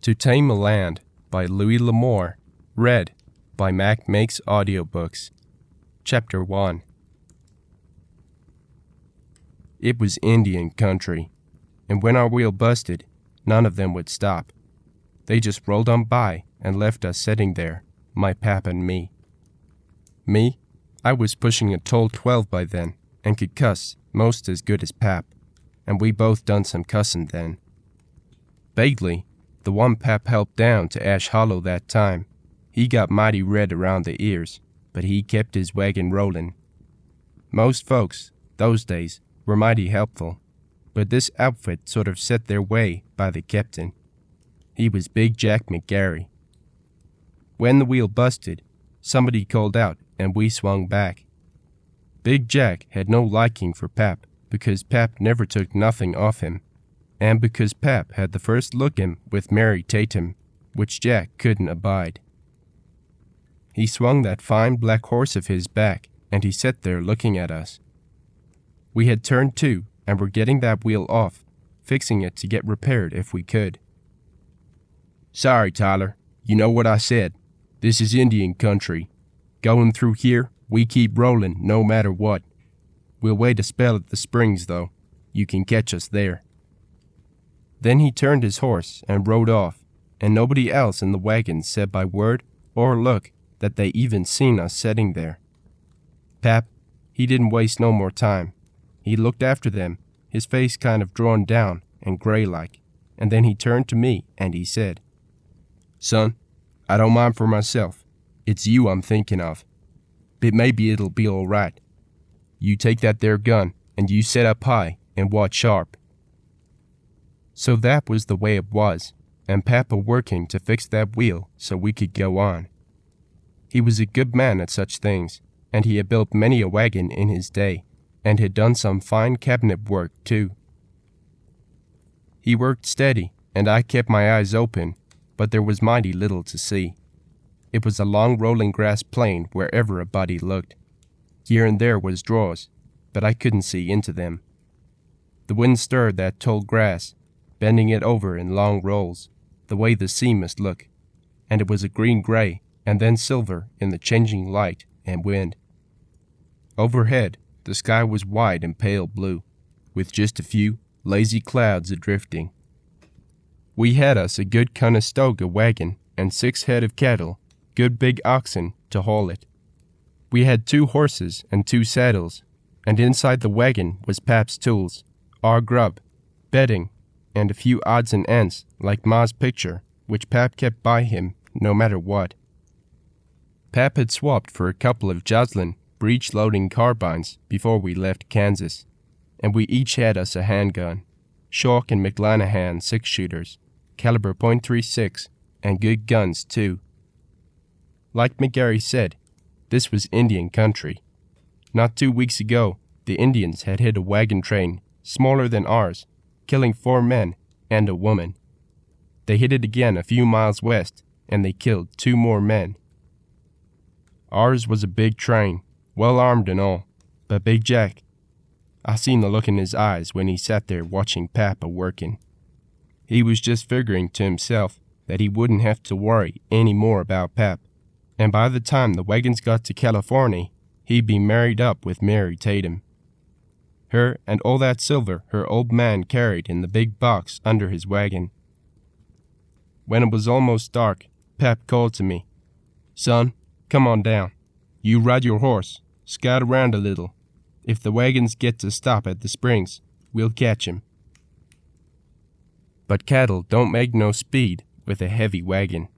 To Tame a Land by Louis L'Amour. Read by Mack makes Audiobooks. Chapter 1. It was Indian country, and when our wheel busted, none of them would stop. They just rolled on by and left us sitting there, my pap and me. Me? I was pushing a tall 12 by then, and could cuss most as good as pap, and we both done some cussin' then. Vaguely, the one pap helped down to Ash Hollow that time. He got mighty red around the ears, but he kept his wagon rollin'. Most folks, those days, were mighty helpful, but this outfit sort of set their way by the captain. He was Big Jack McGarry. When the wheel busted, somebody called out and we swung back. Big Jack had no liking for Pap because Pap never took nothing off him, and because Pap had the first look-in with Mary Tame, which Jack couldn't abide. He swung that fine black horse of his back, and he sat there looking at us. We had turned to and were getting that wheel off, fixing it to get repaired if we could. "Sorry, Tyler. You know what I said. This is Indian country. Going through here, we keep rolling no matter what. We'll wait a spell at the springs, though. You can catch us there." Then he turned his horse and rode off, and nobody else in the wagon said by word or look that they even seen us sitting there. Pap, he didn't waste no more time. He looked after them, his face kind of drawn down and gray-like, and then he turned to me and he said, "Son, I don't mind for myself. It's you I'm thinking of. But maybe it'll be all right. You take that there gun and you set up high and watch sharp." So that was the way it was, and Papa working to fix that wheel so we could go on. He was a good man at such things, and he had built many a wagon in his day, and had done some fine cabinet work too. He worked steady, and I kept my eyes open, but there was mighty little to see. It was a long rolling grass plain wherever a body looked. Here and there was draws, but I couldn't see into them. The wind stirred that tall grass, bending it over in long rolls, the way the sea must look, and it was a green-gray and then silver in the changing light and wind. Overhead, the sky was wide and pale blue, with just a few lazy clouds a-drifting. We had us a good Conestoga wagon and 6 head of cattle, good big oxen, to haul it. We had 2 horses and 2 saddles, and inside the wagon was Pap's tools, our grub, bedding, and a few odds and ends like Ma's picture, which Pap kept by him no matter what. Pap had swapped for a couple of Joslin breech-loading carbines before we left Kansas, and we each had us a handgun, Shaw and McLanahan 6-shooters, caliber .36, and good guns too. Like McGarry said, this was Indian country. Not 2 weeks ago, the Indians had hit a wagon train smaller than ours, killing 4 men and a woman. They hit it again a few miles west, and they killed 2 more men. Ours was a big train, well armed and all, but Big Jack, I seen the look in his eyes when he sat there watching Pap a-working. He was just figuring to himself that he wouldn't have to worry any more about Pap, and by the time the wagons got to California, he'd be married up with Mary Tame. Her and all that silver her old man carried in the big box under his wagon. When it was almost dark, Pap called to me, "Son, come on down. You ride your horse, scout around a little. If the wagons get to stop at the springs, we'll catch 'em." But cattle don't make no speed with a heavy wagon.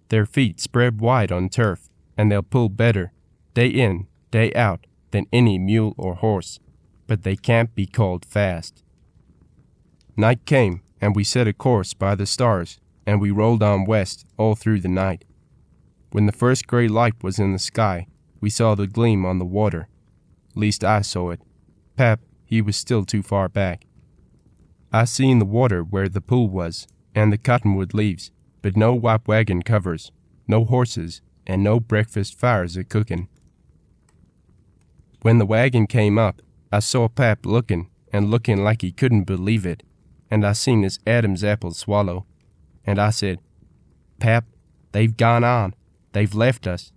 Their feet spread wide on turf, and they'll pull better, day in, day out, than any mule or horse, but they can't be called fast. Night came, and we set a course by the stars, and we rolled on west all through the night. When the first gray light was in the sky, we saw the gleam on the water. Least I saw it. Pap, he was still too far back. I seen the water where the pool was, and the cottonwood leaves, but no white wagon covers, no horses, and no breakfast fires a-cookin'. When the wagon came up, I saw Pap looking like he couldn't believe it, and I seen his Adam's apple swallow, and I said, "Pap, they've gone on. They've left us."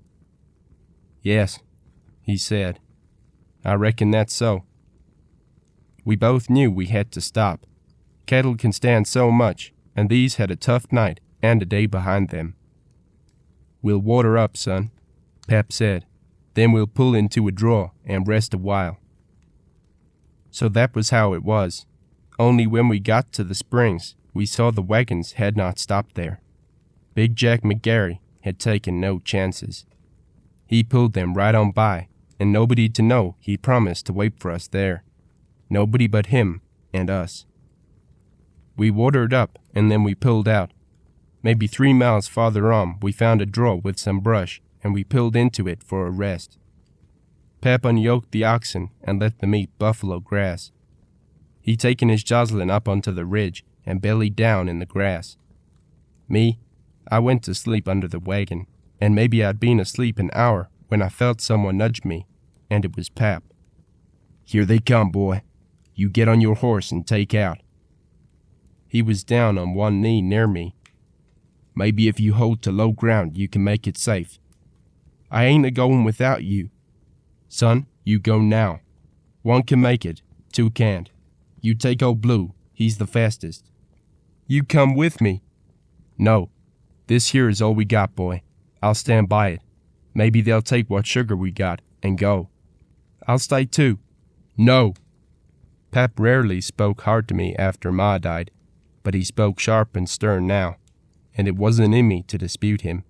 "Yes," he said. "I reckon that's so." We both knew we had to stop. Cattle can stand so much, and these had a tough night and a day behind them. "We'll water up, son," Pap said. "Then we'll pull into a draw and rest a while." So that was how it was. Only when we got to the springs, we saw the wagons had not stopped there. Big Jack McGarry had taken no chances. He pulled them right on by, and nobody to know he promised to wait for us there. Nobody but him and us. We watered up, and then we pulled out. Maybe 3 miles farther on, we found a draw with some brush, and we pulled into it for a rest. Pap unyoked the oxen and let them eat buffalo grass. He taken his Jocelyn up onto the ridge and bellied down in the grass. Me, I went to sleep under the wagon, and maybe I'd been asleep an hour when I felt someone nudge me, and it was Pap. "Here they come, boy. You get on your horse and take out." He was down on one knee near me. "Maybe if you hold to low ground you can make it safe." "I ain't a-going without you." "Son, you go now. 1 can make it, 2 can't. You take old Blue, he's the fastest." "You come with me." "No. This here is all we got, boy. I'll stand by it. Maybe they'll take what sugar we got and go." "I'll stay too." "No." Pap rarely spoke hard to me after Ma died, but he spoke sharp and stern now, and it wasn't in me to dispute him.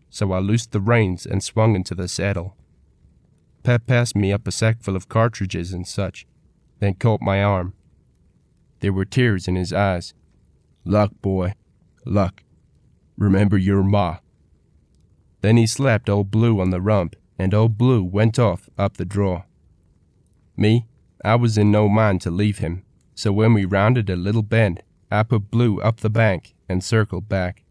So I loosed the reins and swung into the saddle. Pap passed me up a sack full of cartridges and such, then caught my arm. There were tears in his eyes. "Luck, boy, luck. Remember your ma." Then he slapped old Blue on the rump, and old Blue went off up the draw. Me, I was in no mind to leave him, so when we rounded a little bend, I put Blue up the bank and circled back.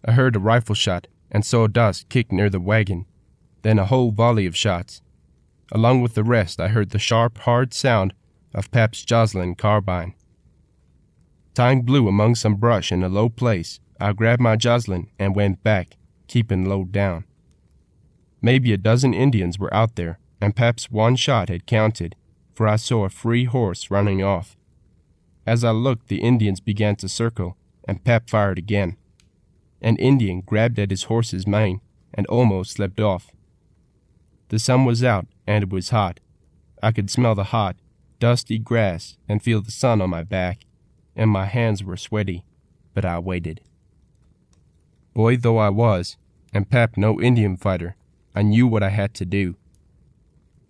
I heard a rifle shot and saw dust kick near the wagon, then a whole volley of shots. Along with the rest, I heard the sharp, hard sound of Pap's Jocelyn carbine. Tying Blue among some brush in a low place, I grabbed my Jocelyn and went back, keeping low down. Maybe a dozen Indians were out there, and Pap's one shot had counted, for I saw a free horse running off. As I looked, the Indians began to circle, and Pap fired again. An Indian grabbed at his horse's mane and almost slipped off. The sun was out, and it was hot. I could smell the hot, dusty grass and feel the sun on my back, and my hands were sweaty, but I waited. Boy though I was, and Pap no Indian fighter, I knew what I had to do.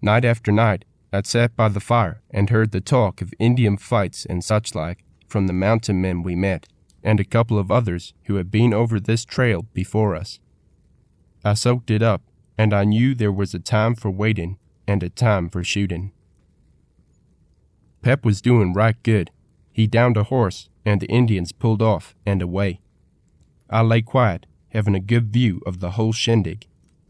Night after night, I'd sat by the fire and heard the talk of Indian fights and such like from the mountain men we met, and a couple of others who had been over this trail before us. I soaked it up, and I knew there was a time for waiting and a time for shooting. Pep was doing right good. He downed a horse, and the Indians pulled off and away. I lay quiet, having a good view of the whole shindig,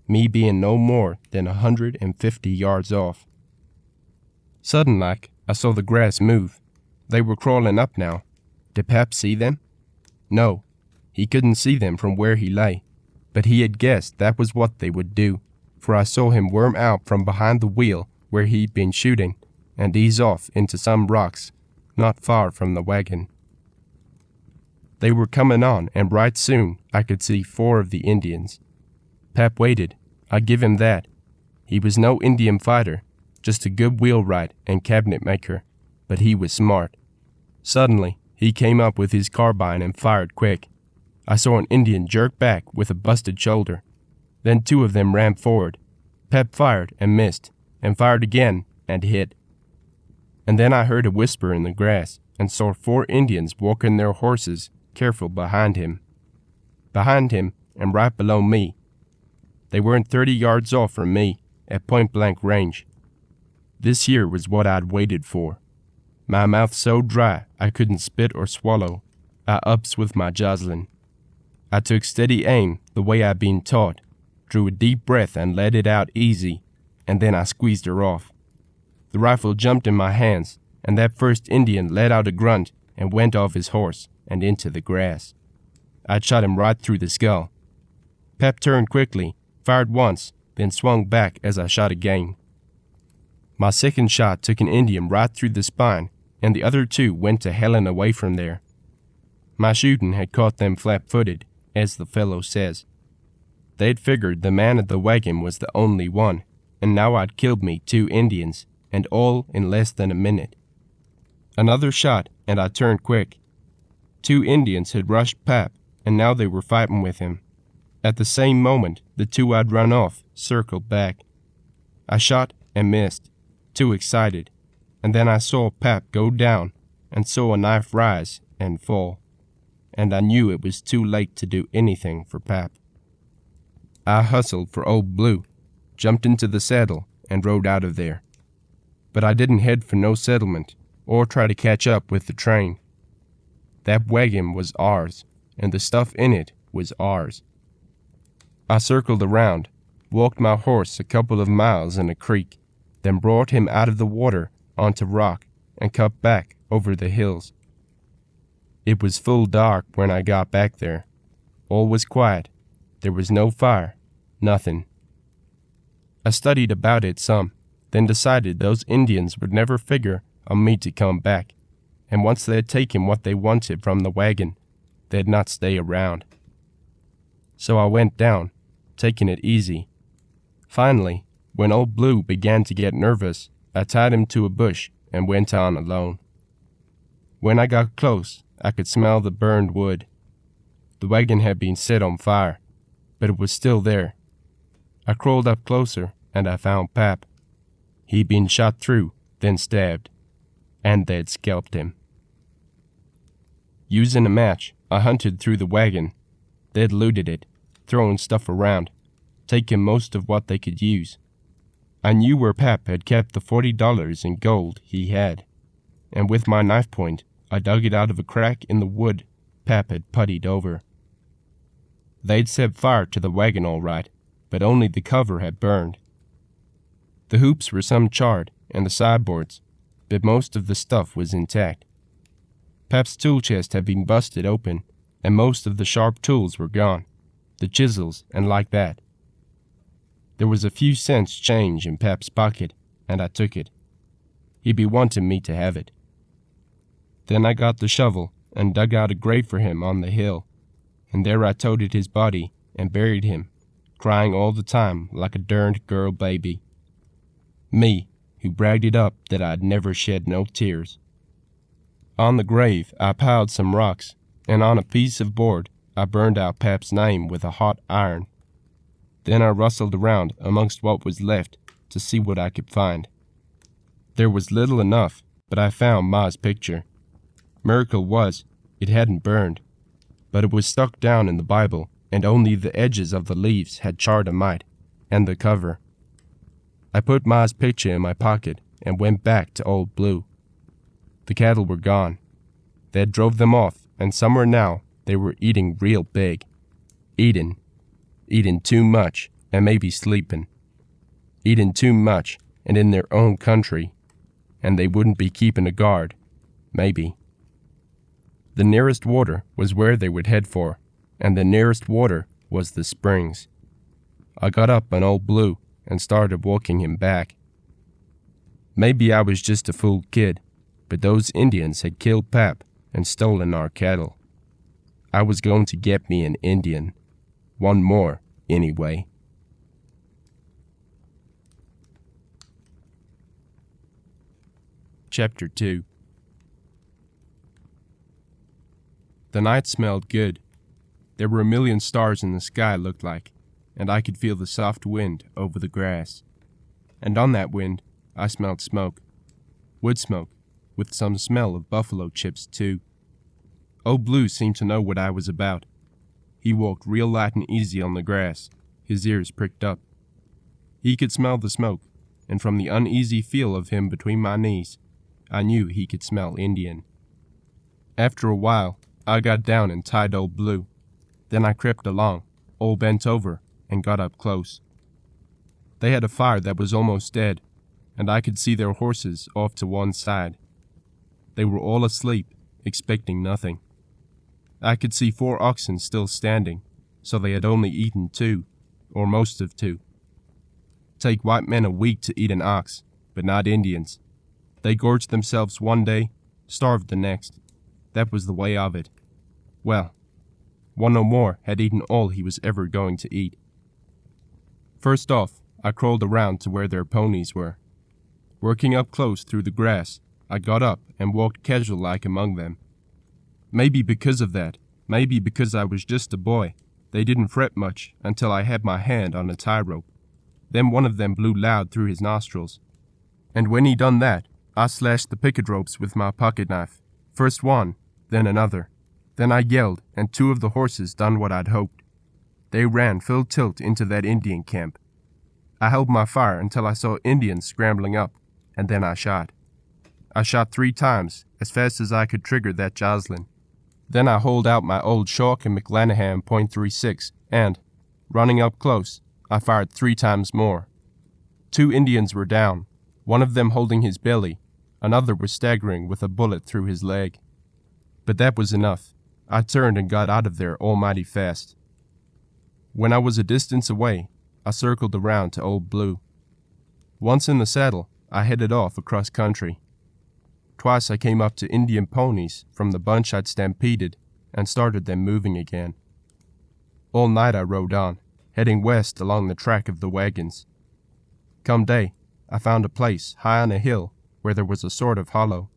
me being no more than 150 yards off. Sudden like, I saw the grass move. They were crawling up now. Did Pap see them? No, he couldn't see them from where he lay, but he had guessed that was what they would do, for I saw him worm out from behind the wheel where he'd been shooting and ease off into some rocks not far from the wagon. They were coming on, and right soon I could see 4 of the Indians. Pap waited. I give him that. He was no Indian fighter, just a good wheelwright and cabinet maker, but he was smart. Suddenly, he came up with his carbine and fired quick. I saw an Indian jerk back with a busted shoulder. Then 2 of them ran forward. Pep fired and missed, and fired again and hit. And then I heard a whisper in the grass and saw 4 Indians walking their horses careful behind him. Behind him and right below me. They weren't 30 yards off from me, at point-blank range. This here was what I'd waited for. My mouth so dry I couldn't spit or swallow. I ups with my Jocelyn. I took steady aim the way I'd been taught, drew a deep breath and let it out easy, and then I squeezed her off. The rifle jumped in my hands, and that first Indian let out a grunt and went off his horse and into the grass. I'd shot him right through the skull. Pap turned quickly, fired once, then swung back as I shot again. My second shot took an Indian right through the spine, and the other two went to hell and away from there. My shooting had caught them flat-footed, as the fellow says. They'd figured the man at the wagon was the only one, and now I'd killed me 2 Indians, and all in less than a minute. Another shot, and I turned quick. 2 Indians had rushed Pap, and now they were fighting with him. At the same moment, the 2 I'd run off circled back. I shot and missed, too excited, and then I saw Pap go down, and saw a knife rise and fall, and I knew it was too late to do anything for Pap. I hustled for Old Blue, jumped into the saddle, and rode out of there. But I didn't head for no settlement, or try to catch up with the train. That wagon was ours, and the stuff in it was ours. I circled around, walked my horse a couple of miles in a creek, then brought him out of the water onto rock and cut back over the hills. It was full dark when I got back there. All was quiet. There was no fire, nothing. I studied about it some, then decided those Indians would never figure on me to come back, and once they had taken what they wanted from the wagon, they'd not stay around. So I went down, taking it easy. Finally, when Old Blue began to get nervous, I tied him to a bush and went on alone. When I got close, I could smell the burned wood. The wagon had been set on fire, but it was still there. I crawled up closer, and I found Pap. He'd been shot through, then stabbed, and they'd scalped him. Using a match, I hunted through the wagon. They'd looted it, throwing stuff around, taking most of what they could use. I knew where Pap had kept the $40 in gold he had, and with my knife point, I dug it out of a crack in the wood Pap had puttied over. They'd set fire to the wagon all right, but only the cover had burned. The hoops were some charred, and the sideboards, but most of the stuff was intact. Pap's tool chest had been busted open, and most of the sharp tools were gone, the chisels and like that. There was a few cents change in Pap's pocket, and I took it. He'd be wanting me to have it. Then I got the shovel and dug out a grave for him on the hill, and there I toted his body and buried him, crying all the time like a derned girl baby. Me, who bragged it up that I'd never shed no tears. On the grave I piled some rocks, and on a piece of board I burned out Pap's name with a hot iron. Then I rustled around amongst what was left to see what I could find. There was little enough, but I found Ma's picture. Miracle was, it hadn't burned, but it was stuck down in the Bible, and only the edges of the leaves had charred a mite, and the cover. I put Ma's picture in my pocket and went back to Old Blue. The cattle were gone. They'd drove them off, and somewhere now they were eating real big. Eating too much, and maybe sleeping. Eating too much, and in their own country, and they wouldn't be keeping a guard, maybe. The nearest water was where they would head for, and the nearest water was the springs. I got up on Old Blue and started walking him back. Maybe I was just a fool kid, but those Indians had killed Pap and stolen our cattle. I was going to get me an Indian. One more, anyway. Chapter 2. The night smelled good. There were a million stars in the sky, looked like, and I could feel the soft wind over the grass. And on that wind, I smelled smoke. Wood smoke, with some smell of buffalo chips, too. Old Blue seemed to know what I was about. He walked real light and easy on the grass, his ears pricked up. He could smell the smoke, and from the uneasy feel of him between my knees, I knew he could smell Indian. After a while, I got down and tied Old Blue. Then I crept along, all bent over, and got up close. They had a fire that was almost dead, and I could see their horses off to one side. They were all asleep, expecting nothing. I could see 4 oxen still standing, so they had only eaten 2, or most of 2. Take white men a week to eat an ox, but not Indians. They gorged themselves one day, starved the next. That was the way of it. Well, one or more had eaten all he was ever going to eat. First off, I crawled around to where their ponies were. Working up close through the grass, I got up and walked casual-like among them. Maybe because of that, maybe because I was just a boy, they didn't fret much until I had my hand on a tie rope. Then one of them blew loud through his nostrils. And when he done that, I slashed the picket ropes with my pocket knife. First one, then another. Then I yelled, and 2 of the horses done what I'd hoped. They ran full tilt into that Indian camp. I held my fire until I saw Indians scrambling up, and then I shot. I shot 3 times, as fast as I could trigger that Joslin. Then I holed out my old Shalk and McLanahan .36, and, running up close, I fired 3 times more. 2 Indians were down, one of them holding his belly, another was staggering with a bullet through his leg. But that was enough. I turned and got out of there almighty fast. When I was a distance away, I circled around to Old Blue. Once in the saddle, I headed off across country. Twice I came up to Indian ponies from the bunch I'd stampeded and started them moving again. All night I rode on, heading west along the track of the wagons. Come day, I found a place high on a hill where there was a sort of hollow.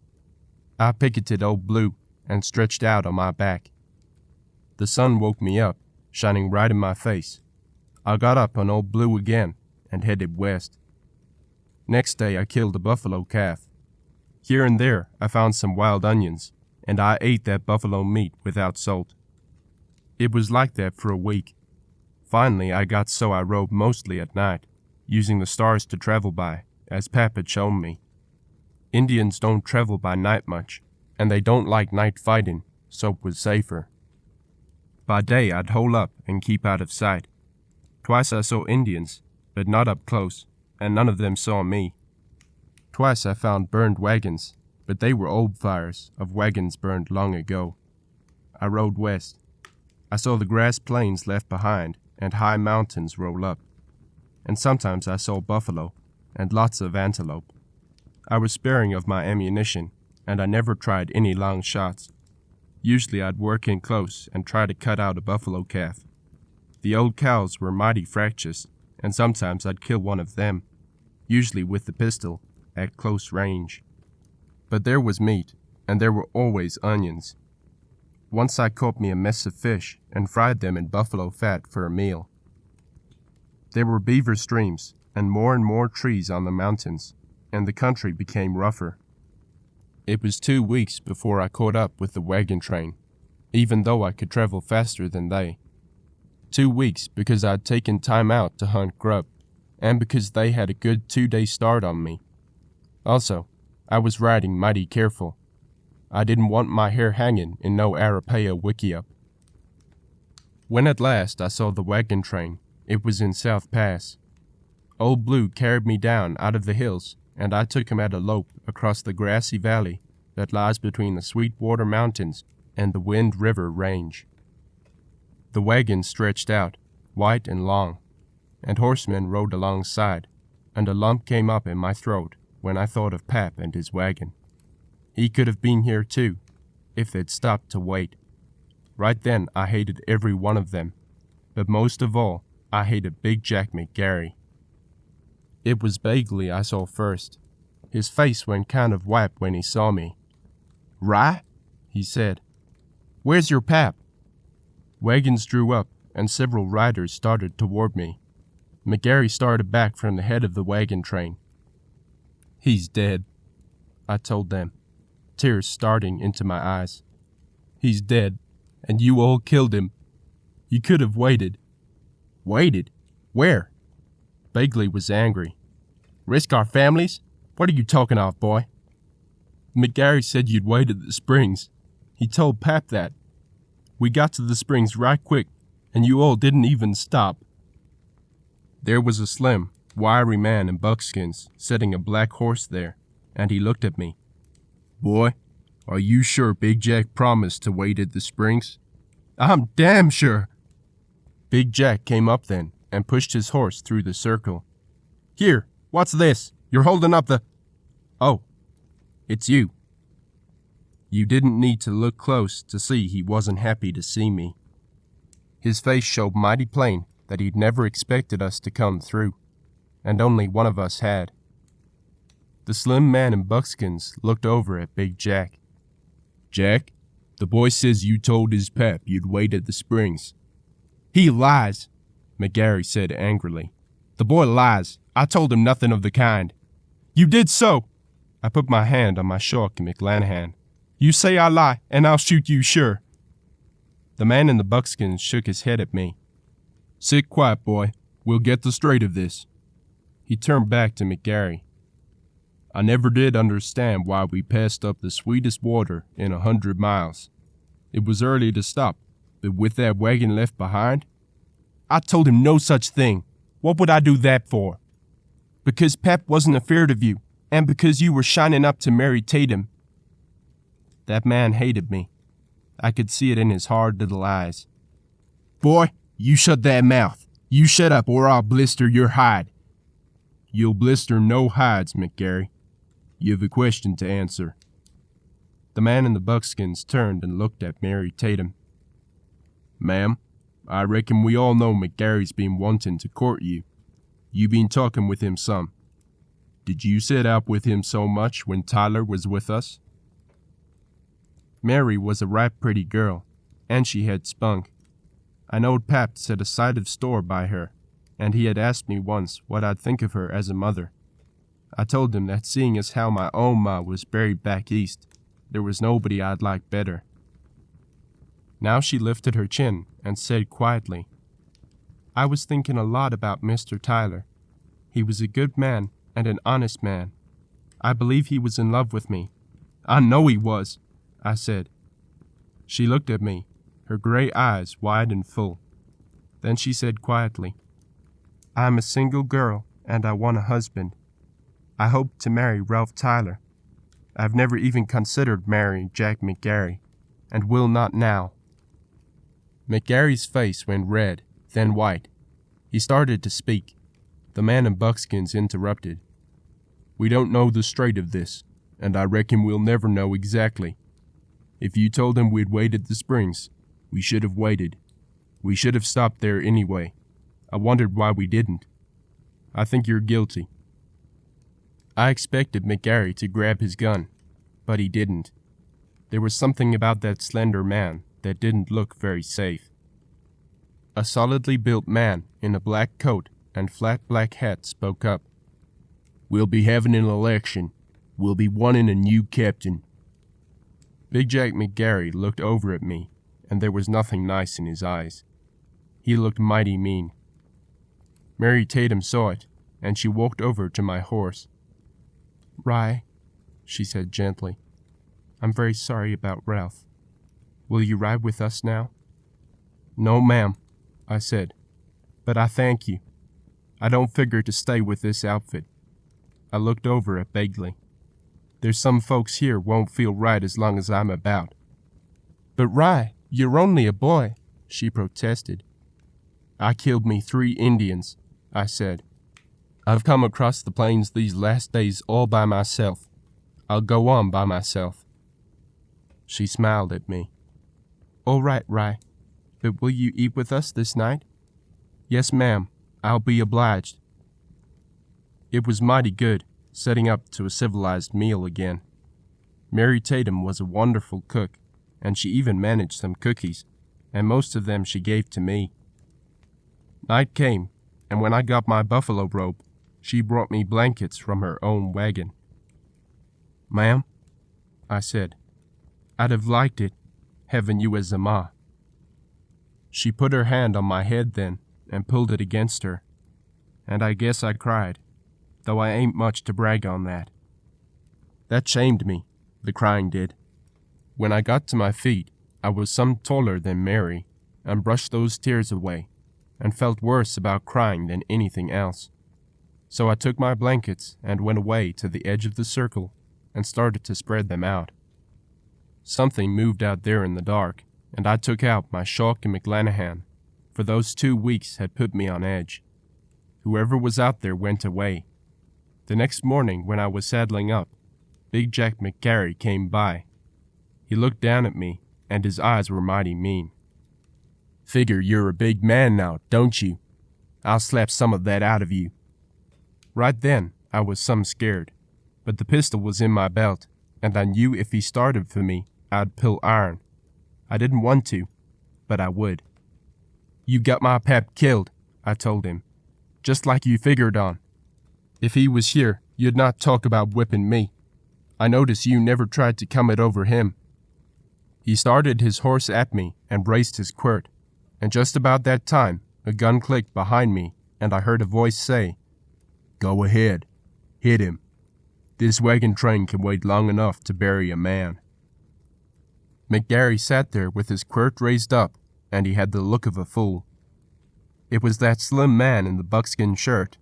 I picketed Old Blue and stretched out on my back. The sun woke me up, shining right in my face. I got up on Old Blue again and headed west. Next day I killed a buffalo calf. Here and there I found some wild onions, and I ate that buffalo meat without salt. It was like that for a week. Finally I got so I rode mostly at night, using the stars to travel by, as Pap had shown me. Indians don't travel by night much, and they don't like night fighting, so it was safer. By day I'd hole up and keep out of sight. Twice I saw Indians, but not up close, and none of them saw me. Twice I found burned wagons, but they were old fires of wagons burned long ago. I rode west. I saw the grass plains left behind and high mountains roll up. And sometimes I saw buffalo and lots of antelope. I was sparing of my ammunition, and I never tried any long shots. Usually I'd work in close and try to cut out a buffalo calf. The old cows were mighty fractious, and sometimes I'd kill one of them, usually with the pistol, at close range. But there was meat, and there were always onions. Once I caught me a mess of fish and fried them in buffalo fat for a meal. There were beaver streams and more trees on the mountains, and the country became rougher. It was 2 weeks before I caught up with the wagon train, even though I could travel faster than they. 2 weeks because I'd taken time out to hunt grub, and because they had a good 2-day start on me. Also, I was riding mighty careful. I didn't want my hair hanging in no Arapaho wickiup. When at last I saw the wagon train, it was in South Pass. Old Blue carried me down out of the hills, and I took him at a lope across the grassy valley that lies between the Sweetwater Mountains and the Wind River Range. The wagon stretched out, white and long, and horsemen rode alongside, and a lump came up in my throat when I thought of Pap and his wagon. He could have been here too, if they'd stopped to wait. Right then I hated every one of them, but most of all, I hated Big Jack McGarry. It was Bagley I saw first. His face went kind of white when he saw me. "Rye?" he said. "Where's your pap?" Wagons drew up, and several riders started toward me. McGarry started back from the head of the wagon train. "He's dead," I told them, tears starting into my eyes. "He's dead, and you all killed him. You could have waited." "Waited? Where?" Bagley was angry. "Risk our families? What are you talking of, boy?" "McGarry said you'd wait at the springs. He told Pap that. We got to the springs right quick, and you all didn't even stop." There was a slim, wiry man in buckskins sitting a black horse there, and he looked at me. "Boy, are you sure Big Jack promised to wait at the springs?" I'm damn sure. Big Jack came up then and pushed his horse through the circle. Here, what's this? You're holding up the... Oh, it's you. You didn't need to look close to see he wasn't happy to see me. His face showed mighty plain that he'd never expected us to come through, and only one of us had. The slim man in buckskins looked over at Big Jack. Jack, the boy says you told his pap you'd wait at the springs. He lies, McGarry said angrily. The boy lies. I told him nothing of the kind. You did so. I put my hand on my shock McLanahan. You say I lie, and I'll shoot you sure. The man in the buckskins shook his head at me. Sit quiet, boy. We'll get the straight of this. He turned back to McGarry. I never did understand why we passed up the sweetest water in 100 miles. It was early to stop, but with that wagon left behind? I told him no such thing. What would I do that for? Because Pep wasn't afeard of you, and because you were shining up to marry Tame. That man hated me. I could see it in his hard little eyes. Boy, you shut that mouth. You shut up or I'll blister your hide. You'll blister no hides, McGarry. You've a question to answer. The man in the buckskins turned and looked at Mary Tame. Ma'am, I reckon we all know McGarry's been wanting to court you. You been talking with him some. Did you sit out with him so much when Tyler was with us? Mary was a right pretty girl, and she had spunk. I knowed Pap set a sight of store by her, and he had asked me once what I'd think of her as a mother. I told him that seeing as how my own ma was buried back east, there was nobody I'd like better. Now she lifted her chin and said quietly, I was thinking a lot about Mr. Tyler. He was a good man and an honest man. I believe he was in love with me. I know he was, I said. She looked at me, her gray eyes wide and full. Then she said quietly, I'm a single girl and I want a husband. I hope to marry Ralph Tyler. I've never even considered marrying Jack McGarry, and will not now. McGarry's face went red, then white. He started to speak. The man in buckskins interrupted. We don't know the straight of this, and I reckon we'll never know exactly. If you told him we'd wait at the springs, we should have waited. We should have stopped there anyway. I wondered why we didn't. I think you're guilty. I expected McGarry to grab his gun, but he didn't. There was something about that slender man that didn't look very safe. A solidly built man in a black coat and flat black hat spoke up. We'll be having an election. We'll be wanting a new captain. Big Jack McGarry looked over at me, and there was nothing nice in his eyes. He looked mighty mean. Mary Tame saw it, and she walked over to my horse. Rye, she said gently, I'm very sorry about Ralph. Will you ride with us now? No, ma'am, I said, but I thank you. I don't figure to stay with this outfit. I looked over at Begley. There's some folks here won't feel right as long as I'm about. But Rye, you're only a boy, she protested. I killed me 3 Indians, I said. I've come across the plains these last days all by myself. I'll go on by myself. She smiled at me. All right, Rye, but will you eat with us this night? Yes, ma'am, I'll be obliged. It was mighty good, setting up to a civilized meal again. Mary Tame was a wonderful cook, and she even managed some cookies, and most of them she gave to me. Night came, and when I got my buffalo robe, she brought me blankets from her own wagon. Ma'am, I said, I'd have liked it, having you as a ma. She put her hand on my head then and pulled it against her, and I guess I cried, though I ain't much to brag on that. That shamed me, the crying did. When I got to my feet, I was some taller than Mary, and brushed those tears away, and felt worse about crying than anything else. So I took my blankets and went away to the edge of the circle and started to spread them out. Something moved out there in the dark, and I took out my Shock and McLanahan, for those 2 weeks had put me on edge. Whoever was out there went away. The next morning, when I was saddling up, Big Jack McGarry came by. He looked down at me, and his eyes were mighty mean. "Figure you're a big man now, don't you? I'll slap some of that out of you." Right then, I was some scared, but the pistol was in my belt, and I knew if he started for me, I'd pull iron. I didn't want to, but I would. "You got my pap killed," I told him, "just like you figured on. If he was here, you'd not talk about whipping me. I notice you never tried to come it over him." He started his horse at me and raised his quirt, and just about that time, a gun clicked behind me, and I heard a voice say, "Go ahead, hit him. This wagon train can wait long enough to bury a man." McGarry sat there with his quirt raised up, and he had the look of a fool. It was that slim man in the buckskin shirt.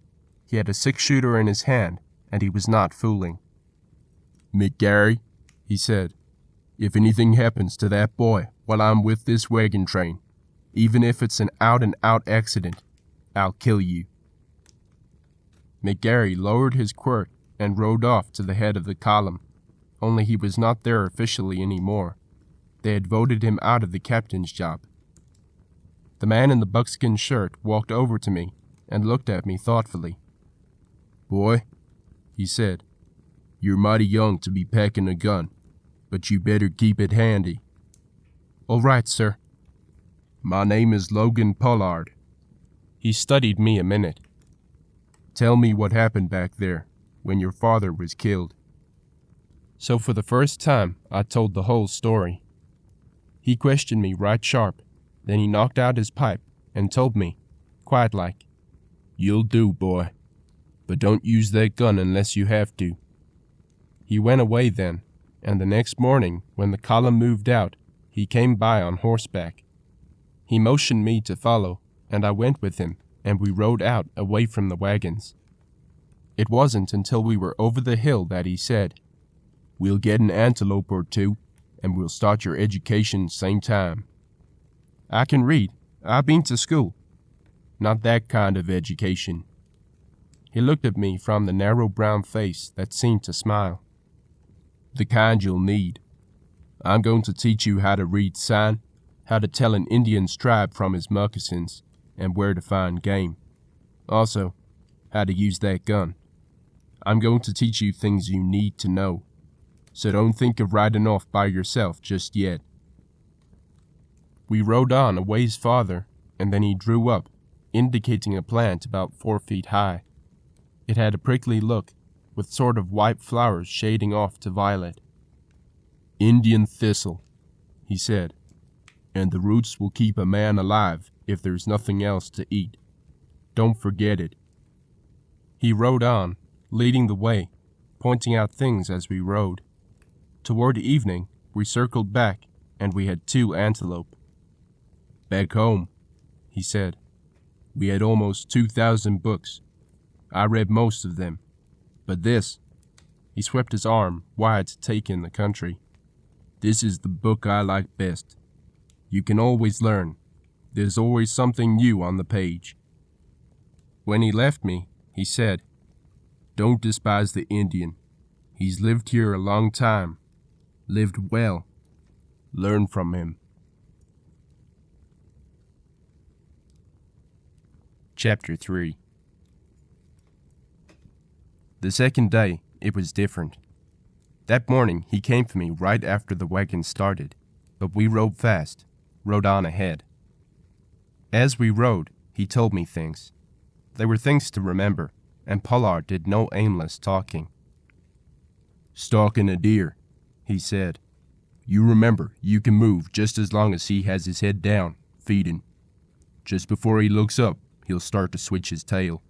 He had a 6-shooter in his hand, and he was not fooling. "McGarry," he said, "if anything happens to that boy while I'm with this wagon train, even if it's an out-and-out accident, I'll kill you." McGarry lowered his quirt and rode off to the head of the column, only he was not there officially anymore. They had voted him out of the captain's job. The man in the buckskin shirt walked over to me and looked at me thoughtfully. "Boy," he said, "you're mighty young to be packing a gun, but you better keep it handy." "All right, sir." "My name is Logan Pollard." He studied me a minute. "Tell me what happened back there when your father was killed." So for the first time, I told the whole story. He questioned me right sharp, then he knocked out his pipe and told me, quiet like, "You'll do, boy, but don't use that gun unless you have to." He went away then, and the next morning, when the column moved out, he came by on horseback. He motioned me to follow, and I went with him, and we rode out away from the wagons. It wasn't until we were over the hill that he said, "We'll get an antelope or two, and we'll start your education same time." "I can read. I've been to school." "Not that kind of education." He looked at me from the narrow brown face that seemed to smile. "The kind you'll need. I'm going to teach you how to read sign, how to tell an Indian's tribe from his moccasins, and where to find game. Also, how to use that gun. I'm going to teach you things you need to know, so don't think of riding off by yourself just yet." We rode on a ways farther, and then he drew up, indicating a plant about 4 feet high. It had a prickly look, with sort of white flowers shading off to violet. "Indian thistle," he said, "and the roots will keep a man alive if there's nothing else to eat. Don't forget it." He rode on, leading the way, pointing out things as we rode. Toward evening, we circled back, and we had 2 antelope. "Back home," he said, "we had almost 2,000 books. I read most of them, but this," he swept his arm wide to take in the country, "this is the book I like best. You can always learn. There's always something new on the page." When he left me, he said, "Don't despise the Indian. He's lived here a long time. Lived well. Learn from him." Chapter 3. The second day, it was different. That morning, he came for me right after the wagon started, but we rode fast, rode on ahead. As we rode, he told me things. They were things to remember, and Pollard did no aimless talking. "Stalking a deer," he said. "You remember, you can move just as long as he has his head down, feeding. Just before he looks up, he'll start to switch his tail.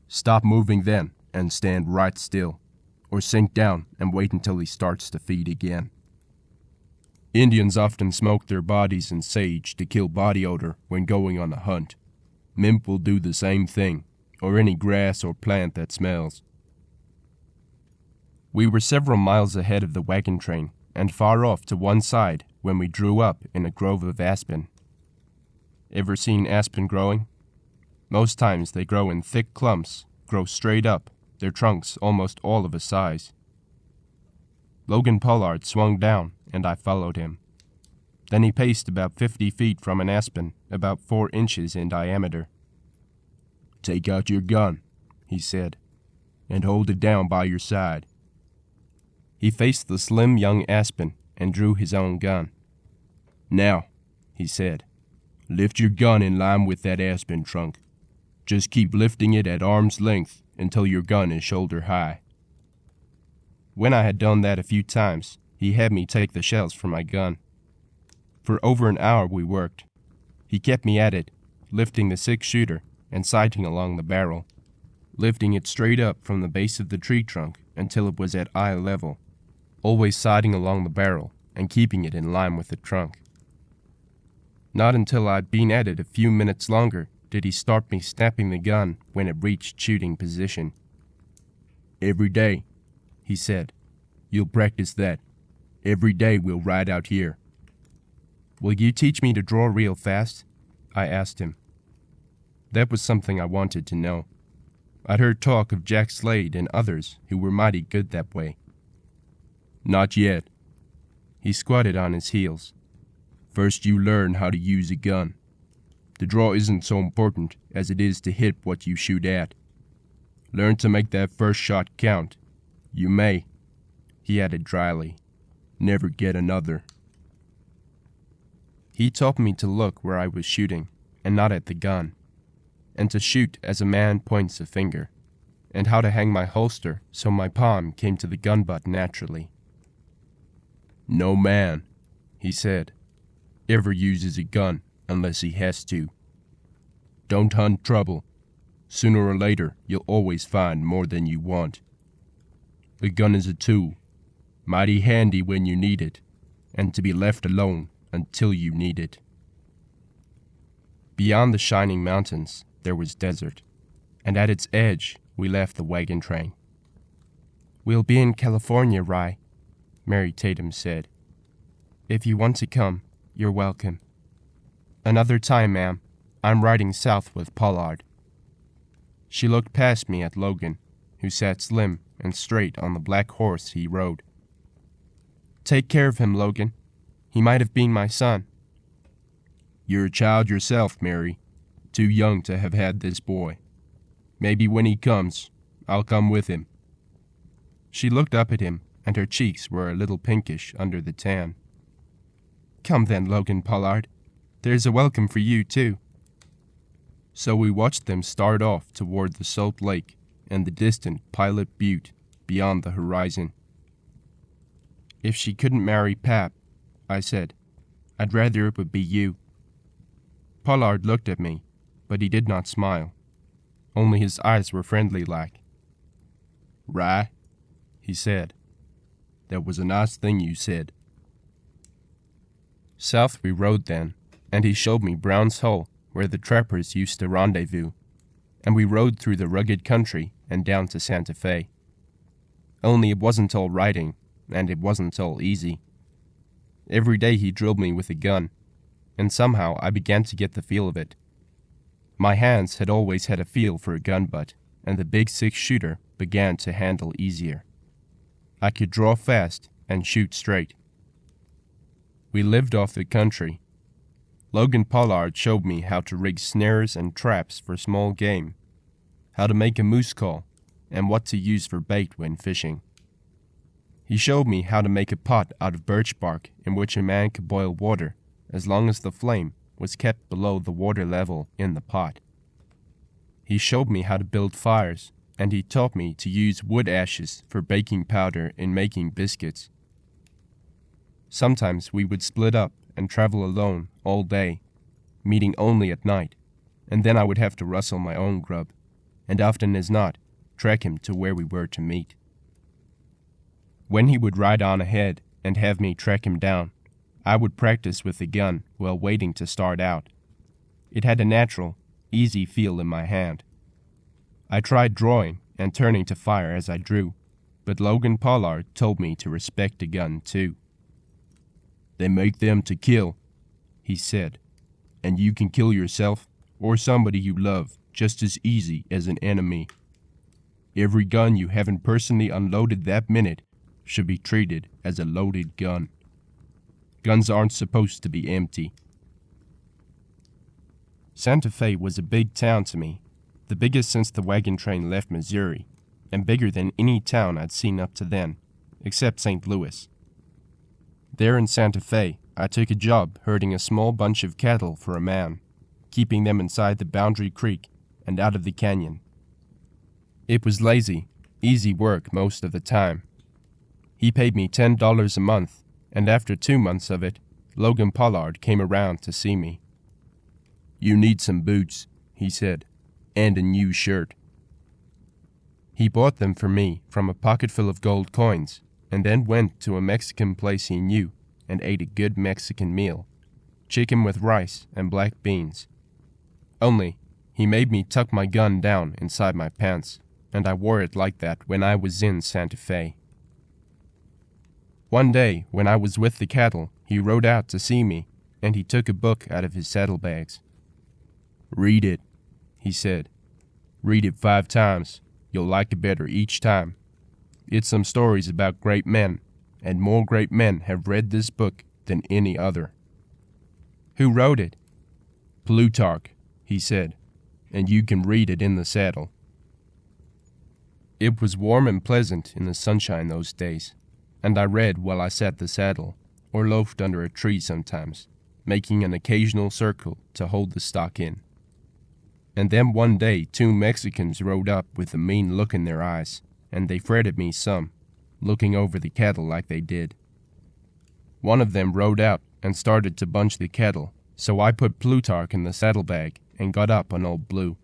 Stop moving then, and stand right still, or sink down and wait until he starts to feed again. Indians often smoke their bodies in sage to kill body odor when going on a hunt. Mimp will do the same thing, or any grass or plant that smells." We were several miles ahead of the wagon train, and far off to one side, when we drew up in a grove of aspen. Ever seen aspen growing? Most times they grow in thick clumps, grow straight up, their trunks almost all of a size. Logan Pollard swung down, and I followed him. Then he paced about 50 feet from an aspen, about 4 inches in diameter. "Take out your gun," he said, "and hold it down by your side." He faced the slim young aspen and drew his own gun. "Now," he said, "lift your gun in line with that aspen trunk. Just keep lifting it at arm's length until your gun is shoulder high." When I had done that a few times, he had me take the shells from my gun. For over an hour we worked. He kept me at it, lifting the 6-shooter and sighting along the barrel, lifting it straight up from the base of the tree trunk until it was at eye level, always sighting along the barrel and keeping it in line with the trunk. Not until I'd been at it a few minutes longer did he start me snapping the gun when it reached shooting position. "Every day," he said, "you'll practice that. Every day we'll ride out here." "Will you teach me to draw real fast?" I asked him. That was something I wanted to know. I'd heard talk of Jack Slade and others who were mighty good that way. "Not yet." He squatted on his heels. "First you learn how to use a gun. The draw isn't so important as it is to hit what you shoot at. Learn to make that first shot count. You may," he added dryly, "never get another." He taught me to look where I was shooting, and not at the gun, and to shoot as a man points a finger, and how to hang my holster so my palm came to the gun butt naturally. "No man," he said, "ever uses a gun unless he has to. Don't hunt trouble. Sooner or later, you'll always find more than you want. A gun is a tool, mighty handy when you need it, and to be left alone until you need it." Beyond the shining mountains, there was desert, and at its edge we left the wagon train. "We'll be in California, Rye," Mary Tatum said. "If you want to come, you're welcome." "Another time, ma'am. I'm riding south with Pollard." She looked past me at Logan, who sat slim and straight on the black horse he rode. "Take care of him, Logan. He might have been my son." "You're a child yourself, Mary. Too young to have had this boy. Maybe when he comes, I'll come with him." She looked up at him, and her cheeks were a little pinkish under the tan. "Come then, Logan Pollard. There's a welcome for you, too." So we watched them start off toward the Salt Lake and the distant Pilot Butte beyond the horizon. "If she couldn't marry Pap," I said, "I'd rather it would be you." Pollard looked at me, but he did not smile. Only his eyes were friendly-like. "Rye," he said, "that was a nice thing you said." South we rode then, and he showed me Brown's Hole, where the trappers used to rendezvous, and we rode through the rugged country and down to Santa Fe. Only it wasn't all riding, and it wasn't all easy. Every day he drilled me with a gun, and somehow I began to get the feel of it. My hands had always had a feel for a gun butt, and the big 6-shooter began to handle easier. I could draw fast and shoot straight. We lived off the country. Logan Pollard showed me how to rig snares and traps for small game, how to make a moose call, and what to use for bait when fishing. He showed me how to make a pot out of birch bark in which a man could boil water as long as the flame was kept below the water level in the pot. He showed me how to build fires, and he taught me to use wood ashes for baking powder in making biscuits. Sometimes we would split up and travel alone all day, meeting only at night, and then I would have to rustle my own grub, and often as not, track him to where we were to meet. When he would ride on ahead and have me track him down, I would practice with the gun while waiting to start out. It had a natural, easy feel in my hand. I tried drawing and turning to fire as I drew, but Logan Pollard told me to respect the gun too. They make them to kill, he said, and you can kill yourself or somebody you love just as easy as an enemy. Every gun you haven't personally unloaded that minute should be treated as a loaded gun. Guns aren't supposed to be empty. Santa Fe was a big town to me, the biggest since the wagon train left Missouri, and bigger than any town I'd seen up to then, except St. Louis. There in Santa Fe, I took a job herding a small bunch of cattle for a man, keeping them inside the Boundary Creek and out of the canyon. It was lazy, easy work most of the time. He paid me $10 a month, and after 2 months of it, Logan Pollard came around to see me. "You need some boots," he said, "and a new shirt." He bought them for me from a pocket full of gold coins, and then went to a Mexican place he knew and ate a good Mexican meal, chicken with rice and black beans. Only, he made me tuck my gun down inside my pants, and I wore it like that when I was in Santa Fe. One day, when I was with the cattle, he rode out to see me, and he took a book out of his saddlebags. "Read it," he said. "Read it 5 times. You'll like it better each time. It's some stories about great men, and more great men have read this book than any other." "Who wrote it?" "Plutarch," he said, "and you can read it in the saddle." It was warm and pleasant in the sunshine those days, and I read while I sat the saddle, or loafed under a tree sometimes, making an occasional circle to hold the stock in. And then one day 2 Mexicans rode up with a mean look in their eyes, and they fretted me some, looking over the cattle like they did. One of them rode out and started to bunch the cattle, so I put Plutarch in the saddlebag and got up on Old Blue.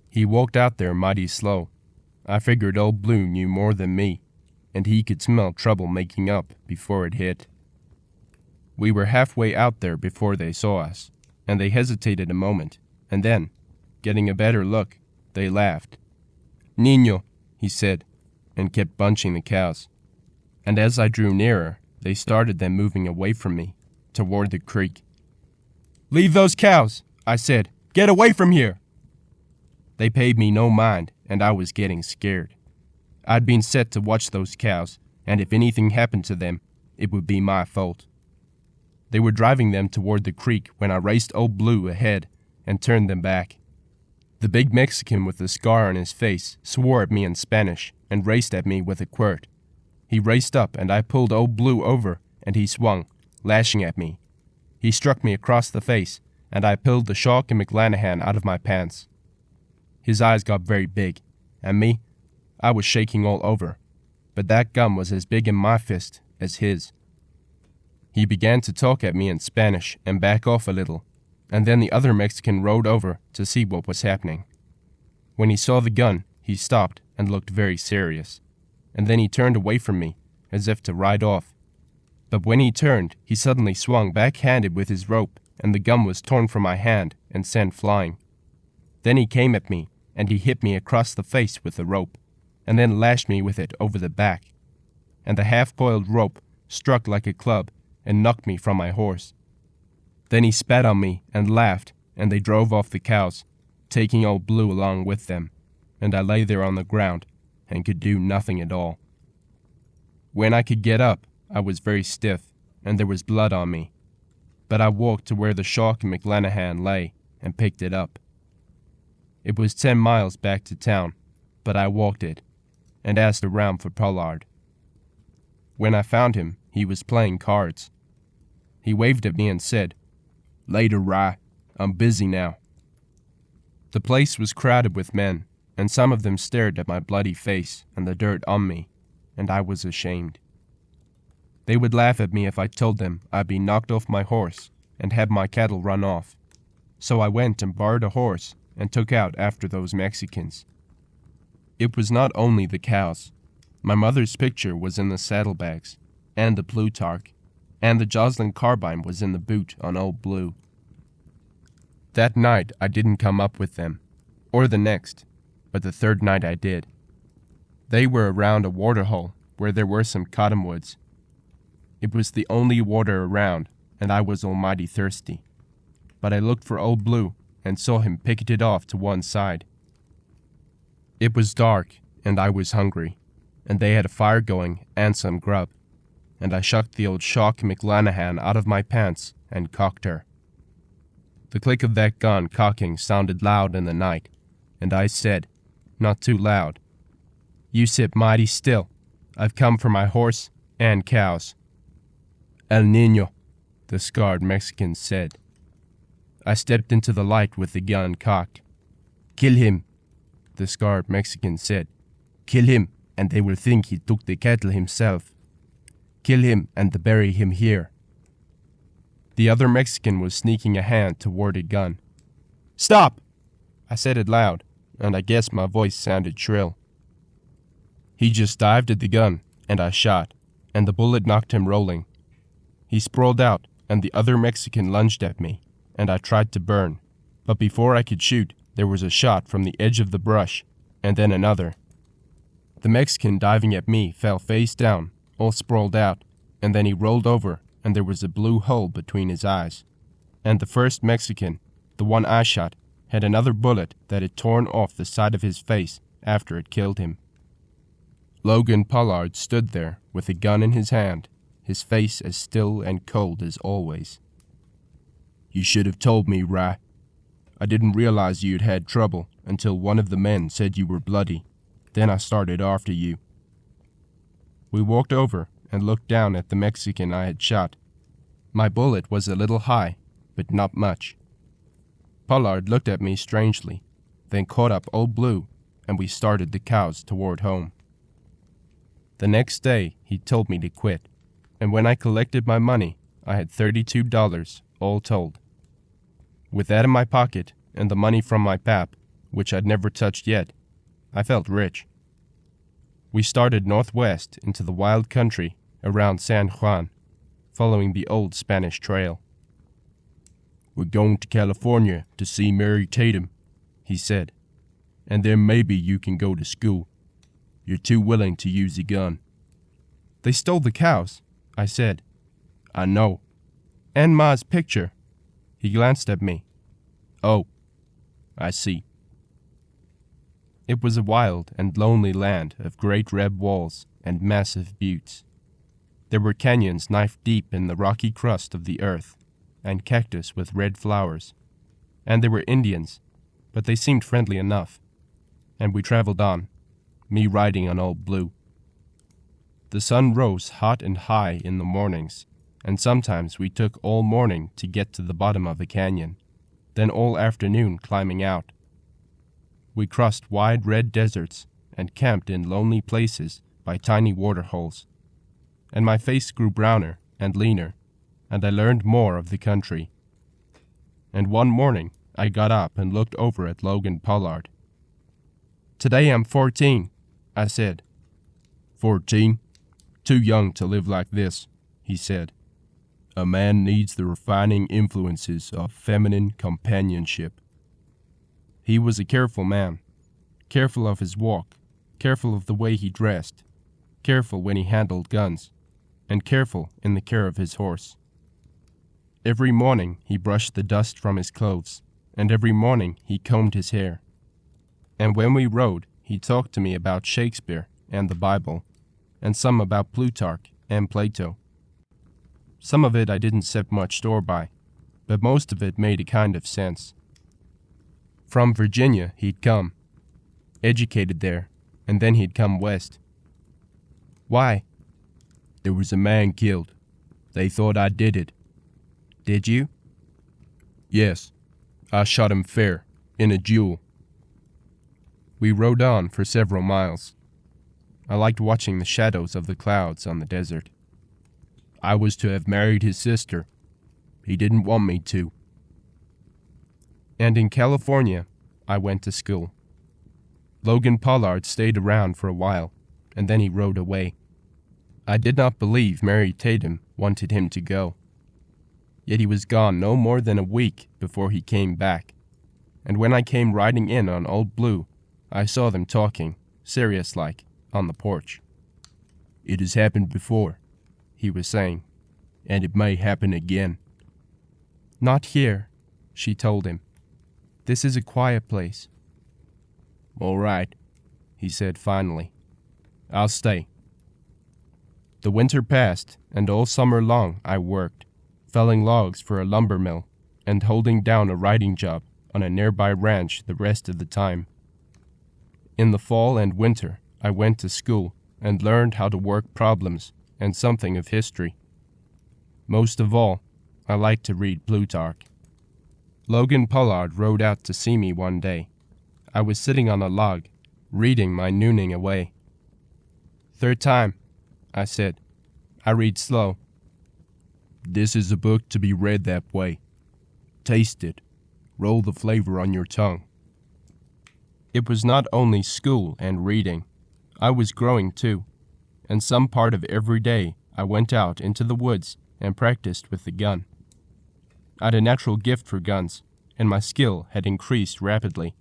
He walked out there mighty slow. I figured Old Blue knew more than me, and he could smell trouble making up before it hit. We were halfway out there before they saw us, and they hesitated a moment, and then, getting a better look, they laughed. "Niño," he said, and kept bunching the cows. And as I drew nearer, they started them moving away from me, toward the creek. "Leave those cows," I said. "Get away from here." They paid me no mind, and I was getting scared. I'd been set to watch those cows, and if anything happened to them, it would be my fault. They were driving them toward the creek when I raced Old Blue ahead and turned them back. The big Mexican with the scar on his face swore at me in Spanish and raced at me with a quirt. He raced up and I pulled Old Blue over, and he swung, lashing at me. He struck me across the face, and I pulled the Shaw and McLanahan out of my pants. His eyes got very big, and me, I was shaking all over, but that gun was as big in my fist as his. He began to talk at me in Spanish and back off a little, and then the other Mexican rode over to see what was happening. When he saw the gun, he stopped and looked very serious, and then he turned away from me, as if to ride off. But when he turned, he suddenly swung back-handed with his rope, and the gun was torn from my hand and sent flying. Then he came at me, and he hit me across the face with the rope, and then lashed me with it over the back. And the half-coiled rope struck like a club and knocked me from my horse. Then he spat on me and laughed, and they drove off the cows, taking Old Blue along with them, and I lay there on the ground and could do nothing at all. When I could get up, I was very stiff, and there was blood on me, but I walked to where the Shaw and McLanahan lay and picked it up. It was 10 miles back to town, but I walked it, and asked around for Pollard. When I found him, he was playing cards. He waved at me and said, "Later, Rye. I'm busy now." The place was crowded with men, and some of them stared at my bloody face and the dirt on me, and I was ashamed. They would laugh at me if I told them I'd be knocked off my horse and had my cattle run off. So I went and borrowed a horse and took out after those Mexicans. It was not only the cows. My mother's picture was in the saddlebags, and the Plutarch, and the Joslin carbine was in the boot on Old Blue. That night I didn't come up with them, or the next, but the third night I did. They were around a waterhole where there were some cottonwoods. It was the only water around, and I was almighty thirsty. But I looked for Old Blue and saw him picketed off to one side. It was dark, and I was hungry, and they had a fire going and some grub, and I shucked the old Shock McLanahan out of my pants and cocked her. The click of that gun cocking sounded loud in the night, and I said, not too loud, "You sit mighty still. I've come for my horse and cows." "El Niño," the scarred Mexican said. I stepped into the light with the gun cocked. "Kill him," the scarred Mexican said. "Kill him, and they will think he took the cattle himself. Kill him and bury him here." The other Mexican was sneaking a hand toward a gun. "Stop!" I said it loud, and I guess my voice sounded shrill. He just dived at the gun, and I shot, and the bullet knocked him rolling. He sprawled out, and the other Mexican lunged at me, and I tried to burn. But before I could shoot, there was a shot from the edge of the brush, and then another. The Mexican diving at me fell face down, all sprawled out, and then he rolled over, and there was a blue hole between his eyes. And the first Mexican, the one I shot, had another bullet that had torn off the side of his face after it killed him. Logan Pollard stood there with a gun in his hand, his face as still and cold as always. "You should have told me, Rye. I didn't realize you'd had trouble until one of the men said you were bloody. Then I started after you." We walked over and looked down at the Mexican I had shot. My bullet was a little high, but not much. Pollard looked at me strangely, then caught up Old Blue, and we started the cows toward home. The next day, he told me to quit, and when I collected my money, I had $32, all told. With that in my pocket, and the money from my pap, which I'd never touched yet, I felt rich. We started northwest into the wild country around San Juan, following the old Spanish trail. "We're going to California to see Mary Tatum," he said, "and then maybe you can go to school. You're too willing to use a gun." "They stole the cows," I said. "I know." "And Ma's picture." He glanced at me. "Oh, I see." It was a wild and lonely land of great red walls and massive buttes. There were canyons knife-deep in the rocky crust of the earth, and cactus with red flowers. And there were Indians, but they seemed friendly enough. And we traveled on, me riding on Old Blue. The sun rose hot and high in the mornings, and sometimes we took all morning to get to the bottom of a canyon, then all afternoon climbing out. We crossed wide red deserts and camped in lonely places by tiny waterholes. And my face grew browner and leaner, and I learned more of the country. And one morning, I got up and looked over at Logan Pollard. "Today I'm 14, I said. 14? Too young to live like this, he said. A man needs the refining influences of feminine companionship. He was a careful man, careful of his walk, careful of the way he dressed, careful when he handled guns, and careful in the care of his horse. Every morning he brushed the dust from his clothes, and every morning he combed his hair. And when we rode, he talked to me about Shakespeare and the Bible, and some about Plutarch and Plato. Some of it I didn't set much store by, but most of it made a kind of sense. From Virginia he'd come, educated there, and then he'd come west. Why? There was a man killed. They thought I did it. Did you? Yes. I shot him fair, in a duel. We rode on for several miles. I liked watching the shadows of the clouds on the desert. I was to have married his sister. He didn't want me to. And in California, I went to school. Logan Pollard stayed around for a while, and then he rode away. I did not believe Mary Tatum wanted him to go. Yet he was gone no more than a week before he came back, and when I came riding in on Old Blue, I saw them talking, serious-like, on the porch. It has happened before, he was saying, and it may happen again." "Not here," she told him. "This is a quiet place." "All right," he said finally. "I'll stay." The winter passed, and all summer long I worked, felling logs for a lumber mill and holding down a writing job on a nearby ranch the rest of the time. In the fall and winter, I went to school and learned how to work problems and something of history. Most of all, I liked to read Plutarch. Logan Pollard rode out to see me one day. I was sitting on a log, reading my nooning away. "Third time," I said. "I read slow." "This is a book to be read that way. Taste it. Roll the flavor on your tongue." It was not only school and reading. I was growing too, and some part of every day I went out into the woods and practiced with the gun. I had a natural gift for guns, and my skill had increased rapidly.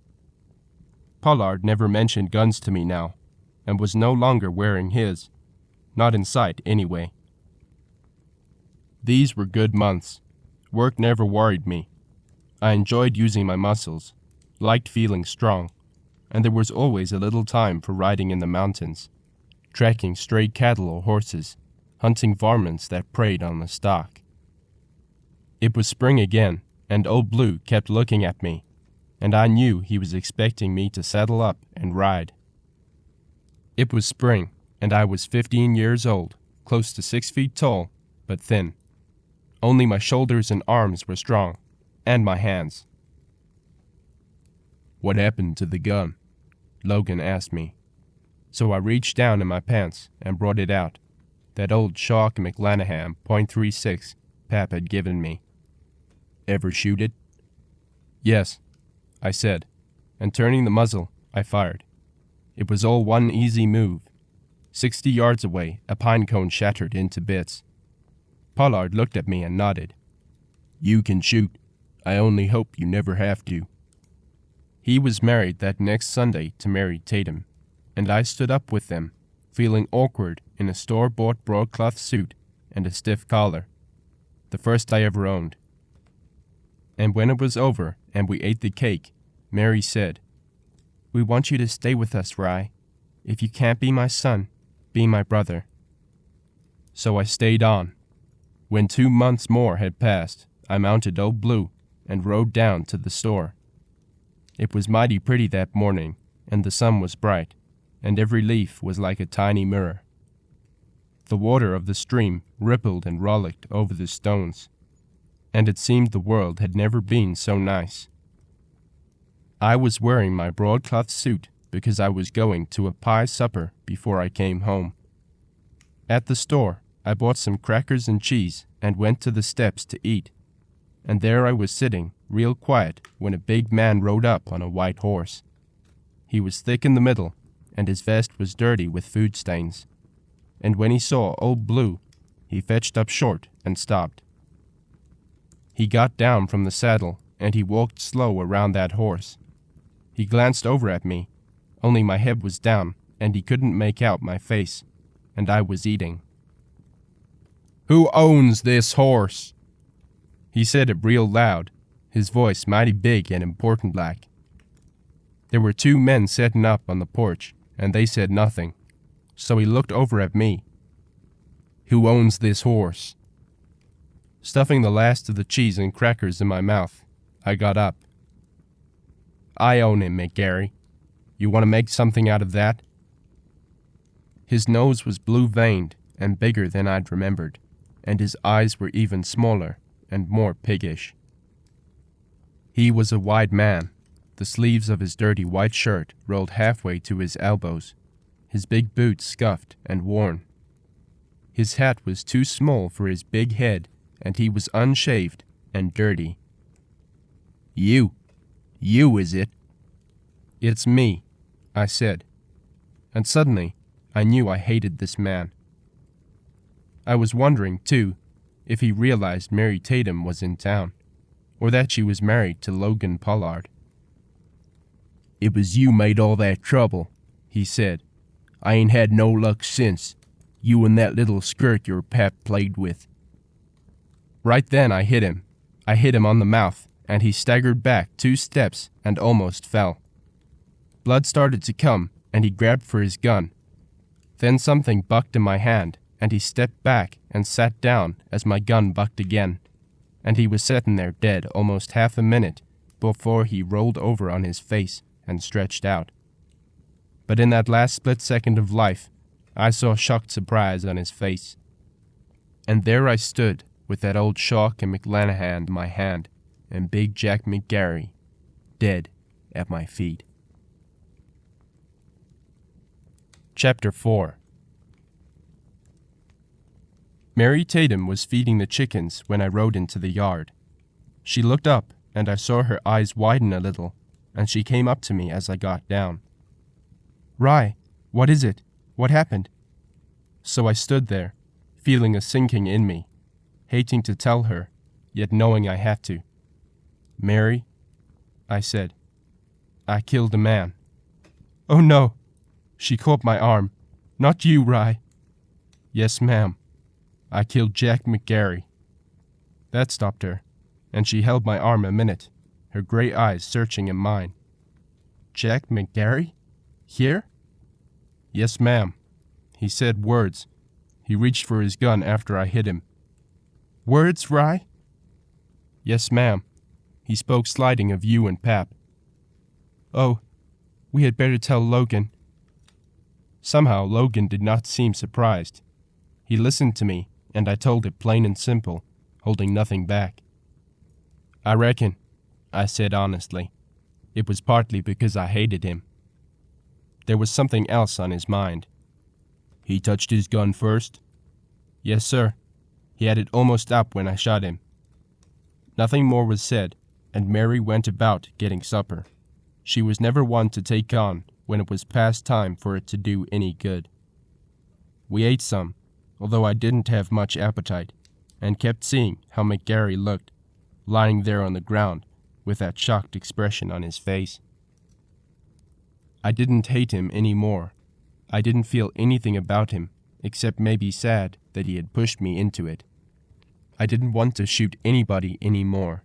Pollard never mentioned guns to me now, and was no longer wearing his. Not in sight, anyway. These were good months. Work never worried me. I enjoyed using my muscles, liked feeling strong, and there was always a little time for riding in the mountains, tracking stray cattle or horses, hunting varmints that preyed on the stock. It was spring again, and Old Blue kept looking at me, and I knew he was expecting me to saddle up and ride. It was spring, and I was 15 years old, close to 6 feet tall, but thin. Only my shoulders and arms were strong, and my hands. "What happened to the gun?" Logan asked me. So I reached down in my pants and brought it out, that old Shock McLanahan .36 Pap had given me. "Ever shoot it?" "Yes," I said, and turning the muzzle, I fired. It was all one easy move. 60 yards away, a pine cone shattered into bits. Pollard looked at me and nodded. "You can shoot. I only hope you never have to." He was married that next Sunday to Mary Tame, and I stood up with them, feeling awkward in a store-bought broadcloth suit and a stiff collar, the first I ever owned. And when it was over and we ate the cake, Mary said, "We want you to stay with us, Rye. If you can't be my son, be my brother." So I stayed on. When 2 months more had passed, I mounted Old Blue and rode down to the store. It was mighty pretty that morning, and the sun was bright, and every leaf was like a tiny mirror. The water of the stream rippled and rollicked over the stones, and it seemed the world had never been so nice. I was wearing my broadcloth suit because I was going to a pie supper before I came home. At the store, I bought some crackers and cheese and went to the steps to eat, and there I was sitting, real quiet, when a big man rode up on a white horse. He was thick in the middle, and his vest was dirty with food stains. And when he saw Old Blue, he fetched up short and stopped. He got down from the saddle, and he walked slow around that horse. He glanced over at me, only my head was down, and he couldn't make out my face, and I was eating. "Who owns this horse?" He said it real loud, his voice mighty big and important like. There were 2 men setting up on the porch, and they said nothing, so he looked over at me. "Who owns this horse?" Stuffing the last of the cheese and crackers in my mouth, I got up. "I own him, McGarry. You want to make something out of that?" His nose was blue-veined and bigger than I'd remembered, and his eyes were even smaller and more piggish. He was a wide man. The sleeves of his dirty white shirt rolled halfway to his elbows, his big boots scuffed and worn. His hat was too small for his big head, and he was unshaved and dirty. You, is it?" "It's me," I said, and suddenly I knew I hated this man. I was wondering, too, if he realized Mary Tame was in town, or that she was married to Logan Pollard. "It was you made all that trouble," he said. "I ain't had no luck since, you and that little skirt your pap played with." Right then I hit him. I hit him on the mouth, and he staggered back 2 steps and almost fell. Blood started to come, and he grabbed for his gun. Then something bucked in my hand, and he stepped back and sat down as my gun bucked again, and he was sitting there dead almost half a minute before he rolled over on his face and stretched out. But in that last split second of life, I saw shocked surprise on his face. And there I stood with that old Shock and McLanahan in my hand, and big Jack McGarry dead at my feet. Chapter 4. Mary Tatum was feeding the chickens when I rode into the yard. She looked up, and I saw her eyes widen a little, and she came up to me as I got down. "Rye, what is it? What happened?" So I stood there, feeling a sinking in me, hating to tell her, yet knowing I had to. "Mary," I said, "I killed a man." "Oh no!" She caught my arm. "Not you, Rye." "Yes, ma'am. I killed Jack McGarry." That stopped her, and she held my arm a minute, her gray eyes searching in mine. "Jack McGarry? Here?" "Yes, ma'am. He said words. He reached for his gun after I hit him." "Words, Rye?" "Yes, ma'am. He spoke slighting of you and Pap." "Oh, we had better tell Logan." Somehow Logan did not seem surprised. He listened to me, and I told it plain and simple, holding nothing back. "I reckon," I said honestly, "it was partly because I hated him." There was something else on his mind. "He touched his gun first?" "Yes, sir. He had it almost up when I shot him." Nothing more was said, and Mary went about getting supper. She was never one to take on when it was past time for it to do any good. We ate some, although I didn't have much appetite, and kept seeing how McGarry looked, lying there on the ground with that shocked expression on his face. I didn't hate him any more. I didn't feel anything about him, except maybe sad that he had pushed me into it. I didn't want to shoot anybody any more.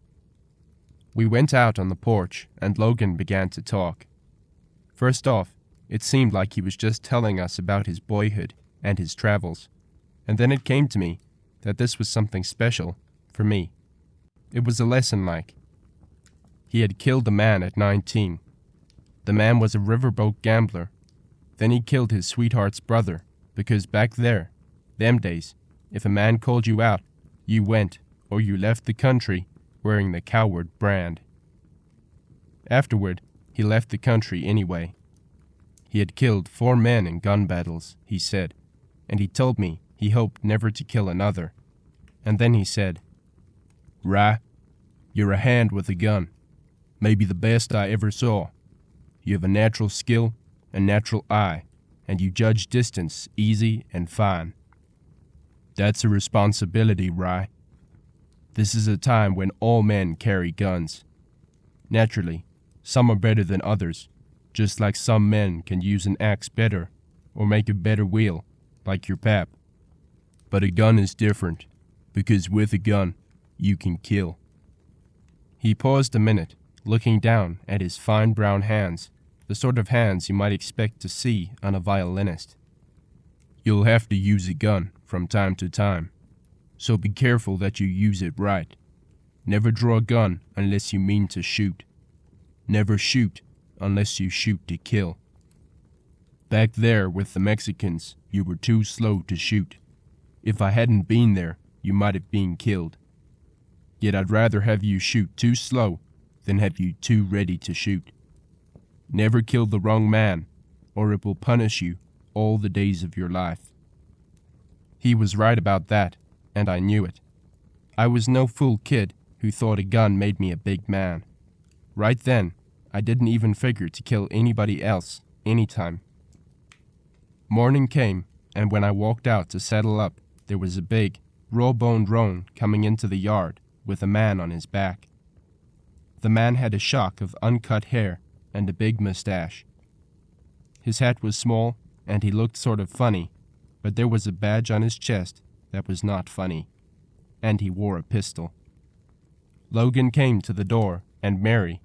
We went out on the porch, and Logan began to talk. First off, it seemed like he was just telling us about his boyhood and his travels, and then it came to me that this was something special for me. It was a lesson like. He had killed a man at 19. The man was a riverboat gambler. Then he killed his sweetheart's brother, because back there, them days, if a man called you out, you went, or you left the country wearing the coward brand. Afterward, he left the country anyway. He had killed 4 men in gun battles, he said, and he told me he hoped never to kill another. And then he said, "Rye, you're a hand with a gun, maybe the best I ever saw. You have a natural skill, a natural eye, and you judge distance easy and fine. That's a responsibility, Rye. This is a time when all men carry guns. Naturally, some are better than others, just like some men can use an axe better or make a better wheel, like your pap. But a gun is different, because with a gun, you can kill." He paused a minute, looking down at his fine brown hands, the sort of hands you might expect to see on a violinist. "You'll have to use a gun from time to time, so be careful that you use it right. Never draw a gun unless you mean to shoot. Never shoot unless you shoot to kill. Back there with the Mexicans, you were too slow to shoot. If I hadn't been there, you might have been killed. Yet I'd rather have you shoot too slow than have you too ready to shoot. Never kill the wrong man, or it will punish you all the days of your life." He was right about that, and I knew it. I was no fool kid who thought a gun made me a big man. Right then, I didn't even figure to kill anybody else anytime. Morning came, and when I walked out to saddle up, there was a big, raw-boned roan coming into the yard with a man on his back. The man had a shock of uncut hair and a big mustache. His hat was small, and he looked sort of funny, but there was a badge on his chest that was not funny, and he wore a pistol. Logan came to the door, and Mary.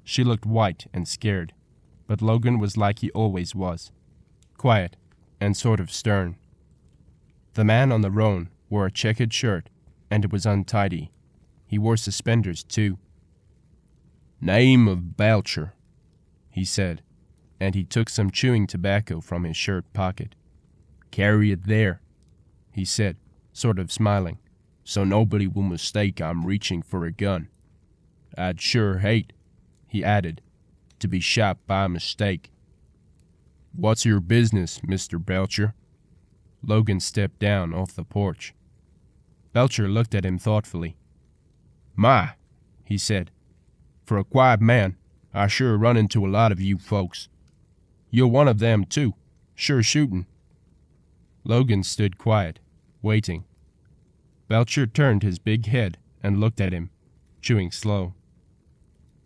She looked white and scared, but Logan was like he always was, quiet and sort of stern. The man on the roan wore a checkered shirt, and it was untidy. He wore suspenders, too. "Name of Belcher," he said, and he took some chewing tobacco from his shirt pocket. "Carry it there," he said, sort of smiling, "so nobody will mistake I'm reaching for a gun. I'd sure hate," he added, "to be shot by mistake." "What's your business, Mr. Belcher?" Logan stepped down off the porch. Belcher looked at him thoughtfully. "My," he said, "for a quiet man, I sure run into a lot of you folks. You're one of them, too. Sure shootin'." Logan stood quiet, waiting. Belcher turned his big head and looked at him, chewing slow.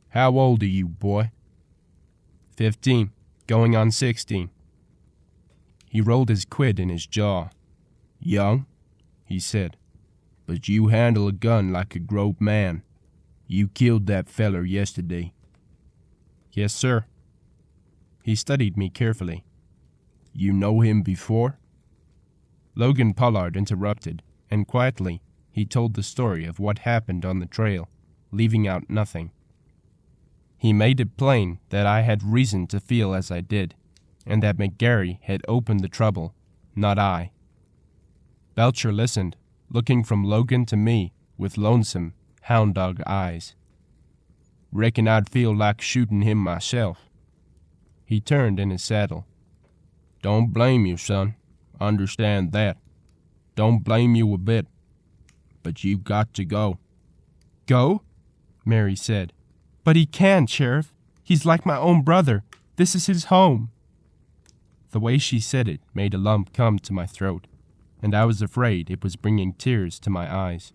"How old are you, boy?" 15, going on 16. He rolled his quid in his jaw. "Young," he said, "but you handle a gun like a grown man. You killed that feller yesterday." "Yes, sir." He studied me carefully. "You know him before?" Logan Pollard interrupted, and quietly he told the story of what happened on the trail, leaving out nothing. He made it plain that I had reason to feel as I did, and that McGarry had opened the trouble, not I. Belcher listened, looking from Logan to me with lonesome, hound dog eyes. "Reckon I'd feel like shooting him myself." He turned in his saddle. "Don't blame you, son. Understand that. Don't blame you a bit. But you've got to go." "Go?" Mary said. "But he can't, Sheriff. He's like my own brother. This is his home." The way she said it made a lump come to my throat, and I was afraid it was bringing tears to my eyes.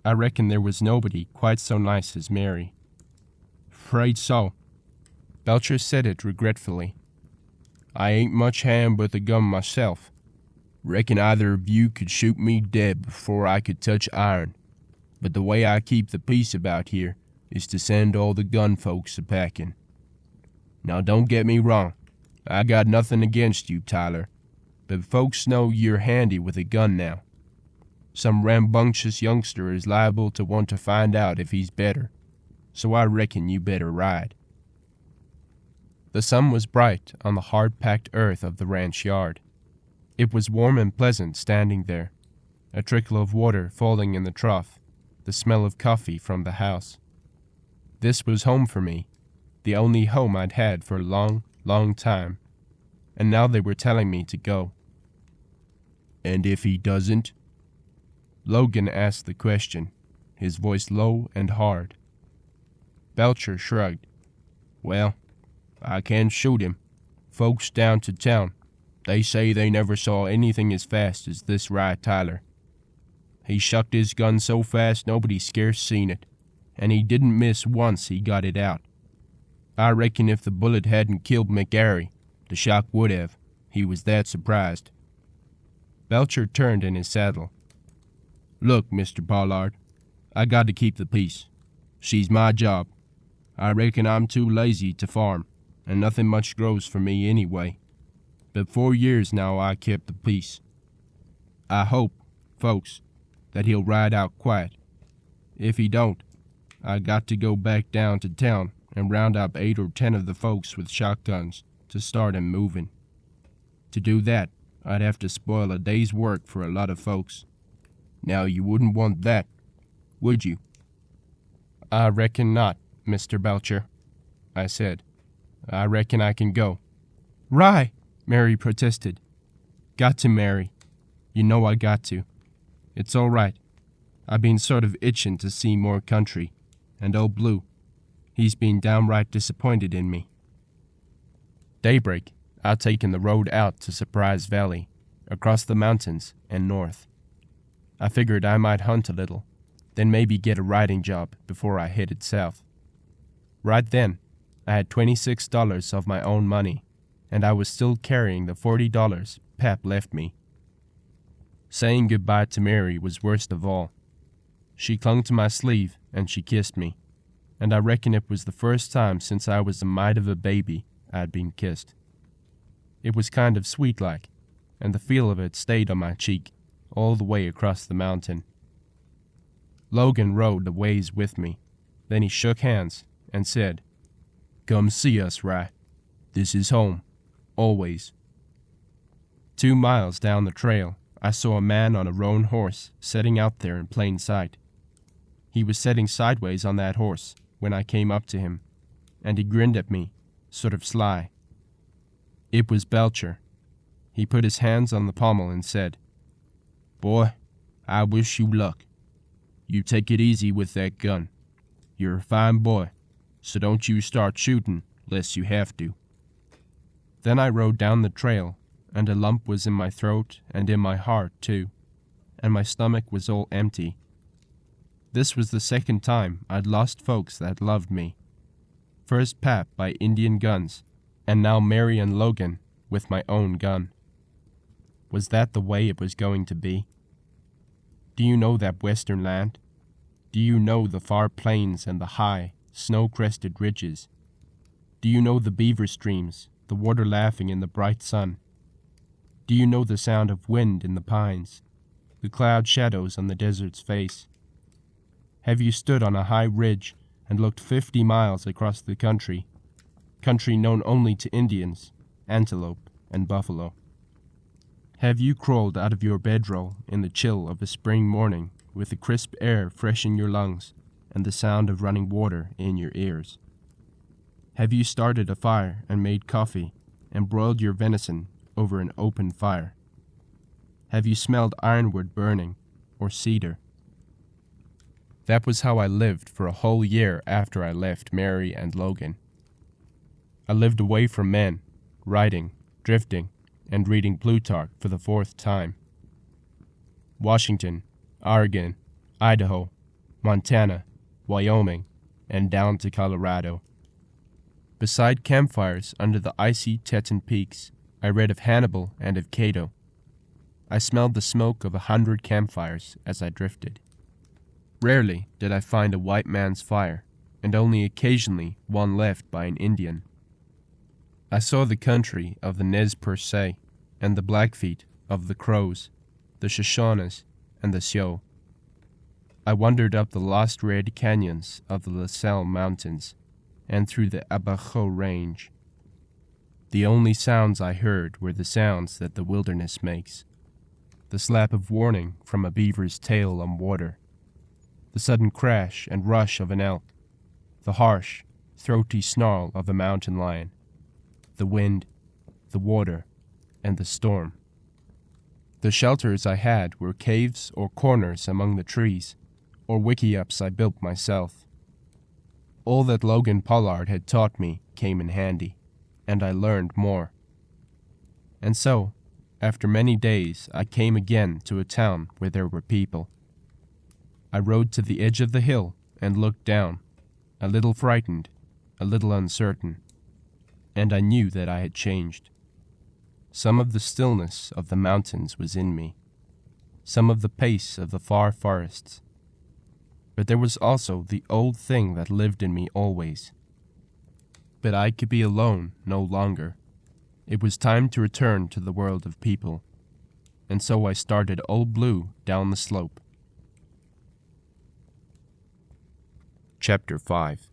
I reckon there was nobody quite so nice as Mary. "'Fraid so." Belcher said it regretfully. "I ain't much hand with a gun myself. Reckon either of you could shoot me dead before I could touch iron. But the way I keep the peace about here is to send all the gun folks a-packing. Now don't get me wrong. I got nothing against you, Tyler. But folks know you're handy with a gun now. Some rambunctious youngster is liable to want to find out if he's better. So I reckon you better ride." The sun was bright on the hard-packed earth of the ranch yard. It was warm and pleasant standing there, a trickle of water falling in the trough, the smell of coffee from the house. This was home for me, the only home I'd had for a long, long time, and now they were telling me to go. "And if he doesn't?" Logan asked the question, his voice low and hard. Belcher shrugged. "Well, I can't shoot him. Folks down to town, they say they never saw anything as fast as this Rye Tyler. He shucked his gun so fast nobody scarce seen it, and he didn't miss once he got it out. I reckon if the bullet hadn't killed McGarry, the shock would have. He was that surprised." Belcher turned in his saddle. "Look, Mr. Pollard, I got to keep the peace. She's my job. I reckon I'm too lazy to farm, and nothing much grows for me anyway. But 4 years now I kept the peace. I hope, folks, that he'll ride out quiet. If he don't, I got to go back down to town and round up 8 or 10 of the folks with shotguns to start him moving. To do that, I'd have to spoil a day's work for a lot of folks. Now you wouldn't want that, would you?" "I reckon not, Mr. Belcher," I said. "I reckon I can go." "Rye," Mary protested. "Got to, Mary. You know I got to. It's all right. I've been sort of itching to see more country, and old Blue, he's been downright disappointed in me." Daybreak, I'd taken the road out to Surprise Valley, across the mountains and north. I figured I might hunt a little, then maybe get a riding job before I headed south. Right then, I had $26 of my own money, and I was still carrying the $40 Pap left me. Saying goodbye to Mary was worst of all. She clung to my sleeve and she kissed me, and I reckon it was the first time since I was a mite of a baby I'd been kissed. It was kind of sweet-like, and the feel of it stayed on my cheek all the way across the mountain. Logan rode a ways with me. Then he shook hands and said, "Come see us, Rye. This is home. Always." 2 miles down the trail, I saw a man on a roan horse setting out there in plain sight. He was setting sideways on that horse when I came up to him, and he grinned at me, sort of sly. It was Belcher. He put his hands on the pommel and said, "Boy, I wish you luck. You take it easy with that gun. You're a fine boy, so don't you start shooting lest you have to." Then I rode down the trail, and a lump was in my throat and in my heart too, and my stomach was all empty. This was the second time I'd lost folks that loved me. First Pap by Indian guns, and now Mary and Logan with my own gun. Was that the way it was going to be? Do you know that western land? Do you know the far plains and the high, snow-crested ridges? Do you know the beaver streams, the water laughing in the bright sun? Do you know the sound of wind in the pines, the cloud shadows on the desert's face? Have you stood on a high ridge and looked 50 miles across the country known only to Indians, antelope, and buffalo? Have you crawled out of your bedroll in the chill of a spring morning with the crisp air fresh in your lungs and the sound of running water in your ears? Have you started a fire and made coffee and broiled your venison over an open fire? Have you smelled ironwood burning or cedar? That was how I lived for a whole year after I left Mary and Logan. I lived away from men, writing, drifting, and reading Plutarch for the 4th time. Washington, Oregon, Idaho, Montana, Wyoming, and down to Colorado. Beside campfires under the icy Teton peaks, I read of Hannibal and of Cato. I smelled the smoke of 100 campfires as I drifted. Rarely did I find a white man's fire, and only occasionally one left by an Indian. I saw the country of the Nez Perce, and the Blackfeet, of the Crows, the Shoshones, and the Sioux. I wandered up the lost red canyons of the La Salle Mountains, and through the Abajo Range. The only sounds I heard were the sounds that the wilderness makes. The slap of warning from a beaver's tail on water, the sudden crash and rush of an elk, the harsh, throaty snarl of a mountain lion, the wind, the water, and the storm. The shelters I had were caves or corners among the trees, or wickiups I built myself. All that Logan Pollard had taught me came in handy, and I learned more. And so, after many days, I came again to a town where there were people. I rode to the edge of the hill and looked down, a little frightened, a little uncertain, and I knew that I had changed. Some of the stillness of the mountains was in me, some of the pace of the far forests. But there was also the old thing that lived in me always. But I could be alone no longer. It was time to return to the world of people, and so I started Old Blue down the slope. Chapter 5.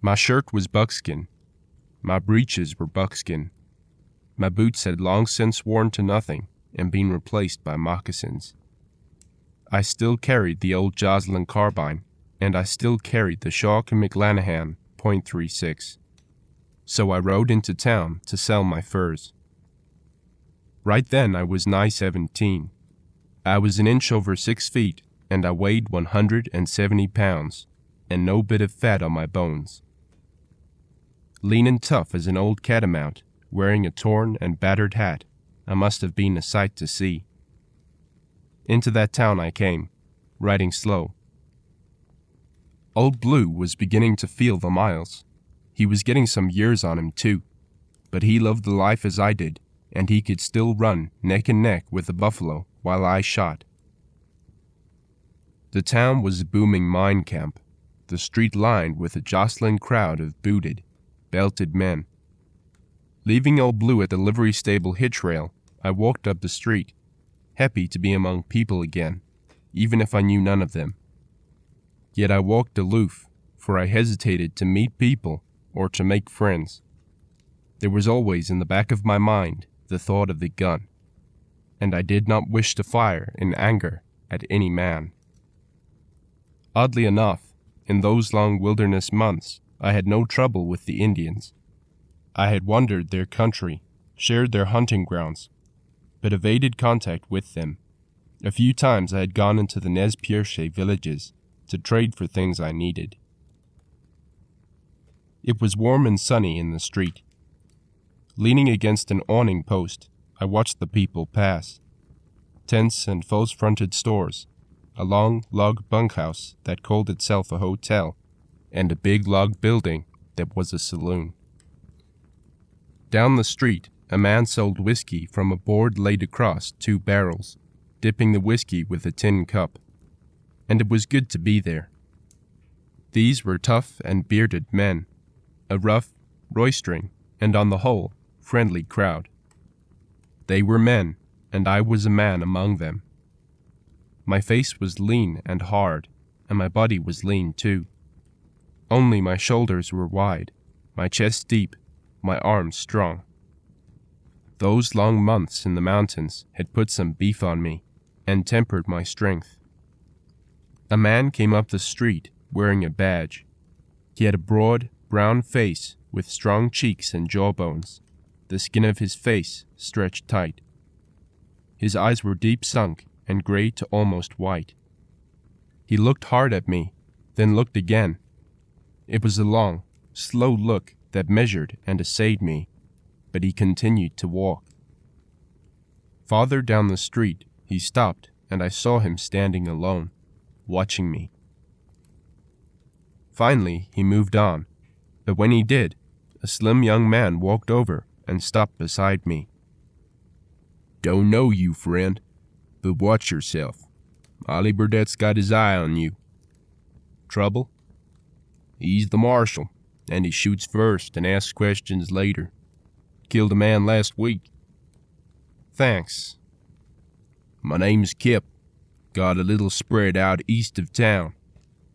My shirt was buckskin. My breeches were buckskin. My boots had long since worn to nothing and been replaced by moccasins. I still carried the old Joslin carbine, and I still carried the Shaw & McLanahan .36. So I rode into town to sell my furs. Right then I was nigh 17. I was an inch over 6 feet, and I weighed 170 pounds, and no bit of fat on my bones. Lean and tough as an old catamount, wearing a torn and battered hat, I must have been a sight to see. Into that town I came, riding slow. Old Blue was beginning to feel the miles. He was getting some years on him, too, but he loved the life as I did, and he could still run neck and neck with a buffalo while I shot. The town was a booming mine camp, the street lined with a jostling crowd of booted, belted men. Leaving Old Blue at the livery stable hitch rail, I walked up the street, happy to be among people again, even if I knew none of them. Yet I walked aloof, for I hesitated to meet people or to make friends. There was always in the back of my mind the thought of the gun, and I did not wish to fire in anger at any man. Oddly enough, in those long wilderness months, I had no trouble with the Indians. I had wandered their country, shared their hunting grounds, but evaded contact with them. A few times I had gone into the Nez Perce villages to trade for things I needed. It was warm and sunny in the street. Leaning against an awning post, I watched the people pass. Tents and false-fronted stores, a long log bunkhouse that called itself a hotel, and a big log building that was a saloon. Down the street, a man sold whiskey from a board laid across 2 barrels, dipping the whiskey with a tin cup. And it was good to be there. These were tough and bearded men, a rough, roistering, and on the whole, friendly crowd. They were men, and I was a man among them. My face was lean and hard, and my body was lean too. Only my shoulders were wide, my chest deep, my arms strong. Those long months in the mountains had put some beef on me, and tempered my strength. A man came up the street wearing a badge. He had a broad, brown face with strong cheeks and jawbones. The skin of his face stretched tight. His eyes were deep sunk and gray to almost white. He looked hard at me, then looked again. It was a long, slow look that measured and assayed me, but he continued to walk. Farther down the street, he stopped, and I saw him standing alone, watching me. Finally, he moved on, but when he did, a slim young man walked over and stopped beside me. "Don't know you, friend, but watch yourself. Ollie Burdett's got his eye on you." "Trouble?" "He's the marshal, and he shoots first and asks questions later. Killed a man last week." "Thanks." "My name's Kip. Got a little spread out east of town.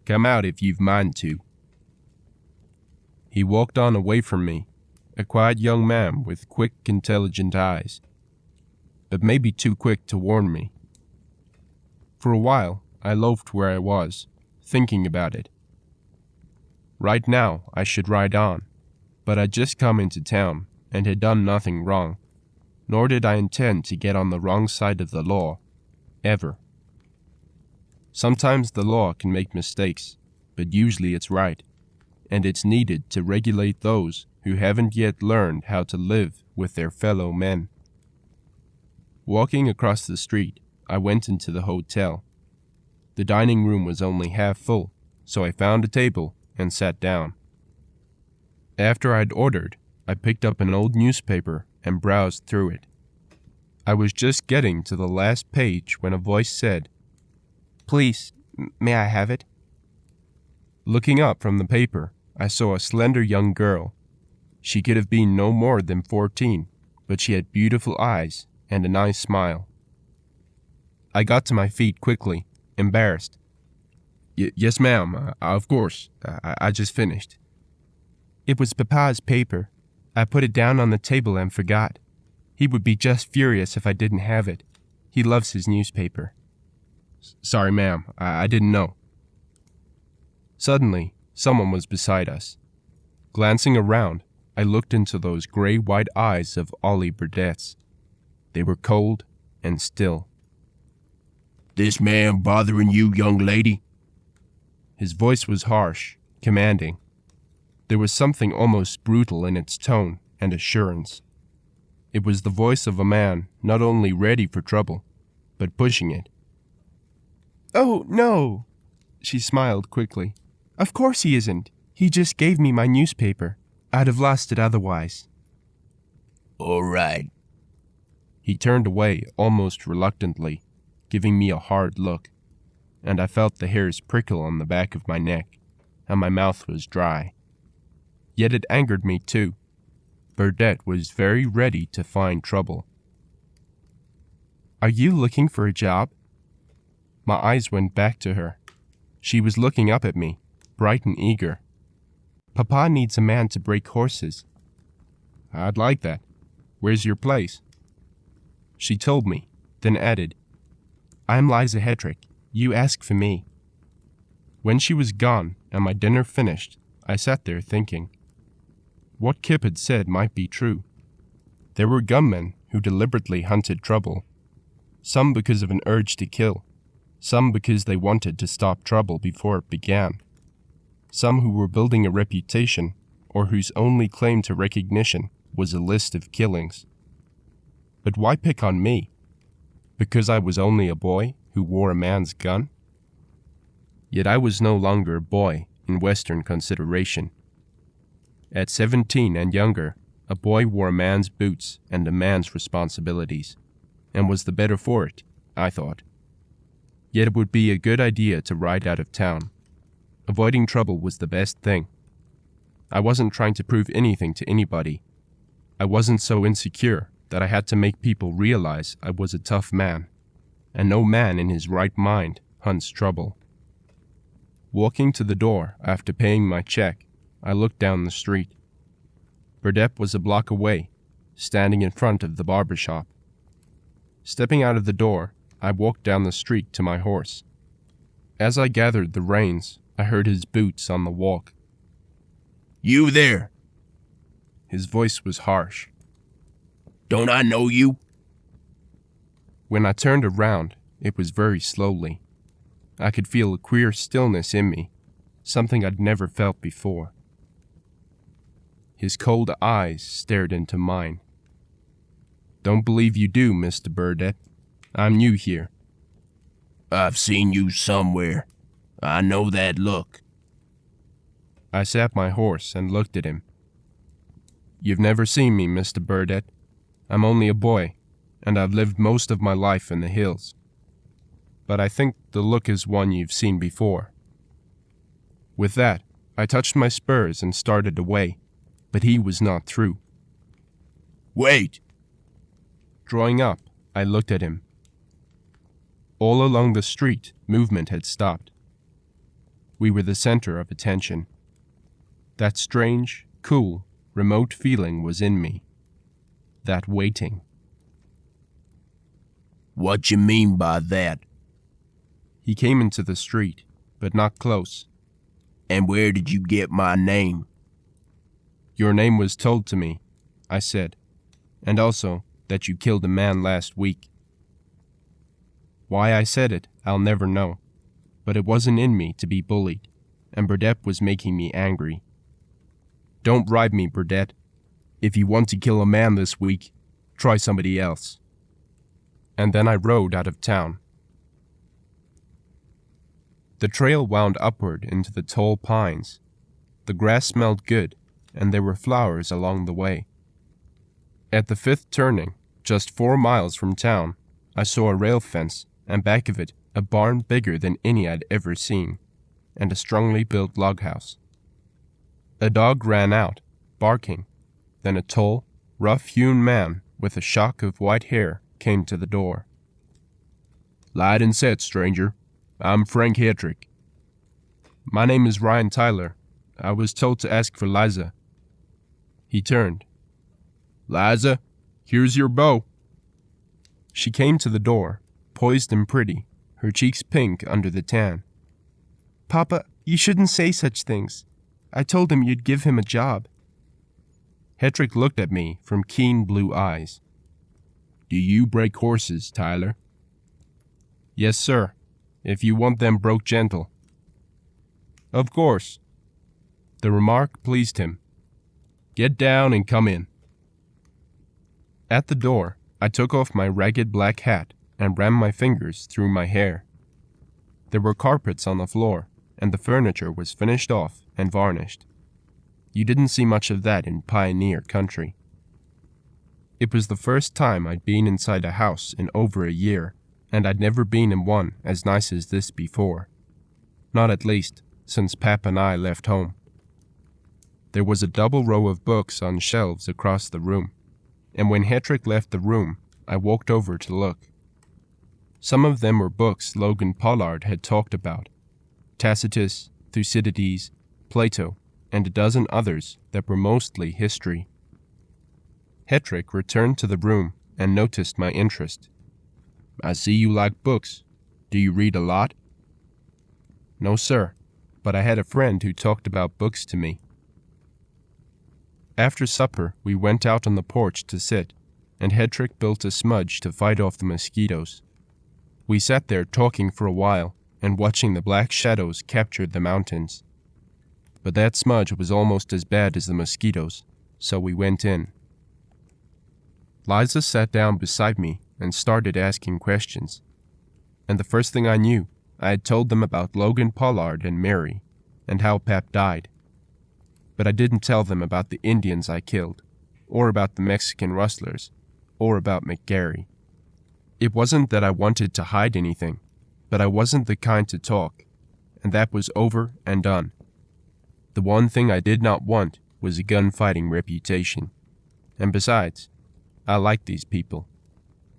Come out if you've mind to." He walked on away from me, a quiet young man with quick, intelligent eyes, but maybe too quick to warn me. For a while, I loafed where I was, thinking about it. Right now, I should ride on, but I'd just come into town and had done nothing wrong, nor did I intend to get on the wrong side of the law, ever. Sometimes the law can make mistakes, but usually it's right, and it's needed to regulate those who haven't yet learned how to live with their fellow men. Walking across the street, I went into the hotel. The dining room was only half full, so I found a table and sat down. After I'd ordered, I picked up an old newspaper and browsed through it. I was just getting to the last page when a voice said, "Please, may I have it?" Looking up from the paper, I saw a slender young girl. She could have been no more than 14, but she had beautiful eyes and a nice smile. I got to my feet quickly, embarrassed. Yes, ma'am, of course. I just finished." "It was Papa's paper. I put it down on the table and forgot. He would be just furious if I didn't have it. He loves his newspaper." "Sorry, ma'am. I didn't know." Suddenly, someone was beside us. Glancing around, I looked into those gray-white eyes of Ollie Burdett's. They were cold and still. "This man bothering you, young lady?" His voice was harsh, commanding. There was something almost brutal in its tone and assurance. It was the voice of a man not only ready for trouble, but pushing it. "Oh, no!" She smiled quickly. "Of course he isn't. He just gave me my newspaper. I'd have lost it otherwise." "All right. He turned away almost reluctantly, giving me a hard look, and I felt the hairs prickle on the back of my neck, and my mouth was dry. Yet it angered me too. Burdette was very ready to find trouble. "Are you looking for a job?" My eyes went back to her. She was looking up at me, bright and eager. "Papa needs a man to break horses." "I'd like that. Where's your place?" She told me, then added, "I'm Liza Hetrick. You asked for me." When she was gone and my dinner finished, I sat there thinking. What Kip had said might be true. There were gunmen who deliberately hunted trouble, some because of an urge to kill, some because they wanted to stop trouble before it began, some who were building a reputation or whose only claim to recognition was a list of killings. But why pick on me? Because I was only a boy who wore a man's gun? Yet I was no longer a boy in Western consideration. At 17 and younger, a boy wore a man's boots and a man's responsibilities, and was the better for it, I thought. Yet it would be a good idea to ride out of town. Avoiding trouble was the best thing. I wasn't trying to prove anything to anybody. I wasn't so insecure that I had to make people realize I was a tough man, and no man in his right mind hunts trouble. Walking to the door after paying my check, I looked down the street. Burdette was a block away, standing in front of the barber shop. Stepping out of the door, I walked down the street to my horse. As I gathered the reins, I heard his boots on the walk. "You there?" His voice was harsh. "Don't I know you?" When I turned around, it was very slowly. I could feel a queer stillness in me, something I'd never felt before. His cold eyes stared into mine. "Don't believe you do, Mr. Burdette. I'm new here." "I've seen you somewhere. I know that look." I sat my horse and looked at him. "You've never seen me, Mr. Burdette. I'm only a boy, and I've lived most of my life in the hills. But I think the look is one you've seen before." With that, I touched my spurs and started away, but he was not through. "Wait!" Drawing up, I looked at him. All along the street, movement had stopped. We were the center of attention. That strange, cool, remote feeling was in me. That waiting. "What you mean by that?" He came into the street, but not close. "And where did you get my name?" "Your name was told to me," I said, "and also that you killed a man last week." Why I said it, I'll never know, but it wasn't in me to be bullied, and Burdette was making me angry. "Don't bribe me, Burdette. If you want to kill a man this week, try somebody else." And then I rode out of town. The trail wound upward into the tall pines. The grass smelled good, and there were flowers along the way. At the fifth turning, just 4 miles from town, I saw a rail fence, and back of it, a barn bigger than any I'd ever seen, and a strongly built log house. A dog ran out, barking. Then a tall, rough-hewn man with a shock of white hair came to the door. "Light and set, stranger. I'm Frank Hetrick." "My name is Rye Tyler. I was told to ask for Liza." He turned. "Liza, here's your bow." She came to the door, poised and pretty, her cheeks pink under the tan. "Papa, you shouldn't say such things. I told him you'd give him a job." Hetrick looked at me from keen blue eyes. "Do you break horses, Tyler?" "Yes, sir, if you want them broke gentle." "Of course." The remark pleased him. "Get down and come in." At the door, I took off my ragged black hat and ran my fingers through my hair. There were carpets on the floor, and the furniture was finished off and varnished. You didn't see much of that in pioneer country. It was the first time I'd been inside a house in over a year, and I'd never been in one as nice as this before. Not at least since Pap and I left home. There was a double row of books on shelves across the room, and when Hetrick left the room, I walked over to look. Some of them were books Logan Pollard had talked about, Tacitus, Thucydides, Plato, and a dozen others that were mostly history. Hetrick returned to the room and noticed my interest. "I see you like books. Do you read a lot?" "No, sir, but I had a friend who talked about books to me." After supper, we went out on the porch to sit, and Hetrick built a smudge to fight off the mosquitoes. We sat there talking for a while and watching the black shadows capture the mountains. But that smudge was almost as bad as the mosquitoes, so we went in. Liza sat down beside me and started asking questions. And the first thing I knew, I had told them about Logan Pollard and Mary, and how Pap died. But I didn't tell them about the Indians I killed, or about the Mexican rustlers, or about McGarry. It wasn't that I wanted to hide anything, but I wasn't the kind to talk, and that was over and done. The one thing I did not want was a gunfighting reputation. And besides, I liked these people.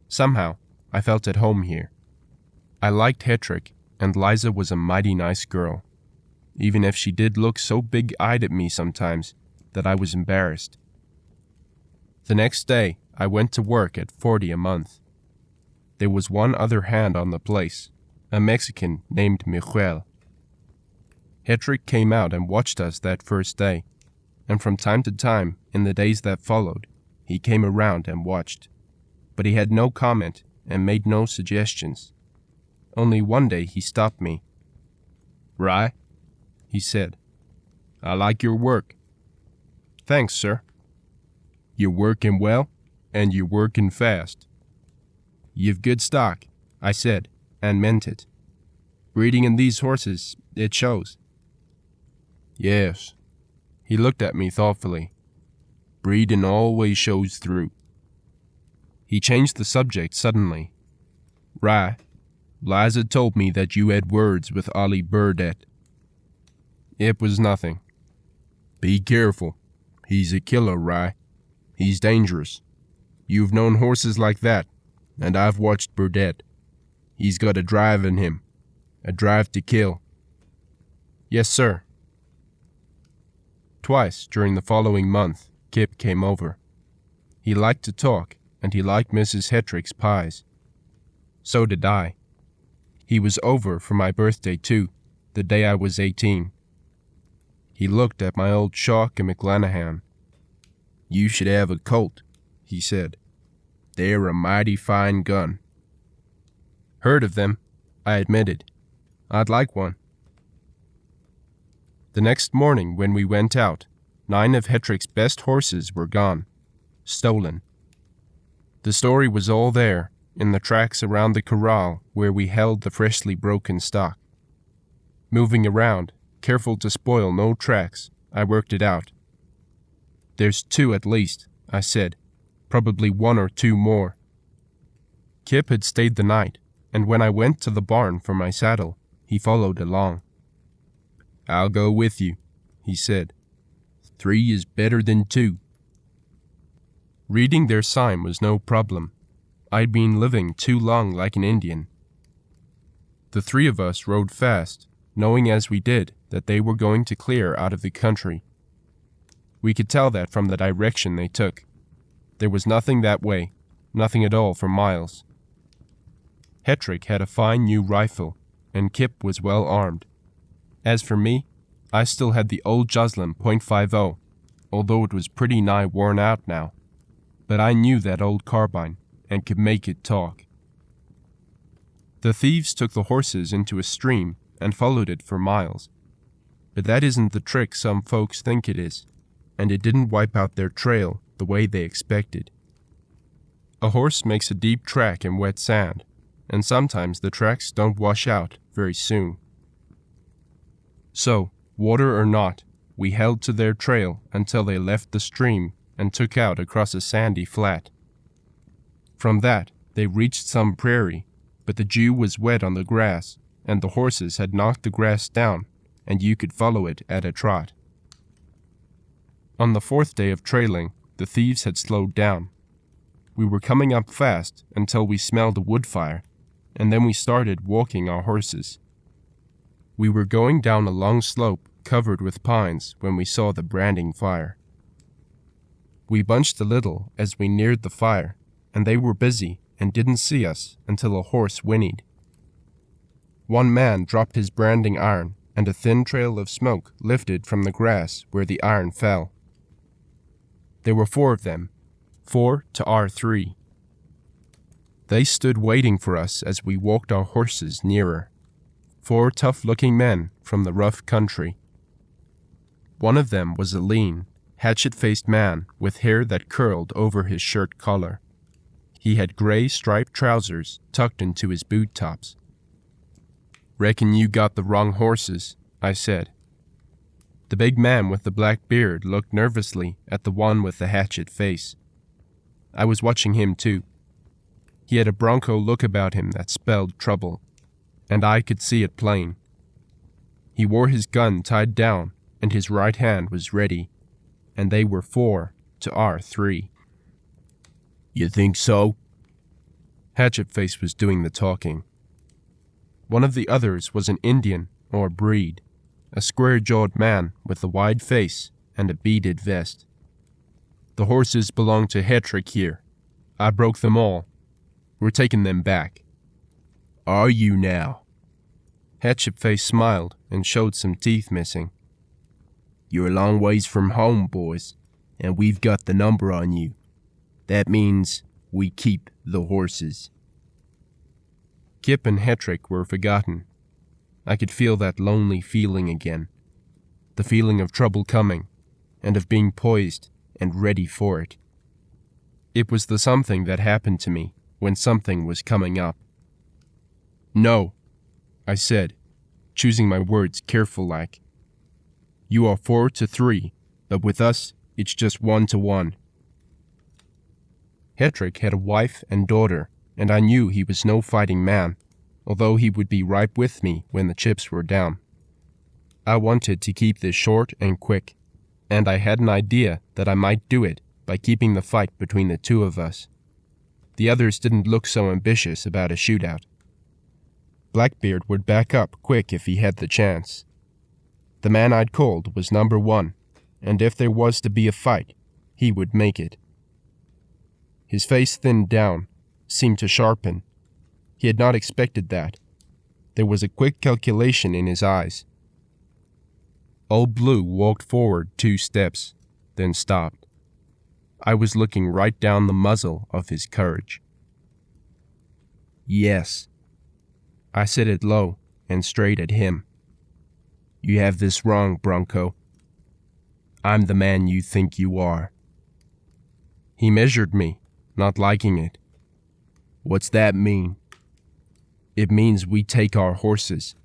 Somehow, I felt at home here. I liked Hetrick, and Liza was a mighty nice girl, even if she did look so big-eyed at me sometimes that I was embarrassed. The next day, I went to work at $40 a month. There was one other hand on the place, a Mexican named Miguel. Hetrick came out and watched us that first day, and from time to time, in the days that followed, he came around and watched. But he had no comment and made no suggestions. Only one day he stopped me. "Rye," he said, "I like your work." "Thanks, sir." "You're working well, and you're working fast." "You've good stock," I said, and meant it. "Breeding in these horses, it shows." "Yes." He looked at me thoughtfully. "Breeding always shows through." He changed the subject suddenly. "Rye, Liza told me that you had words with Ollie Burdett." "It was nothing." "Be careful. He's a killer, Rye. He's dangerous. You've known horses like that, and I've watched Burdett. He's got a drive in him, a drive to kill." "Yes, sir." Twice during the following month, Kip came over. He liked to talk, and he liked Mrs. Hetrick's pies. So did I. He was over for my birthday, too, the day I was 18. He looked at my old Chalk and McLanahan. "You should have a Colt," he said. "They're a mighty fine gun." "Heard of them," I admitted. "I'd like one." The next morning when we went out, 9 of Hetrick's best horses were gone, stolen. The story was all there, in the tracks around the corral where we held the freshly broken stock. Moving around, careful to spoil no tracks, I worked it out. "There's 2 at least," I said, "probably 1 or 2 more." Kip had stayed the night, and when I went to the barn for my saddle, he followed along. "I'll go with you," he said. 3 is better than 2. Reading their sign was no problem. I'd been living too long like an Indian. The 3 of us rode fast, knowing as we did that they were going to clear out of the country. We could tell that from the direction they took. There was nothing that way, nothing at all for miles. Hetrick had a fine new rifle, and Kip was well armed. As for me, I still had the old Joslin .50, although it was pretty nigh worn out now. But I knew that old carbine, and could make it talk. The thieves took the horses into a stream and followed it for miles. But that isn't the trick some folks think it is, and it didn't wipe out their trail the way they expected. A horse makes a deep track in wet sand, and sometimes the tracks don't wash out very soon. So, water or not, we held to their trail until they left the stream and took out across a sandy flat, From that, they reached some prairie, but the dew was wet on the grass, and the horses had knocked the grass down, and you could follow it at a trot. On the fourth day of trailing, the thieves had slowed down. We were coming up fast until we smelled a wood fire, and then we started walking our horses. We were going down a long slope covered with pines when we saw the branding fire. We bunched a little as we neared the fire, and they were busy and didn't see us until a horse whinnied. One man dropped his branding iron, and a thin trail of smoke lifted from the grass where the iron fell. There were 4 of them, 4 to our 3. They stood waiting for us as we walked our horses nearer. 4 tough-looking men from the rough country. One of them was a lean, hatchet-faced man with hair that curled over his shirt collar. He had gray striped trousers tucked into his boot tops. "Reckon you got the wrong horses," I said. The big man with the black beard looked nervously at the one with the hatchet face. I was watching him too. He had a bronco look about him that spelled trouble, and I could see it plain. He wore his gun tied down, and his right hand was ready, and they were 4 to our 3. You think so? Hatchet-Face was doing the talking. One of the others was an Indian, or breed, a square-jawed man with a wide face and a beaded vest. "The horses belong to Hetrick here. I broke them all. We're taking them back." "Are you now?" Hatchet-Face smiled and showed some teeth missing. "You're a long ways from home, boys, and we've got the number on you. That means we keep the horses." Kip and Hetrick were forgotten. I could feel that lonely feeling again. The feeling of trouble coming, and of being poised and ready for it. It was the something that happened to me when something was coming up. "No," I said, choosing my words careful-like. "You are 4 to 3, but with us, it's just 1 to 1. Hetrick had a wife and daughter, and I knew he was no fighting man, although he would be right with me when the chips were down. I wanted to keep this short and quick, and I had an idea that I might do it by keeping the fight between the 2 of us. The others didn't look so ambitious about a shootout. Blackbeard would back up quick if he had the chance. The man I'd called was number 1, and if there was to be a fight, he would make it. His face thinned down, seemed to sharpen. He had not expected that. There was a quick calculation in his eyes. Old Blue walked forward 2 steps, then stopped. I was looking right down the muzzle of his courage. "Yes." I said it low and straight at him. "You have this wrong, Bronco. I'm the man you think you are." He measured me, not liking it. "What's that mean?" "It means we take our horses.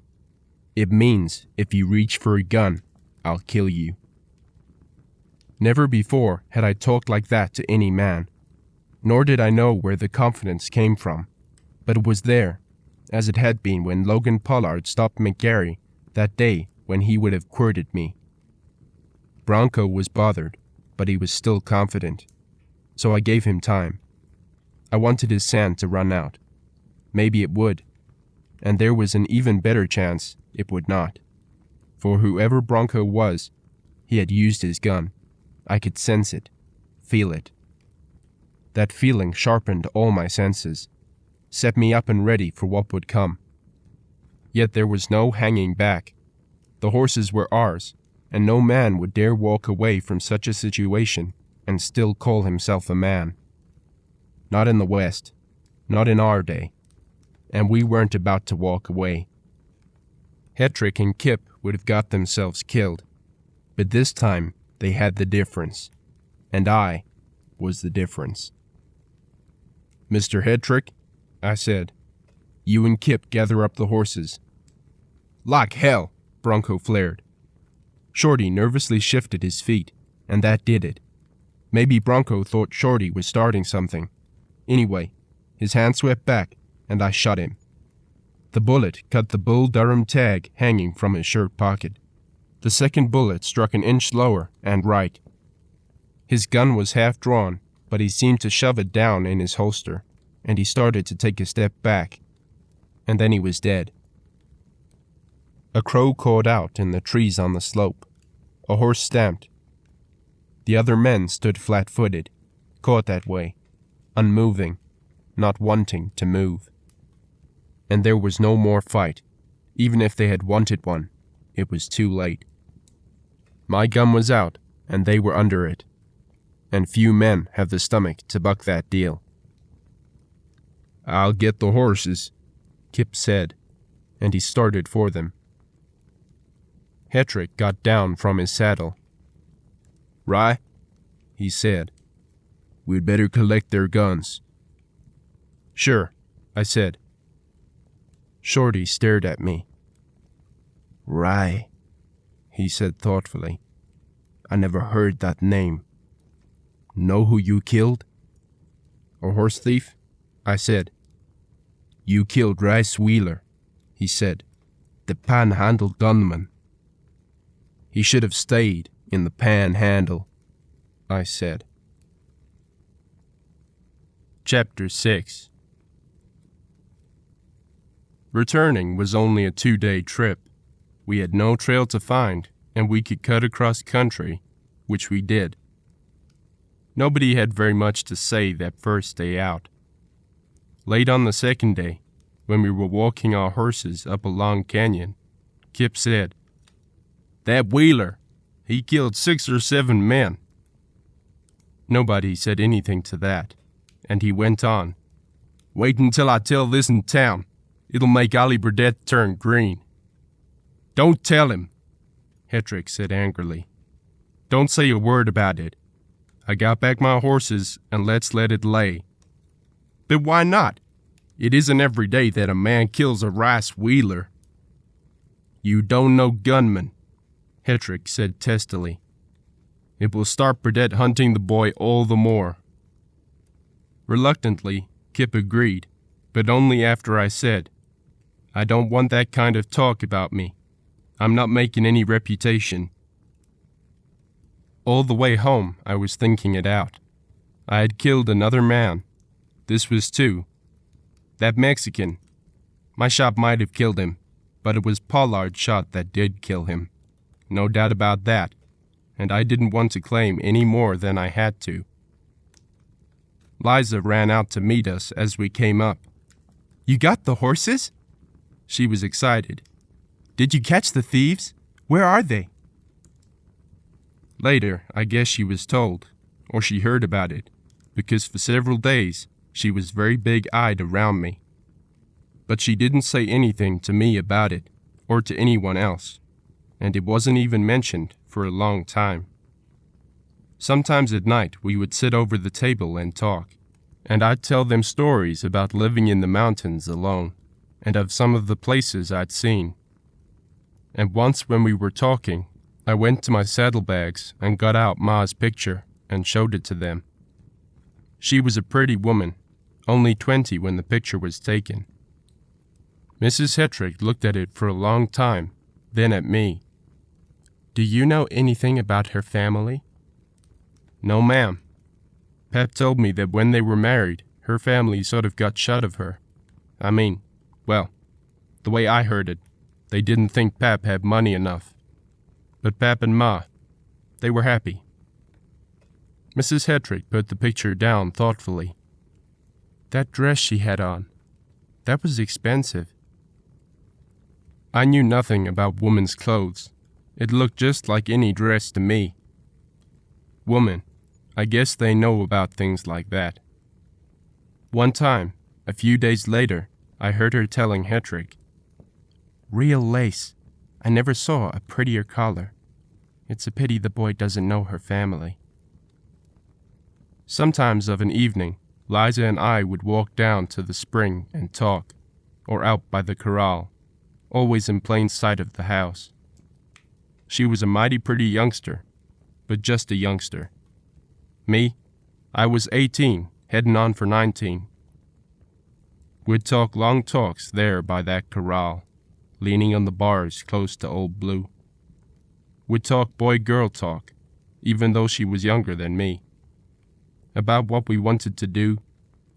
It means if you reach for a gun, I'll kill you." Never before had I talked like that to any man, nor did I know where the confidence came from, but it was there, as it had been when Logan Pollard stopped McGarry that day when he would have quirted me. Bronco was bothered, but he was still confident, so I gave him time. I wanted his sand to run out. Maybe it would, and there was an even better chance it would not. For whoever Bronco was, he had used his gun. I could sense it, feel it. That feeling sharpened all my senses, set me up and ready for what would come. Yet there was no hanging back. The horses were ours, and no man would dare walk away from such a situation and still call himself a man. Not in the West, not in our day, and we weren't about to walk away. Hetrick and Kip would have got themselves killed, but this time they had the difference, and I was the difference. "Mr. Hetrick," I said, "you and Kip gather up the horses." "Like hell," Bronco flared. Shorty nervously shifted his feet, and that did it. Maybe Bronco thought Shorty was starting something. Anyway, His hand swept back, and I shot him. The bullet cut the Bull Durham tag hanging from his shirt pocket. The second bullet struck an inch lower and right. His gun was half drawn, but he seemed to shove it down in his holster, and he started to take a step back. And then he was dead. A crow cawed out in the trees on the slope. A horse stamped. The other men stood flat-footed, caught that way, unmoving, not wanting to move. And there was no more fight. Even if they had wanted one, it was too late. My gun was out, and they were under it. And few men have the stomach to buck that deal. "I'll get the horses," Kip said, and he started for them. Hetrick got down from his saddle. "Rye," he said, "we'd better collect their guns." "Sure," I said. Shorty stared at me. "Rye," he said thoughtfully. "I never heard that name. Know who you killed?" "A horse thief?" I said. "You killed Rice Wheeler," he said. "The panhandle gunman." "He should have stayed in the panhandle," I said. Chapter 6. Returning was only a 2-day trip. We had no trail to find, and we could cut across country, which we did. Nobody had very much to say that first day out. Late on the second day, when we were walking our horses up a long canyon, Kip said, "That Wheeler, he killed 6 or 7 men." Nobody said anything to that, and he went on, "Wait until I tell this in town. It'll make Ollie Burdett turn green." "Don't tell him," Hetrick said angrily. "Don't say a word about it. I got back my horses, and let's let it lay." "But why not? It isn't every day that a man kills a Rice Wheeler." "You don't know gunmen," Hetrick said testily. "It will start Burdett hunting the boy all the more." Reluctantly, Kip agreed, but only after I said, "I don't want that kind of talk about me. I'm not making any reputation." All the way home, I was thinking it out. I had killed another man. This was 2. That Mexican. My shot might have killed him, but it was Pollard's shot that did kill him. No doubt about that, and I didn't want to claim any more than I had to. Liza ran out to meet us as we came up. "You got the horses?" She was excited. "Did you catch the thieves? Where are they?" Later, I guess she was told, or she heard about it, because for several days she was very big-eyed around me. But she didn't say anything to me about it, or to anyone else, and it wasn't even mentioned for a long time. Sometimes at night we would sit over the table and talk, and I'd tell them stories about living in the mountains alone, and of some of the places I'd seen. And once when we were talking, I went to my saddlebags and got out Ma's picture and showed it to them. She was a pretty woman, only 20 when the picture was taken. Mrs. Hetrick looked at it for a long time, then at me. "Do you know anything about her family?" "No, ma'am. Pap told me that when they were married, her family sort of got shut of her. I mean, well, the way I heard it, they didn't think Pap had money enough. But Pap and Ma, they were happy." Mrs. Hetrick put the picture down thoughtfully. "That dress she had on, that was expensive." I knew nothing about women's clothes. It looked just like any dress to me. Women, I guess they know about things like that. One time, a few days later, I heard her telling Hetrick, "Real lace. I never saw a prettier collar. It's a pity the boy doesn't know her family." Sometimes of an evening, Liza and I would walk down to the spring and talk, or out by the corral, always in plain sight of the house. She was a mighty pretty youngster, but just a youngster. Me, I was 18, heading on for 19. We'd talk long talks there by that corral, leaning on the bars close to Old Blue. We'd talk boy-girl talk, even though she was younger than me, about what we wanted to do,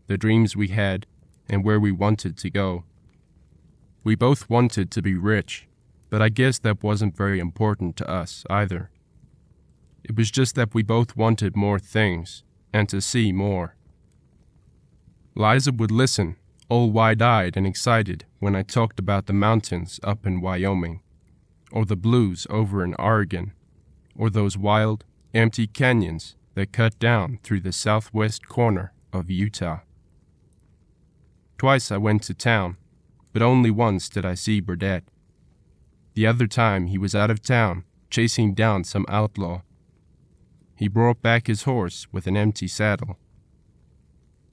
the dreams we had, and where we wanted to go. We both wanted to be rich, but I guess that wasn't very important to us either. It was just that we both wanted more things, and to see more. Liza would listen, all wide-eyed and excited, when I talked about the mountains up in Wyoming, or the blues over in Oregon, or those wild, empty canyons that cut down through the southwest corner of Utah. Twice I went to town, but only once did I see Burdett. The other time he was out of town, chasing down some outlaw. He brought back his horse with an empty saddle.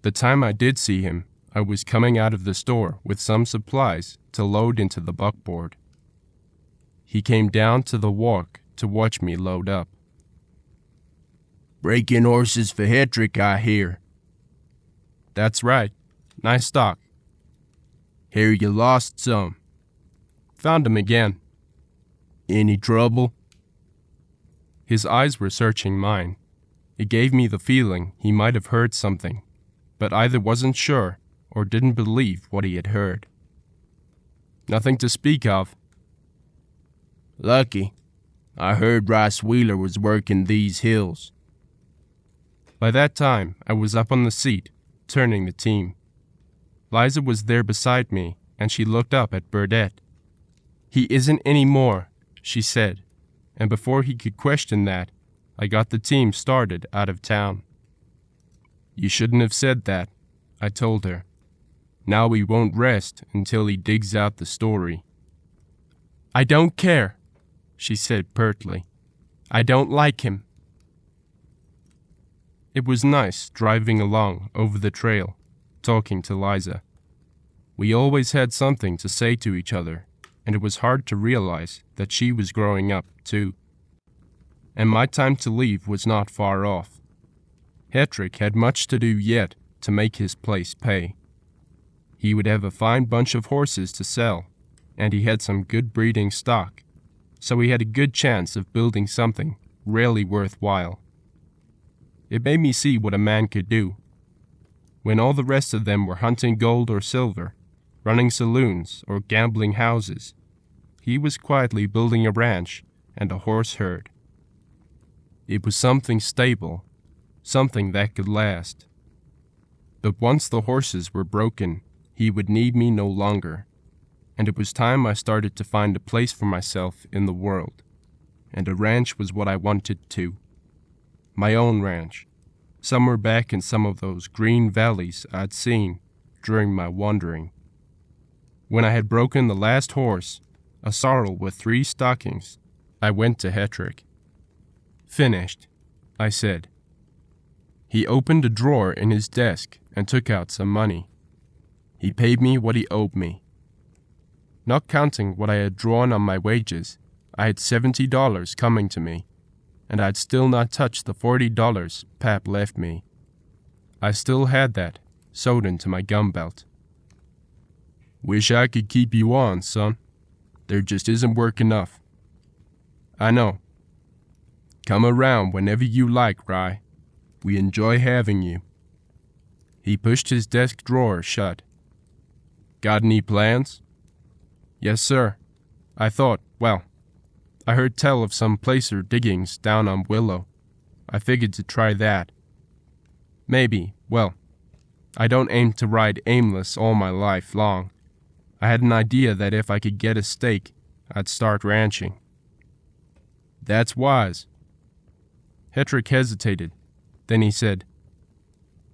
The time I did see him, I was coming out of the store with some supplies to load into the buckboard. He came down to the walk to watch me load up. Breaking horses for Hetrick, I hear. That's right. Nice stock. Hear you lost some. Found him again. Any trouble? His eyes were searching mine. It gave me the feeling he might have heard something, but either wasn't sure or didn't believe what he had heard. Nothing to speak of. Lucky. I heard Rice Wheeler was working these hills. By that time, I was up on the seat, turning the team. Liza was there beside me, and she looked up at Burdett. "He isn't any more," she said, and before he could question that, I got the team started out of town. "You shouldn't have said that," I told her. "Now we won't rest until he digs out the story." "I don't care," she said pertly. "I don't like him." It was nice driving along over the trail, talking to Liza. We always had something to say to each other, and it was hard to realize that she was growing up, too. And my time to leave was not far off. Hetrick had much to do yet to make his place pay. He would have a fine bunch of horses to sell, and he had some good breeding stock, so he had a good chance of building something really worthwhile. It made me see what a man could do. When all the rest of them were hunting gold or silver, running saloons or gambling houses, he was quietly building a ranch and a horse herd. It was something stable, something that could last. But once the horses were broken, he would need me no longer, and it was time I started to find a place for myself in the world, and a ranch was what I wanted too. My own ranch, somewhere back in some of those green valleys I'd seen during my wandering. When I had broken the last horse, a sorrel with 3 stockings, I went to Hetrick. "Finished," I said. He opened a drawer in his desk and took out some money. He paid me what he owed me. Not counting what I had drawn on my wages, I had $70 coming to me, and I'd still not touched the $40 Pap left me. I still had that sewed into my gum belt. "Wish I could keep you on, son. There just isn't work enough." "I know. Come around whenever you like, Rye. We enjoy having you." He pushed his desk drawer shut. "Got any plans?" "Yes, sir. I heard tell of some placer diggings down on Willow. I figured to try that. Maybe, I don't aim to ride aimless all my life long. I had an idea that if I could get a stake, I'd start ranching." "That's wise." Hetrick hesitated. Then he said,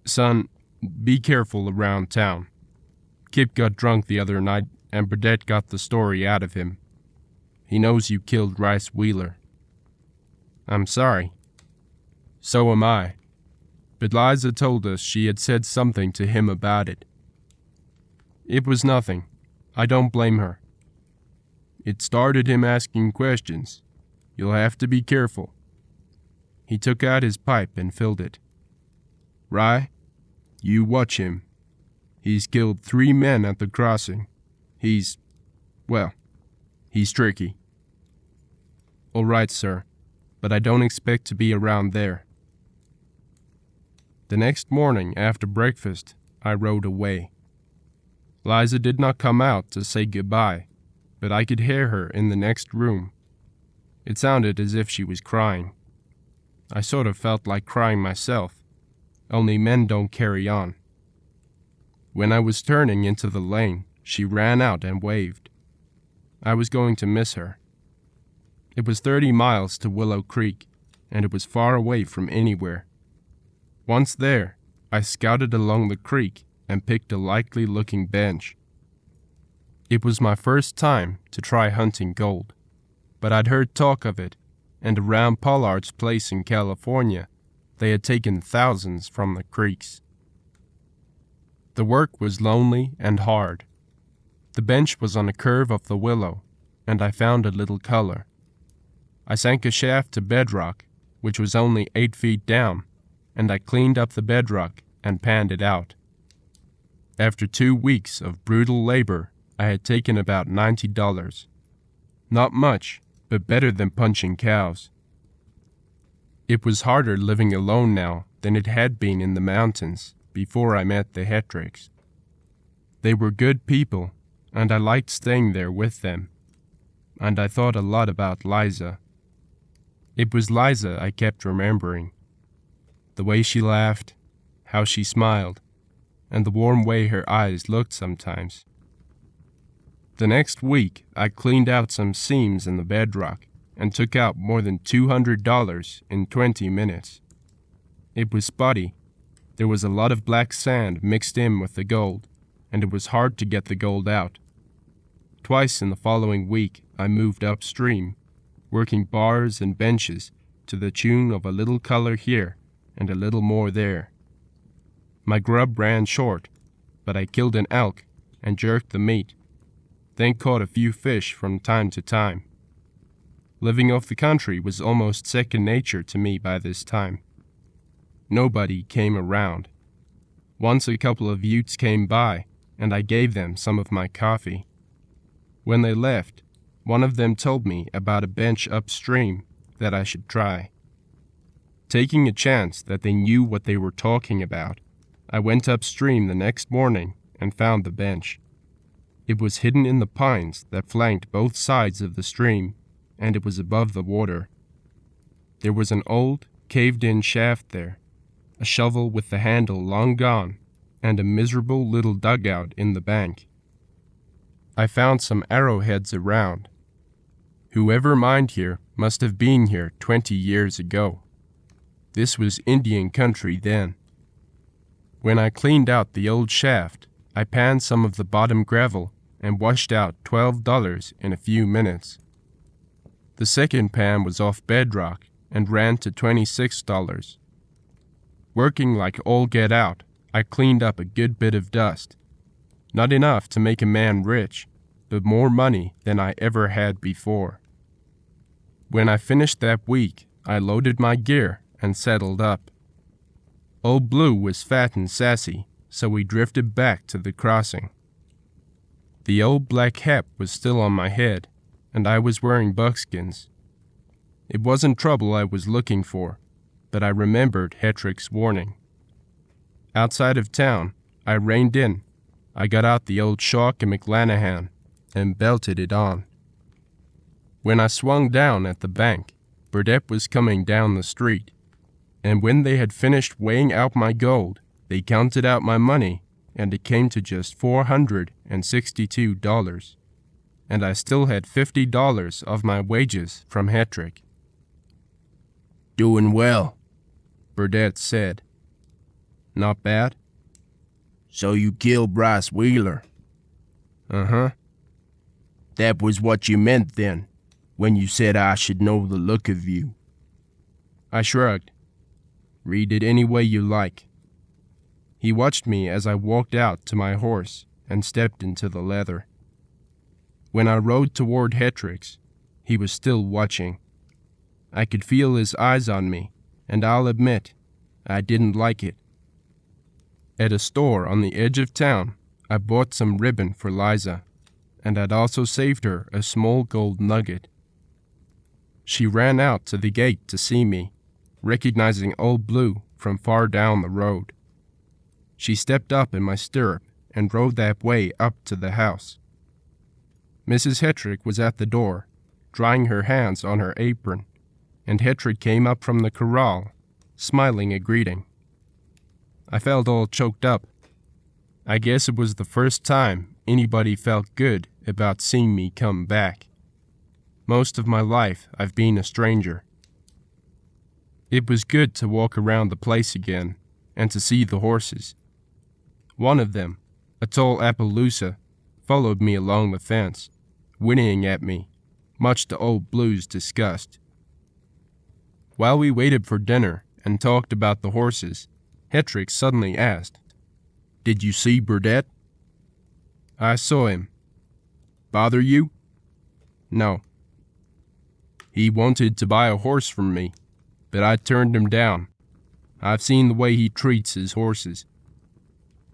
"Son, be careful around town. Kip got drunk the other night, and Burdett got the story out of him. He knows you killed Rice Wheeler." "I'm sorry." "So am I. But Liza told us she had said something to him about it." "It was nothing. I don't blame her." "It started him asking questions. You'll have to be careful." He took out his pipe and filled it. "Rye, you watch him. He's killed 3 men at the crossing. He's tricky." "All right, sir, but I don't expect to be around there." The next morning after breakfast, I rode away. Liza did not come out to say goodbye, but I could hear her in the next room. It sounded as if she was crying. I sort of felt like crying myself, only men don't carry on. When I was turning into the lane, she ran out and waved. I was going to miss her. It was 30 miles to Willow Creek, and it was far away from anywhere. Once there, I scouted along the creek and picked a likely-looking bench. It was my first time to try hunting gold, but I'd heard talk of it, and around Pollard's place in California, they had taken thousands from the creeks. The work was lonely and hard. The bench was on a curve of the willow, and I found a little color. I sank a shaft to bedrock, which was only 8 feet down, and I cleaned up the bedrock and panned it out. After 2 weeks of brutal labor, I had taken about $90. Not much, but better than punching cows. It was harder living alone now than it had been in the mountains before I met the Hetricks. They were good people, and I liked staying there with them. And I thought a lot about Liza. It was Liza I kept remembering. The way she laughed, how she smiled, and the warm way her eyes looked sometimes. The next week, I cleaned out some seams in the bedrock and took out more than $200 in 20 minutes. It was spotty. There was a lot of black sand mixed in with the gold, and it was hard to get the gold out. Twice in the following week, I moved upstream, working bars and benches to the tune of a little color here and a little more there. My grub ran short, but I killed an elk and jerked the meat, then caught a few fish from time to time. Living off the country was almost second nature to me by this time. Nobody came around. Once a couple of Utes came by, and I gave them some of my coffee. When they left, one of them told me about a bench upstream that I should try. Taking a chance that they knew what they were talking about, I went upstream the next morning and found the bench. It was hidden in the pines that flanked both sides of the stream, and it was above the water. There was an old, caved-in shaft there, a shovel with the handle long gone, and a miserable little dugout in the bank. I found some arrowheads around. Whoever mined here must have been here 20 years ago. This was Indian country then. When I cleaned out the old shaft, I panned some of the bottom gravel and washed out $12 in a few minutes. The second pan was off bedrock and ran to $26. Working like all get out, I cleaned up a good bit of dust. Not enough to make a man rich, but more money than I ever had before. When I finished that week, I loaded my gear and settled up. Old Blue was fat and sassy, so we drifted back to the crossing. The old black hat was still on my head, and I was wearing buckskins. It wasn't trouble I was looking for, but I remembered Hetrick's warning. Outside of town, I reined in. I got out the old Shock and McLanahan and belted it on. When I swung down at the bank, Burdett was coming down the street, and when they had finished weighing out my gold, they counted out my money, and it came to just $462, and I still had $50 of my wages from Hetrick. "Doing well," Burdett said. "Not bad." "So you killed Bryce Wheeler?" "Uh-huh." "That was what you meant then, when you said I should know the look of you." I shrugged. "Read it any way you like." He watched me as I walked out to my horse and stepped into the leather. When I rode toward Hetrick's, he was still watching. I could feel his eyes on me, and I'll admit, I didn't like it. At a store on the edge of town, I bought some ribbon for Liza, and I'd also saved her a small gold nugget. She ran out to the gate to see me, recognizing Old Blue from far down the road. She stepped up in my stirrup and rode that way up to the house. Mrs. Hetrick was at the door, drying her hands on her apron, and Hetrick came up from the corral, smiling a greeting. I felt all choked up. I guess it was the first time anybody felt good about seeing me come back. Most of my life I've been a stranger. It was good to walk around the place again and to see the horses. One of them, a tall Appaloosa, followed me along the fence, whinnying at me, much to Old Blue's disgust. While we waited for dinner and talked about the horses, Hetrick suddenly asked, "Did you see Burdett?" "I saw him." "Bother you?" "No." "He wanted to buy a horse from me, but I turned him down. I've seen the way he treats his horses."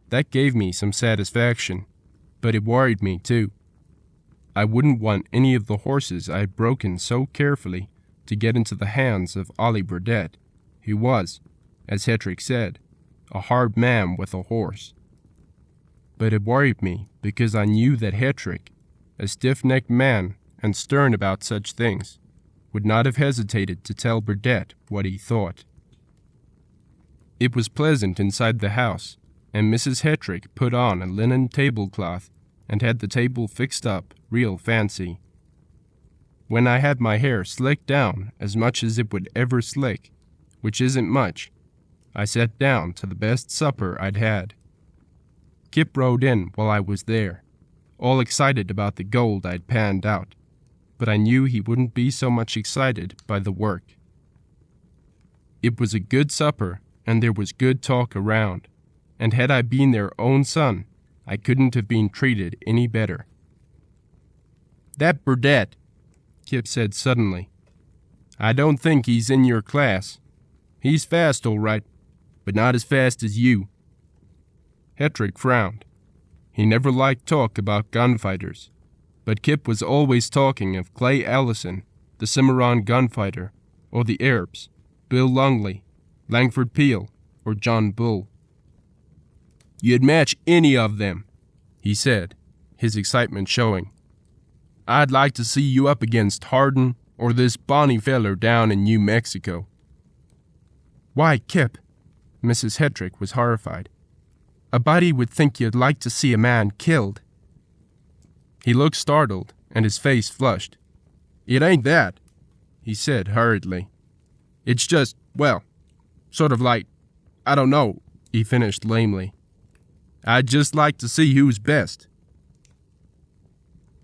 That gave me some satisfaction, but it worried me too. I wouldn't want any of the horses I had broken so carefully to get into the hands of Ollie Burdett, who was, as Hetrick said, a hard man with a horse. But it worried me because I knew that Hetrick, a stiff-necked man and stern about such things, would not have hesitated to tell Burdett what he thought. It was pleasant inside the house, and Mrs. Hetrick put on a linen tablecloth and had the table fixed up real fancy. When I had my hair slicked down as much as it would ever slick, which isn't much, I sat down to the best supper I'd had. Kip rode in while I was there, all excited about the gold I'd panned out, but I knew he wouldn't be so much excited by the work. It was a good supper, and there was good talk around, and had I been their own son, I couldn't have been treated any better. "That Burdett," Kip said suddenly. "I don't think he's in your class. He's fast, all right, but not as fast as you." Hetrick frowned. He never liked talk about gunfighters, but Kip was always talking of Clay Allison, the Cimarron gunfighter, or the Earps, Bill Lungley, Langford Peel, or John Bull. "You'd match any of them," he said, his excitement showing. "I'd like to see you up against Hardin or this Bonnie feller down in New Mexico." "Why, Kip," Mrs. Hetrick was horrified. "A body would think you'd like to see a man killed." He looked startled, and his face flushed. "It ain't that," he said hurriedly. "It's just, well, sort of like, I don't know," he finished lamely. "I'd just like to see who's best."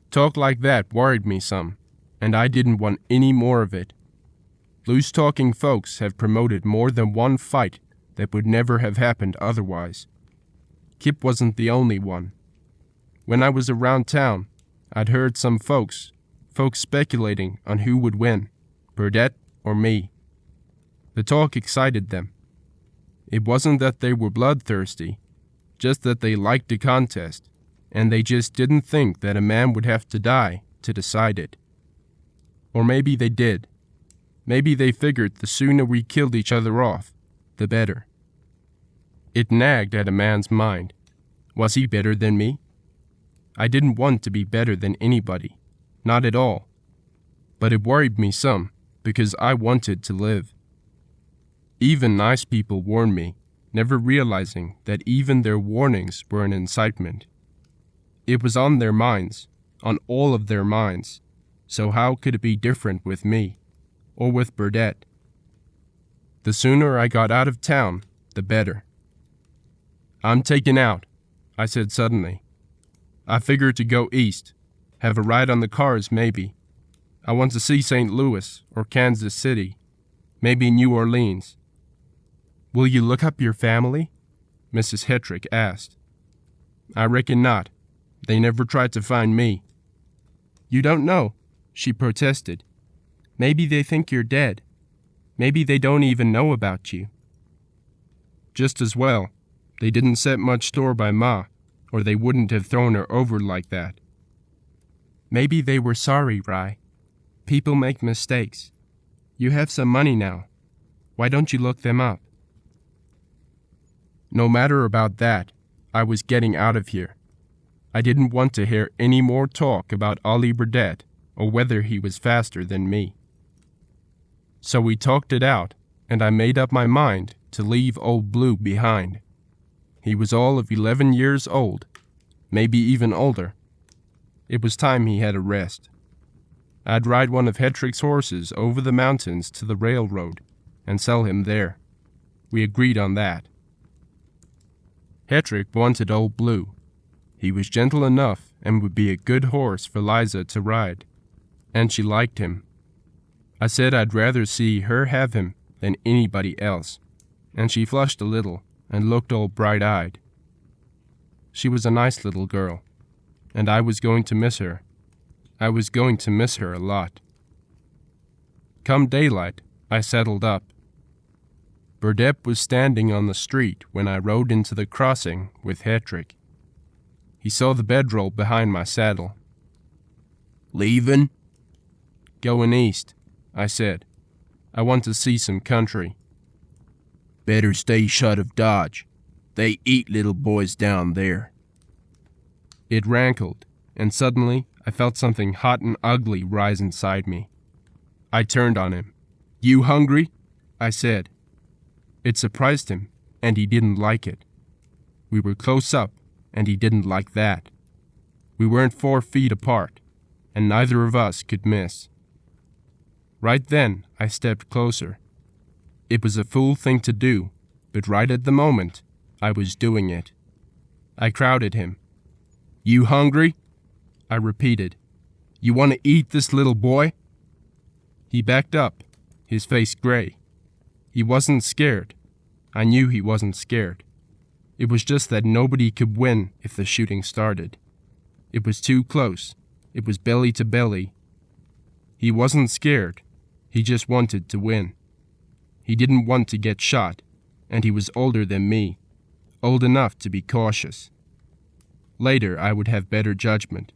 Talk like that worried me some, and I didn't want any more of it. Loose-talking folks have promoted more than one fight that would never have happened otherwise. Kip wasn't the only one. When I was around town, I'd heard some folks speculating on who would win, Burdett or me. The talk excited them. It wasn't that they were bloodthirsty, just that they liked the contest, and they just didn't think that a man would have to die to decide it. Or maybe they did. Maybe they figured the sooner we killed each other off, the better. It nagged at a man's mind. Was he better than me? I didn't want to be better than anybody, not at all. But it worried me some, because I wanted to live. Even nice people warned me, never realizing that even their warnings were an incitement. It was on their minds, on all of their minds, so how could it be different with me, or with Burdett? The sooner I got out of town, the better. "I'm taking out," I said suddenly. "I figure to go east, have a ride on the cars maybe. I want to see St. Louis or Kansas City, maybe New Orleans." "Will you look up your family?" Mrs. Hetrick asked. "I reckon not. They never tried to find me." "You don't know," she protested. "Maybe they think you're dead. Maybe they don't even know about you." "Just as well," They didn't set much store by Ma, or they wouldn't have thrown her over like that. Maybe they were sorry, Rye. People make mistakes. You have some money now. Why don't you look them up? No matter about that, I was getting out of here. I didn't want to hear any more talk about Ollie Burdett or whether he was faster than me. So we talked it out, and I made up my mind to leave Old Blue behind. He was all of 11 years old, maybe even older. It was time he had a rest. I'd ride one of Hetrick's horses over the mountains to the railroad and sell him there. We agreed on that. Hetrick wanted Old Blue. He was gentle enough and would be a good horse for Liza to ride, and she liked him. I said I'd rather see her have him than anybody else, and she flushed a little and looked all bright-eyed. She was a nice little girl, and I was going to miss her. I was going to miss her a lot. Come daylight, I settled up. Burdett was standing on the street when I rode into the crossing with Hetrick. He saw the bedroll behind my saddle. Leavin'? Going east, I said. I want to see some country. Better stay shut of Dodge. They eat little boys down there. It rankled, and suddenly I felt something hot and ugly rise inside me. I turned on him. You hungry? I said. It surprised him, and he didn't like it. We were close up, and he didn't like that. We weren't 4 feet apart, and neither of us could miss. Right then, I stepped closer. It was a fool thing to do, but right at the moment, I was doing it. I crowded him. You hungry? I repeated. You want to eat this little boy? He backed up, his face gray. He wasn't scared. I knew he wasn't scared. It was just that nobody could win if the shooting started. It was too close. It was belly to belly. He wasn't scared. He just wanted to win. He didn't want to get shot, and he was older than me, old enough to be cautious. Later I would have better judgment,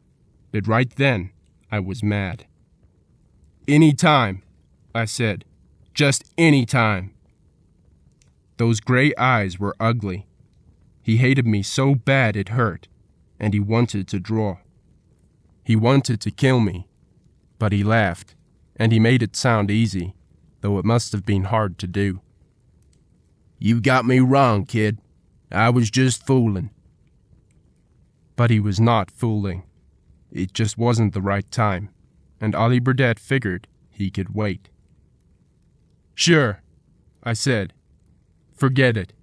but right then I was mad. Any time, I said. Just any time. Those gray eyes were ugly. He hated me so bad it hurt, and he wanted to draw. He wanted to kill me, but he laughed, and he made it sound easy, though it must have been hard to do. You got me wrong, kid. I was just fooling. But he was not fooling. It just wasn't the right time, and Ollie Burdett figured he could wait. Sure, I said. Forget it.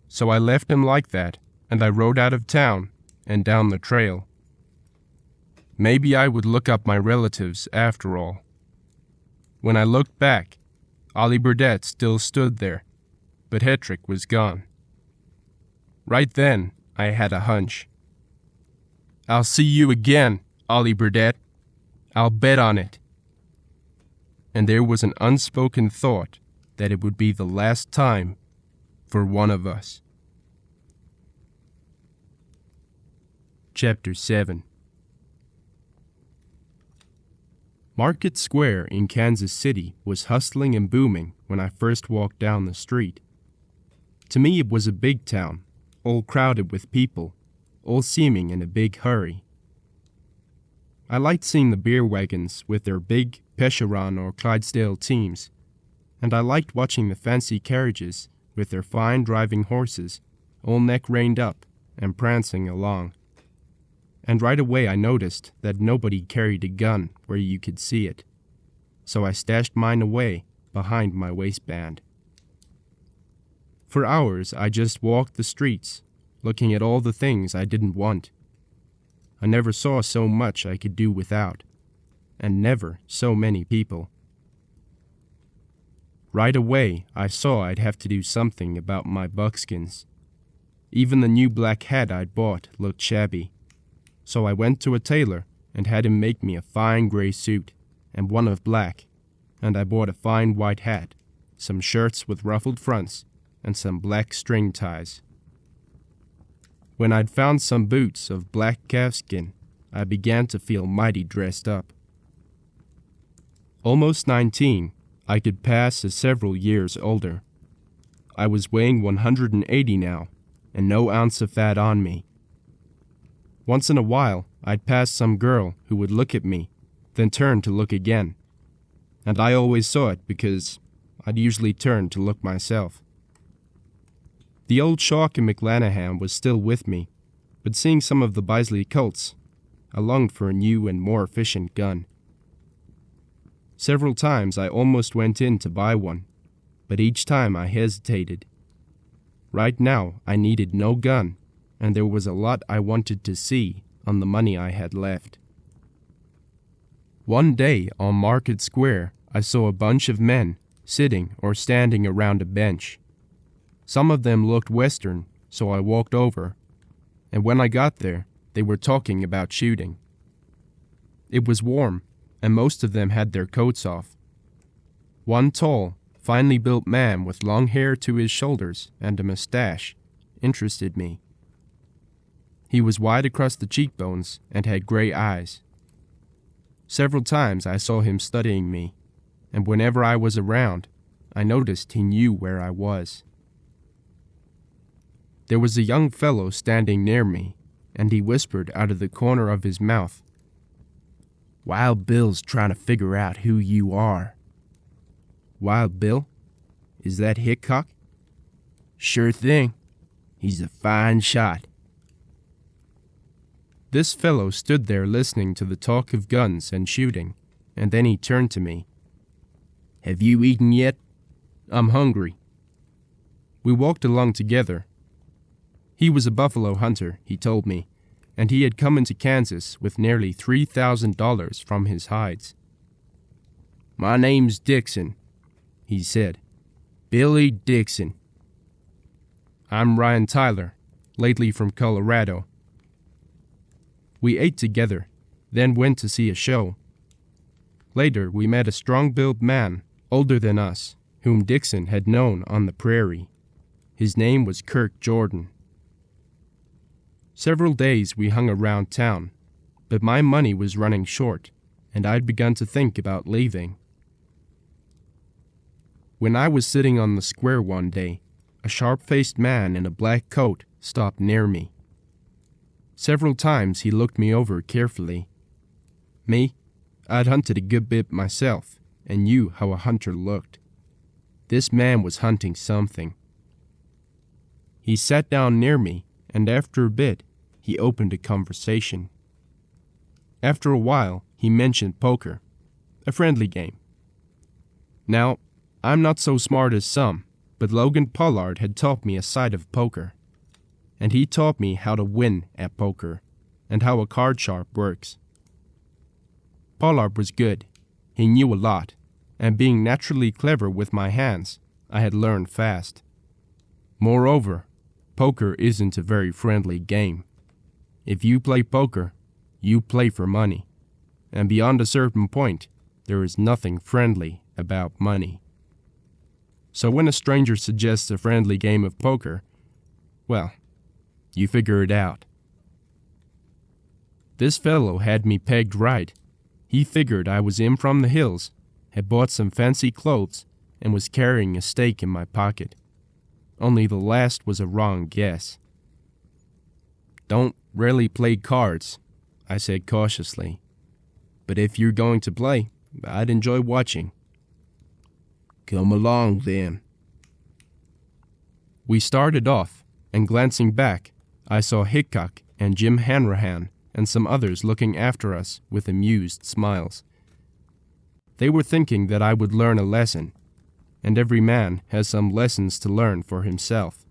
So I left him like that, and I rode out of town and down the trail. Maybe I would look up my relatives after all. When I looked back, Ollie Burdett still stood there, but Hetrick was gone. Right then, I had a hunch. I'll see you again, Ollie Burdett. I'll bet on it. And there was an unspoken thought that it would be the last time for one of us. Chapter 7. Market Square in Kansas City was hustling and booming when I first walked down the street. To me it was a big town, all crowded with people, all seeming in a big hurry. I liked seeing the beer wagons with their big Percheron or Clydesdale teams, and I liked watching the fancy carriages with their fine driving horses, all neck reined up and prancing along. And right away I noticed that nobody carried a gun where you could see it, so I stashed mine away behind my waistband. For hours I just walked the streets, looking at all the things I didn't want. I never saw so much I could do without, and never so many people. Right away I saw I'd have to do something about my buckskins. Even the new black hat I'd bought looked shabby, so I went to a tailor and had him make me a fine gray suit, and one of black, and I bought a fine white hat, some shirts with ruffled fronts, and some black string ties. When I'd found some boots of black calfskin, I began to feel mighty dressed up. Almost 19, I could pass as several years older. I was weighing 180 now, and no ounce of fat on me. Once in a while, I'd pass some girl who would look at me, then turn to look again. And I always saw it because I'd usually turn to look myself. The old Shock in McLanahan was still with me, but seeing some of the Bisley Colts, I longed for a new and more efficient gun. Several times I almost went in to buy one, but each time I hesitated. Right now I needed no gun, and there was a lot I wanted to see on the money I had left. One day on Market Square, I saw a bunch of men sitting or standing around a bench. Some of them looked Western, so I walked over, and when I got there, they were talking about shooting. It was warm, and most of them had their coats off. One tall, finely built man with long hair to his shoulders and a mustache interested me. He was wide across the cheekbones and had gray eyes. Several times I saw him studying me, and whenever I was around, I noticed he knew where I was. There was a young fellow standing near me, and he whispered out of the corner of his mouth, "Wild Bill's trying to figure out who you are." "Wild Bill? Is that Hickok?" "Sure thing. He's a fine shot." This fellow stood there listening to the talk of guns and shooting, and then he turned to me. "Have you eaten yet?" "I'm hungry." We walked along together. He was a buffalo hunter, he told me, and he had come into Kansas with nearly $3,000 from his hides. "My name's Dixon," he said. "Billy Dixon." "I'm Rye Tyler, lately from Colorado." We ate together, then went to see a show. Later, we met a strong-built man, older than us, whom Dixon had known on the prairie. His name was Kirk Jordan. Several days we hung around town, but my money was running short, and I'd begun to think about leaving. When I was sitting on the square one day, a sharp-faced man in a black coat stopped near me. Several times he looked me over carefully. Me, I'd hunted a good bit myself, and knew how a hunter looked. This man was hunting something. He sat down near me, and after a bit, he opened a conversation. After a while, he mentioned poker, a friendly game. Now, I'm not so smart as some, but Logan Pollard had taught me a side of poker, and he taught me how to win at poker, and how a card sharp works. Pollard was good. He knew a lot, and being naturally clever with my hands, I had learned fast. Moreover, poker isn't a very friendly game. If you play poker, you play for money, and beyond a certain point, there is nothing friendly about money. So when a stranger suggests a friendly game of poker, well, you figure it out. This fellow had me pegged right. He figured I was in from the hills, had bought some fancy clothes, and was carrying a stake in my pocket. Only the last was a wrong guess. "Don't really play cards," I said cautiously. "But if you're going to play, I'd enjoy watching." "Come along, then." We started off, and glancing back, I saw Hickok and Jim Hanrahan and some others looking after us with amused smiles. They were thinking that I would learn a lesson, and every man has some lessons to learn for himself.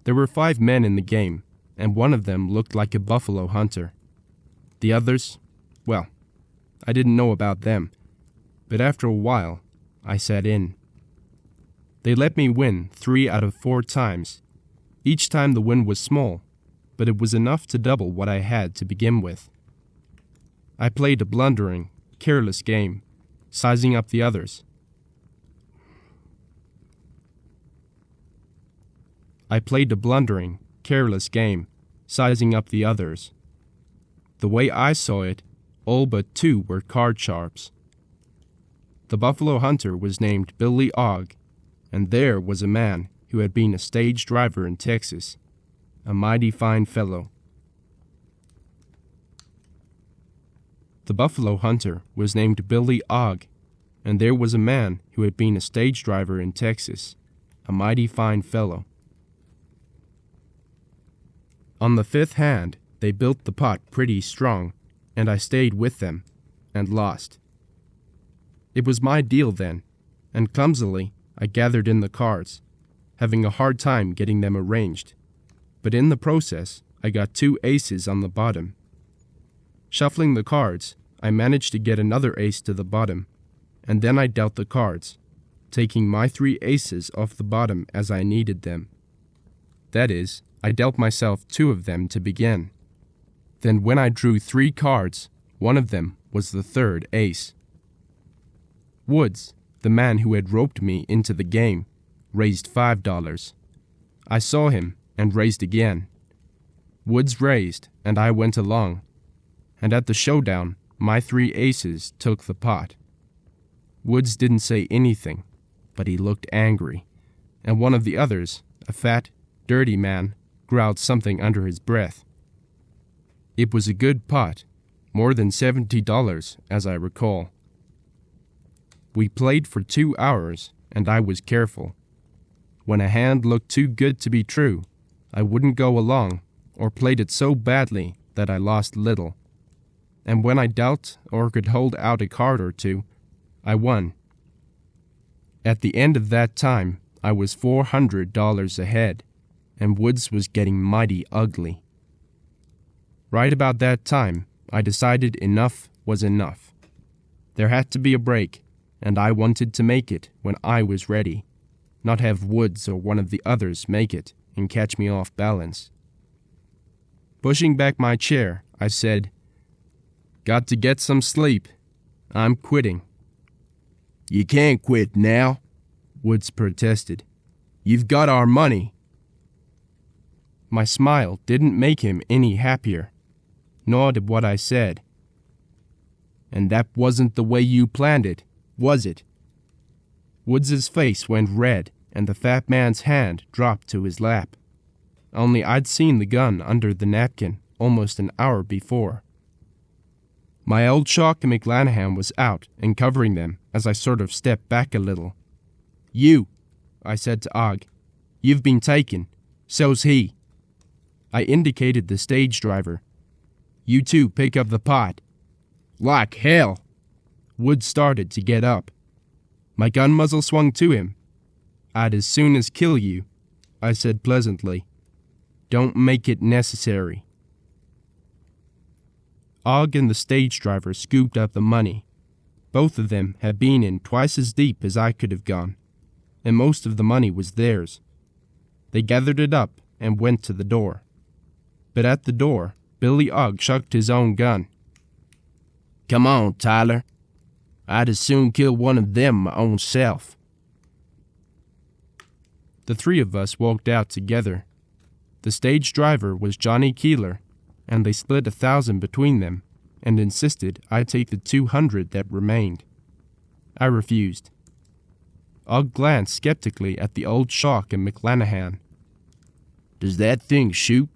There were 5 men in the game, and one of them looked like a buffalo hunter. The others, well, I didn't know about them, but after a while, I sat in. They let me win 3 out of 4 times. Each time the win was small, but it was enough to double what I had to begin with. I played a blundering, careless game, sizing up the others. I played a blundering, careless game, sizing up the others. The way I saw it, all but 2 were card sharps. The buffalo hunter was named Billy Ogg, and there was a man who had been a stage driver in Texas, a mighty fine fellow. The buffalo hunter was named Billy Ogg, and there was a man who had been a stage driver in Texas, a mighty fine fellow. On the 5th hand, they built the pot pretty strong, and I stayed with them, and lost. It was my deal then, and clumsily I gathered in the cards, having a hard time getting them arranged, but in the process I got 2 aces on the bottom. Shuffling the cards, I managed to get another ace to the bottom, and then I dealt the cards, taking my 3 aces off the bottom as I needed them. That is, I dealt myself 2 of them to begin. Then when I drew 3 cards, one of them was the 3rd ace. Woods, the man who had roped me into the game, raised $5. I saw him and raised again. Woods raised, and I went along, and at the showdown, my 3 aces took the pot. Woods didn't say anything, but he looked angry, and one of the others, a fat, dirty man, growled something under his breath. It was a good pot, more than $70, as I recall. We played for 2 hours, and I was careful. When a hand looked too good to be true, I wouldn't go along, or played it so badly that I lost little. And when I dealt or could hold out a card or 2, I won. At the end of that time, I was $400 ahead, and Woods was getting mighty ugly. Right about that time, I decided enough was enough. There had to be a break, and I wanted to make it when I was ready, not have Woods or one of the others make it and catch me off balance. Pushing back my chair, I said, "Got to get some sleep. I'm quitting." "You can't quit now," Woods protested. "You've got our money." My smile didn't make him any happier, nor did what I said. "And that wasn't the way you planned it, was it?" Woods's face went red, and the fat man's hand dropped to his lap. Only I'd seen the gun under the napkin almost an hour before. My old shock in McLanahan was out and covering them as I sort of stepped back a little. "You," I said to Ogg, "you've been taken. So's he." I indicated the stage driver. "You two pick up the pot." "Like hell." Wood started to get up. My gun muzzle swung to him. "I'd as soon as kill you," I said pleasantly. "Don't make it necessary." Ogg and the stage driver scooped up the money. Both of them had been in twice as deep as I could have gone, and most of the money was theirs. They gathered it up and went to the door. But at the door, Billy Ogg chucked his own gun. "Come on, Tyler. I'd as soon kill one of them my own self." The 3 of us walked out together. The stage driver was Johnny Keeler, and they split $1,000 between them and insisted I take the $200 that remained. I refused. Ogg glanced skeptically at the old shock in McLanahan. "Does that thing shoot?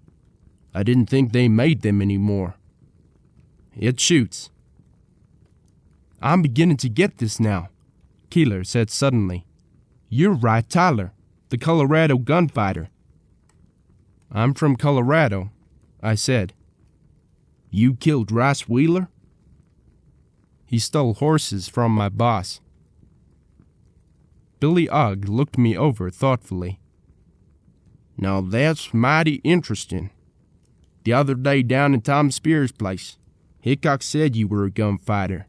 I didn't think they made them anymore." "It shoots." "I'm beginning to get this now," Keeler said suddenly. "You're Rye Tyler, the Colorado gunfighter." "I'm from Colorado," I said. "You killed Rice Wheeler?" "He stole horses from my boss." Billy Ogg looked me over thoughtfully. "Now that's mighty interesting. The other day down in Tom Spear's place, Hickok said you were a gunfighter.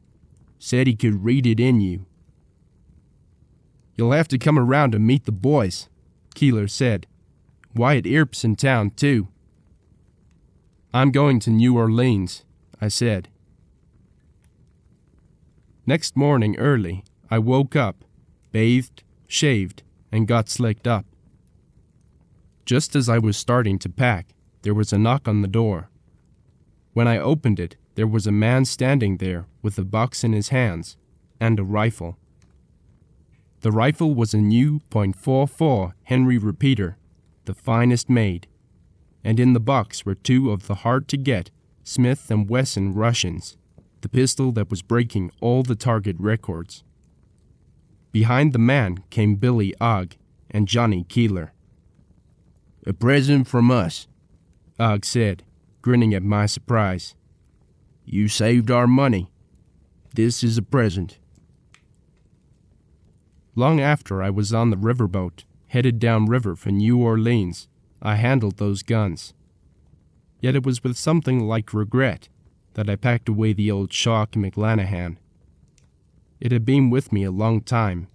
Said he could read it in you." "You'll have to come around and meet the boys," Keeler said. "Wyatt Earp's in town, too." "I'm going to New Orleans," I said. Next morning early, I woke up, bathed, shaved, and got slicked up. Just as I was starting to pack, there was a knock on the door. When I opened it, there was a man standing there with a box in his hands and a rifle. The rifle was a new .44 Henry repeater, the finest made, and in the box were two of the hard-to-get Smith & Wesson Russians, the pistol that was breaking all the target records. Behind the man came Billy Ogg and Johnny Keeler. "A present from us," Ogg said, grinning at my surprise. "You saved our money. This is a present." Long after I was on the riverboat, headed downriver for New Orleans, I handled those guns. Yet it was with something like regret that I packed away the old Shock McLanahan. It had been with me a long time.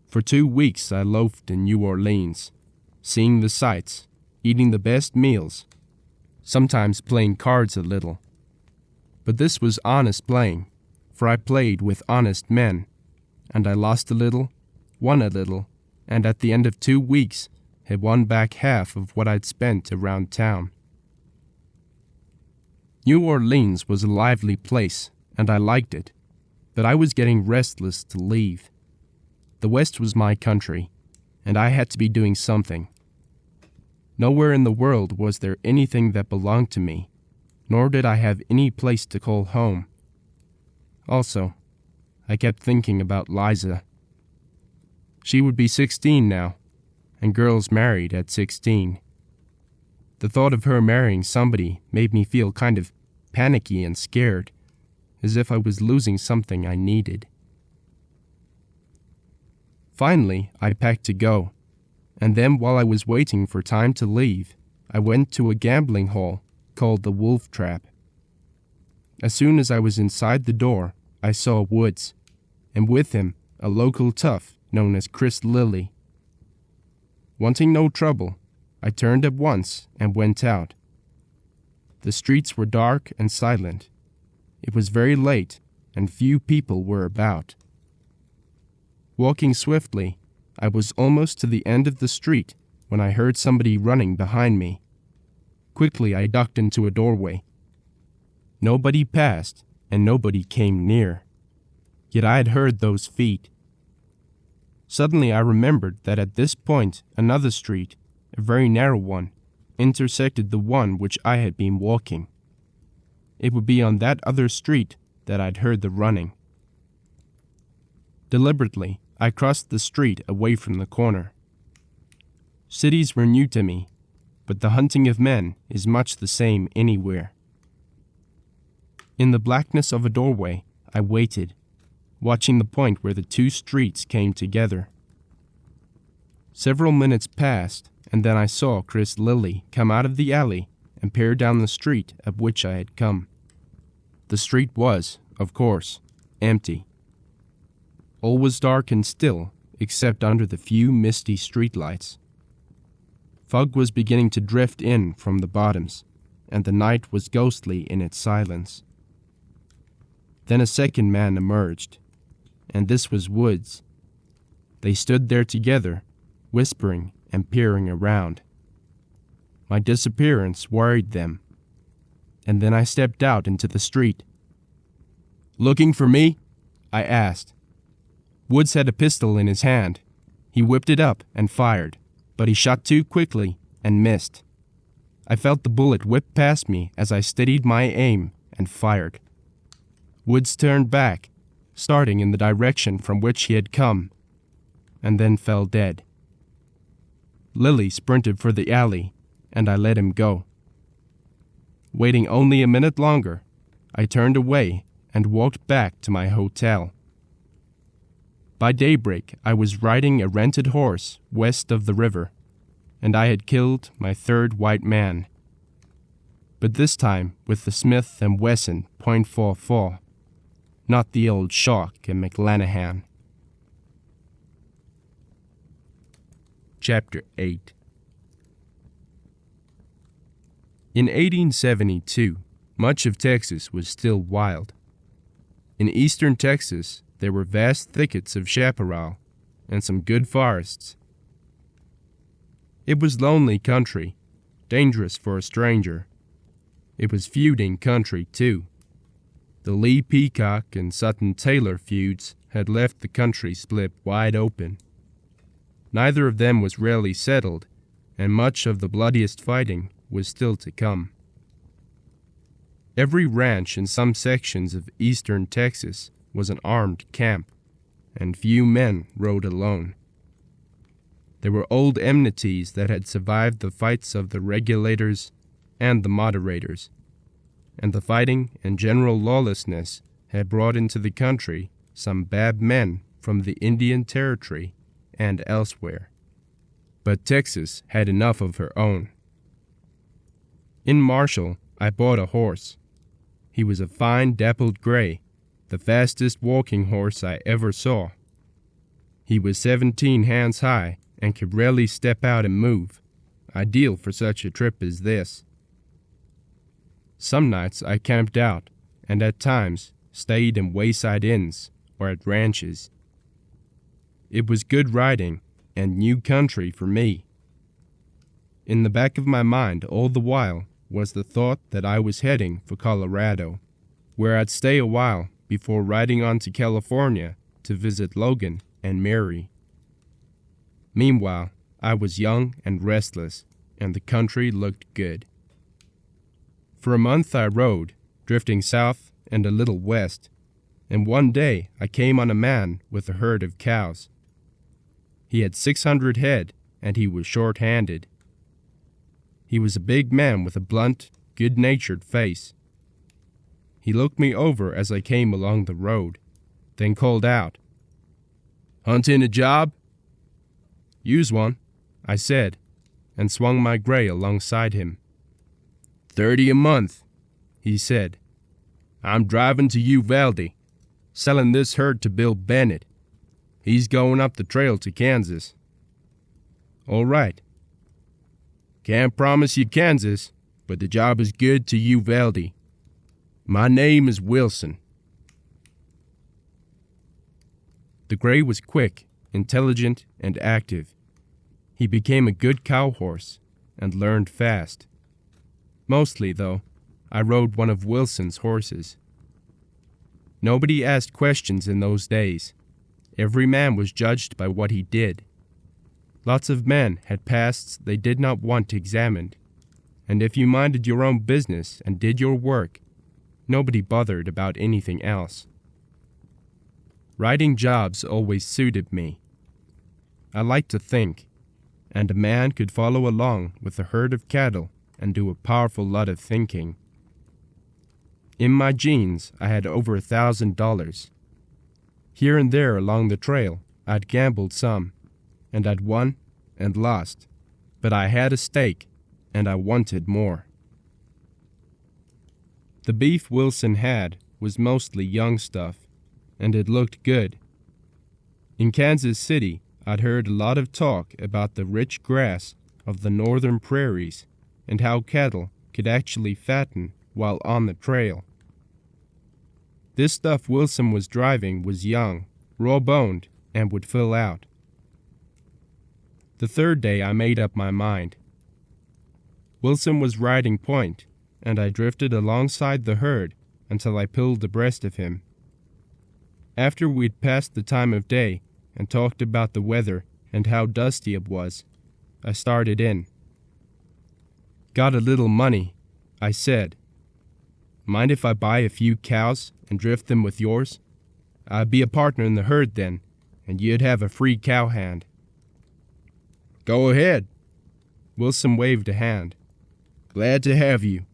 For 2 weeks I loafed in New Orleans, seeing the sights, eating the best meals, sometimes playing cards a little. But this was honest playing, for I played with honest men, and I lost a little, won a little, and at the end of 2 weeks had won back half of what I'd spent around town. New Orleans was a lively place, and I liked it, but I was getting restless to leave. The West was my country, and I had to be doing something. Nowhere in the world was there anything that belonged to me, nor did I have any place to call home. Also, I kept thinking about Liza. She would be 16 now, and girls married at 16. The thought of her marrying somebody made me feel kind of panicky and scared, as if I was losing something I needed. Finally, I packed to go, and then while I was waiting for time to leave, I went to a gambling hall called the Wolf Trap. As soon as I was inside the door, I saw Woods, and with him a local tough known as Chris Lilly. Wanting no trouble, I turned at once and went out. The streets were dark and silent. It was very late, and few people were about. Walking swiftly, I was almost to the end of the street when I heard somebody running behind me. Quickly I ducked into a doorway. Nobody passed, and nobody came near. Yet I had heard those feet. Suddenly I remembered that at this point another street, a very narrow one, intersected the one which I had been walking. It would be on that other street that I'd heard the running. Deliberately, I crossed the street away from the corner. Cities were new to me, but the hunting of men is much the same anywhere. In the blackness of a doorway, I waited, watching the point where the two streets came together. Several minutes passed, and then I saw Chris Lilly come out of the alley and peer down the street up which I had come. The street was, of course, empty. All was dark and still, except under the few misty streetlights. Fog was beginning to drift in from the bottoms, and the night was ghostly in its silence. Then a second man emerged, and this was Woods. They stood there together, whispering and peering around. My disappearance worried them, and then I stepped out into the street. "Looking for me?" I asked. Woods had a pistol in his hand. He whipped it up and fired, but he shot too quickly and missed. I felt the bullet whip past me as I steadied my aim and fired. Woods turned back, starting in the direction from which he had come, and then fell dead. Lilly sprinted for the alley, and I let him go. Waiting only a minute longer, I turned away and walked back to my hotel. By daybreak, I was riding a rented horse west of the river, and I had killed my third white man. But this time with the Smith & Wesson .44, not the old Shock and McLanahan. Chapter 8. In 1872, much of Texas was still wild. In eastern Texas, there were vast thickets of chaparral and some good forests. It was lonely country, dangerous for a stranger. It was feuding country, too. The Lee Peacock and Sutton Taylor feuds had left the country split wide open. Neither of them was really settled, and much of the bloodiest fighting was still to come. Every ranch in some sections of eastern Texas was an armed camp, and few men rode alone. There were old enmities that had survived the fights of the regulators and the moderators, and the fighting and general lawlessness had brought into the country some bad men from the Indian Territory and elsewhere. But Texas had enough of her own. In Marshall, I bought a horse. He was a fine dappled gray, the fastest walking horse I ever saw. He was 17 hands high and could rarely step out and move, ideal for such a trip as this. Some nights I camped out, and at times stayed in wayside inns or at ranches. It was good riding and new country for me. In the back of my mind all the while was the thought that I was heading for Colorado, where I'd stay a while before riding on to California to visit Logan and Mary. Meanwhile, I was young and restless, and the country looked good. For a month I rode, drifting south and a little west, and one day I came on a man with a herd of cows. He had 600 head, and he was short-handed. He was a big man with a blunt, good-natured face. He looked me over as I came along the road, then called out, "Hunting a job?" "Use one," I said, and swung my gray alongside him. "$30 a month," he said. "I'm driving to Uvalde, selling this herd to Bill Bennett. He's going up the trail to Kansas." "All right." "Can't promise you Kansas, but the job is good to Uvalde. My name is Wilson." The gray was quick, intelligent, and active. He became a good cow horse and learned fast. Mostly, though, I rode one of Wilson's horses. Nobody asked questions in those days. Every man was judged by what he did. Lots of men had pasts they did not want examined, and if you minded your own business and did your work, nobody bothered about anything else. Riding jobs always suited me. I liked to think, and a man could follow along with a herd of cattle and do a powerful lot of thinking. In my jeans, I had over $1,000. Here and there along the trail, I'd gambled some, and I'd won and lost, but I had a stake, and I wanted more. The beef Wilson had was mostly young stuff, and it looked good. In Kansas City, I'd heard a lot of talk about the rich grass of the northern prairies and how cattle could actually fatten while on the trail. This stuff Wilson was driving was young, raw-boned, and would fill out. The third day I made up my mind. Wilson was riding point, and I drifted alongside the herd until I pulled abreast of him. After we'd passed the time of day and talked about the weather and how dusty it was, I started in. "Got a little money," I said. "Mind if I buy a few cows and drift them with yours? I'd be a partner in the herd then, and you'd have a free cow hand." "Go ahead." Wilson waved a hand. "Glad to have you."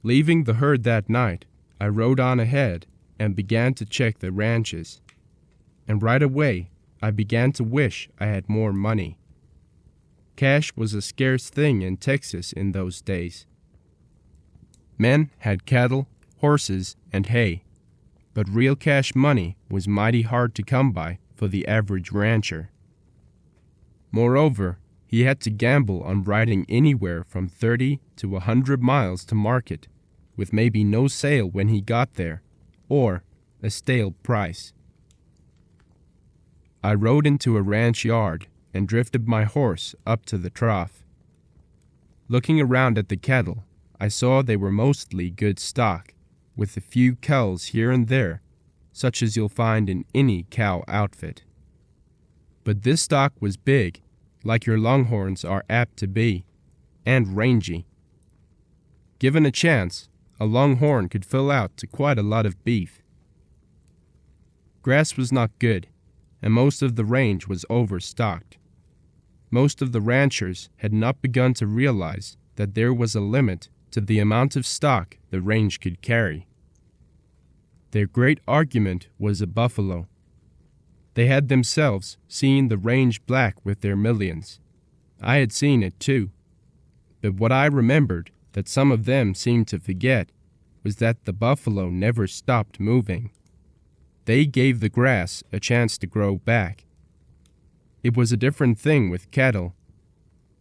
Leaving the herd that night, I rode on ahead and began to check the ranches. And right away, I began to wish I had more money. Cash was a scarce thing in Texas in those days. Men had cattle, horses, and hay, but real cash money was mighty hard to come by for the average rancher. Moreover, he had to gamble on riding anywhere from 30 to 100 miles to market, with maybe no sale when he got there, or a stale price. I rode into a ranch yard and drifted my horse up to the trough. Looking around at the cattle, I saw they were mostly good stock, with a few culls here and there, such as you'll find in any cow outfit. But this stock was big, like your longhorns are apt to be, and rangy. Given a chance, a longhorn could fill out to quite a lot of beef. Grass was not good, and most of the range was overstocked. Most of the ranchers had not begun to realize that there was a limit to the amount of stock the range could carry. Their great argument was a buffalo. They had themselves seen the range black with their millions. I had seen it too. But what I remembered that some of them seemed to forget was that the buffalo never stopped moving. They gave the grass a chance to grow back. It was a different thing with cattle.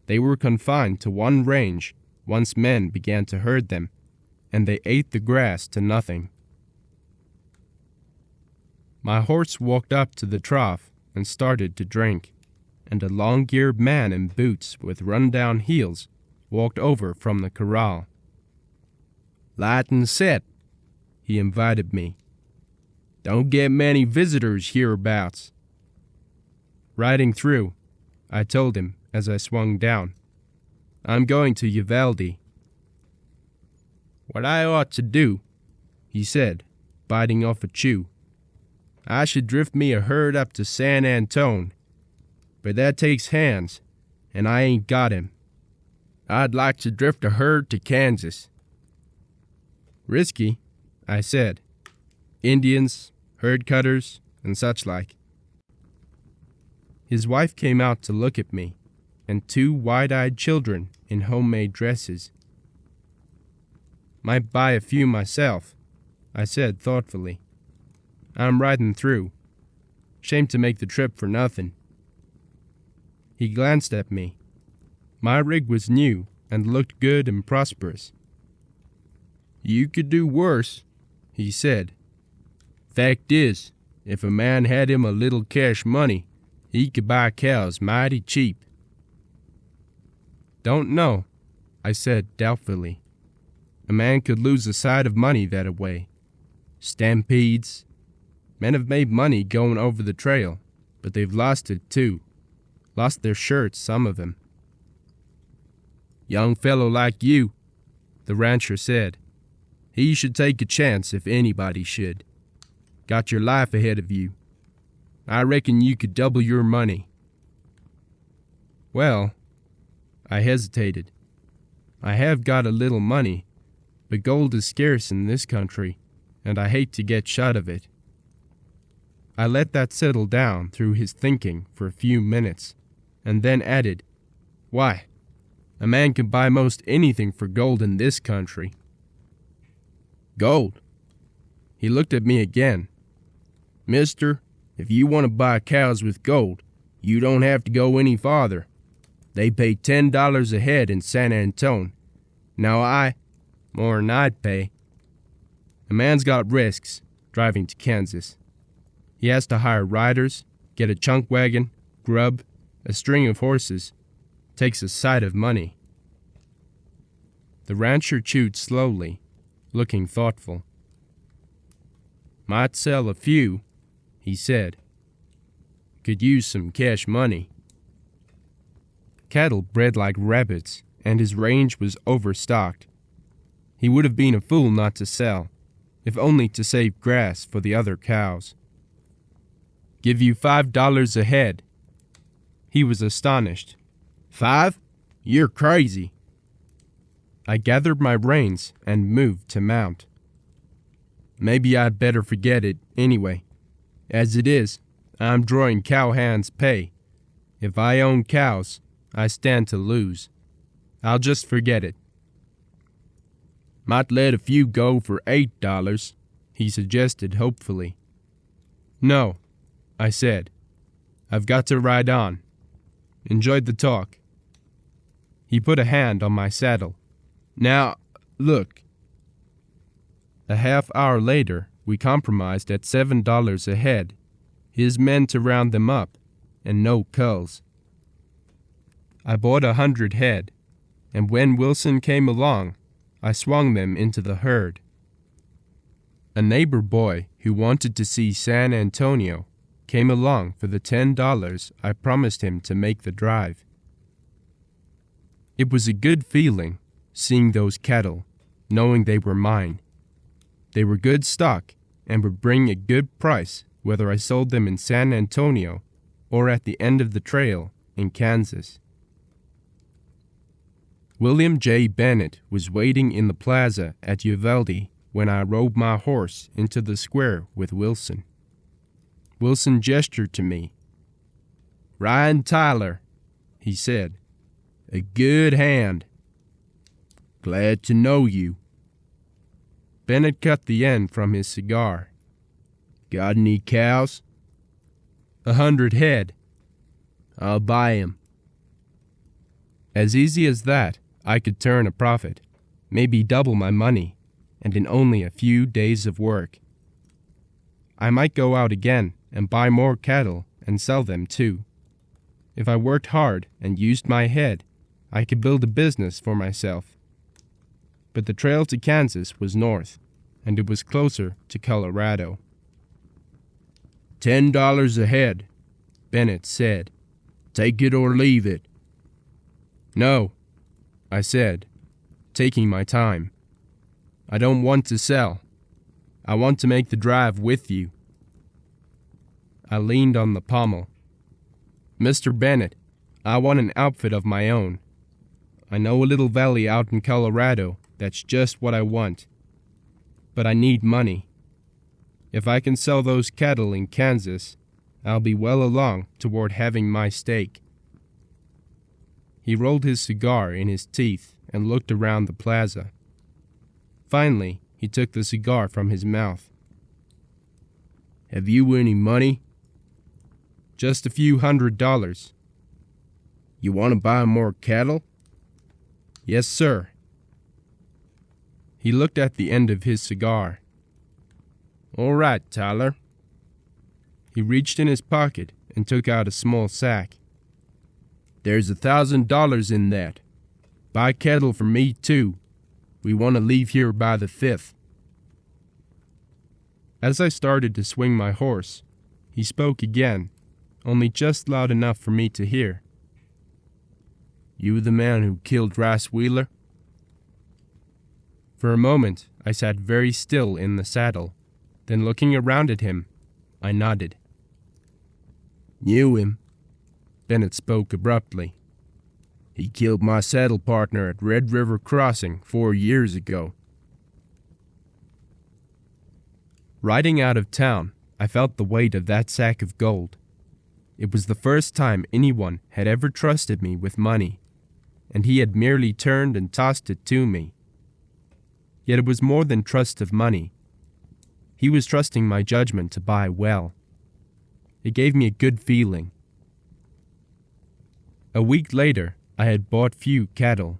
They were confined to one range once men began to herd them, and they ate the grass to nothing. My horse walked up to the trough and started to drink, and a long-geared man in boots with run-down heels walked over from the corral. "Light and set," he invited me. "Don't get many visitors hereabouts." "Riding through," I told him as I swung down. "I'm going to Uvalde." "What I ought to do," he said, biting off a chew. "I should drift me a herd up to San Antone, but that takes hands, and I ain't got him. I'd like to drift a herd to Kansas." "Risky," I said. "Indians, herd cutters, and such like." His wife came out to look at me, and two wide-eyed children in homemade dresses. "Might buy a few myself," I said thoughtfully. "I'm riding through. Shame to make the trip for nothing." He glanced at me. My rig was new and looked good and prosperous. "You could do worse," he said. "Fact is, if a man had him a little cash money, he could buy cows mighty cheap." "Don't know," I said doubtfully. "A man could lose a sight of money that way. Stampedes. Men have made money going over the trail, but they've lost it too. Lost their shirts, some of them." "Young fellow like you," the rancher said. "He should take a chance if anybody should. Got your life ahead of you. I reckon you could double your money." "Well," I hesitated. "I have got a little money, but gold is scarce in this country, and I hate to get shut of it." I let that settle down through his thinking for a few minutes, and then added, "Why, a man can buy most anything for gold in this country." "Gold?" He looked at me again. "Mister, if you want to buy cows with gold, you don't have to go any farther. They pay $10 a head in San Antone. Now more'n I'd pay. A man's got risks driving to Kansas. He has to hire riders, get a chunk wagon, grub, a string of horses. Takes a sight of money." The rancher chewed slowly, looking thoughtful. "Might sell a few," he said. "Could use some cash money." Cattle bred like rabbits, and his range was overstocked. He would have been a fool not to sell, if only to save grass for the other cows. "Give you $5 a head." He was astonished. "5? You're crazy." I gathered my reins and moved to mount. "Maybe I'd better forget it anyway. As it is, I'm drawing cowhands' pay. If I own cows, I stand to lose. I'll just forget it." "Might let a few go for $8, he suggested hopefully. "No," I said. "I've got to ride on. Enjoyed the talk." He put a hand on my saddle. "Now, look." A half hour later, we compromised at $7 a head, his men to round them up, and no culls. I bought 100 head, and when Wilson came along, I swung them into the herd. A neighbor boy who wanted to see San Antonio came along for the $10 I promised him to make the drive. It was a good feeling, seeing those cattle, knowing they were mine. They were good stock and would bring a good price whether I sold them in San Antonio or at the end of the trail in Kansas. William J. Bennett was waiting in the plaza at Uvalde when I rode my horse into the square with Wilson. Wilson gestured to me. "Rye Tyler," he said. "A good hand." "Glad to know you." Bennett cut the end from his cigar. "Got any cows?" 100 head. "I'll buy 'em." As easy as that, I could turn a profit, maybe double my money, and in only a few days of work. I might go out again and buy more cattle and sell them too. If I worked hard and used my head, I could build a business for myself. But the trail to Kansas was north, and it was closer to Colorado. $10 a head, Bennett said. "Take it or leave it." "No," I said, taking my time. "I don't want to sell. I want to make the drive with you." I leaned on the pommel. "Mr. Bennett, I want an outfit of my own. I know a little valley out in Colorado that's just what I want. But I need money. If I can sell those cattle in Kansas, I'll be well along toward having my stake." He rolled his cigar in his teeth and looked around the plaza. Finally, he took the cigar from his mouth. "Have you any money?" "Just a few $100. "You want to buy more cattle?" "Yes, sir." He looked at the end of his cigar. "All right, Tyler." He reached in his pocket and took out a small sack. "There's $1,000 in that. Buy cattle for me, too. We want to leave here by the 5th. As I started to swing my horse, he spoke again, only just loud enough for me to hear. "You the man who killed Rice Wheeler?" For a moment, I sat very still in the saddle. Then looking around at him, I nodded. "Knew him," Bennett spoke abruptly. "He killed my saddle partner at Red River Crossing 4 years ago." Riding out of town, I felt the weight of that sack of gold. It was the first time anyone had ever trusted me with money, and he had merely turned and tossed it to me. Yet it was more than trust of money. He was trusting my judgment to buy well. It gave me a good feeling. A week later, I had bought few cattle.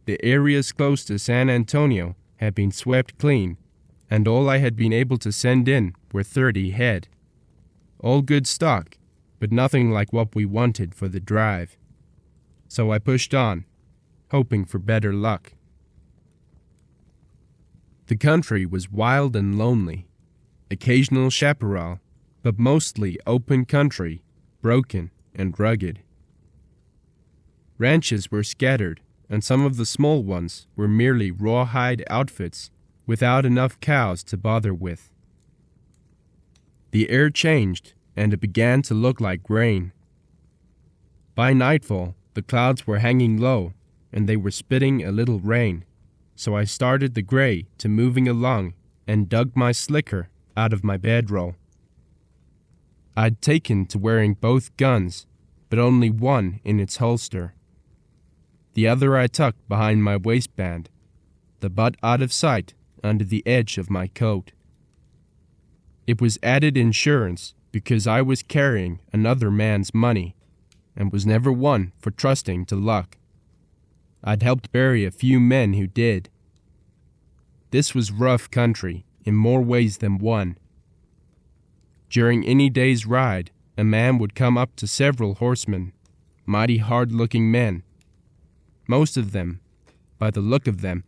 The areas close to San Antonio had been swept clean, and all I had been able to send in were 30 head. All good stock, but nothing like what we wanted for the drive. So I pushed on, hoping for better luck. The country was wild and lonely. Occasional chaparral, but mostly open country, broken and rugged. Ranches were scattered, and some of the small ones were merely rawhide outfits without enough cows to bother with. The air changed, and it began to look like rain. By nightfall, the clouds were hanging low, and they were spitting a little rain, so I started the gray to moving along and dug my slicker out of my bedroll. I'd taken to wearing both guns, but only one in its holster. The other I tucked behind my waistband, the butt out of sight under the edge of my coat. It was added insurance because I was carrying another man's money and was never one for trusting to luck. I'd helped bury a few men who did. This was rough country in more ways than one. During any day's ride, a man would come up to several horsemen, mighty hard-looking men. Most of them, by the look of them,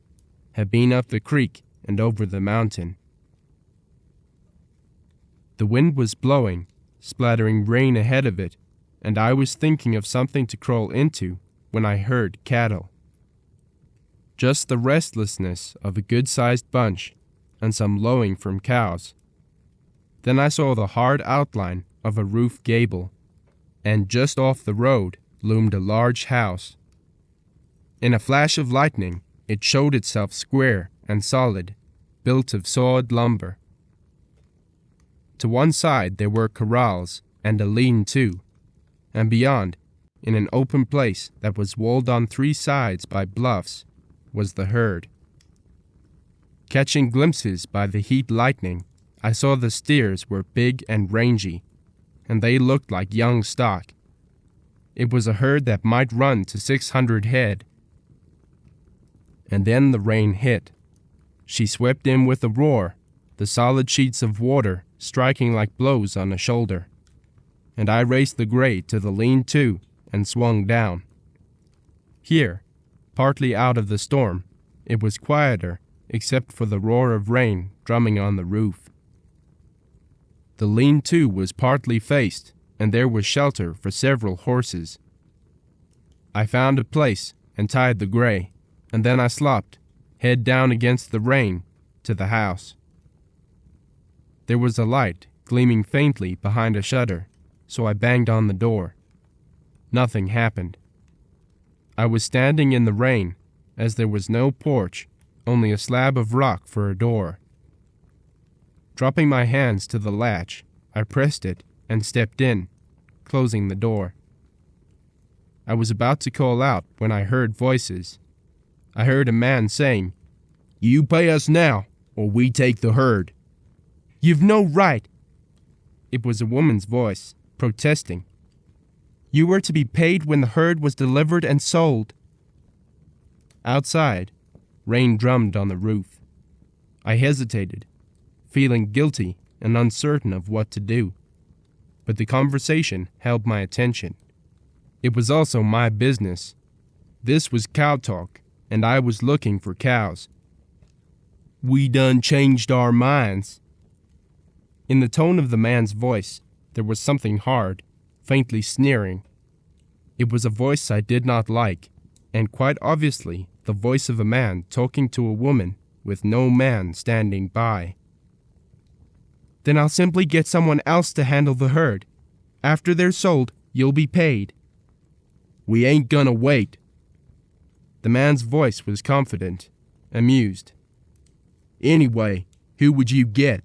had been up the creek and over the mountain. The wind was blowing, splattering rain ahead of it, and I was thinking of something to crawl into when I heard cattle. Just the restlessness of a good-sized bunch and some lowing from cows. Then I saw the hard outline of a roof gable, and just off the road loomed a large house. In a flash of lightning, it showed itself square and solid, built of sawed lumber. To one side there were corrals and a lean-to, and beyond, in an open place that was walled on 3 sides by bluffs, was the herd. Catching glimpses by the heat lightning, I saw the steers were big and rangy, and they looked like young stock. It was a herd that might run to 600 head. And then the rain hit. She swept in with a roar, the solid sheets of water striking like blows on a shoulder. And I raced the gray to the lean-to and swung down. Here, partly out of the storm, it was quieter except for the roar of rain drumming on the roof. The lean-to was partly faced, and there was shelter for several horses. I found a place and tied the gray, and then I slopped, head down against the rain, to the house. There was a light gleaming faintly behind a shutter, so I banged on the door. Nothing happened. I was standing in the rain, as there was no porch, only a slab of rock for a door. Dropping my hands to the latch, I pressed it and stepped in, closing the door. I was about to call out when I heard voices. I heard a man saying, "You pay us now, or we take the herd." "You've no right." It was a woman's voice, protesting. "You were to be paid when the herd was delivered and sold." Outside, rain drummed on the roof. I hesitated, feeling guilty and uncertain of what to do. But the conversation held my attention. It was also my business. This was cow talk, and I was looking for cows. "We done changed our minds." In the tone of the man's voice, there was something hard, faintly sneering. It was a voice I did not like, and quite obviously the voice of a man talking to a woman with no man standing by. "Then I'll simply get someone else to handle the herd. After they're sold, you'll be paid." "We ain't gonna wait." The man's voice was confident, amused. "Anyway, who would you get?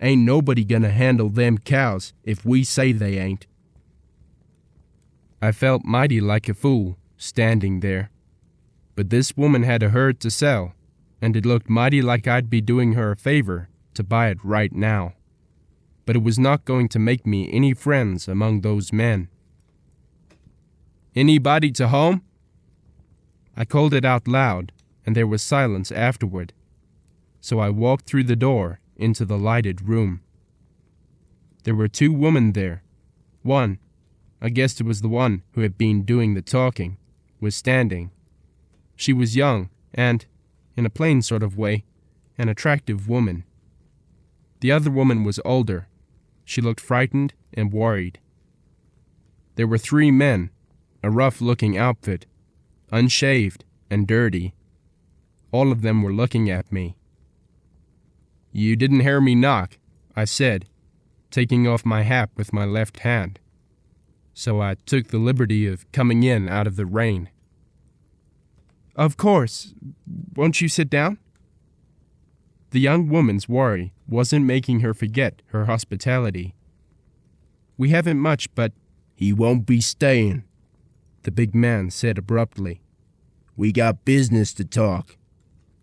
Ain't nobody gonna handle them cows if we say they ain't." I felt mighty like a fool, standing there. But this woman had a herd to sell, and it looked mighty like I'd be doing her a favor to buy it right now. But it was not going to make me any friends among those men. "Anybody to home?" I called it out loud, and there was silence afterward. So I walked through the door into the lighted room. There were 2 women there. One, I guessed it was the one who had been doing the talking, was standing. She was young and, in a plain sort of way, an attractive woman. The other woman was older. She looked frightened and worried. There were 3 men, a rough-looking outfit, unshaved and dirty. All of them were looking at me. "You didn't hear me knock," I said, taking off my hat with my left hand. So I took the liberty of coming in out of the rain. "Of course. Won't you sit down?" The young woman's worry wasn't making her forget her hospitality. "We haven't much, but—" "He won't be staying," the big man said abruptly. "We got business to talk.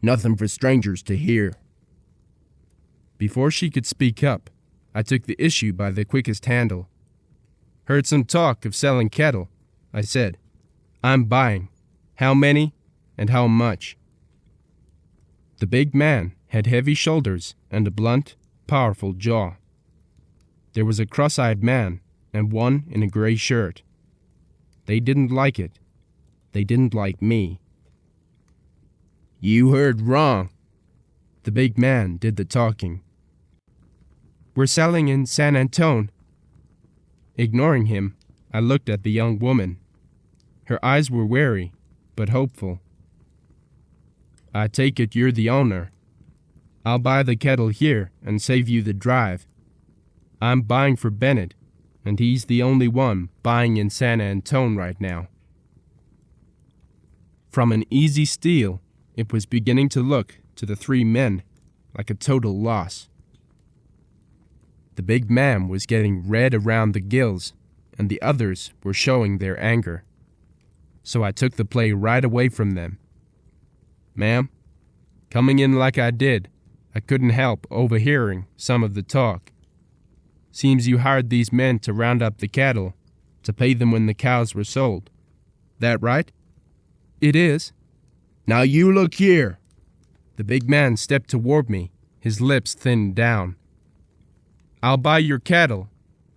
Nothing for strangers to hear." Before she could speak up, I took the issue by the quickest handle. "Heard some talk of selling cattle," I said. "I'm buying. How many, and how much?" The big man had heavy shoulders and a blunt, powerful jaw. There was a cross-eyed man and one in a gray shirt. They didn't like it. They didn't like me. You heard wrong. The big man did the talking. We're selling in San Antone. Ignoring him, I looked at the young woman. Her eyes were wary, but hopeful. I take it you're the owner. I'll buy the kettle here and save you the drive. I'm buying for Bennett, and he's the only one buying in San Antone right now. From an easy steal, it was beginning to look to the three men like a total loss. The big man was getting red around the gills, and the others were showing their anger. So I took the play right away from them. Ma'am, coming in like I did, I couldn't help overhearing some of the talk. Seems you hired these men to round up the cattle, to pay them when the cows were sold. That right? It is. Now you look here. The big man stepped toward me, his lips thinned down. I'll buy your cattle,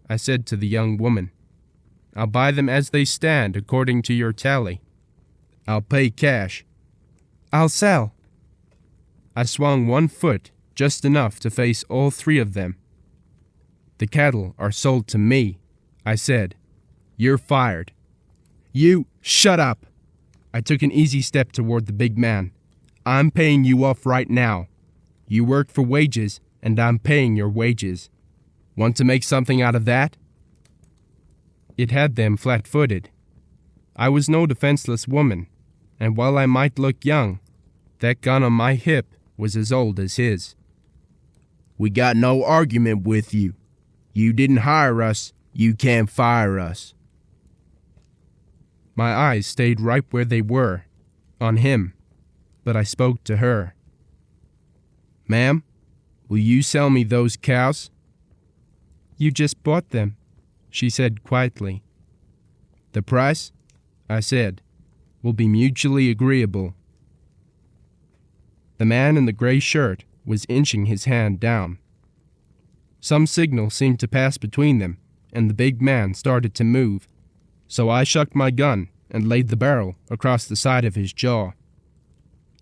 I said to the young woman. I'll buy them as they stand according to your tally. I'll pay cash. I'll sell. I swung 1 foot, just enough to face all three of them. The cattle are sold to me, I said. You're fired. You, shut up. I took an easy step toward the big man. I'm paying you off right now. You work for wages, and I'm paying your wages. Want to make something out of that? It had them flat-footed. I was no defenseless woman, and while I might look young, that gun on my hip was as old as his. We got no argument with you. You didn't hire us, you can't fire us. My eyes stayed right where they were, on him, but I spoke to her. Ma'am, will you sell me those cows? You just bought them, she said quietly. The price, I said, will be mutually agreeable. The man in the gray shirt was inching his hand down. Some signal seemed to pass between them, and the big man started to move, so I shucked my gun and laid the barrel across the side of his jaw.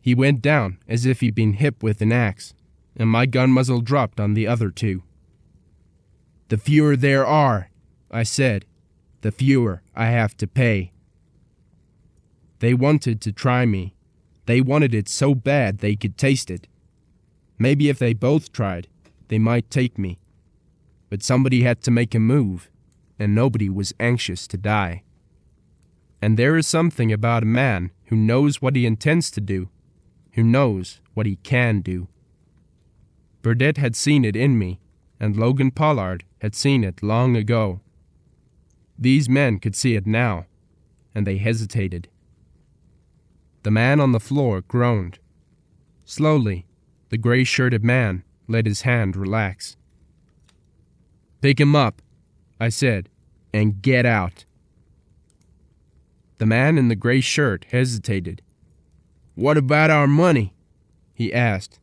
He went down as if he'd been hit with an axe, and my gun muzzle dropped on the other two. The fewer there are, I said, the fewer I have to pay. They wanted to try me. They wanted it so bad they could taste it. Maybe if they both tried, they might take me. But somebody had to make a move, and nobody was anxious to die. And there is something about a man who knows what he intends to do, who knows what he can do. Burdett had seen it in me, and Logan Pollard had seen it long ago. These men could see it now, and they hesitated. The man on the floor groaned. Slowly, the gray-shirted man let his hand relax. Pick him up, I said, and get out. The man in the gray shirt hesitated. What about our money? He asked.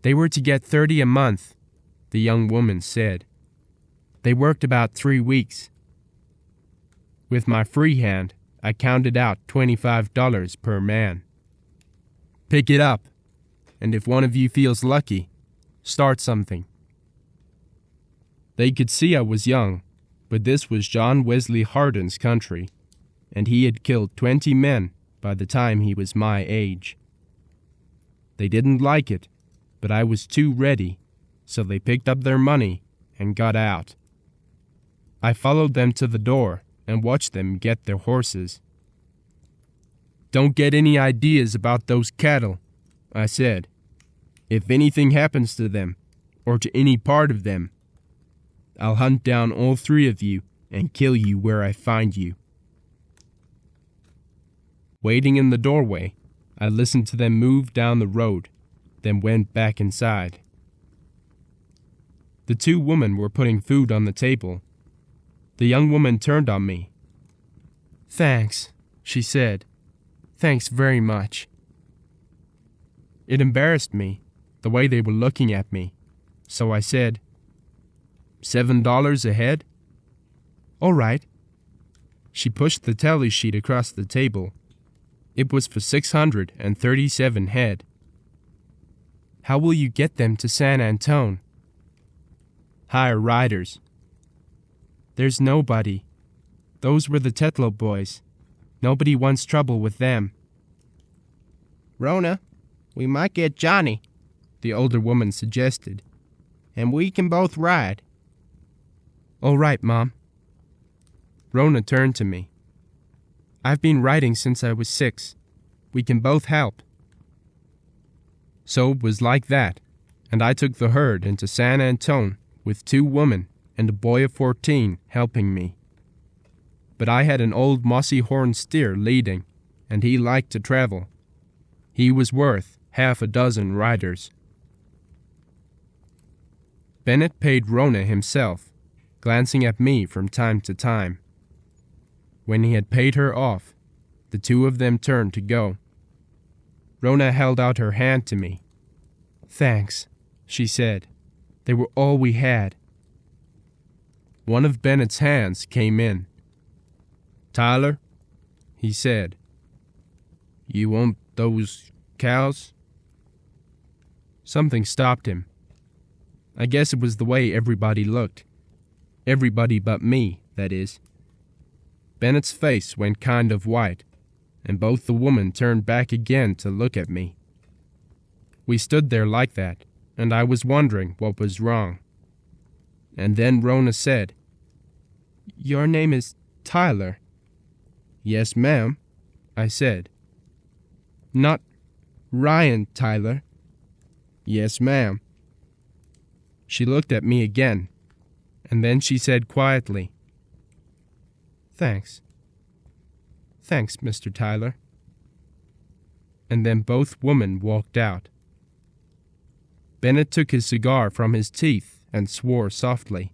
They were to get $30 a month, the young woman said. They worked about 3 weeks. With my free hand, I counted out $25 per man. Pick it up, and if one of you feels lucky, start something. They could see I was young, but this was John Wesley Hardin's country, and he had killed 20 men by the time he was my age. They didn't like it, but I was too ready, so they picked up their money and got out. I followed them to the door and watched them get their horses. Don't get any ideas about those cattle, I said. If anything happens to them, or to any part of them, I'll hunt down all three of you and kill you where I find you. Waiting in the doorway, I listened to them move down the road, then went back inside. The two women were putting food on the table. The young woman turned on me. Thanks, she said. Thanks very much. It embarrassed me, the way they were looking at me, so I said, $7 a head? All right. She pushed the tally sheet across the table. It was for 637 head. How will you get them to San Antone? Hire riders. There's nobody. Those were the Tetlow boys. Nobody wants trouble with them. Rona, we might get Johnny, the older woman suggested, and we can both ride. All right, Mom. Rona turned to me. I've been riding since I was 6. We can both help. So it was like that, and I took the herd into San Antone with 2 women and a boy of 14 helping me. But I had an old mossy horn steer leading, and he liked to travel. He was worth half a dozen riders. Bennett paid Rona himself, glancing at me from time to time. When he had paid her off, the 2 of them turned to go. Rona held out her hand to me. Thanks, she said. They were all we had. One of Bennett's hands came in. Tyler, he said, you want those cows? Something stopped him. I guess it was the way everybody looked. Everybody but me, that is. Bennett's face went kind of white, and both the women turned back again to look at me. We stood there like that, and I was wondering what was wrong. And then Rona said, Your name is Tyler. Yes, ma'am, I said. Not Ryan Tyler. Yes, ma'am. She looked at me again, and then she said quietly, Thanks. Thanks, Mr. Tyler. And then both women walked out. Bennett took his cigar from his teeth and swore softly,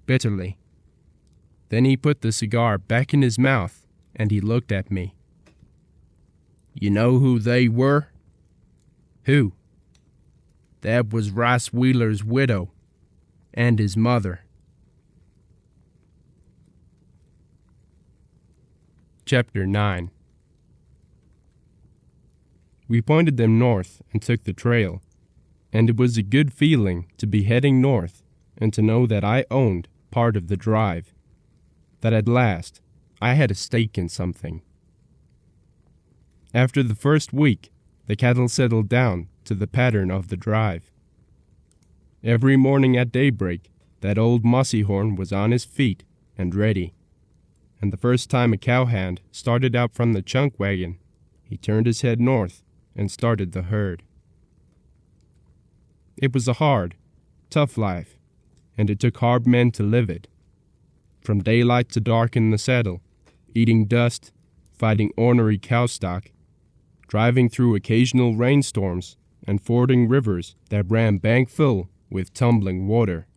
bitterly. Then he put the cigar back in his mouth, and he looked at me. You know who they were? Who? That was Rice Wheeler's widow, and his mother. Chapter 9. We pointed them north and took the trail, and it was a good feeling to be heading north and to know that I owned part of the drive, that at last I had a stake in something. After the first week, the cattle settled down to the pattern of the drive. Every morning at daybreak, that old mossy horn was on his feet and ready, and the first time a cowhand started out from the chunk wagon, he turned his head north and started the herd. It was a hard, tough life, and it took hard men to live it. From daylight to dark in the saddle, eating dust, fighting ornery cow stock, driving through occasional rainstorms, and fording rivers that ran bank full with tumbling water.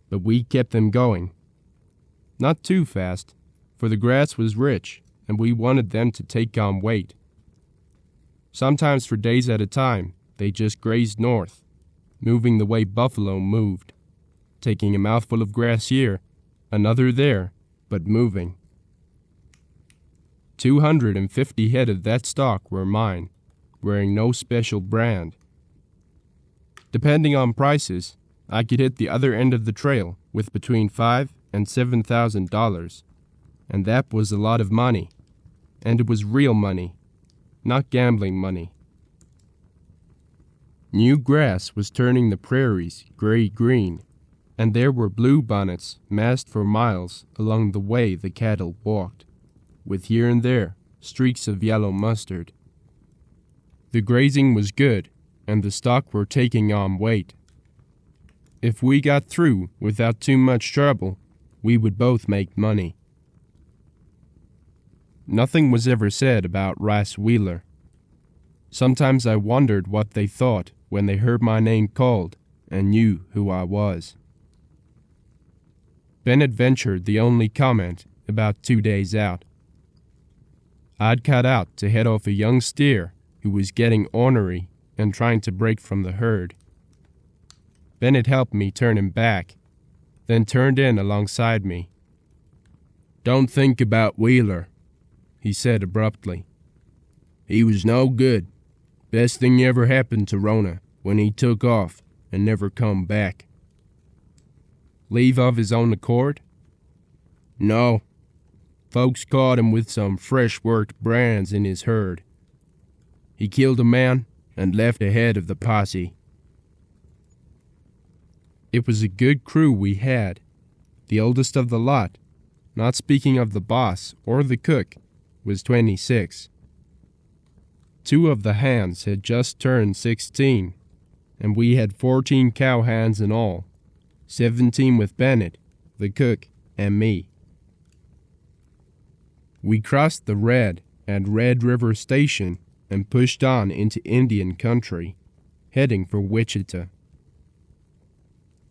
But we kept them going. Not too fast, for the grass was rich, and we wanted them to take on weight. Sometimes for days at a time, they just grazed north, moving the way buffalo moved, taking a mouthful of grass here, another there, but moving. 250 head of that stock were mine, wearing no special brand. Depending on prices, I could hit the other end of the trail with between $5,000 and $7,000, and that was a lot of money, and it was real money, not gambling money. New grass was turning the prairies gray-green, and there were blue bonnets massed for miles along the way the cattle walked, with here and there streaks of yellow mustard. The grazing was good, and the stock were taking on weight. If we got through without too much trouble, we would both make money. Nothing was ever said about Rice Wheeler. Sometimes I wondered what they thought when they heard my name called and knew who I was. Bennett ventured the only comment about 2 days out. I'd cut out to head off a young steer who was getting ornery and trying to break from the herd. Bennett helped me turn him back, then turned in alongside me. Don't think about Wheeler, he said abruptly. He was no good. Best thing ever happened to Rona when he took off and never come back. Leave of his own accord? No. Folks caught him with some fresh-worked brands in his herd. He killed a man and left ahead of the posse. It was a good crew we had. The oldest of the lot, not speaking of the boss or the cook, was 26. 2 of the hands had just turned 16, and we had 14 cowhands in all, 17 with Bennett, the cook, and me. We crossed the Red at Red River Station and pushed on into Indian country, heading for Wichita.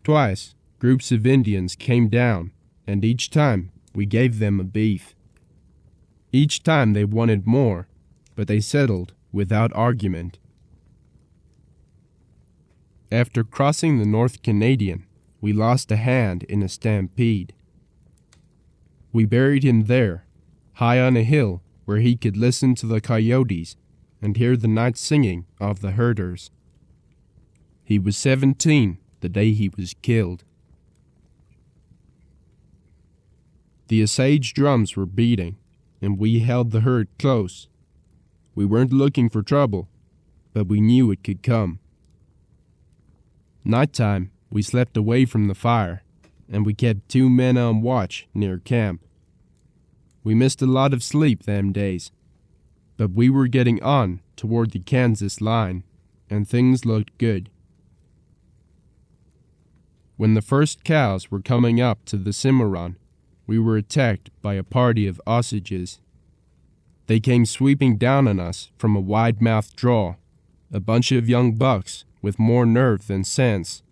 Twice, groups of Indians came down, and each time we gave them a beef. Each time they wanted more, but they settled without argument. After crossing the North Canadian, we lost a hand in a stampede. We buried him there, high on a hill where he could listen to the coyotes and hear the night singing of the herders. He was 17 the day he was killed. The Osage drums were beating, and we held the herd close. We weren't looking for trouble, but we knew it could come. Nighttime, we slept away from the fire, and we kept 2 men on watch near camp. We missed a lot of sleep them days, but we were getting on toward the Kansas line, and things looked good. When the first cows were coming up to the Cimarron, we were attacked by a party of Osages. They came sweeping down on us from a wide-mouthed draw, a bunch of young bucks with more nerve than sense,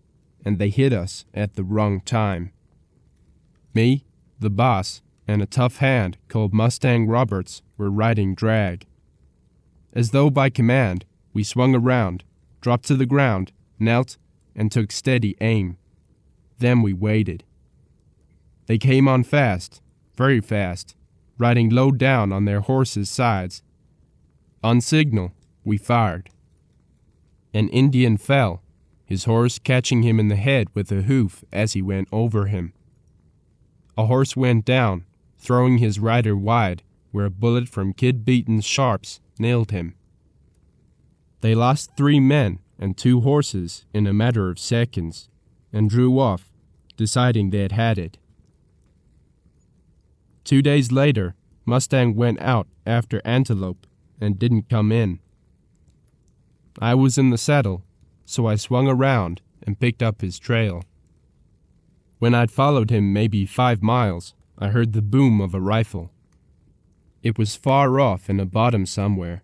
and they hit us at the wrong time. Me, the boss, and a tough hand called Mustang Roberts were riding drag. As though by command, we swung around, dropped to the ground, knelt, and took steady aim. Then we waited. They came on fast, very fast, riding low down on their horses' sides. On signal, we fired. An Indian fell, his horse catching him in the head with a hoof as he went over him. A horse went down, throwing his rider wide, where a bullet from Kid Beaton's sharps nailed him. They lost 3 men and 2 horses in a matter of seconds, and drew off, deciding they had had it. 2 days later, Mustang went out after antelope and didn't come in. I was in the saddle, so I swung around and picked up his trail. When I'd followed him maybe 5 miles, I heard the boom of a rifle. It was far off in a bottom somewhere.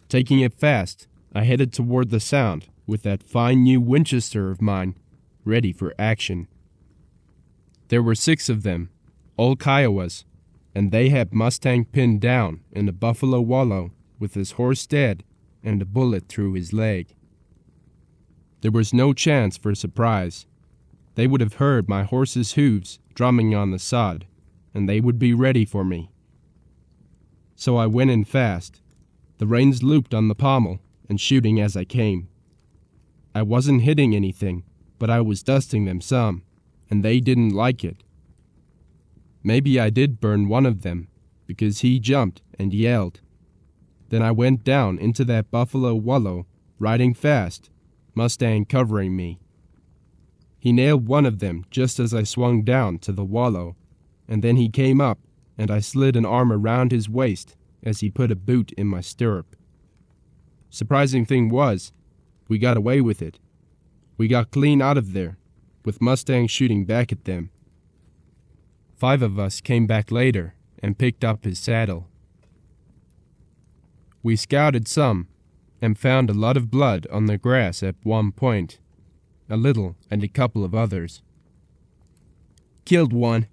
Taking it fast, I headed toward the sound with that fine new Winchester of mine, ready for action. There were 6 of them, all Kiowas, and they had Mustang pinned down in a buffalo wallow with his horse dead and a bullet through his leg. There was no chance for surprise. They would have heard my horse's hooves drumming on the sod, and they would be ready for me. So I went in fast, the reins looped on the pommel and shooting as I came. I wasn't hitting anything, but I was dusting them some, and they didn't like it. Maybe I did burn one of them, because he jumped and yelled. Then I went down into that buffalo wallow, riding fast, Mustang covering me. He nailed one of them just as I swung down to the wallow, and then he came up, and I slid an arm around his waist as he put a boot in my stirrup. Surprising thing was, we got away with it. We got clean out of there, with Mustang shooting back at them. 5 of us came back later and picked up his saddle. We scouted some and found a lot of blood on the grass at one point, a little and a couple of others. "Killed one,"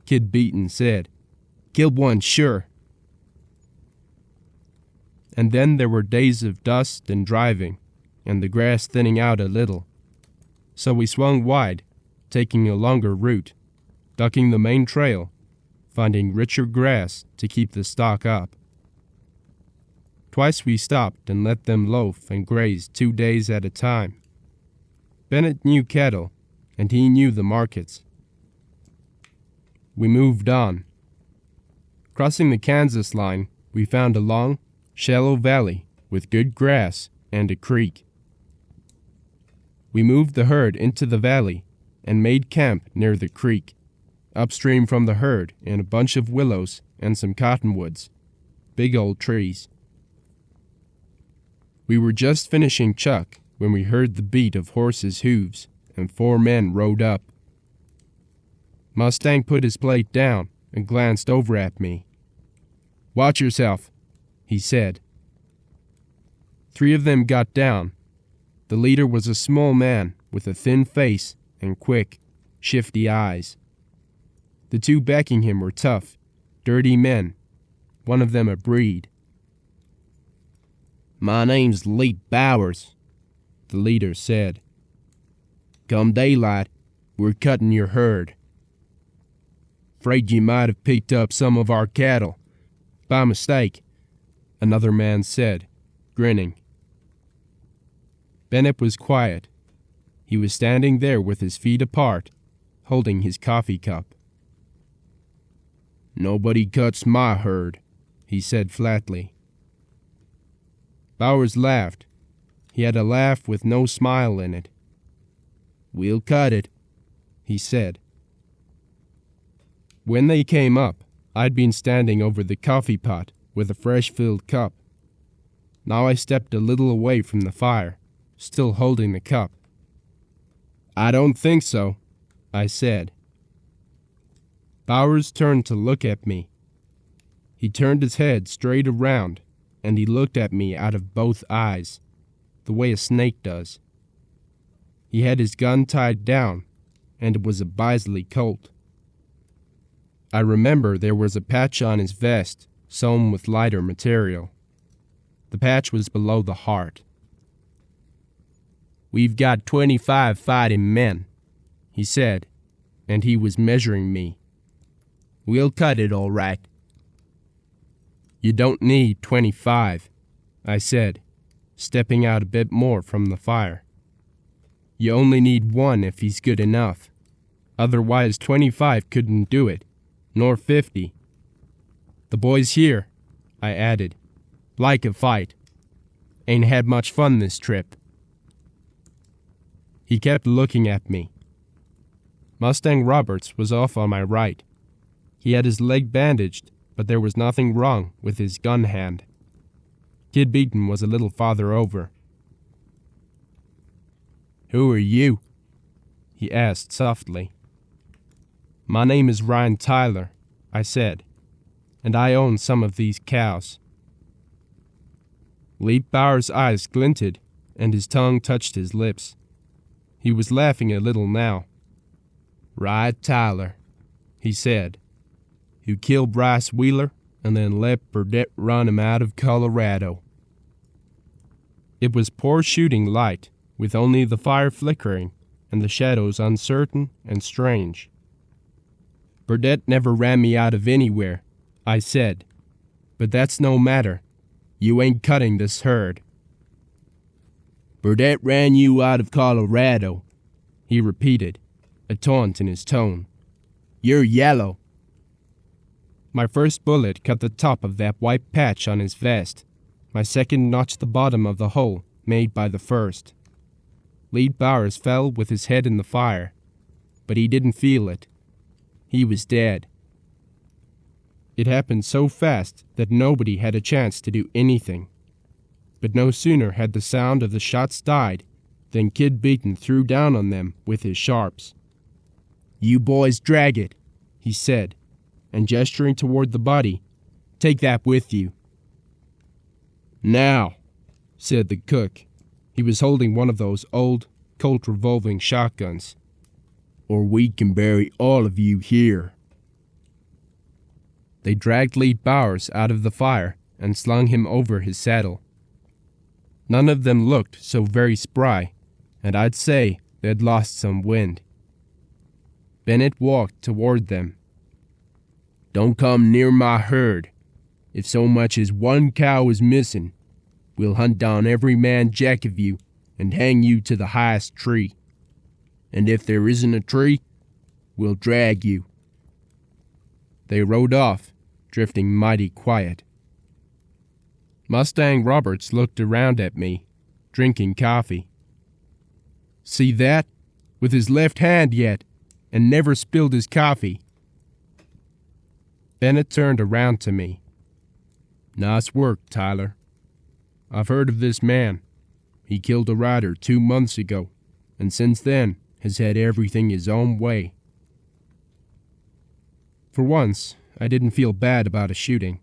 Kid Beaton said. "Killed one, sure." And then there were days of dust and driving, and the grass thinning out a little. So we swung wide, taking a longer route, ducking the main trail, finding richer grass to keep the stock up. Twice we stopped and let them loaf and graze 2 days at a time. Bennett knew cattle, and he knew the markets. We moved on. Crossing the Kansas line, we found a long, shallow valley with good grass and a creek. We moved the herd into the valley and made camp near the creek, upstream from the herd in a bunch of willows and some cottonwoods, big old trees. We were just finishing chuck when we heard the beat of horses' hooves and 4 men rode up. Mustang put his plate down and glanced over at me. "Watch yourself," he said. 3 of them got down. The leader was a small man with a thin face and quick, shifty eyes. The 2 backing him were tough, dirty men, one of them a breed. "My name's Lee Bowers," the leader said. "Come daylight, we're cutting your herd. 'Fraid you might have picked up some of our cattle, by mistake," another man said, grinning. Bennett was quiet. He was standing there with his feet apart, holding his coffee cup. "Nobody cuts my herd," he said flatly. Bowers laughed. He had a laugh with no smile in it. "We'll cut it," he said. When they came up, I'd been standing over the coffee pot with a fresh-filled cup. Now I stepped a little away from the fire, still holding the cup. "I don't think so," I said. Bowers turned to look at me. He turned his head straight around, and he looked at me out of both eyes, the way a snake does. He had his gun tied down, and it was a Bisley Colt. I remember there was a patch on his vest, sewn with lighter material. The patch was below the heart. "We've got 25 fighting men," he said, and he was measuring me. "We'll cut it all right." "You don't need 25, I said, stepping out a bit more from the fire. "You only need 1 if he's good enough. Otherwise 25 couldn't do it, nor 50. The boys here," I added, "like a fight. Ain't had much fun this trip." He kept looking at me. Mustang Roberts was off on my right. He had his leg bandaged, but there was nothing wrong with his gun hand. Kid Beaton was a little farther over. "Who are you?" he asked softly. "My name is Rye Tyler," I said, "and I own some of these cows." Lee Bowers' eyes glinted, and his tongue touched his lips. He was laughing a little now. "Rye Tyler," he said, "who killed Bryce Wheeler and then let Burdett run him out of Colorado." It was poor shooting light, with only the fire flickering and the shadows uncertain and strange. "Burdett never ran me out of anywhere," I said, "but that's no matter. You ain't cutting this herd." "Burdett ran you out of Colorado," he repeated, a taunt in his tone. "You're yellow." My first bullet cut the top of that white patch on his vest. My second notched the bottom of the hole made by the first. Lee Bowers fell with his head in the fire, but he didn't feel it. He was dead. It happened so fast that nobody had a chance to do anything. But no sooner had the sound of the shots died than Kid Beaton threw down on them with his sharps. "You boys drag it," he said, and gesturing toward the body, "take that with you." "Now," said the cook. He was holding one of those old Colt revolving shotguns. "Or we can bury all of you here." They dragged Lee Bowers out of the fire and slung him over his saddle. None of them looked so very spry, and I'd say they'd lost some wind. Bennett walked toward them. Don't come near my herd. If so much as one cow is missing, we'll hunt down every man jack of you and hang you to the highest tree. And if there isn't a tree, we'll drag you." They rode off, drifting mighty quiet. Mustang Roberts looked around at me, drinking coffee. "See that? With his left hand yet, and never spilled his coffee." Bennett turned around to me. "Nice work, Tyler. I've heard of this man. He killed a rider 2 months ago, and since then has had everything his own way." For once, I didn't feel bad about a shooting.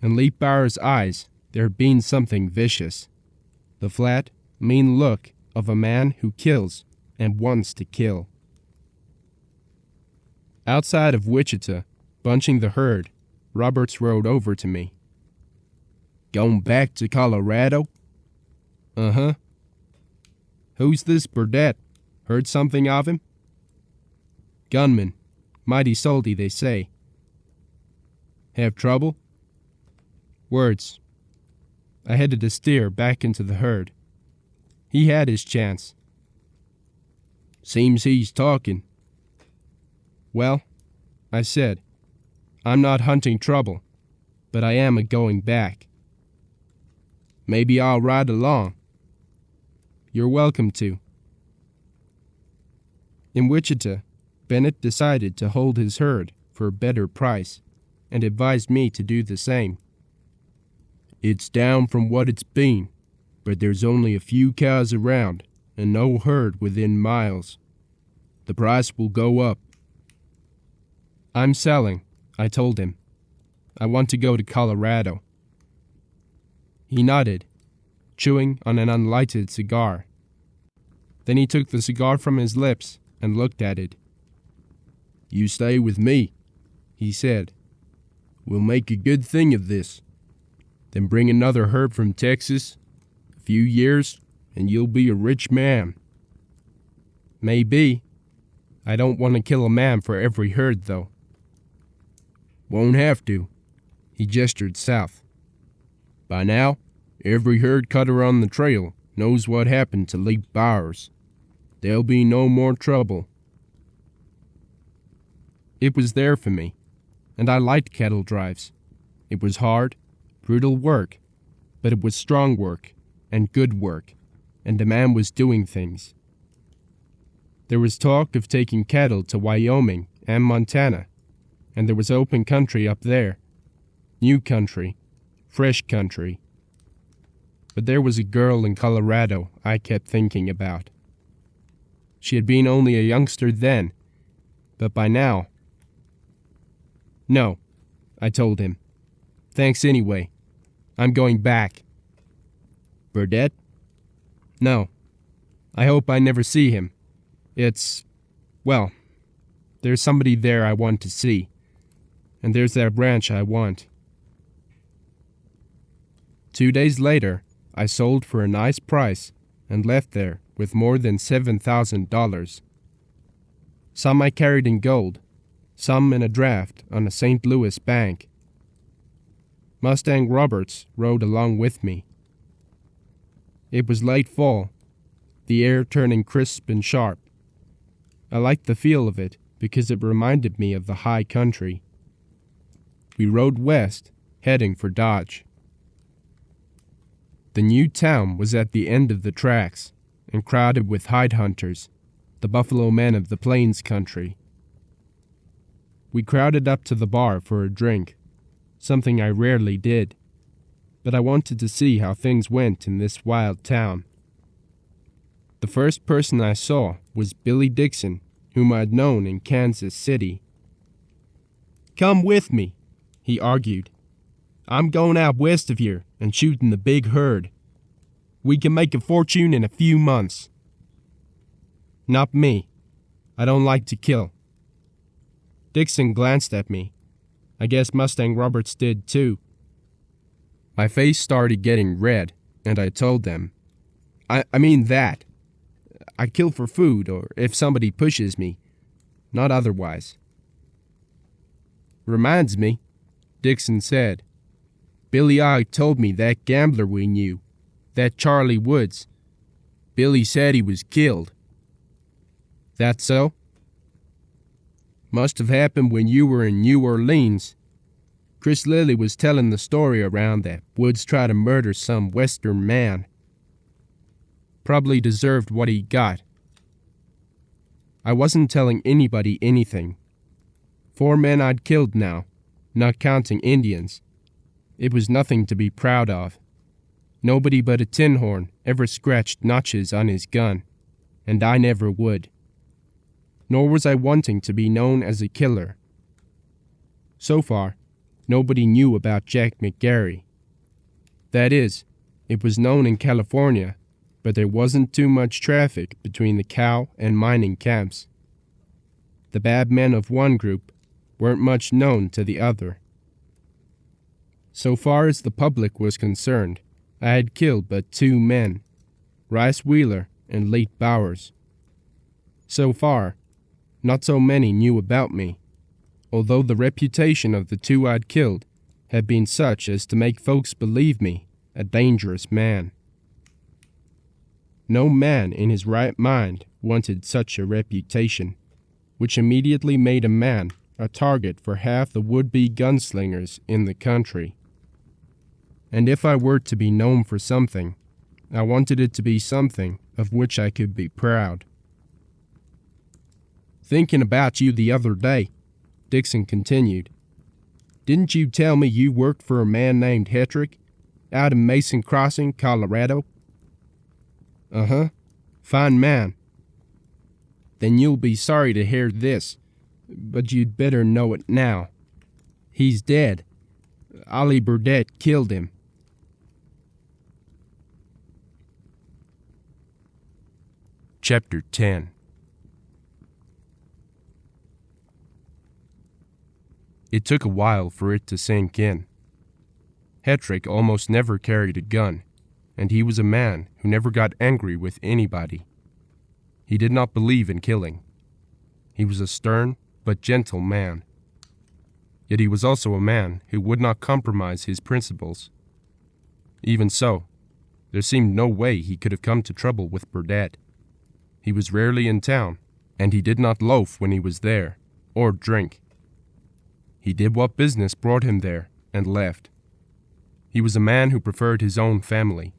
In Lee Bauer's eyes, there had been something vicious. The flat, mean look of a man who kills and wants to kill. Outside of Wichita, bunching the herd, Roberts rode over to me. "Going back to Colorado?" "Uh-huh." "Who's this Burdett? Heard something of him?" "Gunman. Mighty salty, they say." "Have trouble?" "Words." I headed the steer back into the herd. He had his chance. "Seems he's talking." "Well," I said, "I'm not hunting trouble, but I am a-going back." "Maybe I'll ride along." "You're welcome to." In Wichita, Bennett decided to hold his herd for a better price and advised me to do the same. "It's down from what it's been, but there's only a few cows around and no herd within miles. The price will go up." "I'm selling," I told him. "I want to go to Colorado." He nodded, chewing on an unlighted cigar. Then he took the cigar from his lips and looked at it. "You stay with me," he said. "We'll make a good thing of this. Then bring another herd from Texas. A few years, and you'll be a rich man." "Maybe. I don't want to kill a man for every herd, though." "Won't have to." He gestured south. "By now, every herd cutter on the trail knows what happened to Lee Bowers. There'll be no more trouble." It was there for me, and I liked cattle drives. It was hard, brutal work, but it was strong work and good work, and the man was doing things. There was talk of taking cattle to Wyoming and Montana, and there was open country up there. New country, fresh country. But there was a girl in Colorado I kept thinking about. She had been only a youngster then, but by now... "No," I told him. "Thanks anyway. I'm going back." "Burdett?" "No. I hope I never see him. Well, there's somebody there I want to see. And there's that ranch I want." 2 days later, I sold for a nice price and left there with more than $7,000. Some I carried in gold, some in a draft on a St. Louis bank. Mustang Roberts rode along with me. It was late fall, the air turning crisp and sharp. I liked the feel of it because it reminded me of the high country. We rode west, heading for Dodge. The new town was at the end of the tracks and crowded with hide hunters, the buffalo men of the plains country. We crowded up to the bar for a drink, something I rarely did, but I wanted to see how things went in this wild town. The first person I saw was Billy Dixon, whom I'd known in Kansas City. "Come with me," he argued. "I'm going out west of here and shooting the big herd. We can make a fortune in a few months." "Not me. I don't like to kill." Dixon glanced at me. I guess Mustang Roberts did too. My face started getting red, and I told them, I mean that. I kill for food or if somebody pushes me, not otherwise." Reminds me, Dixon said. Billy Og told me that gambler we knew, that Charlie Woods. Billy said he was killed. That so? Must have happened when you were in New Orleans. Chris Lilly was telling the story around that Woods tried to murder some Western man. Probably deserved what he got. I wasn't telling anybody anything. 4 men I'd killed now, not counting Indians. It was nothing to be proud of. Nobody but a tin horn ever scratched notches on his gun, and I never would. Nor was I wanting to be known as a killer. So far, nobody knew about Jack McGarry. That is, it was known in California, but there wasn't too much traffic between the cow and mining camps. The bad men of one group weren't much known to the other. So far as the public was concerned, I had killed but 2 men, Rice Wheeler and Late Bowers. So far, not so many knew about me, although the reputation of the 2 I'd killed had been such as to make folks believe me a dangerous man. No man in his right mind wanted such a reputation, which immediately made a man a target for half the would-be gunslingers in the country. And if I were to be known for something, I wanted it to be something of which I could be proud. Thinking about you the other day, Dixon continued. Didn't you tell me you worked for a man named Hetrick out in Mason Crossing, Colorado? Uh-huh. Fine man. Then you'll be sorry to hear this, but you'd better know it now. He's dead. Ollie Burdett killed him. Chapter 10. It took a while for it to sink in. Hetrick almost never carried a gun, and he was a man who never got angry with anybody. He did not believe in killing. He was a stern but gentle man. Yet he was also a man who would not compromise his principles. Even so, there seemed no way he could have come to trouble with Burdett. He was rarely in town, and he did not loaf when he was there, or drink. He did what business brought him there, and left. He was a man who preferred his own family,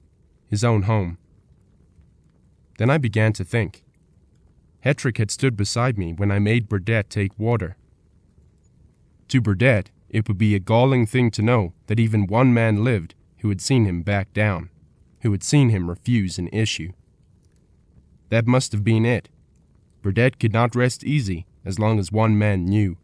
his own home. Then I began to think. Hetrick had stood beside me when I made Burdett take water. To Burdett, it would be a galling thing to know that even one man lived who had seen him back down, who had seen him refuse an issue. That must have been it. Burdett could not rest easy as long as one man knew.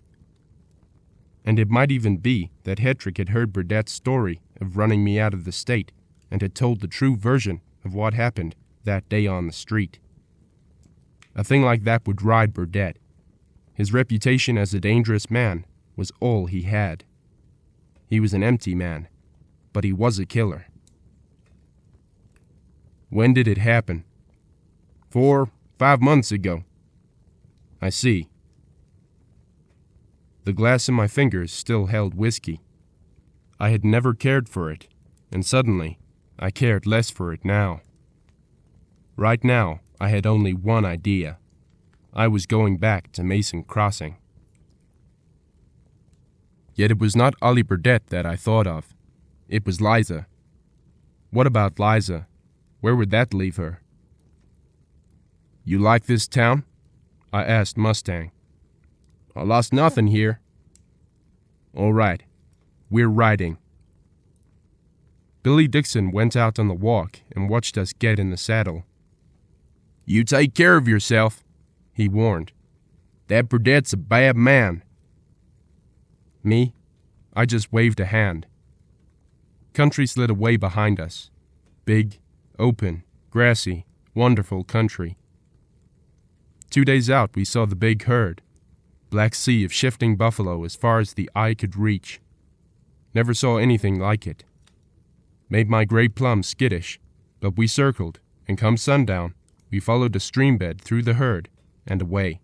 And it might even be that Hetrick had heard Burdett's story of running me out of the state and had told the true version of what happened that day on the street. A thing like that would ride Burdett. His reputation as a dangerous man was all he had. He was an empty man, but he was a killer. When did it happen? 4, 5 months ago. I see. The glass in my fingers still held whiskey. I had never cared for it, and suddenly I cared less for it now. Right now, I had only one idea. I was going back to Mason Crossing. Yet it was not Ollie Burdett that I thought of. It was Liza. What about Liza? Where would that leave her? You like this town? I asked Mustang. I lost nothing here. All right, we're riding. Billy Dixon went out on the walk and watched us get in the saddle. You take care of yourself, he warned. That Burdett's a bad man. Me? I just waved a hand. Country slid away behind us. Big, open, grassy, wonderful country. 2 days out, we saw the big herd. Black sea of shifting buffalo as far as the eye could reach. Never saw anything like it. Made my gray plum skittish, but we circled, and come sundown, we followed a stream bed through the herd and away.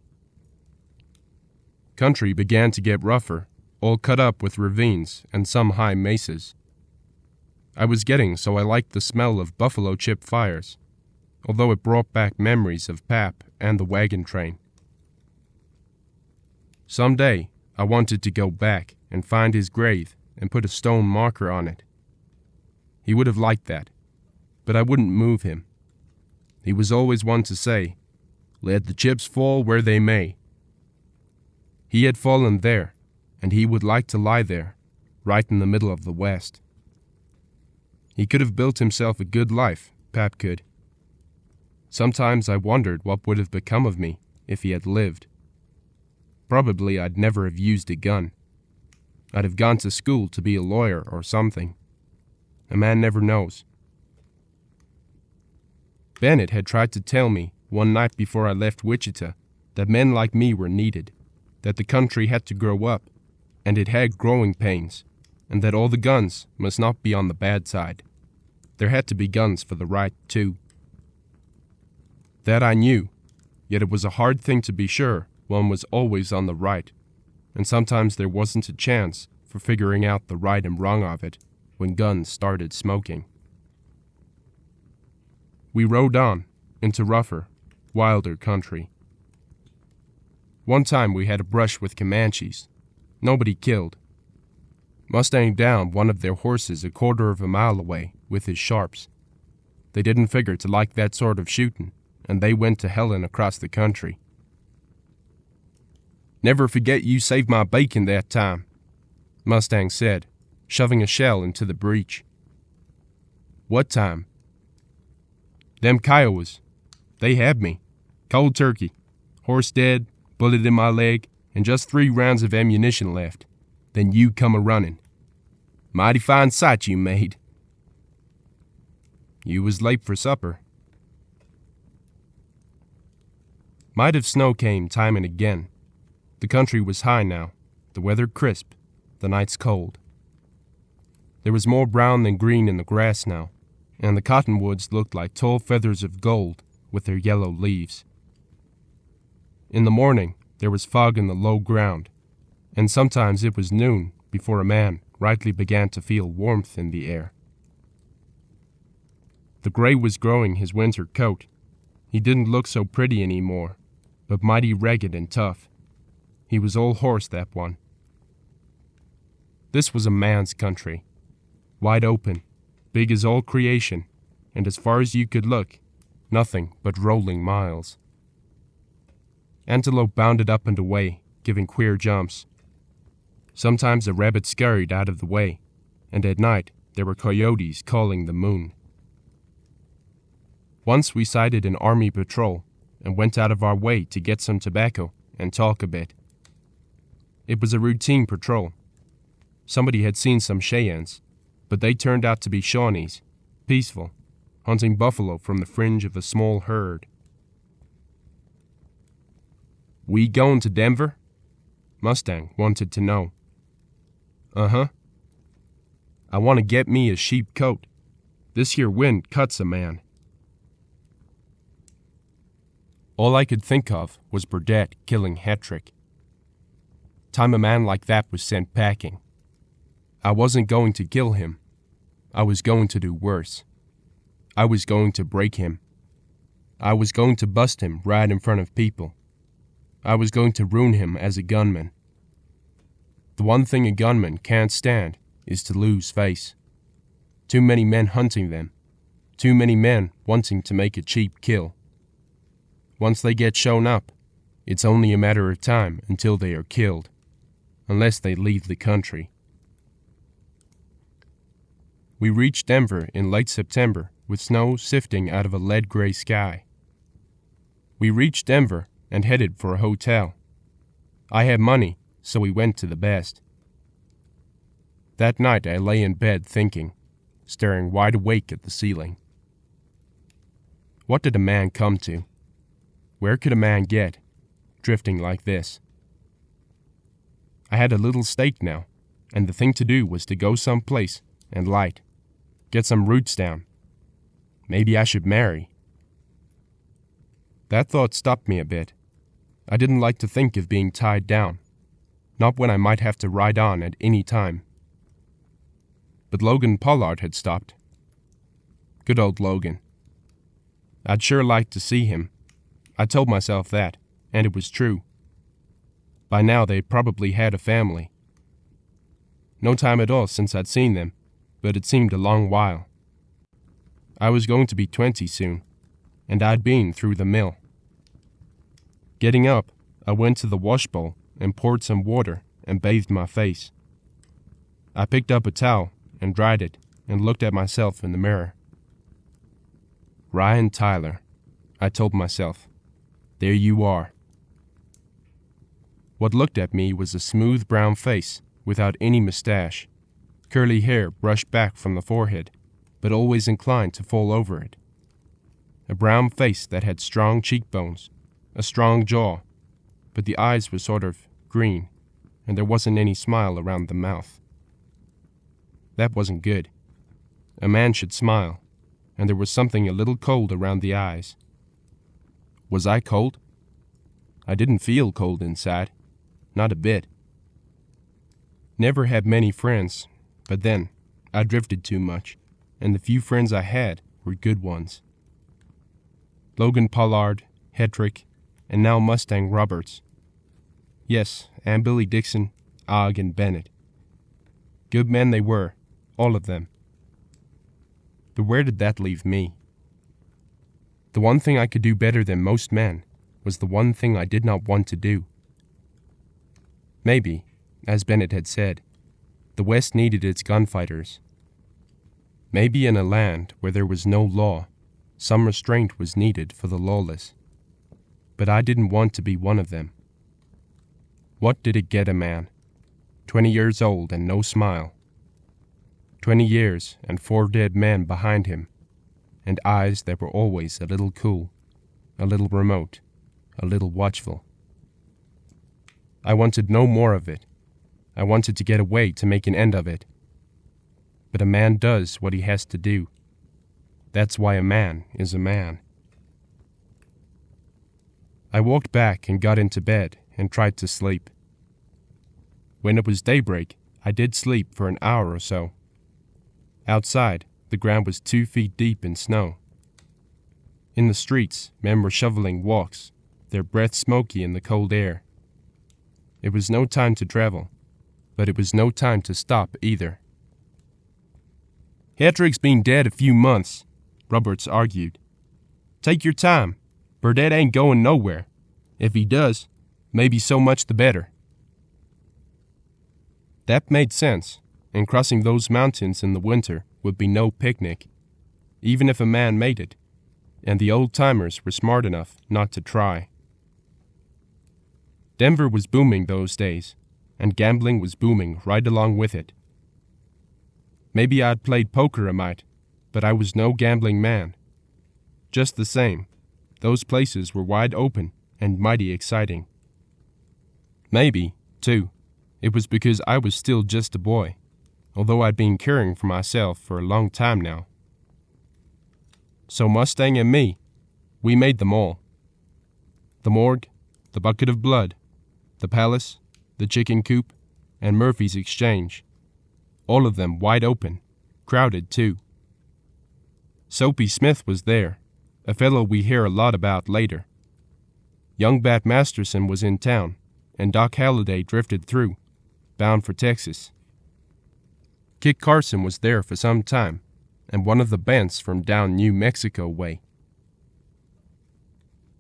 Country began to get rougher, all cut up with ravines and some high mesas. I was getting so I liked the smell of buffalo chip fires, although it brought back memories of Pap and the wagon train. Someday, I wanted to go back and find his grave and put a stone marker on it. He would have liked that, but I wouldn't move him. He was always one to say, "Let the chips fall where they may." He had fallen there, and he would like to lie there, right in the middle of the West. He could have built himself a good life, Pap could. Sometimes I wondered what would have become of me if he had lived. Probably I'd never have used a gun. I'd have gone to school to be a lawyer or something. A man never knows. Bennett had tried to tell me one night before I left Wichita that men like me were needed, that the country had to grow up, and it had growing pains, and that all the guns must not be on the bad side. There had to be guns for the right, too. That I knew, yet it was a hard thing to be sure one was always on the right, and sometimes there wasn't a chance for figuring out the right and wrong of it when guns started smoking. We rode on into rougher, wilder country. One time we had a brush with Comanches. Nobody killed. Mustang downed one of their horses a quarter of a mile away with his sharps. They didn't figure to like that sort of shooting, and they went to hellin' across the country. "Never forget you saved my bacon that time," Mustang said, shoving a shell into the breech. "What time?" "Them Kiowas. They had me. Cold turkey. Horse dead, bullet in my leg, and just 3 rounds of ammunition left. Then you come a-running. Mighty fine sight you made." "You was late for supper." Might have snow came time and again. The country was high now, the weather crisp, the nights cold. There was more brown than green in the grass now, and the cottonwoods looked like tall feathers of gold with their yellow leaves. In the morning, there was fog in the low ground, and sometimes it was noon before a man rightly began to feel warmth in the air. The gray was growing his winter coat. He didn't look so pretty anymore, but mighty ragged and tough. He was all horse, that one. This was a man's country, wide open, big as all creation, and as far as you could look, nothing but rolling miles. Antelope bounded up and away, giving queer jumps. Sometimes a rabbit scurried out of the way, and at night there were coyotes calling the moon. Once we sighted an army patrol and went out of our way to get some tobacco and talk a bit. It was a routine patrol. Somebody had seen some Cheyennes, but they turned out to be Shawnees, peaceful, hunting buffalo from the fringe of a small herd. "We going to Denver?" Mustang wanted to know. "Uh-huh. I want to get me a sheep coat. This here wind cuts a man." All I could think of was Burdett killing Hetrick. Time a man like that was sent packing. I wasn't going to kill him. I was going to do worse. I was going to break him. I was going to bust him right in front of people. I was going to ruin him as a gunman. The one thing a gunman can't stand is to lose face. Too many men hunting them. Too many men wanting to make a cheap kill. Once they get shown up, it's only a matter of time until they are killed, unless they leave the country. We reached Denver in late September with snow sifting out of a lead-gray sky. We reached Denver and headed for a hotel. I had money, so we went to the best. That night I lay in bed thinking, staring wide awake at the ceiling. What did a man come to? Where could a man get, drifting like this? I had a little stake now, and the thing to do was to go someplace and light, get some roots down. Maybe I should marry. That thought stopped me a bit. I didn't like to think of being tied down. not when I might have to ride on at any time. But Logan Pollard had stopped. Good old Logan. I'd sure like to see him. I told myself that, and it was true. By now they'd probably had a family. No time at all since I'd seen them, but it seemed a long while. I was going to be 20 soon, and I'd been through the mill. Getting up, I went to the wash bowl and poured some water and bathed my face. I picked up a towel and dried it and looked at myself in the mirror. Rye Tyler, I told myself. There you are. What looked at me was a smooth brown face without any mustache, curly hair brushed back from the forehead, but always inclined to fall over it. A brown face that had strong cheekbones, a strong jaw, but the eyes were sort of green, and there wasn't any smile around the mouth. That wasn't good. A man should smile, and there was something a little cold around the eyes. Was I cold? I didn't feel cold inside, not a bit. Never had many friends, but then I drifted too much, and the few friends I had were good ones. Logan Pollard, Hetrick, and now Mustang Roberts. Yes, and Billy Dixon, Ogg, and Bennett. Good men they were, all of them. But where did that leave me? The one thing I could do better than most men was the one thing I did not want to do. Maybe, as Bennett had said, the West needed its gunfighters. Maybe in a land where there was no law, some restraint was needed for the lawless. But I didn't want to be one of them. What did it get a man? 20 years old and no smile. 20 years and 4 dead men behind him, and eyes that were always a little cool, a little remote, a little watchful. I wanted no more of it. I wanted to get away to make an end of it. But a man does what he has to do. That's why a man is a man. I walked back and got into bed and tried to sleep. When it was daybreak, I did sleep for an hour or so. Outside, the ground was 2 feet deep in snow. In the streets, men were shoveling walks, their breath smoky in the cold air. It was no time to travel, but it was no time to stop either. Hetrick's been dead a few months, Roberts argued. Take your time. Burdett ain't going nowhere. If he does, maybe so much the better. That made sense, and crossing those mountains in the winter would be no picnic, even if a man made it, and the old-timers were smart enough not to try. Denver was booming those days, and gambling was booming right along with it. Maybe I'd played poker a mite, but I was no gambling man. Just the same, those places were wide open and mighty exciting. Maybe, too, it was because I was still just a boy, although I'd been caring for myself for a long time now. So Mustang and me, we made them all. The morgue, the bucket of blood, the palace, the chicken coop, and Murphy's Exchange. All of them wide open, crowded too. Soapy Smith was there, a fellow we hear a lot about later. Young Bat Masterson was in town, and Doc Halliday drifted through, bound for Texas. Kit Carson was there for some time, and one of the Bents from down New Mexico way.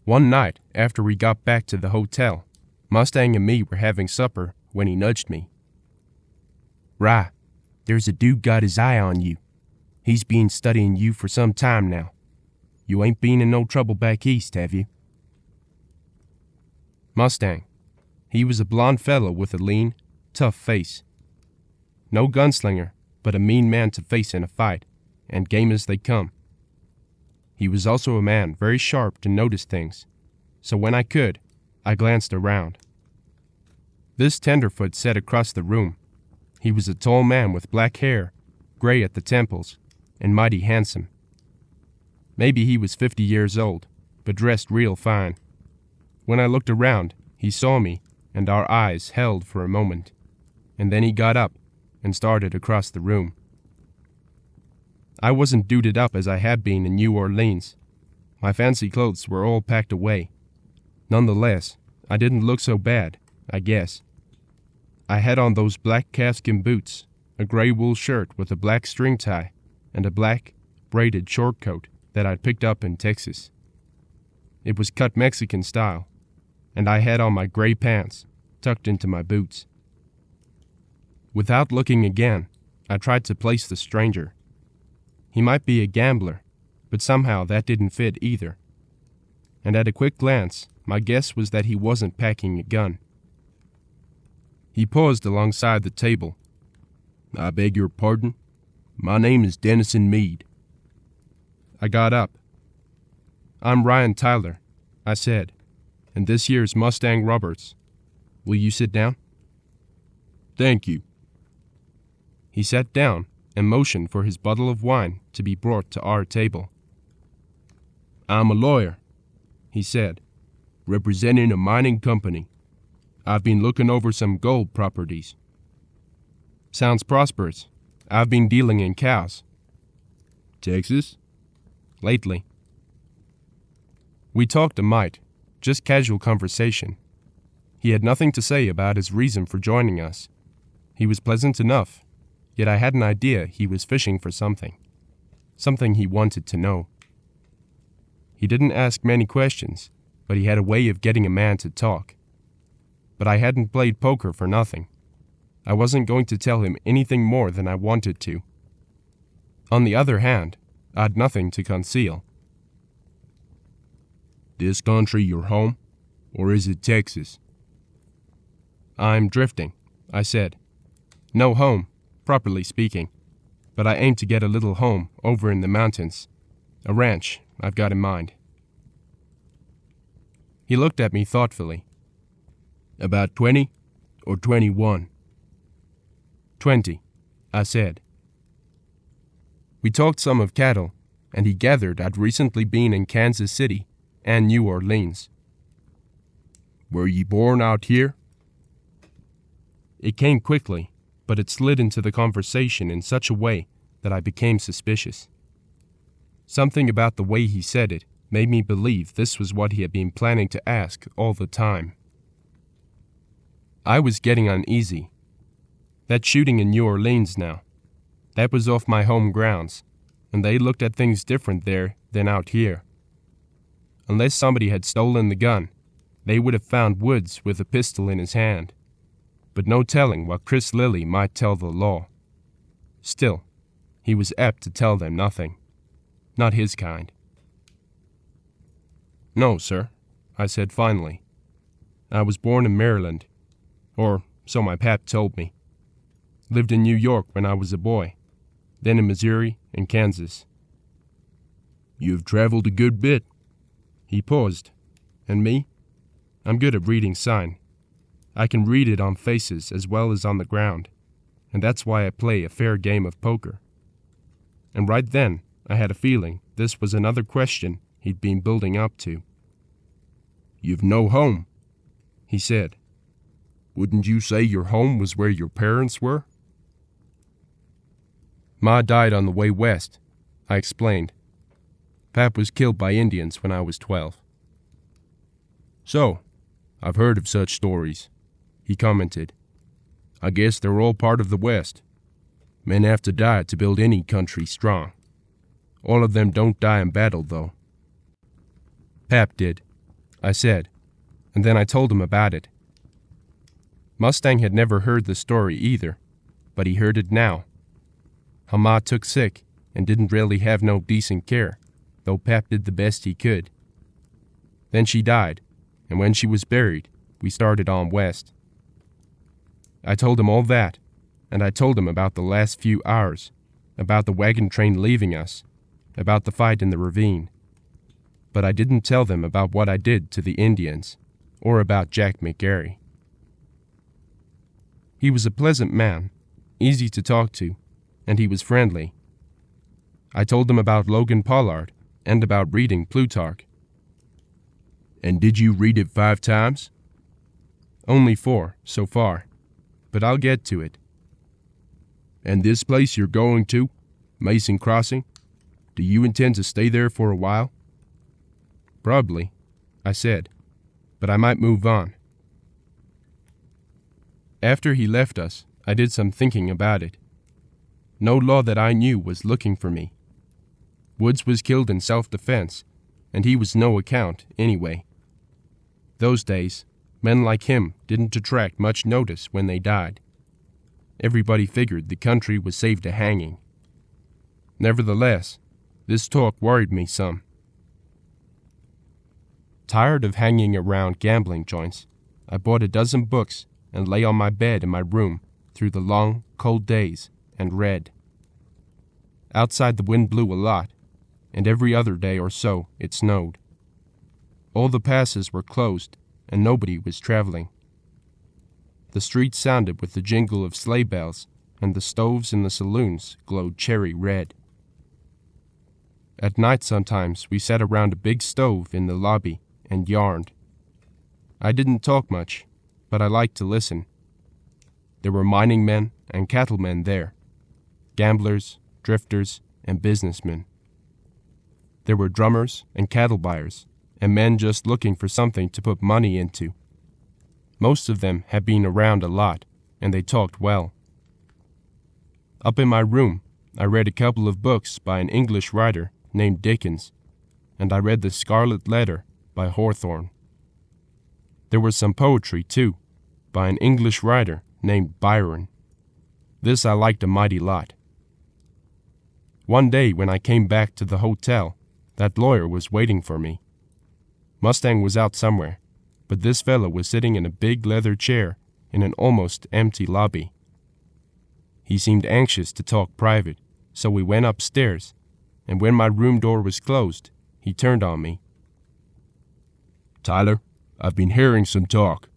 One night, after we got back to the hotel, Mustang and me were having supper when he nudged me. Rye, there's a dude got his eye on you. He's been studying you for some time now. You ain't been in no trouble back east, have you? Mustang. He was a blond fellow with a lean, tough face. No gunslinger, but a mean man to face in a fight, and game as they come. He was also a man very sharp to notice things, so when I could, I glanced around. This tenderfoot sat across the room. He was a tall man with black hair, gray at the temples, and mighty handsome. Maybe he was 50 years old, but dressed real fine. When I looked around, he saw me and our eyes held for a moment, and then he got up and started across the room. I wasn't duded up as I had been in New Orleans. My fancy clothes were all packed away. Nonetheless, I didn't look so bad, I guess. I had on those black calfskin boots, a gray wool shirt with a black string tie, and a black, braided short coat that I'd picked up in Texas. It was cut Mexican style, and I had on my gray pants, tucked into my boots. Without looking again, I tried to place the stranger. He might be a gambler, but somehow that didn't fit either. And at a quick glance, my guess was that he wasn't packing a gun. He paused alongside the table. "I beg your pardon? My name is Dennison Meade." I got up. "I'm Rye Tyler," I said, "and this year's Mustang Roberts. Will you sit down?" "Thank you." He sat down and motioned for his bottle of wine to be brought to our table. "I'm a lawyer," he said, "representing a mining company. I've been looking over some gold properties." "Sounds prosperous. I've been dealing in cows." "Texas?" "Lately." We talked a mite, just casual conversation. He had nothing to say about his reason for joining us. He was pleasant enough, yet I had an idea he was fishing for something he wanted to know. He didn't ask many questions, but he had a way of getting a man to talk. But I hadn't played poker for nothing. I wasn't going to tell him anything more than I wanted to. On the other hand, I'd nothing to conceal. "This country your home, or is it Texas?" "I'm drifting," I said. "No home, properly speaking, but I aim to get a little home over in the mountains. A ranch I've got in mind." He looked at me thoughtfully. "About 20 or 21? 20, I said. We talked some of cattle, and he gathered I'd recently been in Kansas City and New Orleans. "Were ye born out here?" It came quickly, but it slid into the conversation in such a way that I became suspicious. Something about the way he said it made me believe this was what he had been planning to ask all the time. I was getting uneasy. That shooting in New Orleans now, that was off my home grounds, and they looked at things different there than out here. Unless somebody had stolen the gun, they would have found Woods with a pistol in his hand. But no telling what Chris Lilly might tell the law. Still, he was apt to tell them nothing. Not his kind. "No, sir," I said finally. "I was born in Maryland, or so my pap told me. Lived in New York when I was a boy, then in Missouri and Kansas." "You've traveled a good bit." He paused. "And me? I'm good at reading sign. I can read it on faces as well as on the ground, and that's why I play a fair game of poker." And right then, I had a feeling this was another question he'd been building up to. "You've no home," he said. "Wouldn't you say your home was where your parents were?" "Ma died on the way west," I explained. "Pap was killed by Indians when I was 12. "So, I've heard of such stories," he commented. "I guess they're all part of the West. Men have to die to build any country strong. All of them don't die in battle, though." "Pap did," I said, and then I told him about it. Mustang had never heard the story either, but he heard it now. How Ma took sick and didn't really have no decent care, though Pap did the best he could. Then she died, and when she was buried, we started on west. I told him all that, and I told him about the last few hours, about the wagon train leaving us, about the fight in the ravine. But I didn't tell them about what I did to the Indians, or about Jack McGarry. He was a pleasant man, easy to talk to, and he was friendly. I told him about Logan Pollard, and about reading Plutarch. "And did you read it 5 times? Only 4, so far, but I'll get to it. And this place you're going to, Mason Crossing, do you intend to stay there for a while? Probably, I said, but I might move on. After he left us, I did some thinking about it. No law that I knew was looking for me. Woods was killed in self-defense, and he was no account anyway. Those days, men like him didn't attract much notice when they died. Everybody figured the country was saved a hanging. Nevertheless, this talk worried me some. Tired of hanging around gambling joints, I bought a dozen books and lay on my bed in my room through the long, cold days and read. Outside the wind blew a lot, and every other day or so it snowed. All the passes were closed, and nobody was traveling. The streets sounded with the jingle of sleigh bells, and the stoves in the saloons glowed cherry red. At night sometimes we sat around a big stove in the lobby and yarned. I didn't talk much, but I liked to listen. There were mining men and cattlemen there, gamblers, drifters, and businessmen. There were drummers and cattle buyers, and men just looking for something to put money into. Most of them had been around a lot, and they talked well. Up in my room, I read a couple of books by an English writer named Dickens, and I read The Scarlet Letter by Hawthorne. There was some poetry, too, by an English writer named Byron. This I liked a mighty lot. One day when I came back to the hotel, that lawyer was waiting for me. Mustang was out somewhere, but this fellow was sitting in a big leather chair in an almost empty lobby. He seemed anxious to talk private, so we went upstairs, and when my room door was closed, he turned on me. "Tyler, I've been hearing some talk.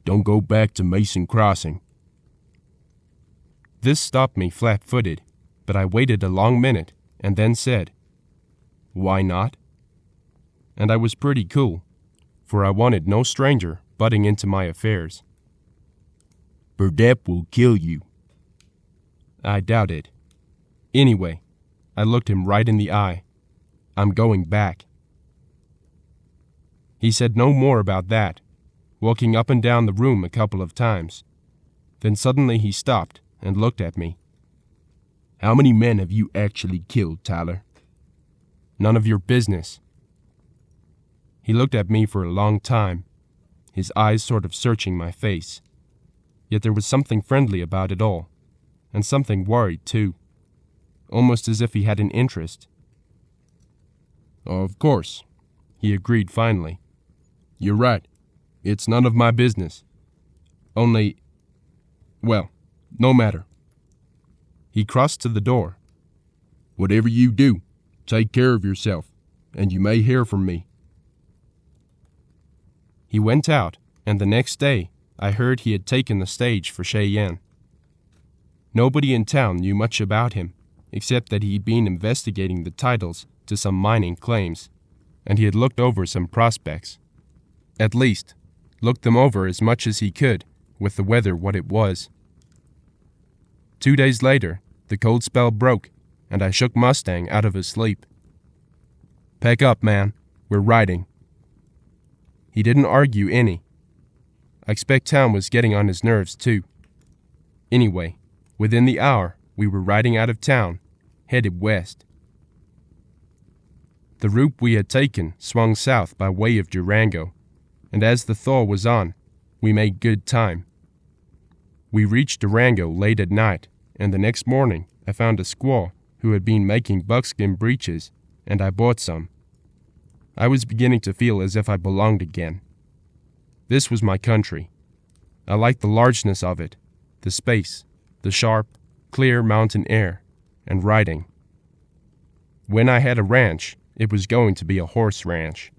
Don't go back to Mason Crossing." This stopped me flat-footed, but I waited a long minute and then said, "Why not?" And I was pretty cool, for I wanted no stranger butting into my affairs. "Burdett will kill you." I doubt it. Anyway, I looked him right in the eye. "I'm going back." He said no more about that, walking up and down the room a couple of times. Then suddenly he stopped and looked at me. "How many men have you actually killed, Tyler?" "None of your business." He looked at me for a long time, his eyes sort of searching my face. Yet there was something friendly about it all, and something worried too, almost as if he had an interest. "Of course," he agreed finally. "You're right. It's none of my business. Only, well, no matter." He crossed to the door. "Whatever you do, take care of yourself, and you may hear from me." He went out, and the next day I heard he had taken the stage for Cheyenne. Nobody in town knew much about him, except that he'd been investigating the titles to some mining claims, and he had looked over some prospects. At least, looked them over as much as he could, with the weather what it was. 2 days later, the cold spell broke, and I shook Mustang out of his sleep. "Pack up, man. We're riding." He didn't argue any. I expect town was getting on his nerves, too. Anyway, within the hour, we were riding out of town, headed west. The route we had taken swung south by way of Durango, and as the thaw was on, we made good time. We reached Durango late at night, and the next morning I found a squaw who had been making buckskin breeches, and I bought some. I was beginning to feel as if I belonged again. This was my country. I liked the largeness of it, the space, the sharp, clear mountain air, and riding. When I had a ranch, it was going to be a horse ranch.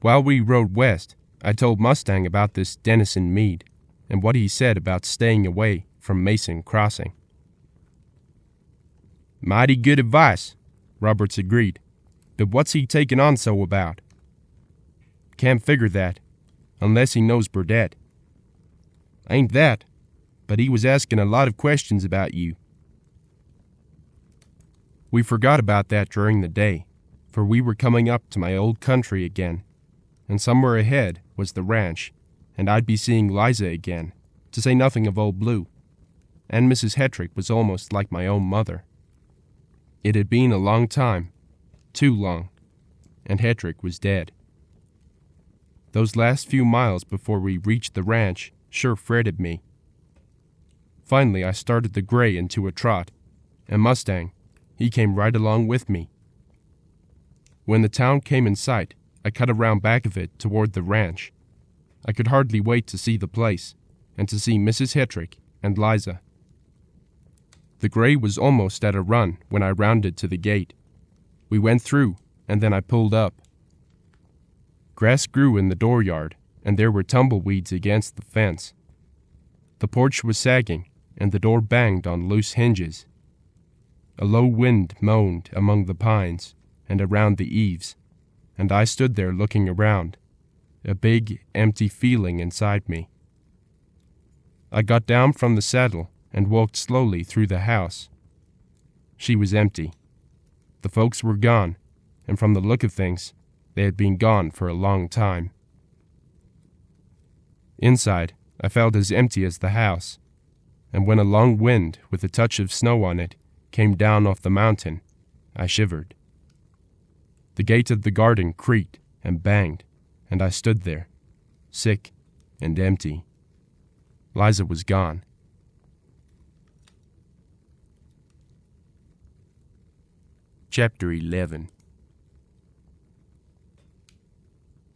While we rode west, I told Mustang about this Denison Meade, and what he said about staying away from Mason Crossing. "Mighty good advice," Roberts agreed. "But what's he taking on so about?" "Can't figure that. unless he knows Burdett. Ain't that, but he was asking a lot of questions about you. We forgot about that during the day, for we were coming up to my old country again, and somewhere ahead was the ranch, and I'd be seeing Liza again, to say nothing of Old Blue, and Mrs. Hetrick was almost like my own mother. It had been a long time, too long, and Hetrick was dead. Those last few miles before we reached the ranch sure fretted me. Finally, I started the gray into a trot, and Mustang, he came right along with me. When the town came in sight, I cut around back of it toward the ranch. I could hardly wait to see the place, and to see Mrs. Hetrick and Liza. The gray was almost at a run when I rounded to the gate. We went through, and then I pulled up. Grass grew in the dooryard, and there were tumbleweeds against the fence. The porch was sagging, and the door banged on loose hinges. A low wind moaned among the pines and around the eaves, and I stood there looking around, a big, empty feeling inside me. I got down from the saddle and walked slowly through the house. She was empty. The folks were gone, and from the look of things, they had been gone for a long time. Inside, I felt as empty as the house, and when a long wind with a touch of snow on it came down off the mountain, I shivered. The gate of the garden creaked and banged, and I stood there, sick and empty. Liza was gone. Chapter 11.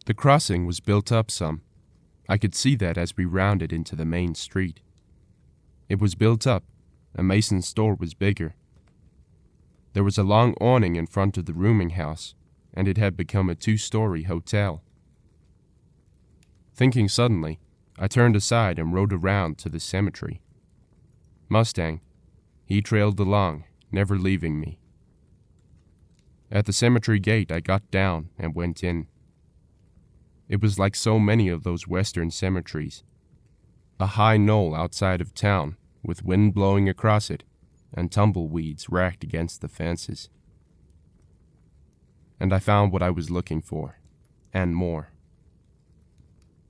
The crossing was built up some. I could see that as we rounded into the main street. It was built up. A mason's store was bigger. There was a long awning in front of the rooming house, and it had become a 2-story hotel. Thinking suddenly, I turned aside and rode around to the cemetery. Mustang, he trailed along, never leaving me. At the cemetery gate, I got down and went in. It was like so many of those western cemeteries. A high knoll outside of town, with wind blowing across it, and tumbleweeds racked against the fences. And I found what I was looking for, and more.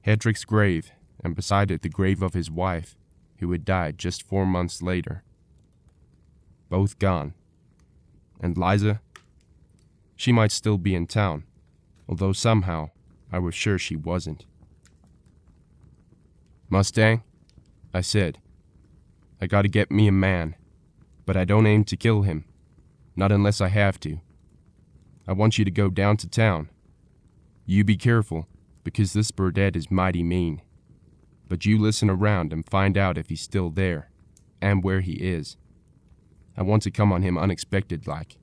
Hetrick's grave, and beside it the grave of his wife, who had died just 4 months later. Both gone. And Liza? She might still be in town, although somehow I was sure she wasn't. "Mustang," I said, "I gotta get me a man, but I don't aim to kill him, not unless I have to. I want you to go down to town. You be careful, because this Burdett is mighty mean. But you listen around and find out if he's still there, and where he is. I want to come on him unexpected like.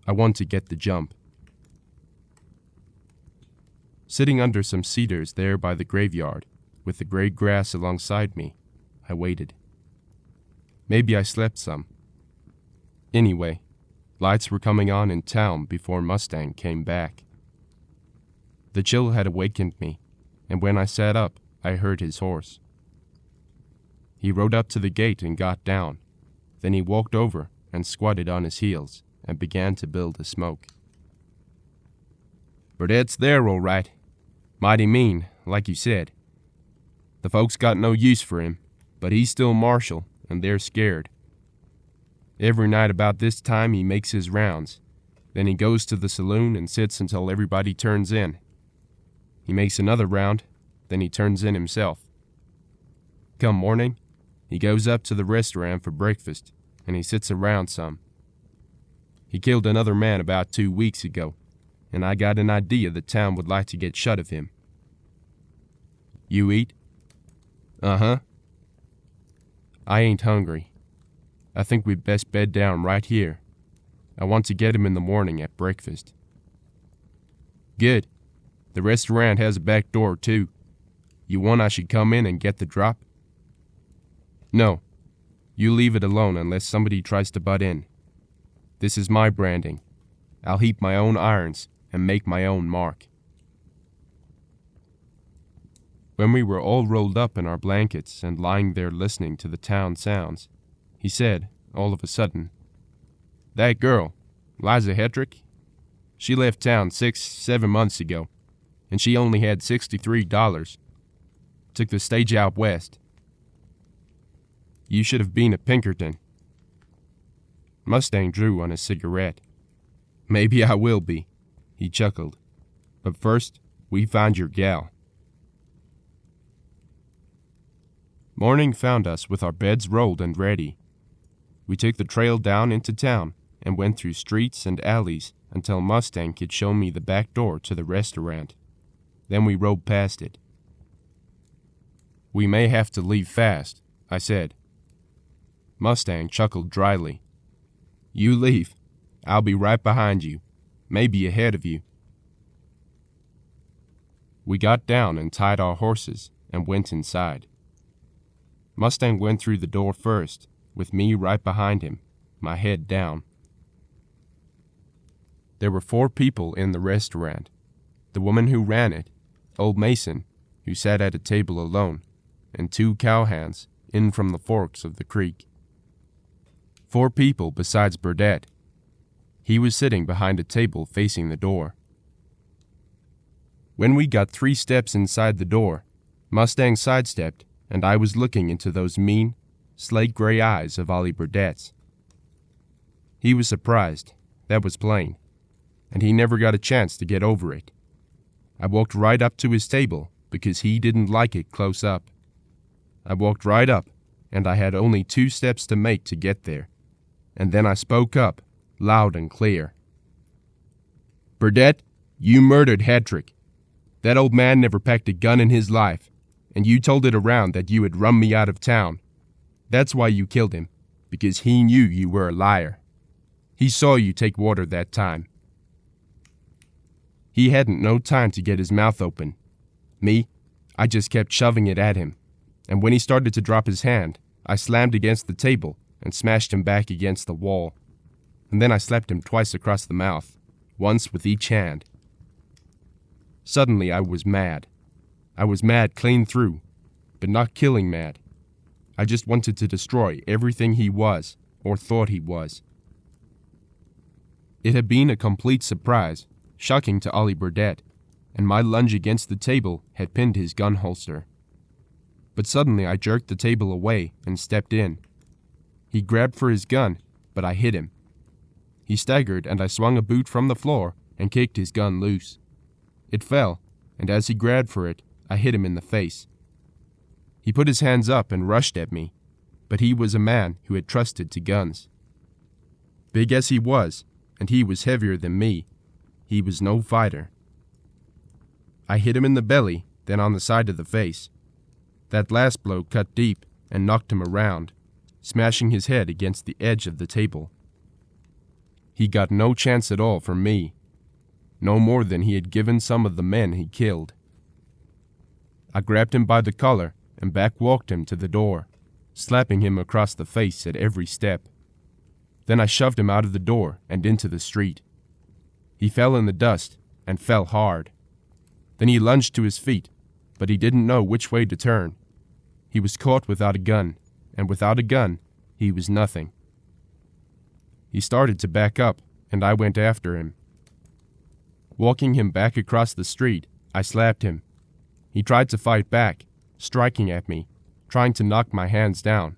I want to get the jump." Sitting under some cedars there by the graveyard, with the gray grass alongside me, I waited. Maybe I slept some. Anyway, lights were coming on in town before Mustang came back. The chill had awakened me, and when I sat up, I heard his horse. He rode up to the gate and got down. Then he walked over and squatted on his heels and began to build a smoke. "Burdett's there, all right. Mighty mean, like you said. The folks got no use for him, but he's still marshal, and they're scared. Every night about this time he makes his rounds. Then he goes to the saloon and sits until everybody turns in. He makes another round, then he turns in himself. Come morning, he goes up to the restaurant for breakfast, and he sits around some. He killed another man about 2 weeks ago, and I got an idea the town would like to get shut of him." "You eat?" "Uh-huh." "I ain't hungry. I think we'd best bed down right here. I want to get him in the morning at breakfast." "Good. The restaurant has a back door, too. You want I should come in and get the drop?" "No. You leave it alone unless somebody tries to butt in. This is my branding. I'll heap my own irons and make my own mark." When we were all rolled up in our blankets and lying there listening to the town sounds, he said, all of a sudden, "That girl, Liza Hetrick, she left town 6-7 months ago, and she only had $63. Took the stage out west. You should have been at Pinkerton." Mustang drew on his cigarette. "Maybe I will be," he chuckled. "But first, we find your gal." Morning found us with our beds rolled and ready. We took the trail down into town and went through streets and alleys until Mustang could show me the back door to the restaurant. Then we rode past it. "We may have to leave fast," I said. Mustang chuckled dryly. "You leave. I'll be right behind you, maybe ahead of you." We got down and tied our horses and went inside. Mustang went through the door first, with me right behind him, my head down. There were 4 people in the restaurant. The woman who ran it, old Mason, who sat at a table alone, and 2 cowhands in from the forks of the creek. 4 people besides Burdett. He was sitting behind a table facing the door. When we got 3 steps inside the door, Mustang sidestepped, and I was looking into those mean, slate-gray eyes of Ollie Burdett's. He was surprised, that was plain, and he never got a chance to get over it. I walked right up to his table because he didn't like it close up. I walked right up, and I had only 2 steps to make to get there, and then I spoke up, loud and clear. "Burdett, you murdered Hetrick. That old man never packed a gun in his life, and you told it around that you had run me out of town. That's why you killed him, because he knew you were a liar. He saw you take water that time." He hadn't no time to get his mouth open. Me, I just kept shoving it at him, and when he started to drop his hand, I slammed against the table and smashed him back against the wall. And then I slapped him twice across the mouth, once with each hand. Suddenly I was mad. I was mad clean through, but not killing mad. I just wanted to destroy everything he was, or thought he was. It had been a complete surprise, shocking to Ollie Burdett, and my lunge against the table had pinned his gun holster. But suddenly I jerked the table away and stepped in. He grabbed for his gun, but I hit him. He staggered, and I swung a boot from the floor and kicked his gun loose. It fell, and as he grabbed for it, I hit him in the face. He put his hands up and rushed at me, but he was a man who had trusted to guns. Big as he was, and he was heavier than me, he was no fighter. I hit him in the belly, then on the side of the face. That last blow cut deep and knocked him around, smashing his head against the edge of the table. He got no chance at all from me, no more than he had given some of the men he killed. I grabbed him by the collar and back-walked him to the door, slapping him across the face at every step. Then I shoved him out of the door and into the street. He fell in the dust and fell hard. Then he lunged to his feet, but he didn't know which way to turn. He was caught without a gun, and without a gun, he was nothing. He started to back up, and I went after him. Walking him back across the street, I slapped him. He tried to fight back, striking at me, trying to knock my hands down.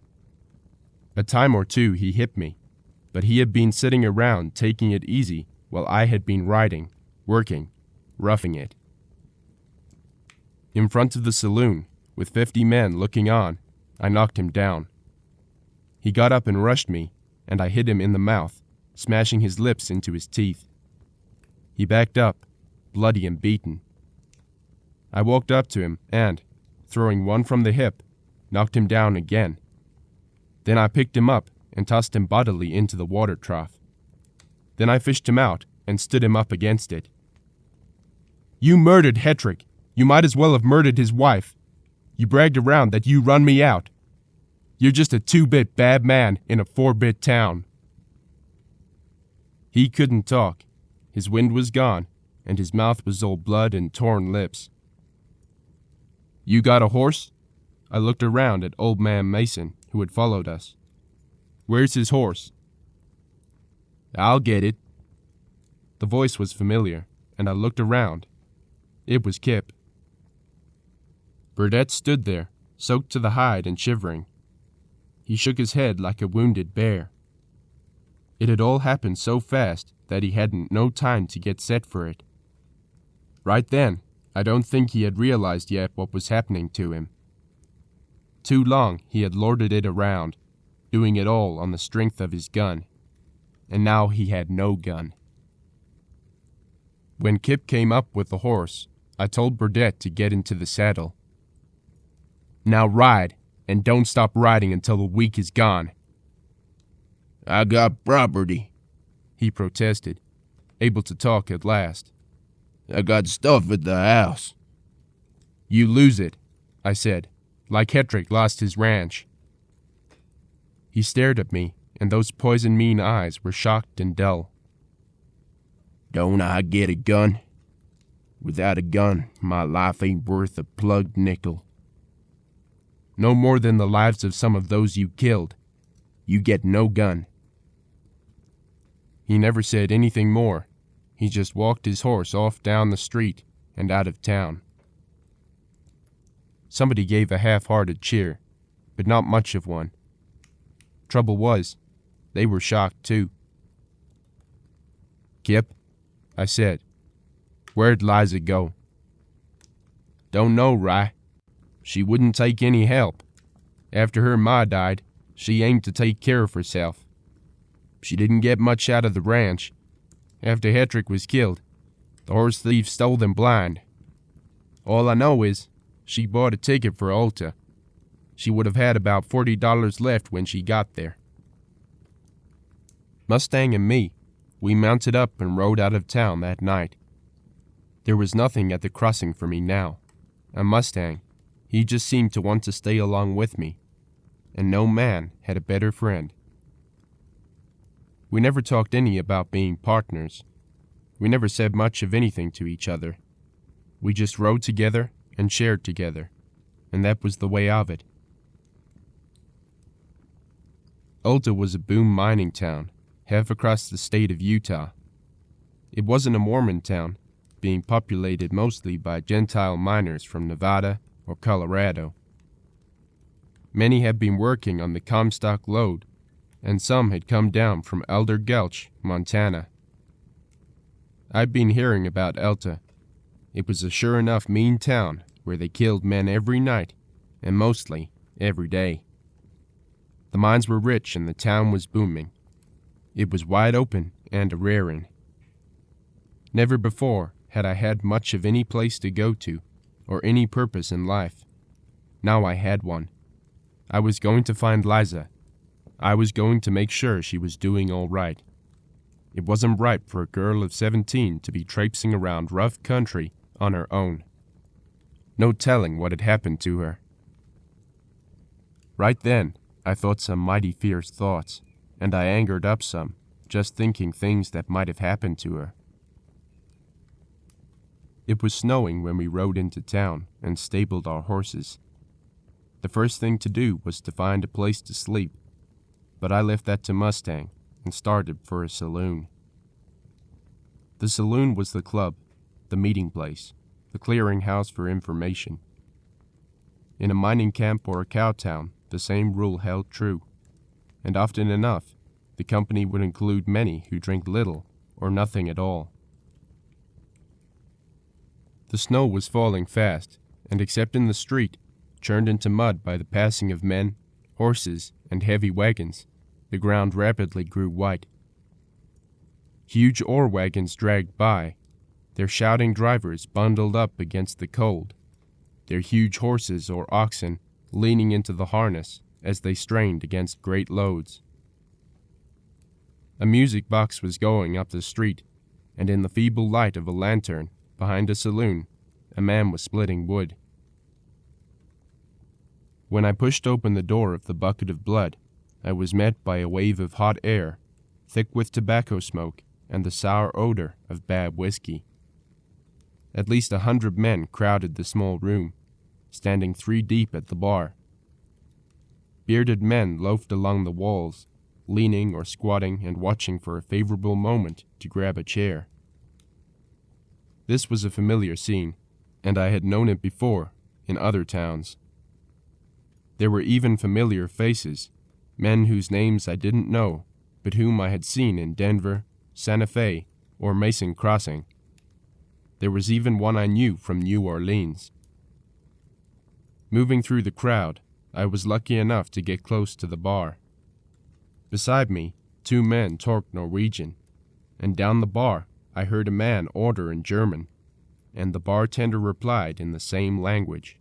A time or 2 he hit me, but he had been sitting around taking it easy while I had been riding, working, roughing it. In front of the saloon, with 50 men looking on, I knocked him down. He got up and rushed me, and I hit him in the mouth, smashing his lips into his teeth. He backed up, bloody and beaten. I walked up to him and, throwing one from the hip, knocked him down again. Then I picked him up and tossed him bodily into the water trough. Then I fished him out and stood him up against it. "You murdered Hetrick. You might as well have murdered his wife. You bragged around that you run me out. You're just a 2-bit bad man in a 4-bit town." He couldn't talk. His wind was gone, and his mouth was all blood and torn lips. You got a horse?" I looked around at old man Mason, who had followed us. "Where's his horse?" "I'll get it." The voice was familiar, and I looked around. It was Kip. Burdett stood there, soaked to the hide and shivering. He shook his head like a wounded bear. It had all happened so fast that he hadn't no time to get set for it. Right then, I don't think he had realized yet what was happening to him. Too long he had lorded it around, doing it all on the strength of his gun. And now he had no gun. When Kip came up with the horse, I told Burdett to get into the saddle. "Now ride, and don't stop riding until the week is gone." "I got property," he protested, able to talk at last. "I got stuff at the house." "You lose it," I said, like Hetrick lost his ranch. He stared at me, and those poison-mean eyes were shocked and dull. "Don't I get a gun? Without a gun, my life ain't worth a plugged nickel." "No more than the lives of some of those you killed. You get no gun." He never said anything more. He just walked his horse off down the street and out of town. Somebody gave a half-hearted cheer, but not much of one. Trouble was, they were shocked too. "Kip," I said, "where'd Liza go?" "Don't know, Rye. She wouldn't take any help. After her ma died, she aimed to take care of herself. She didn't get much out of the ranch. After Hetrick was killed, the horse thieves stole them blind. All I know is, she bought a ticket for Alta. She would have had about $40 left when she got there." Mustang and me, we mounted up and rode out of town that night. There was nothing at the crossing for me now. A Mustang, he just seemed to want to stay along with me, and no man had a better friend. We never talked any about being partners. We never said much of anything to each other. We just rode together and shared together, and that was the way of it. Alta was a boom mining town, half across the state of Utah. It wasn't a Mormon town, being populated mostly by Gentile miners from Nevada or Colorado. Many had been working on the Comstock lode, and some had come down from Elder Gulch, Montana. I'd been hearing about Alta. It was a sure enough mean town where they killed men every night, and mostly every day. The mines were rich and the town was booming. It was wide open and a-raring. Never before had I had much of any place to go to, or any purpose in life. Now I had one. I was going to find Liza. I was going to make sure she was doing all right. It wasn't right for a girl of 17 to be traipsing around rough country on her own. No telling what had happened to her. Right then, I thought some mighty fierce thoughts, and I angered up some, just thinking things that might have happened to her. It was snowing when we rode into town and stabled our horses. The first thing to do was to find a place to sleep, but I left that to Mustang and started for a saloon. The saloon was the club, the meeting place, the clearinghouse for information. In a mining camp or a cow town, the same rule held true, and often enough, the company would include many who drank little or nothing at all. The snow was falling fast, and except in the street, churned into mud by the passing of men, horses, and heavy wagons, the ground rapidly grew white. Huge ore wagons dragged by, their shouting drivers bundled up against the cold, their huge horses or oxen leaning into the harness as they strained against great loads. A music box was going up the street, and in the feeble light of a lantern behind a saloon, a man was splitting wood. When I pushed open the door of the bucket of blood, I was met by a wave of hot air, thick with tobacco smoke and the sour odor of bad whiskey. At least 100 men crowded the small room, standing 3 deep at the bar. Bearded men loafed along the walls, leaning or squatting and watching for a favorable moment to grab a chair. This was a familiar scene, and I had known it before in other towns. There were even familiar faces, men whose names I didn't know, but whom I had seen in Denver, Santa Fe, or Mason Crossing. There was even one I knew from New Orleans. Moving through the crowd, I was lucky enough to get close to the bar. Beside me, 2 men talked Norwegian, and down the bar I heard a man order in German, and the bartender replied in the same language.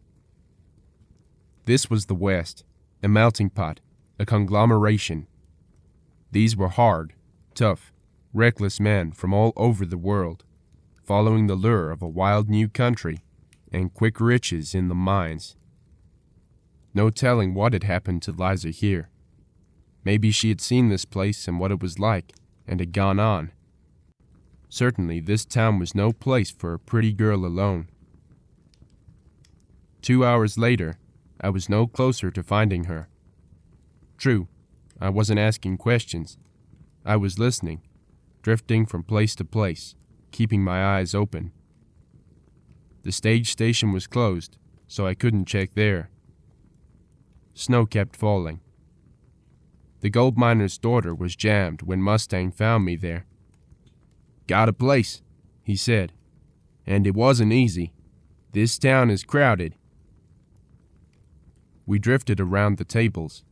This was the West, a melting pot, a conglomeration. These were hard, tough, reckless men from all over the world, following the lure of a wild new country and quick riches in the mines. No telling what had happened to Liza here. Maybe she had seen this place and what it was like, and had gone on. Certainly this town was no place for a pretty girl alone. 2 hours later, I was no closer to finding her. True, I wasn't asking questions. I was listening, drifting from place to place, keeping my eyes open. The stage station was closed, so I couldn't check there. Snow kept falling. The gold miner's daughter was jammed when Mustang found me there. "Got a place," he said, "and it wasn't easy. This town is crowded." We drifted around the tables.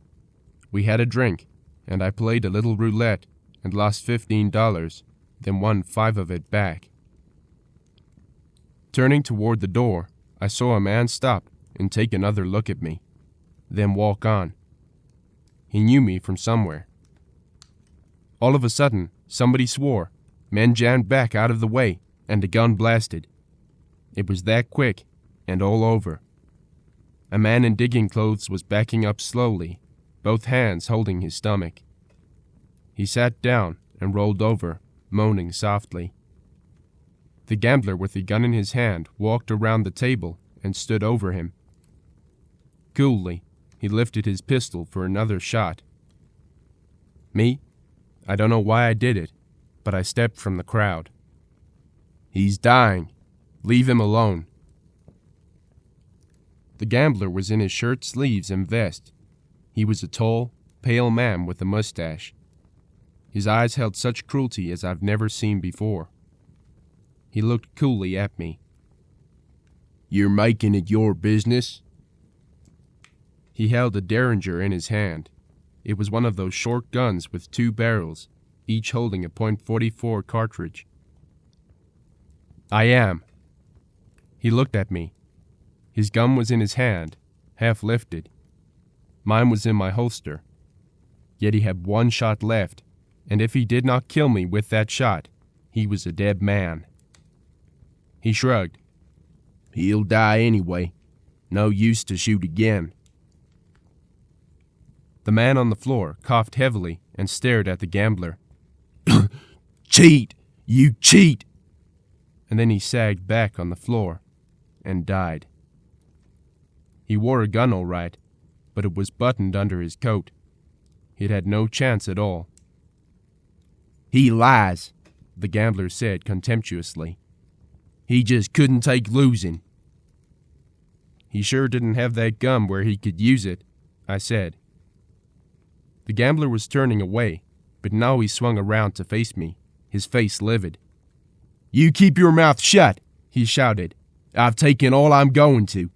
We had a drink, and I played a little roulette and lost $15, then won 5 of it back. Turning toward the door, I saw a man stop and take another look at me, then walk on. He knew me from somewhere. All of a sudden, somebody swore, men jammed back out of the way, and a gun blasted. It was that quick, and all over. A man in digging clothes was backing up slowly, both hands holding his stomach. He sat down and rolled over, moaning softly. The gambler with the gun in his hand walked around the table and stood over him. Coolly, he lifted his pistol for another shot. Me? I don't know why I did it, but I stepped from the crowd. "He's dying. Leave him alone." The gambler was in his shirt sleeves and vest. He was a tall, pale man with a mustache. His eyes held such cruelty as I've never seen before. He looked coolly at me. "You're making it your business?" He held a Derringer in his hand. It was one of those short guns with 2 barrels, each holding a .44 cartridge. "I am." He looked at me. His gun was in his hand, half lifted. Mine was in my holster. Yet he had 1 shot left, and if he did not kill me with that shot, he was a dead man. He shrugged. "He'll die anyway. No use to shoot again." The man on the floor coughed heavily and stared at the gambler. "Cheat! You cheat!" And then he sagged back on the floor and died. He wore a gun all right, but it was buttoned under his coat. It had no chance at all. "He lies," the gambler said contemptuously. "He just couldn't take losing." "He sure didn't have that gun where he could use it," I said. The gambler was turning away, but now he swung around to face me, his face livid. "You keep your mouth shut," he shouted. "I've taken all I'm going to."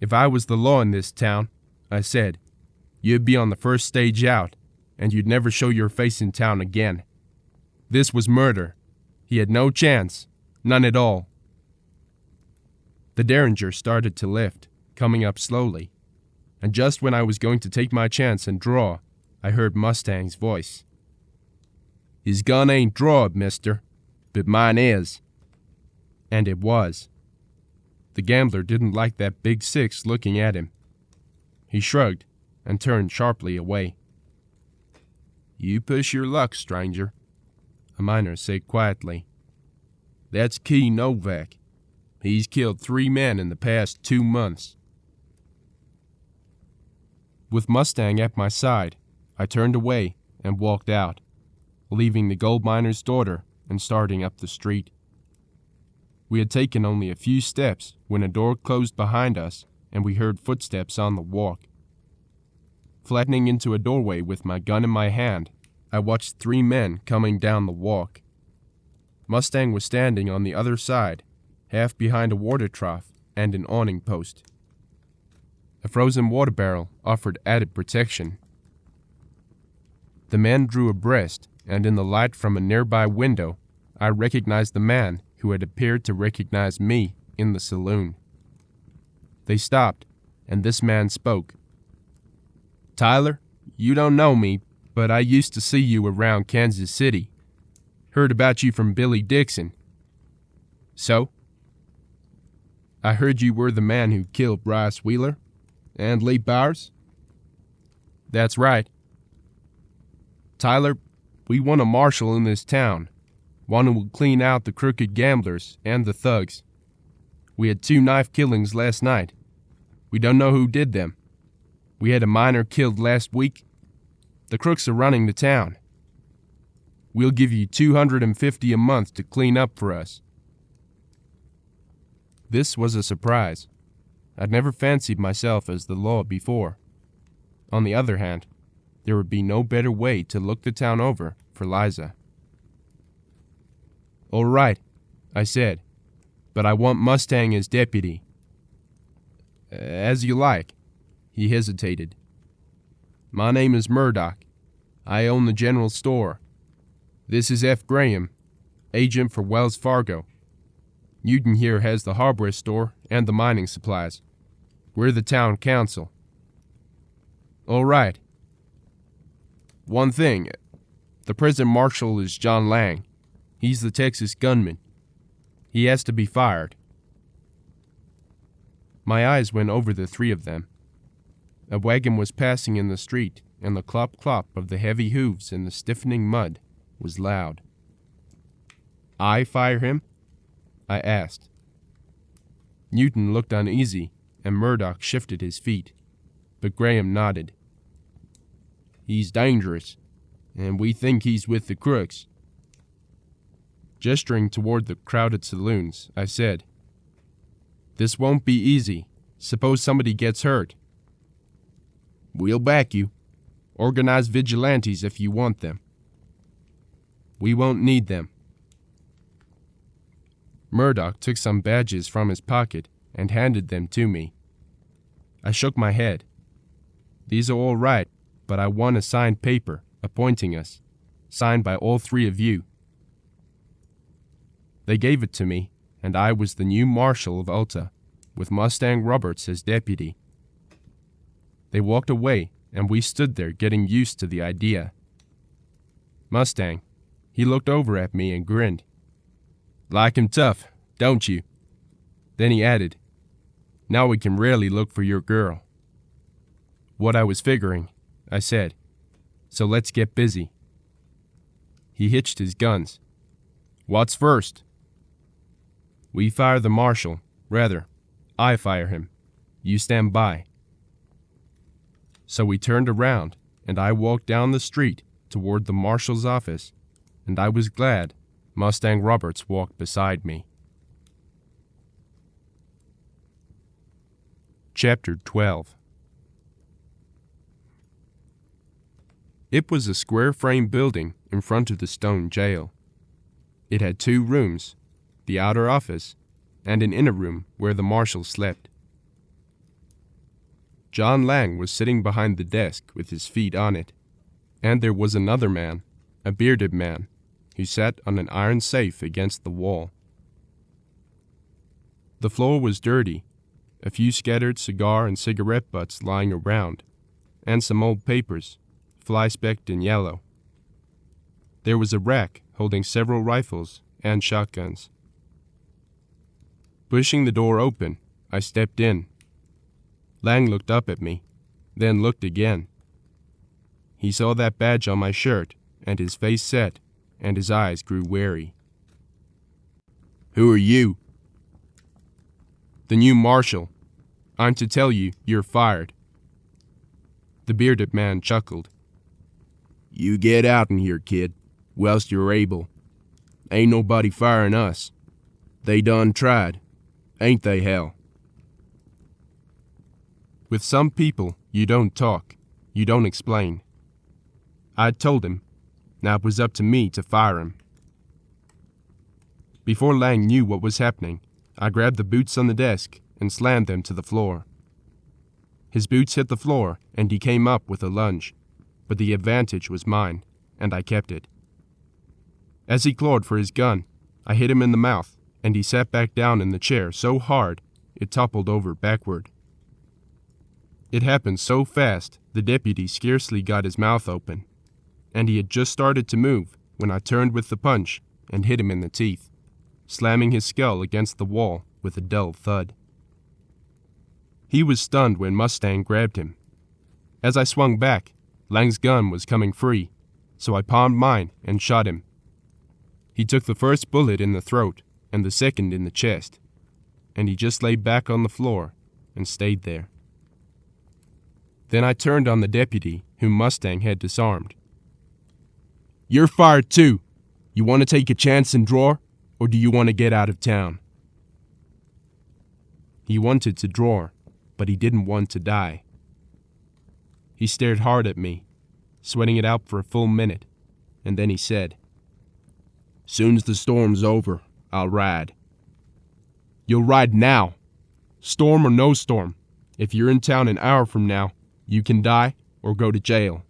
"If I was the law in this town," I said, "you'd be on the first stage out, and you'd never show your face in town again. This was murder. He had no chance, none at all." The Derringer started to lift, coming up slowly, and just when I was going to take my chance and draw, I heard Mustang's voice. "His gun ain't drawed, mister, but mine is." And it was. The gambler didn't like that big 6 looking at him. He shrugged and turned sharply away. "You push your luck, stranger," a miner said quietly. "That's Key Novak. He's killed 3 men in the past 2 months. With Mustang at my side, I turned away and walked out, leaving the gold miner's daughter and starting up the street. We had taken only a few steps when a door closed behind us and we heard footsteps on the walk. Flattening into a doorway with my gun in my hand, I watched 3 men coming down the walk. Mustang was standing on the other side, half behind a water trough and an awning post. A frozen water barrel offered added protection. The men drew abreast, and in the light from a nearby window, I recognized the man who had appeared to recognize me in the saloon. They stopped, and this man spoke. "Tyler, you don't know me, but I used to see you around Kansas City. Heard about you from Billy Dixon." "So?" "I heard you were the man who killed Bryce Wheeler and Lee Bowers." "That's right." "Tyler, we want a marshal in this town, one who will clean out the crooked gamblers and the thugs. We had 2 knife killings last night. We don't know who did them. We had a miner killed last week. The crooks are running the town. We'll give you $250 a month to clean up for us." This was a surprise. I'd never fancied myself as the law before. On the other hand, there would be no better way to look the town over for Liza. "All right," I said, "but I want Mustang as deputy." "As you like." He hesitated. "My name is Murdoch. I own the general store. This is F. Graham, agent for Wells Fargo. Newton here has the hardware store and the mining supplies. We're the town council." "All right. One thing. The present marshal is John Lang. He's the Texas gunman. He has to be fired." My eyes went over the 3 of them. A wagon was passing in the street, and the clop-clop of the heavy hooves in the stiffening mud was loud. "I fire him?" I asked. Newton looked uneasy, and Murdoch shifted his feet, but Graham nodded. "He's dangerous, and we think he's with the crooks." Gesturing toward the crowded saloons, I said, "This won't be easy. Suppose somebody gets hurt." "We'll back you. Organize vigilantes if you want them." "We won't need them." Murdoch took some badges from his pocket and handed them to me. I shook my head. "These are all right, but I want a signed paper appointing us, signed by all 3 of you." They gave it to me, and I was the new marshal of Alta, with Mustang Roberts as deputy. They walked away, and we stood there getting used to the idea. Mustang, he looked over at me and grinned. "Like him tough, don't you?" Then he added, "Now we can really look for your girl." "What I was figuring," I said. "So let's get busy." He hitched his guns. "What's first?" "We fire the marshal. Rather, I fire him. You stand by." So we turned around, and I walked down the street toward the marshal's office, and I was glad Mustang Roberts walked beside me. Chapter 12. It was a square-frame building in front of the stone jail. It had 2 rooms, the outer office, and an inner room where the marshal slept. John Lang was sitting behind the desk with his feet on it, and there was another man, a bearded man, who sat on an iron safe against the wall. The floor was dirty, a few scattered cigar and cigarette butts lying around, and some old papers, fly-specked in yellow. There was a rack holding several rifles and shotguns. Pushing the door open, I stepped in. Lang looked up at me, then looked again. He saw that badge on my shirt, and his face set, and his eyes grew wary. "Who are you?" The new marshal. I'm to tell you, you're fired." The bearded man chuckled. "You get outen here, kid, whilst you're able. Ain't nobody firing us. They done tried. Ain't they, hell?" With some people, you don't talk. You don't explain. I'd told him. Now it was up to me to fire him. Before Lang knew what was happening, I grabbed the boots on the desk and slammed them to the floor. His boots hit the floor, and he came up with a lunge, but the advantage was mine, and I kept it. As he clawed for his gun, I hit him in the mouth, and he sat back down in the chair so hard it toppled over backward. It happened so fast, the deputy scarcely got his mouth open, and he had just started to move when I turned with the punch and hit him in the teeth, slamming his skull against the wall with a dull thud. He was stunned when Mustang grabbed him. As I swung back, Lang's gun was coming free, so I palmed mine and shot him. He took the first bullet in the throat and the second in the chest, and he just lay back on the floor and stayed there. Then I turned on the deputy whom Mustang had disarmed. "You're fired too. You want to take a chance and draw, or do you want to get out of town?" He wanted to draw, but he didn't want to die. He stared hard at me, sweating it out for a full minute, and then he said, "Soon's the storm's over, I'll ride." "You'll ride now. Storm or no storm. If you're in town an hour from now, you can die or go to jail."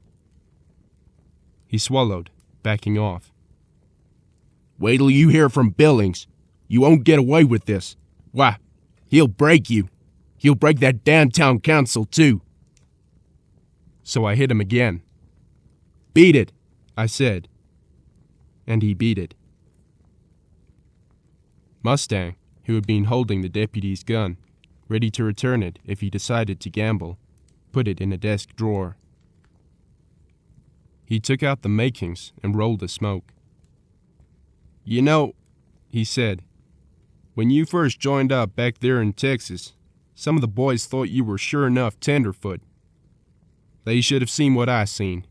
He swallowed, backing off. "Wait till you hear from Billings. You won't get away with this. Why, he'll break you. He'll break that downtown council, too." So I hit him again. "Beat it," I said. And he beat it. Mustang, who had been holding the deputy's gun, ready to return it if he decided to gamble, put it in a desk drawer. He took out the makings and rolled a smoke. "You know," he said, "when you first joined up back there in Texas, some of the boys thought you were sure enough tenderfoot. They should have seen what I seen."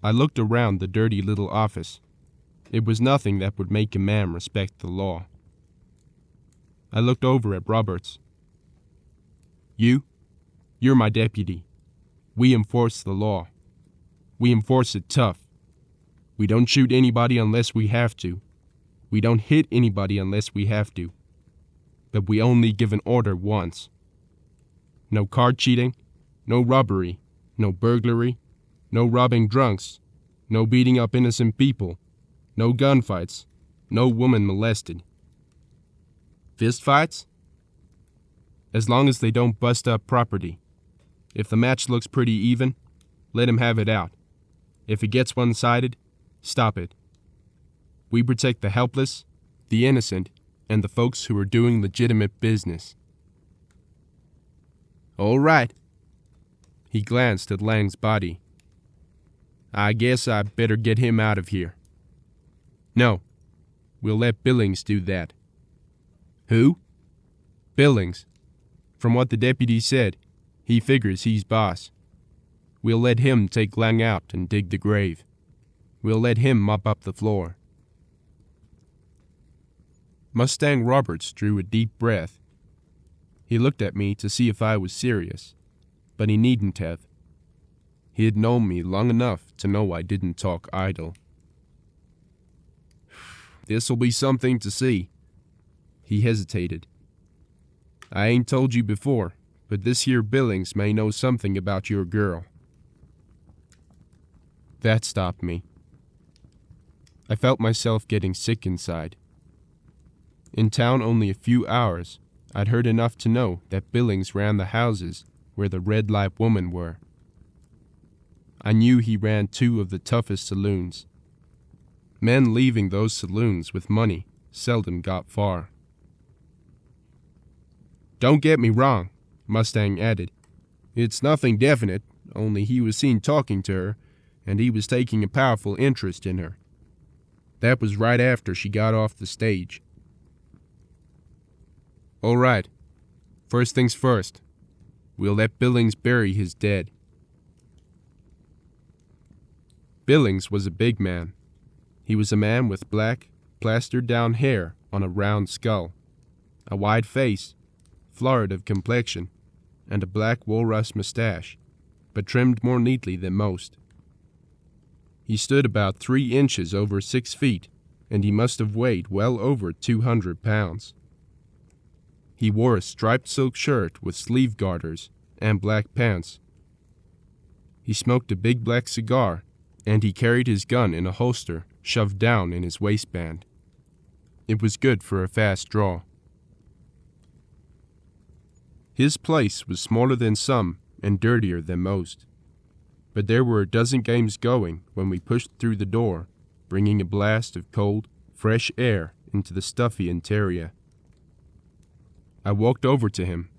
I looked around the dirty little office. It was nothing that would make a man respect the law. I looked over at Roberts. You're my deputy. We enforce the law. We enforce it tough. We don't shoot anybody unless we have to. We don't hit anybody unless we have to. But we only give an order once. No card cheating, no robbery, no burglary, no robbing drunks, no beating up innocent people, no gunfights, no woman molested. Fistfights? As long as they don't bust up property. If the match looks pretty even, let him have it out. If it gets one-sided, stop it. We protect the helpless, the innocent, and the folks who are doing legitimate business." "All right." He glanced at Lang's body. "I guess I better get him out of here." "No. We'll let Billings do that." "Who?" "Billings. From what the deputy said, he figures he's boss. We'll let him take Lang out and dig the grave. We'll let him mop up the floor." Mustang Roberts drew a deep breath. He looked at me to see if I was serious, but he needn't have. He had known me long enough to know I didn't talk idle. "This'll be something to see." He hesitated. "I ain't told you before, but this here Billings may know something about your girl." That stopped me. I felt myself getting sick inside. In town only a few hours, I'd heard enough to know that Billings ran the houses where the red light women were. I knew he ran 2 of the toughest saloons. Men leaving those saloons with money seldom got far. "Don't get me wrong," Mustang added. "It's nothing definite, only he was seen talking to her, and he was taking a powerful interest in her. That was right after she got off the stage." All right. First things first. We'll let Billings bury his dead. Billings was a big man. He was a man with black, plastered-down hair on a round skull, a wide face, florid of complexion, and a black walrus mustache, but trimmed more neatly than most. He stood about 3 inches over 6 feet, and he must have weighed well over 200 pounds. He wore a striped silk shirt with sleeve garters and black pants. He smoked a big black cigar, and he carried his gun in a holster shoved down in his waistband. It was good for a fast draw. His place was smaller than some and dirtier than most, but there were a dozen games going when we pushed through the door, bringing a blast of cold, fresh air into the stuffy interior. I walked over to him.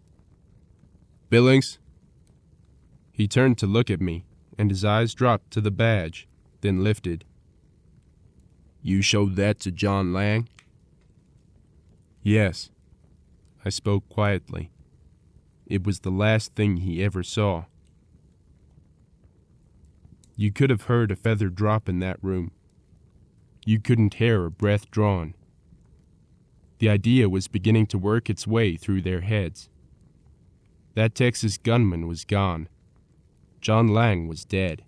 "Billings?" He turned to look at me, and his eyes dropped to the badge, then lifted. "You showed that to John Lang?" "Yes," I spoke quietly. It was the last thing he ever saw. You could have heard a feather drop in that room. You couldn't hear a breath drawn. The idea was beginning to work its way through their heads. That Texas gunman was gone. John Lang was dead.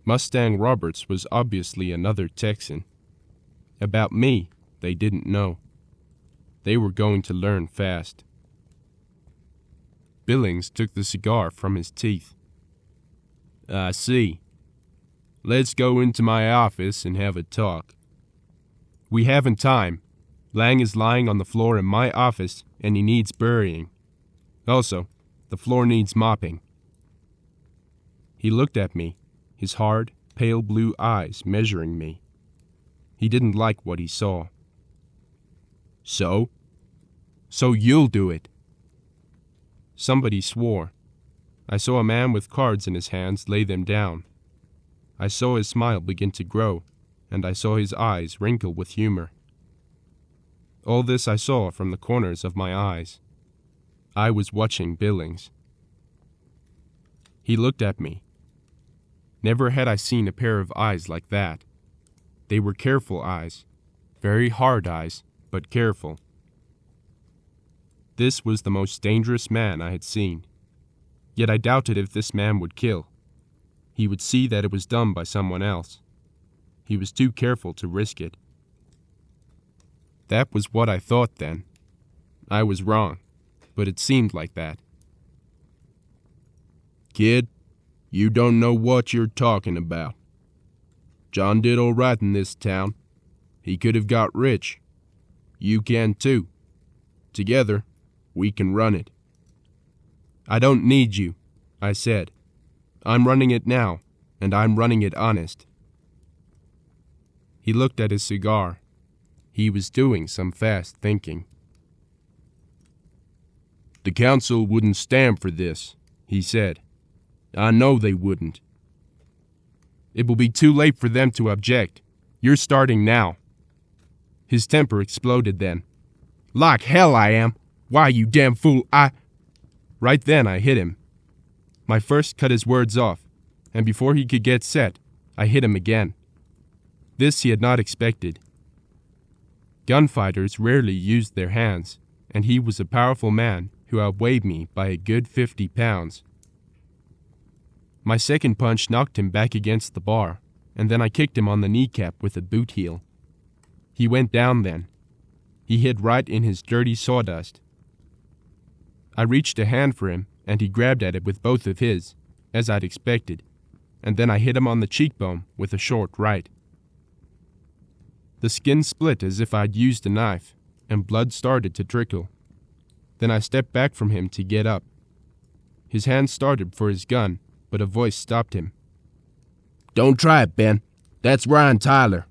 Mustang Roberts was obviously another Texan. About me, they didn't know. They were going to learn fast. Billings took the cigar from his teeth. "I see. Let's go into my office and have a talk." "We haven't time. Lang is lying on the floor in my office, and he needs burying. Also, the floor needs mopping." He looked at me, his hard, pale blue eyes measuring me. He didn't like what he saw. "So? So you'll do it." Somebody swore. I saw a man with cards in his hands lay them down. I saw his smile begin to grow, and I saw his eyes wrinkle with humor. All this I saw from the corners of my eyes. I was watching Billings. He looked at me. Never had I seen a pair of eyes like that. They were careful eyes, very hard eyes, but careful. This was the most dangerous man I had seen. Yet I doubted if this man would kill. He would see that it was done by someone else. He was too careful to risk it. That was what I thought then. I was wrong, but it seemed like that. "Kid, you don't know what you're talking about. John did all right in this town. He could have got rich. You can too. Together, we can run it." "I don't need you," I said. "I'm running it now, and I'm running it honest." He looked at his cigar. He was doing some fast thinking. "The council wouldn't stand for this," he said. "I know they wouldn't." "It will be too late for them to object. You're starting now." His temper exploded then. "Like hell I am. Why, you damn fool, Right then I hit him. My first cut his words off, and before he could get set, I hit him again. This he had not expected. Gunfighters rarely used their hands, and he was a powerful man who outweighed me by a good 50 pounds. My second punch knocked him back against the bar, and then I kicked him on the kneecap with a boot heel. He went down then. He hid right in his dirty sawdust. I reached a hand for him, and he grabbed at it with both of his, as I'd expected, and then I hit him on the cheekbone with a short right. The skin split as if I'd used a knife, and blood started to trickle. Then I stepped back from him to get up. His hand started for his gun, but a voice stopped him. "Don't try it, Ben. That's Rye Tyler."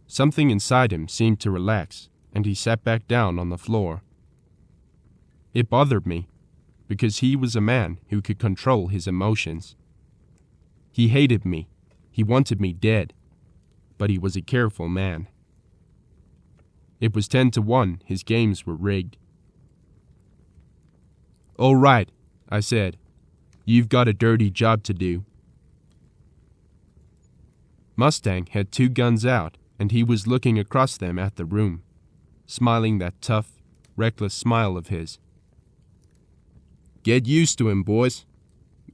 Something inside him seemed to relax, and he sat back down on the floor. It bothered me, because he was a man who could control his emotions. He hated me. He wanted me dead. But he was a careful man. It was 10-1, his games were rigged. "All right," I said. "You've got a dirty job to do." Mustang had 2 guns out, and he was looking across them at the room, smiling that tough, reckless smile of his. "Get used to him, boys.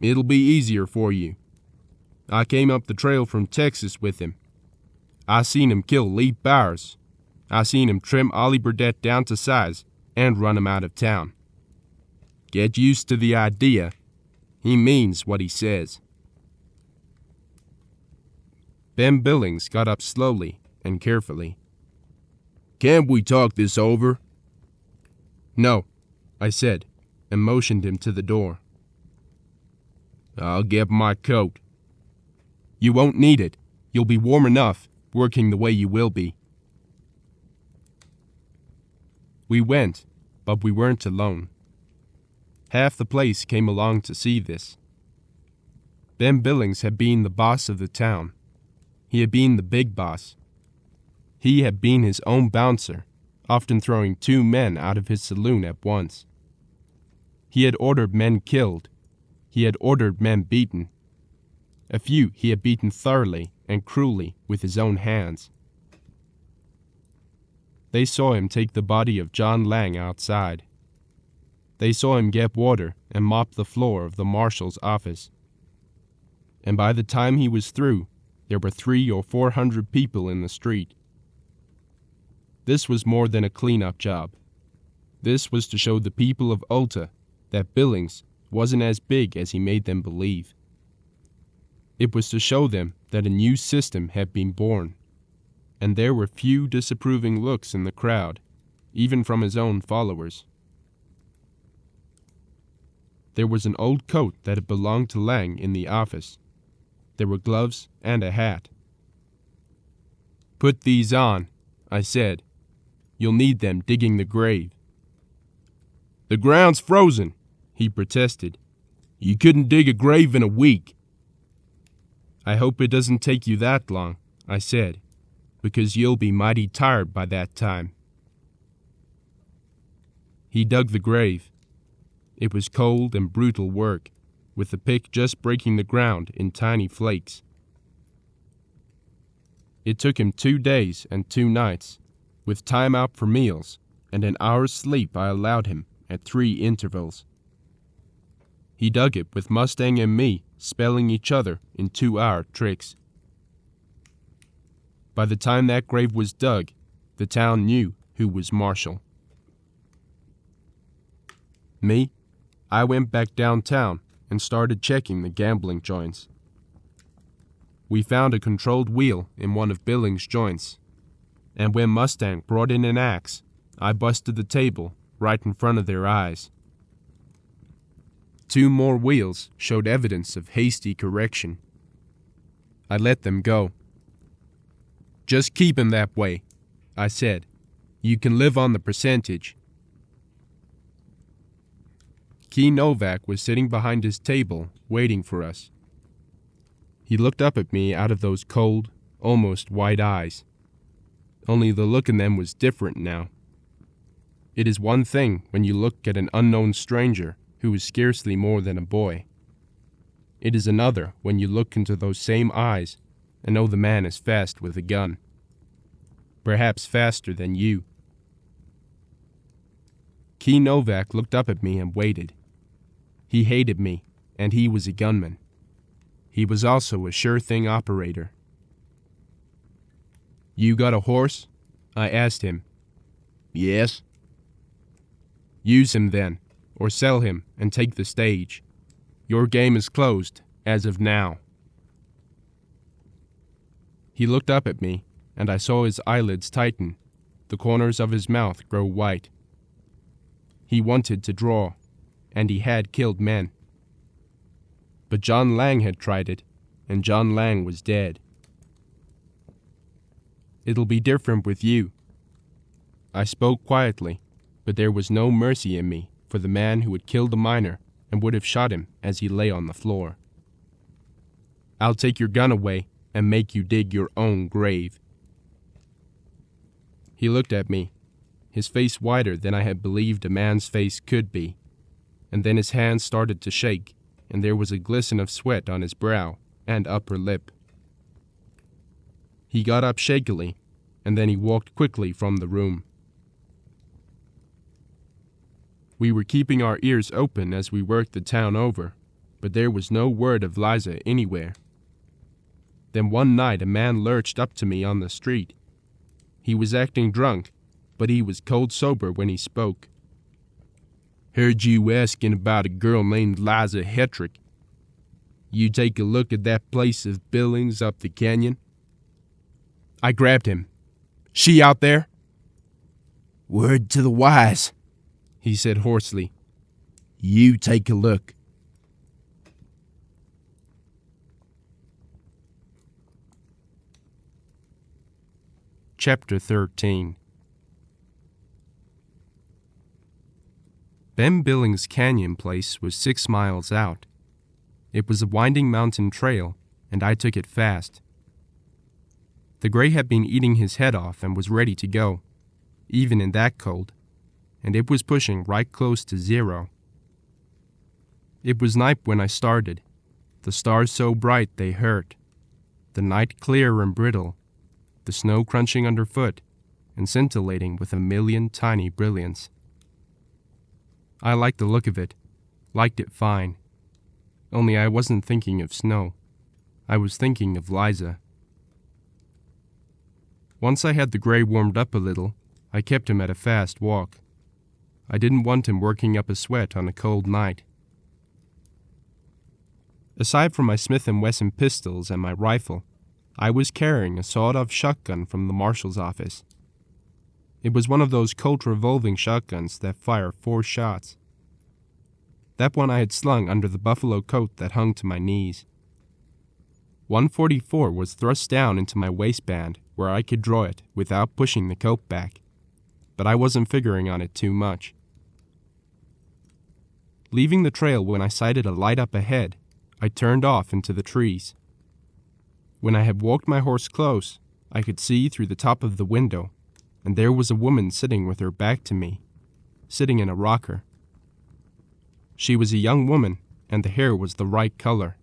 It'll be easier for you. I came up the trail from Texas with him. I seen him kill Lee Bowers. I seen him trim Ollie Burdett down to size and run him out of town. Get used to the idea. He means what he says." Ben Billings got up slowly and carefully. "Can't we talk this over?" "No," I said, and motioned him to the door. "I'll get my coat." "You won't need it. You'll be warm enough, working the way you will be." We went, but we weren't alone. Half the place came along to see this. Ben Billings had been the boss of the town. He had been the big boss. He had been his own bouncer, often throwing 2 men out of his saloon at once. He had ordered men killed. He had ordered men beaten. A few he had beaten thoroughly and cruelly with his own hands. They saw him take the body of John Lang outside. They saw him get water and mop the floor of the marshal's office. And by the time he was through, there were 300 or 400 people in the street. This was more than a cleanup job. This was to show the people of Alta that Billings wasn't as big as he made them believe. It was to show them that a new system had been born, and there were few disapproving looks in the crowd, even from his own followers. There was an old coat that had belonged to Lang in the office. There were gloves and a hat. "Put these on," I said. "You'll need them digging the grave." "The ground's frozen," he protested. "You couldn't dig a grave in a week." "I hope it doesn't take you that long," I said, "because you'll be mighty tired by that time." He dug the grave. It was cold and brutal work, with the pick just breaking the ground in tiny flakes. It took him 2 days and 2 nights, with time out for meals and an hour's sleep I allowed him at 3 intervals. He dug it with Mustang and me spelling each other in 2-hour tricks. By the time that grave was dug, the town knew who was marshal. Me, I went back downtown and started checking the gambling joints. We found a controlled wheel in one of Billings' joints, and when Mustang brought in an axe, I busted the table right in front of their eyes. 2 more wheels showed evidence of hasty correction. I let them go. "Just keep him that way," I said. "You can live on the percentage." Key Novak was sitting behind his table, waiting for us. He looked up at me out of those cold, almost white eyes. Only the look in them was different now. It is one thing when you look at an unknown stranger who is scarcely more than a boy. It is another when you look into those same eyes and know the man is fast with a gun. Perhaps faster than you. Key Novak looked up at me and waited. He hated me, and he was a gunman. He was also a sure-thing operator. "You got a horse?" I asked him. "Yes." "Use him then, or sell him and take the stage. Your game is closed, as of now." He looked up at me, and I saw his eyelids tighten, the corners of his mouth grow white. He wanted to draw, and he had killed men. But John Lang had tried it, and John Lang was dead. "It'll be different with you." I spoke quietly, but there was no mercy in me for the man who had killed the miner and would have shot him as he lay on the floor. "I'll take your gun away and make you dig your own grave." He looked at me, his face whiter than I had believed a man's face could be, and then his hands started to shake, and there was a glisten of sweat on his brow and upper lip. He got up shakily, and then he walked quickly from the room. We were keeping our ears open as we worked the town over, but there was no word of Liza anywhere. Then one night a man lurched up to me on the street. He was acting drunk, but he was cold sober when he spoke. "Heard you asking about a girl named Liza Hetrick. You take a look at that place of Billings up the canyon?" I grabbed him. "She out there?" "Word to the wise," he said hoarsely. "You take a look." Chapter 13. Ben Billings Canyon Place was 6 miles out. It was a winding mountain trail, and I took it fast. The gray had been eating his head off and was ready to go, even in that cold, and it was pushing right close to 0. It was night when I started, the stars so bright they hurt, the night clear and brittle, the snow crunching underfoot and scintillating with a million tiny brilliance. I liked the look of it, liked it fine. Only I wasn't thinking of snow. I was thinking of Liza. Once I had the gray warmed up a little, I kept him at a fast walk. I didn't want him working up a sweat on a cold night. Aside from my Smith & Wesson pistols and my rifle, I was carrying a sawed-off shotgun from the marshal's office. It was one of those Colt revolving shotguns that fire 4 shots. That one I had slung under the buffalo coat that hung to my knees. 144 was thrust down into my waistband where I could draw it without pushing the coat back, but I wasn't figuring on it too much. Leaving the trail when I sighted a light up ahead, I turned off into the trees. When I had walked my horse close, I could see through the top of the window, and there was a woman sitting with her back to me, sitting in a rocker. She was a young woman, and the hair was the right color.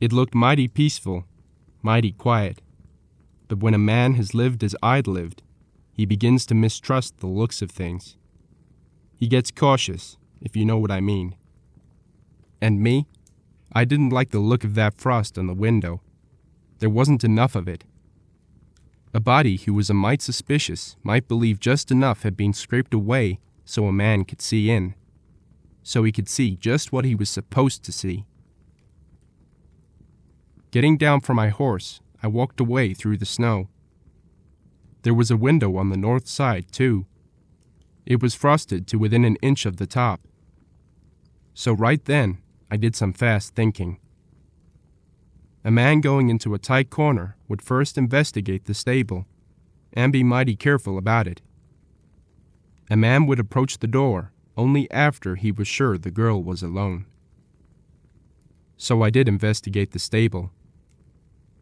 It looked mighty peaceful, mighty quiet. But when a man has lived as I'd lived, he begins to mistrust the looks of things. He gets cautious, if you know what I mean. And me? I didn't like the look of that frost on the window. There wasn't enough of it. A body who was a mite suspicious might believe just enough had been scraped away so a man could see in. So he could see just what he was supposed to see. Getting down from my horse, I walked away through the snow. There was a window on the north side, too. It was frosted to within an inch of the top. So right then, I did some fast thinking. A man going into a tight corner would first investigate the stable, and be mighty careful about it. A man would approach the door only after he was sure the girl was alone. So I did investigate the stable.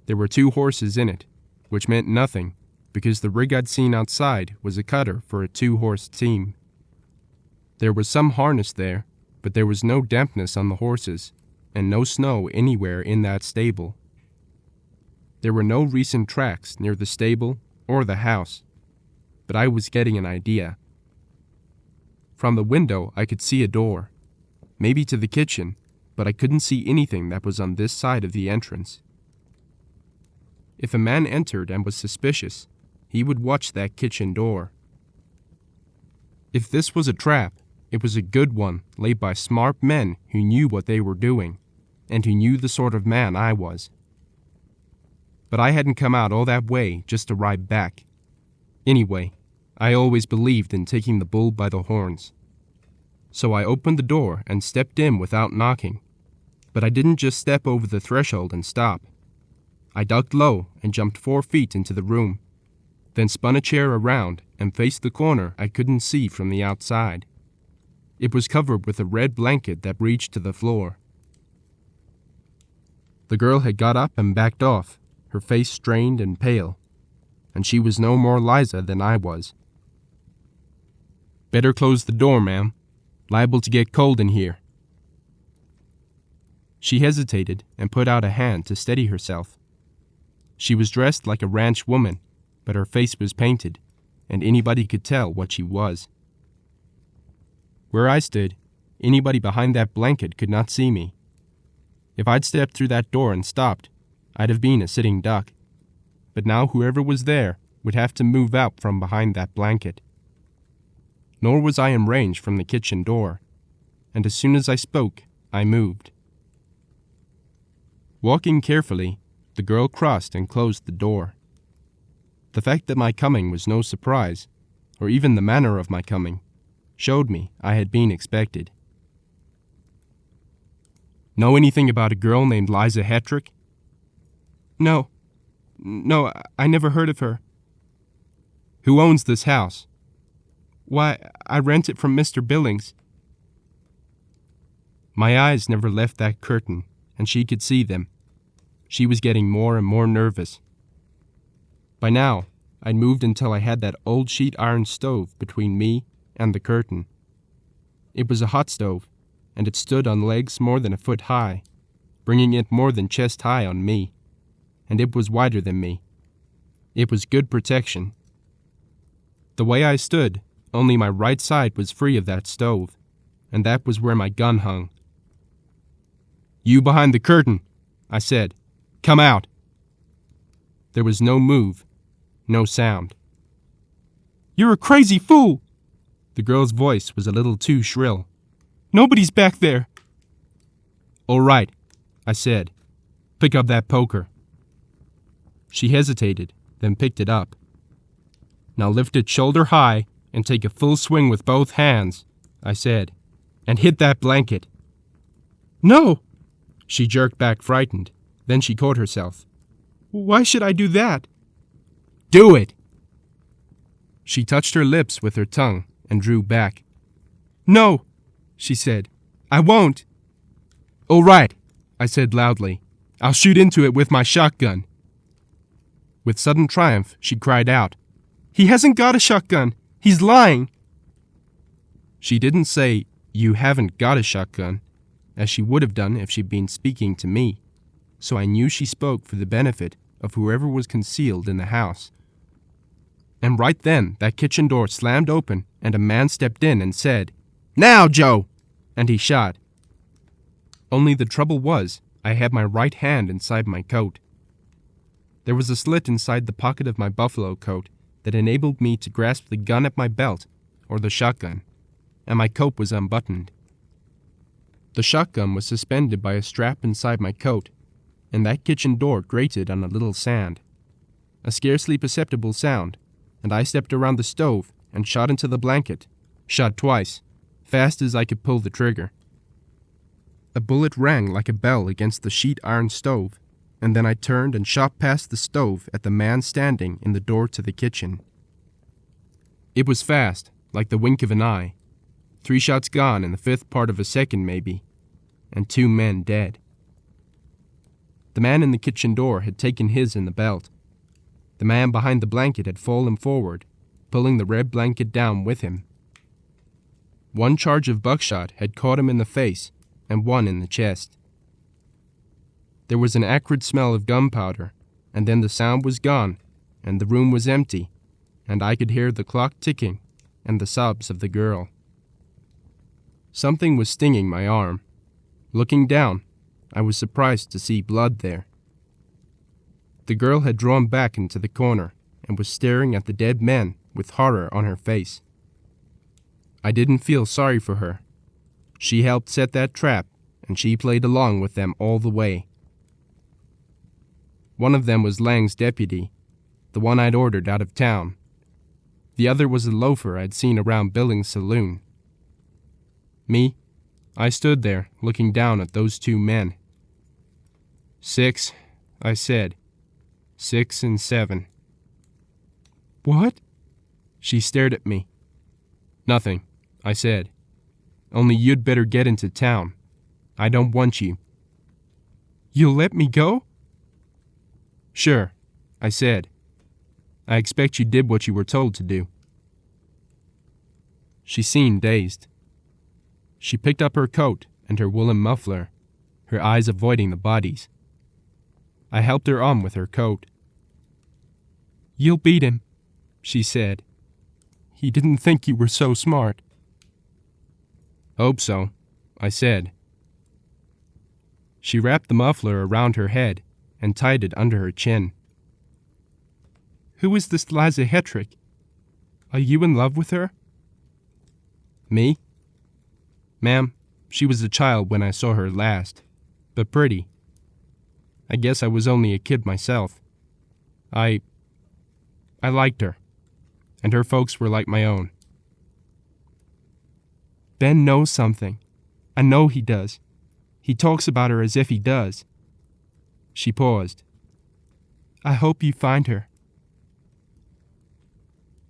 There were 2 horses in it, which meant nothing, because the rig I'd seen outside was a cutter for a 2-horse team. There was some harness there, but there was no dampness on the horses, and no snow anywhere in that stable. There were no recent tracks near the stable or the house, but I was getting an idea. From the window I could see a door, maybe to the kitchen, but I couldn't see anything that was on this side of the entrance. If a man entered and was suspicious, he would watch that kitchen door. If this was a trap, it was a good one laid by smart men who knew what they were doing, and who knew the sort of man I was. But I hadn't come out all that way just to ride back. Anyway, I always believed in taking the bull by the horns. So I opened the door and stepped in without knocking. But I didn't just step over the threshold and stop. I ducked low and jumped 4 feet into the room, then spun a chair around and faced the corner I couldn't see from the outside. It was covered with a red blanket that reached to the floor. The girl had got up and backed off, her face strained and pale, and she was no more Liza than I was. Better close the door, ma'am. Liable to get cold in here. She hesitated and put out a hand to steady herself. She was dressed like a ranch woman, but her face was painted, and anybody could tell what she was. Where I stood, anybody behind that blanket could not see me. If I'd stepped through that door and stopped, I'd have been a sitting duck. But now whoever was there would have to move out from behind that blanket. Nor was I in range from the kitchen door, and as soon as I spoke, I moved. Walking carefully, the girl crossed and closed the door. The fact that my coming was no surprise, or even the manner of my coming, showed me I had been expected. Know anything about a girl named Liza Hetrick? No, I never heard of her. Who owns this house? Why, I rent it from Mr. Billings. My eyes never left that curtain, and she could see them. She was getting more and more nervous. By now, I'd moved until I had that old sheet iron stove between me and the curtain. It was a hot stove, and it stood on legs more than a foot high, bringing it more than chest high on me, and it was wider than me. It was good protection. The way I stood, only my right side was free of that stove, and that was where my gun hung. You behind the curtain, I said. Come out. There was no move, no sound. You're a crazy fool! The girl's voice was a little too shrill. Nobody's back there. All right, I said. Pick up that poker. She hesitated, then picked it up. Now lift it shoulder high and take a full swing with both hands, I said, and hit that blanket. No! She jerked back frightened. Then she caught herself. Why should I do that? Do it! She touched her lips with her tongue and drew back. No, she said. I won't. All right, I said loudly. I'll shoot into it with my shotgun. With sudden triumph, she cried out, He hasn't got a shotgun. He's lying. She didn't say, You haven't got a shotgun, as she would have done if she'd been speaking to me, so I knew she spoke for the benefit of whoever was concealed in the house. And right then, that kitchen door slammed open, and a man stepped in and said, Now, Joe! And he shot. Only the trouble was, I had my right hand inside my coat. There was a slit inside the pocket of my buffalo coat that enabled me to grasp the gun at my belt, or the shotgun, and my coat was unbuttoned. The shotgun was suspended by a strap inside my coat, and that kitchen door grated on a little sand. A scarcely perceptible sound, and I stepped around the stove and shot into the blanket, shot twice, fast as I could pull the trigger. A bullet rang like a bell against the sheet iron stove, and then I turned and shot past the stove at the man standing in the door to the kitchen. It was fast, like the wink of an eye. 3 shots gone in the 5th part of a second, maybe, and 2 men dead. The man in the kitchen door had taken his in the belt. The man behind the blanket had fallen forward, pulling the red blanket down with him. 1 charge of buckshot had caught him in the face, and 1 in the chest. There was an acrid smell of gunpowder, and then the sound was gone, and the room was empty, and I could hear the clock ticking and the sobs of the girl. Something was stinging my arm. Looking down, I was surprised to see blood there. The girl had drawn back into the corner and was staring at the dead men with horror on her face. I didn't feel sorry for her. She helped set that trap, and she played along with them all the way. One of them was Lang's deputy, the one I'd ordered out of town. The other was a loafer I'd seen around Billings' saloon. Me, I stood there, looking down at those 2 men. 6, I said. 6 and 7. What? She stared at me. Nothing, I said. Only you'd better get into town. I don't want you. You'll let me go? Sure, I said. I expect you did what you were told to do. She seemed dazed. She picked up her coat and her woolen muffler, her eyes avoiding the bodies. I helped her on with her coat. "You'll beat him," she said. "He didn't think you were so smart." "Hope so," I said. She wrapped the muffler around her head and tied it under her chin. "Who is this Liza Hetrick? Are you in love with her?" "Me? Ma'am, she was a child when I saw her last, but pretty. I guess I was only a kid myself. I liked her, and her folks were like my own." "Ben knows something. I know he does. He talks about her as if he does." She paused. "I hope you find her."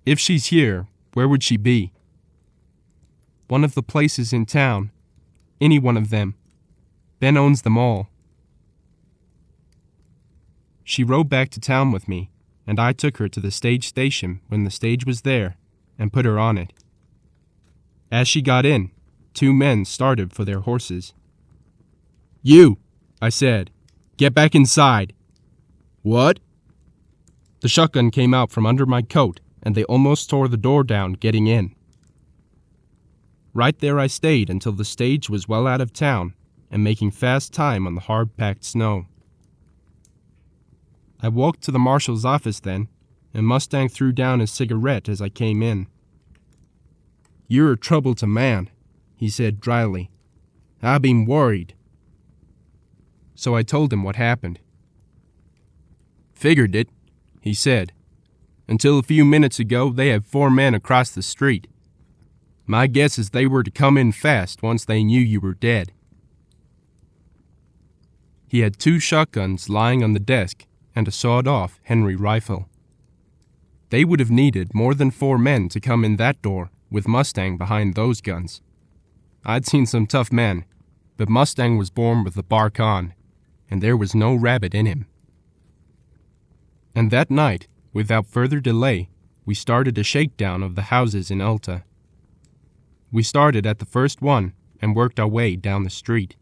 "If she's here, where would she be?" "One of the places in town. Any one of them. Ben owns them all." She rode back to town with me, and I took her to the stage station when the stage was there and put her on it. As she got in, 2 men started for their horses. "You," I said, "get back inside." "What?" The shotgun came out from under my coat, and they almost tore the door down getting in. Right there I stayed until the stage was well out of town and making fast time on the hard-packed snow. I walked to the marshal's office then, and Mustang threw down his cigarette as I came in. "You're a trouble to man," he said dryly. "I've been worried." So I told him what happened. "Figured it," he said. "Until a few minutes ago, they had 4 men across the street. My guess is they were to come in fast once they knew you were dead." He had 2 shotguns lying on the desk and a sawed-off Henry rifle. They would have needed more than 4 men to come in that door with Mustang behind those guns. I'd seen some tough men, but Mustang was born with the bark on, and there was no rabbit in him. And that night, without further delay, we started a shakedown of the houses in Alta. We started at the first one and worked our way down the street.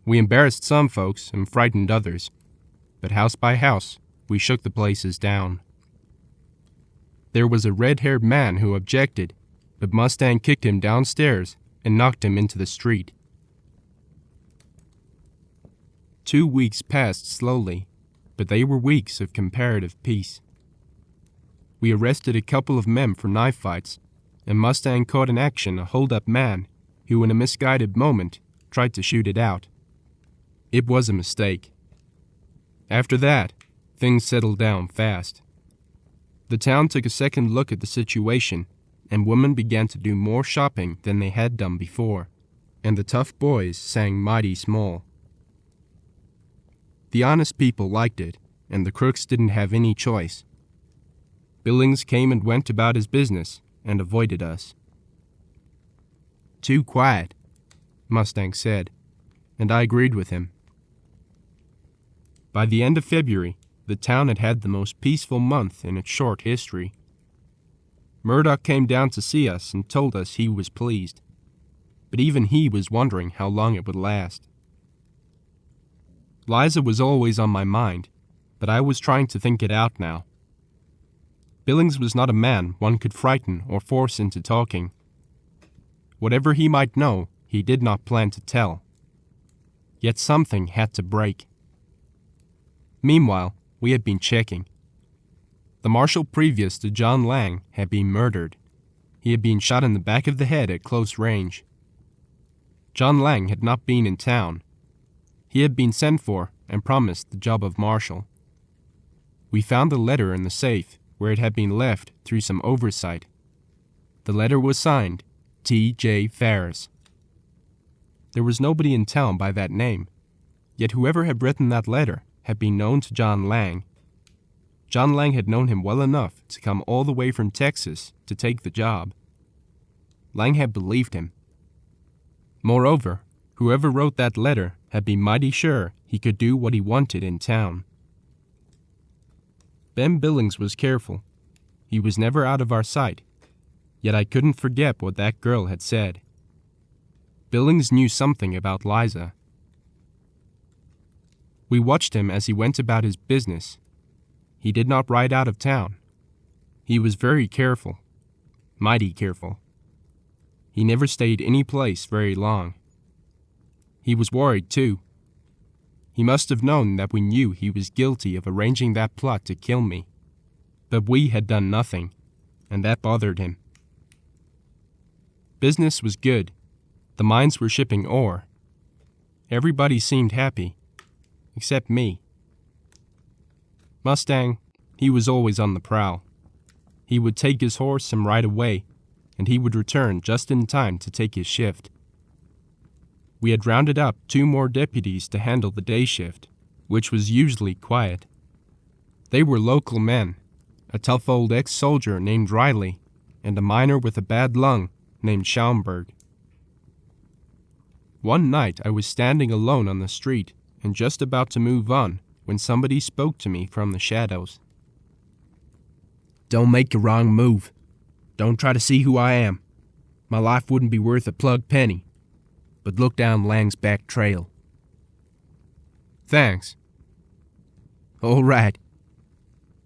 We embarrassed some folks and frightened others, but house by house, we shook the places down. There was a red-haired man who objected, but Mustang kicked him downstairs and knocked him into the street. 2 weeks passed slowly, but they were weeks of comparative peace. We arrested a couple of men for knife fights, and Mustang caught in action a hold-up man who in a misguided moment tried to shoot it out. It was a mistake. After that, things settled down fast. The town took a second look at the situation, and women began to do more shopping than they had done before, and the tough boys sang mighty small. The honest people liked it, and the crooks didn't have any choice. Billings came and went about his business and avoided us. "Too quiet," Mustang said, and I agreed with him. By the end of February, the town had had the most peaceful month in its short history. Murdoch came down to see us and told us he was pleased, but even he was wondering how long it would last. Liza was always on my mind, but I was trying to think it out now. Billings was not a man one could frighten or force into talking. Whatever he might know, he did not plan to tell. Yet something had to break. Meanwhile, we had been checking. The marshal previous to John Lang had been murdered. He had been shot in the back of the head at close range. John Lang had not been in town. He had been sent for and promised the job of marshal. We found the letter in the safe where it had been left through some oversight. The letter was signed T.J. Ferris. There was nobody in town by that name, yet whoever had written that letter had been known to John Lang. John Lang had known him well enough to come all the way from Texas to take the job. Lang had believed him. Moreover, whoever wrote that letter had been mighty sure he could do what he wanted in town. Ben Billings was careful. He was never out of our sight. Yet I couldn't forget what that girl had said. Billings knew something about Liza. We watched him as he went about his business. He did not ride out of town. He was very careful, mighty careful. He never stayed any place very long. He was worried, too. He must have known that we knew he was guilty of arranging that plot to kill me. But we had done nothing, and that bothered him. Business was good. The mines were shipping ore. Everybody seemed happy, except me. Mustang, he was always on the prowl. He would take his horse and ride away, and he would return just in time to take his shift. We had rounded up 2 more deputies to handle the day shift, which was usually quiet. They were local men, a tough old ex-soldier named Riley, and a miner with a bad lung named Schaumburg. One night I was standing alone on the street and just about to move on when somebody spoke to me from the shadows. Don't make a wrong move. Don't try to see who I am. My life wouldn't be worth a plug penny. But look down Lang's back trail. Thanks. All right.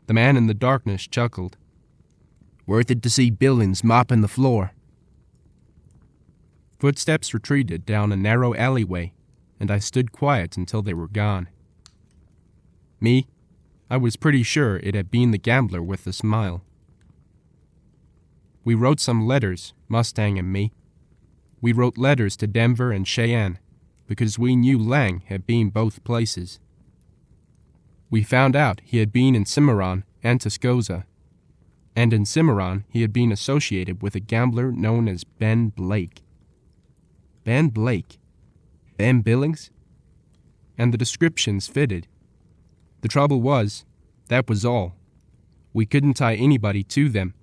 The man in the darkness chuckled. Worth it to see Billings mopping the floor. Footsteps retreated down a narrow alleyway, and I stood quiet until they were gone. Me? I was pretty sure it had been the gambler with the smile. We wrote some letters, Mustang and me. We wrote letters to Denver and Cheyenne, because we knew Lang had been both places. We found out he had been in Cimarron and Tascosa, and in Cimarron he had been associated with a gambler known as Ben Blake. Ben Blake? Ben Billings? And the descriptions fitted. The trouble was, that was all. We couldn't tie anybody to them,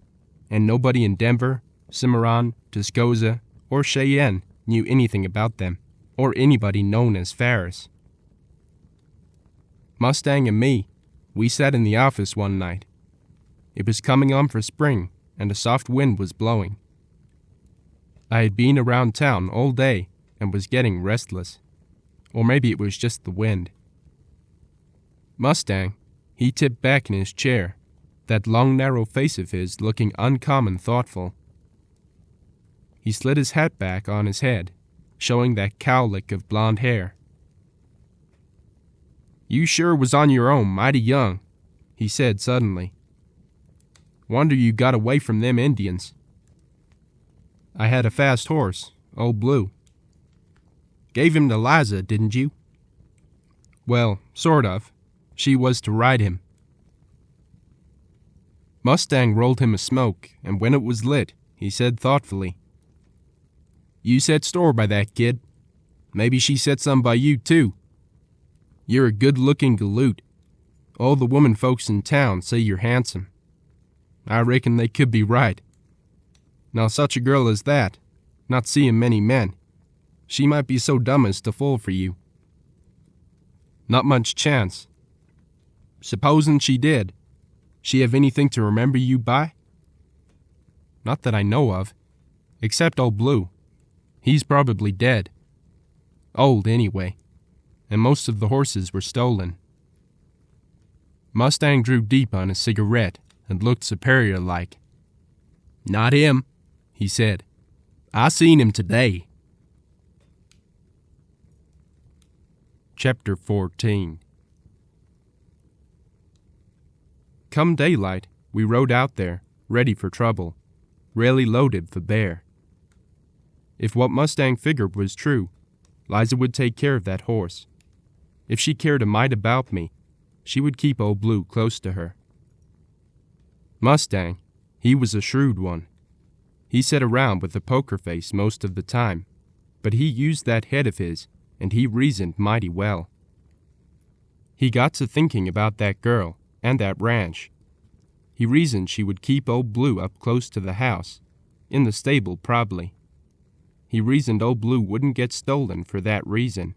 and nobody in Denver, Cimarron, Tascosa, or Cheyenne knew anything about them, or anybody known as Ferris. Mustang and me, we sat in the office one night. It was coming on for spring, and a soft wind was blowing. I had been around town all day and was getting restless. Or maybe it was just the wind. Mustang, he tipped back in his chair, that long narrow face of his looking uncommon thoughtful. He slid his hat back on his head, showing that cowlick of blonde hair. "You sure was on your own mighty young," he said suddenly. "Wonder you got away from them Indians." "I had a fast horse, Old Blue." "Gave him to Liza, didn't you?" "Well, sort of. She was to ride him." Mustang rolled him a smoke, and when it was lit, he said thoughtfully, "You set store by that kid. Maybe she set some by you, too. You're a good-looking galoot. All the woman folks in town say you're handsome. I reckon they could be right. Now such a girl as that, not seeing many men, she might be so dumb as to fall for you." "Not much chance." "Supposing she did, she have anything to remember you by?" "Not that I know of, except Old Blue. He's probably dead. Old, anyway, and most of the horses were stolen." Mustang drew deep on his cigarette and looked superior-like. "Not him," he said. "I seen him today." Chapter 14. Come daylight, we rode out there, ready for trouble, really loaded for bear. If what Mustang figured was true, Liza would take care of that horse. If she cared a mite about me, she would keep Old Blue close to her. Mustang, he was a shrewd one. He sat around with a poker face most of the time, but he used that head of his, and he reasoned mighty well. He got to thinking about that girl and that ranch. He reasoned she would keep Old Blue up close to the house, in the stable probably. He reasoned Old Blue wouldn't get stolen for that reason.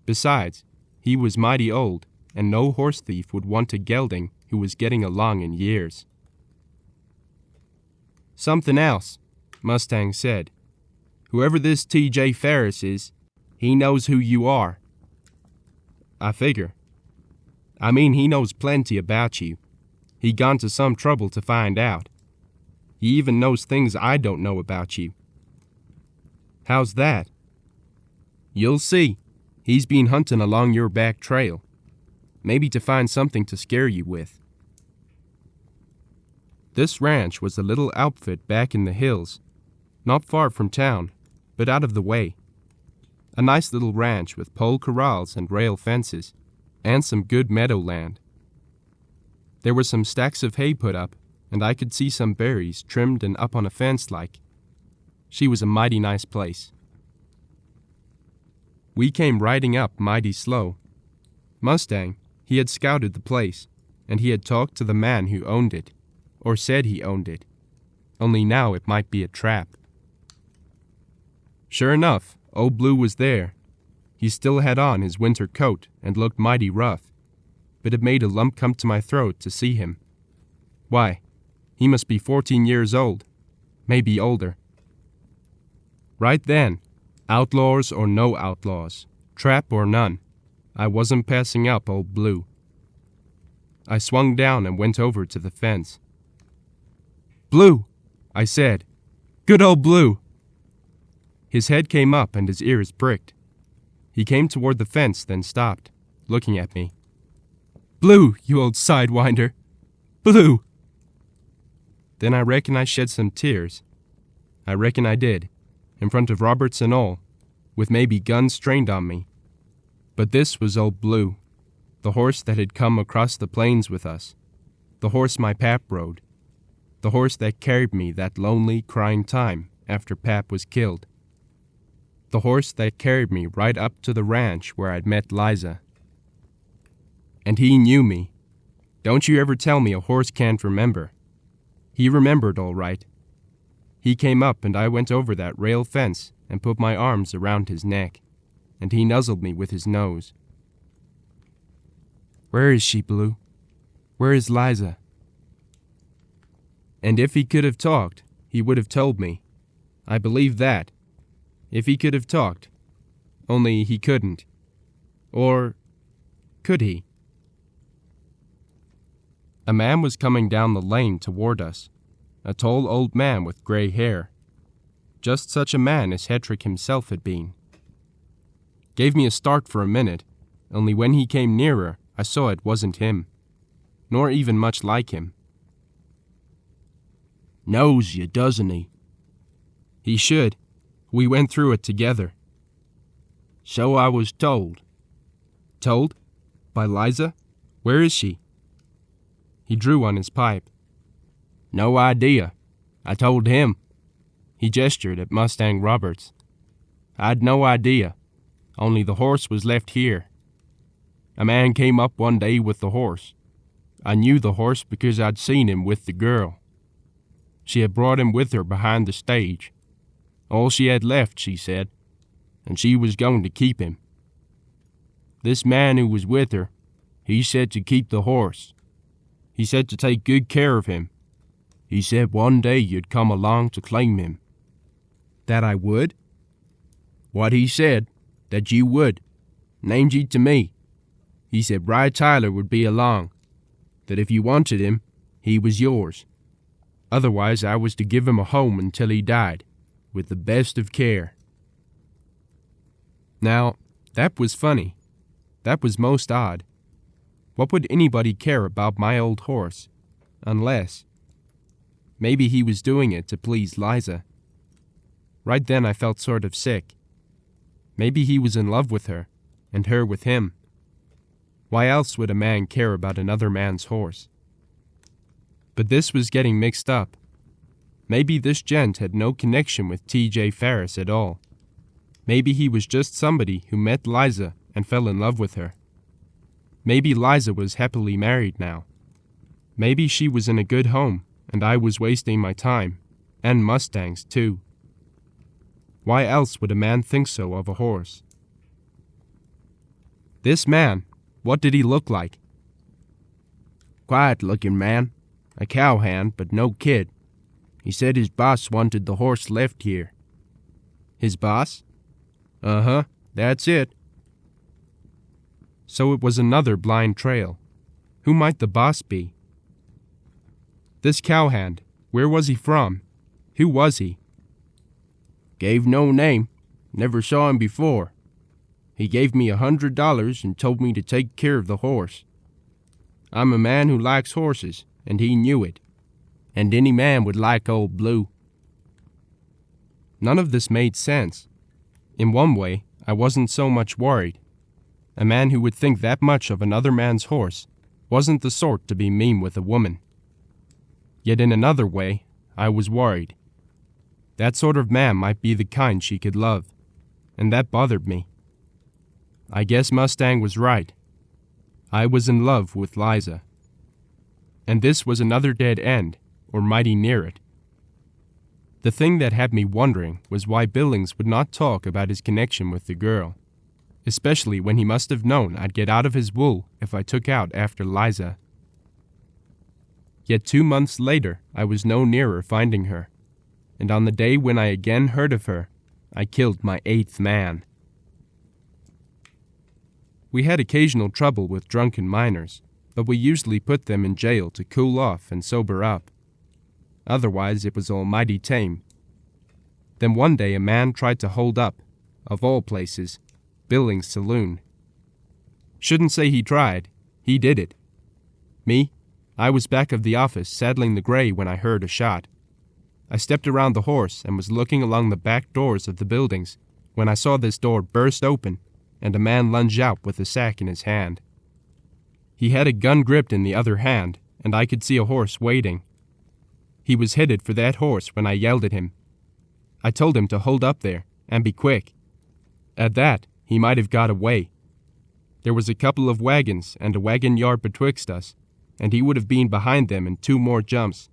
Besides, he was mighty old, and no horse thief would want a gelding who was getting along in years. Something else, Mustang said. Whoever this T.J. Ferris is, he knows who you are. I figure. I mean, he knows plenty about you. He gone to some trouble to find out. He even knows things I don't know about you. How's that? You'll see. He's been hunting along your back trail. Maybe to find something to scare you with. This ranch was a little outfit back in the hills, not far from town, but out of the way. A nice little ranch with pole corrals and rail fences, and some good meadowland. There were some stacks of hay put up, and I could see some berries trimmed and up on a fence like. She was a mighty nice place. We came riding up mighty slow. Mustang, he had scouted the place, and he had talked to the man who owned it, or said he owned it, only now it might be a trap. Sure enough, Old Blue was there. He still had on his winter coat and looked mighty rough, but it made a lump come to my throat to see him. Why, he must be 14 years old, maybe older. Right then, outlaws or no outlaws, trap or none, I wasn't passing up Old Blue. I swung down and went over to the fence. "Blue," I said. "Good old Blue." His head came up and his ears pricked. He came toward the fence, then stopped, looking at me. "Blue, you old sidewinder! Blue!" Then I reckon I shed some tears. I reckon I did, in front of Roberts and all, with maybe guns trained on me. But this was Old Blue, the horse that had come across the plains with us, the horse my pap rode, the horse that carried me that lonely, crying time after Pap was killed, the horse that carried me right up to the ranch where I'd met Liza. And he knew me. Don't you ever tell me a horse can't remember. He remembered all right. He came up and I went over that rail fence and put my arms around his neck, and he nuzzled me with his nose. "Where is she, Blue? Where is Liza?" And if he could have talked, he would have told me. I believe that. If he could have talked. Only he couldn't. Or could he? A man was coming down the lane toward us, a tall old man with gray hair. Just such a man as Hetrick himself had been. Gave me a start for a minute, only when he came nearer, I saw it wasn't him, nor even much like him. "Knows you, doesn't he?" "He should. We went through it together." "So I was told." "Told? By Liza? Where is she?" He drew on his pipe. "No idea. I told him." He gestured at Mustang Roberts. "I'd no idea. Only the horse was left here. A man came up one day with the horse. I knew the horse because I'd seen him with the girl. She had brought him with her behind the stage. All she had left, she said, and she was going to keep him. This man who was with her, he said to keep the horse. He said to take good care of him. He said one day you'd come along to claim him." "That I would?" "What he said, that you would. Named you to me. He said Rye Tyler would be along, that if you wanted him, he was yours. Otherwise I was to give him a home until he died, with the best of care." Now, that was funny. That was most odd. What would anybody care about my old horse? Unless... maybe he was doing it to please Liza. Right then I felt sort of sick. Maybe he was in love with her, and her with him. Why else would a man care about another man's horse? But this was getting mixed up. Maybe this gent had no connection with T.J. Ferris at all. Maybe he was just somebody who met Liza and fell in love with her. Maybe Liza was happily married now. Maybe she was in a good home, and I was wasting my time, and Mustang's too. Why else would a man think so of a horse? This man, what did he look like? "Quiet-looking man. A cowhand, but no kid. He said his boss wanted the horse left here." "His boss?" "Uh-huh, that's it." So it was another blind trail. Who might the boss be? This cowhand, where was he from? Who was he? "Gave no name. Never saw him before. He gave me $100 and told me to take care of the horse. I'm a man who likes horses, and he knew it. And any man would like Old Blue." None of this made sense. In one way, I wasn't so much worried. A man who would think that much of another man's horse wasn't the sort to be mean with a woman. Yet in another way, I was worried. That sort of man might be the kind she could love, and that bothered me. I guess Mustang was right. I was in love with Liza. And this was another dead end, or mighty near it. The thing that had me wondering was why Billings would not talk about his connection with the girl, especially when he must have known I'd get out of his wool if I took out after Liza. Yet 2 months later, I was no nearer finding her, and on the day when I again heard of her, I killed my 8th man. We had occasional trouble with drunken miners, but we usually put them in jail to cool off and sober up. Otherwise, it was almighty tame. Then one day a man tried to hold up, of all places, Billings' saloon. Shouldn't say he tried, he did it. Me? I was back of the office saddling the gray when I heard a shot. I stepped around the horse and was looking along the back doors of the buildings when I saw this door burst open and a man lunge out with a sack in his hand. He had a gun gripped in the other hand, and I could see a horse waiting. He was headed for that horse when I yelled at him. I told him to hold up there and be quick. At that, he might have got away. There was a couple of wagons and a wagon yard betwixt us, and he would have been behind them in 2 more jumps.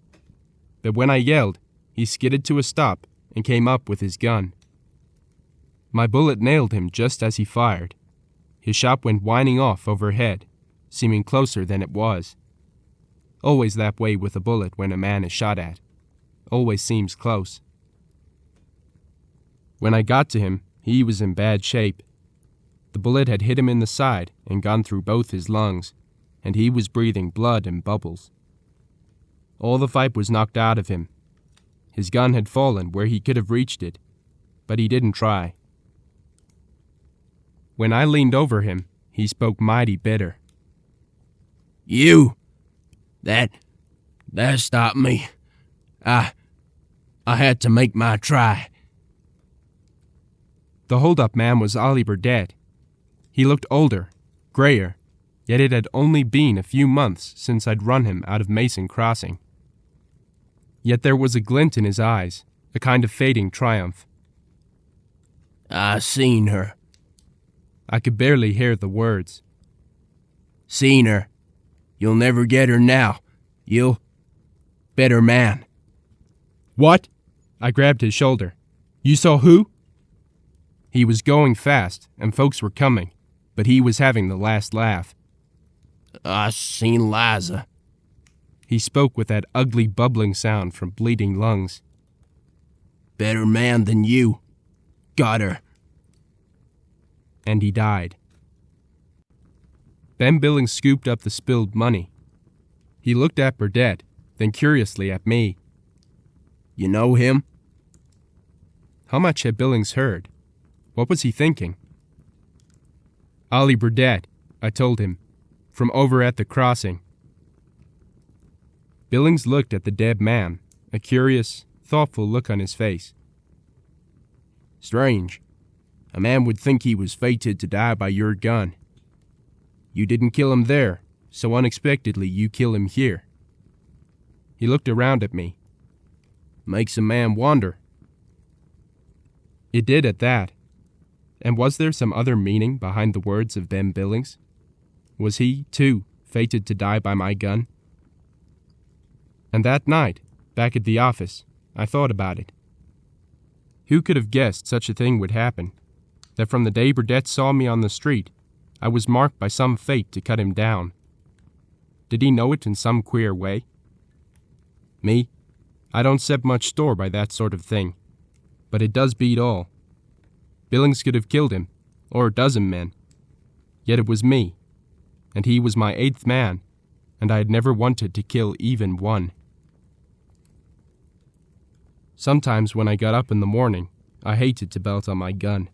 But when I yelled, he skidded to a stop and came up with his gun. My bullet nailed him just as he fired. His shot went whining off overhead, seeming closer than it was. Always that way with a bullet when a man is shot at. Always seems close. When I got to him, he was in bad shape. The bullet had hit him in the side and gone through both his lungs, and he was breathing blood and bubbles. All the fight was knocked out of him. His gun had fallen where he could have reached it, but he didn't try. When I leaned over him, he spoke mighty bitter. "You! That stopped me. I had to make my try." The hold-up man was Ollie Burdett. He looked older, grayer, yet it had only been a few months since I'd run him out of Mason Crossing. Yet there was a glint in his eyes, a kind of fading triumph. "I seen her." I could barely hear the words. "Seen her. You'll never get her now. You'll... Better man." "What?" I grabbed his shoulder. "You saw who?" He was going fast, and folks were coming, but he was having the last laugh. "I seen Liza." He spoke with that ugly bubbling sound from bleeding lungs. "Better man than you. Got her." And he died. Ben Billings scooped up the spilled money. He looked at Burdett, then curiously at me. "You know him?" How much had Billings heard? What was he thinking? "Ollie Burdett," I told him, "from over at the crossing." Billings looked at the dead man, a curious, thoughtful look on his face. "Strange. A man would think he was fated to die by your gun. You didn't kill him there, so unexpectedly you kill him here." He looked around at me. "Makes a man wonder." It did at that. And was there some other meaning behind the words of Ben Billings? Was he, too, fated to die by my gun? And that night, back at the office, I thought about it. Who could have guessed such a thing would happen? That from the day Burdett saw me on the street, I was marked by some fate to cut him down. Did he know it in some queer way? Me? I don't set much store by that sort of thing, but it does beat all. Billings could have killed him, or a dozen men. Yet it was me, and he was my 8th man, and I had never wanted to kill even one. Sometimes when I got up in the morning, I hated to belt on my gun.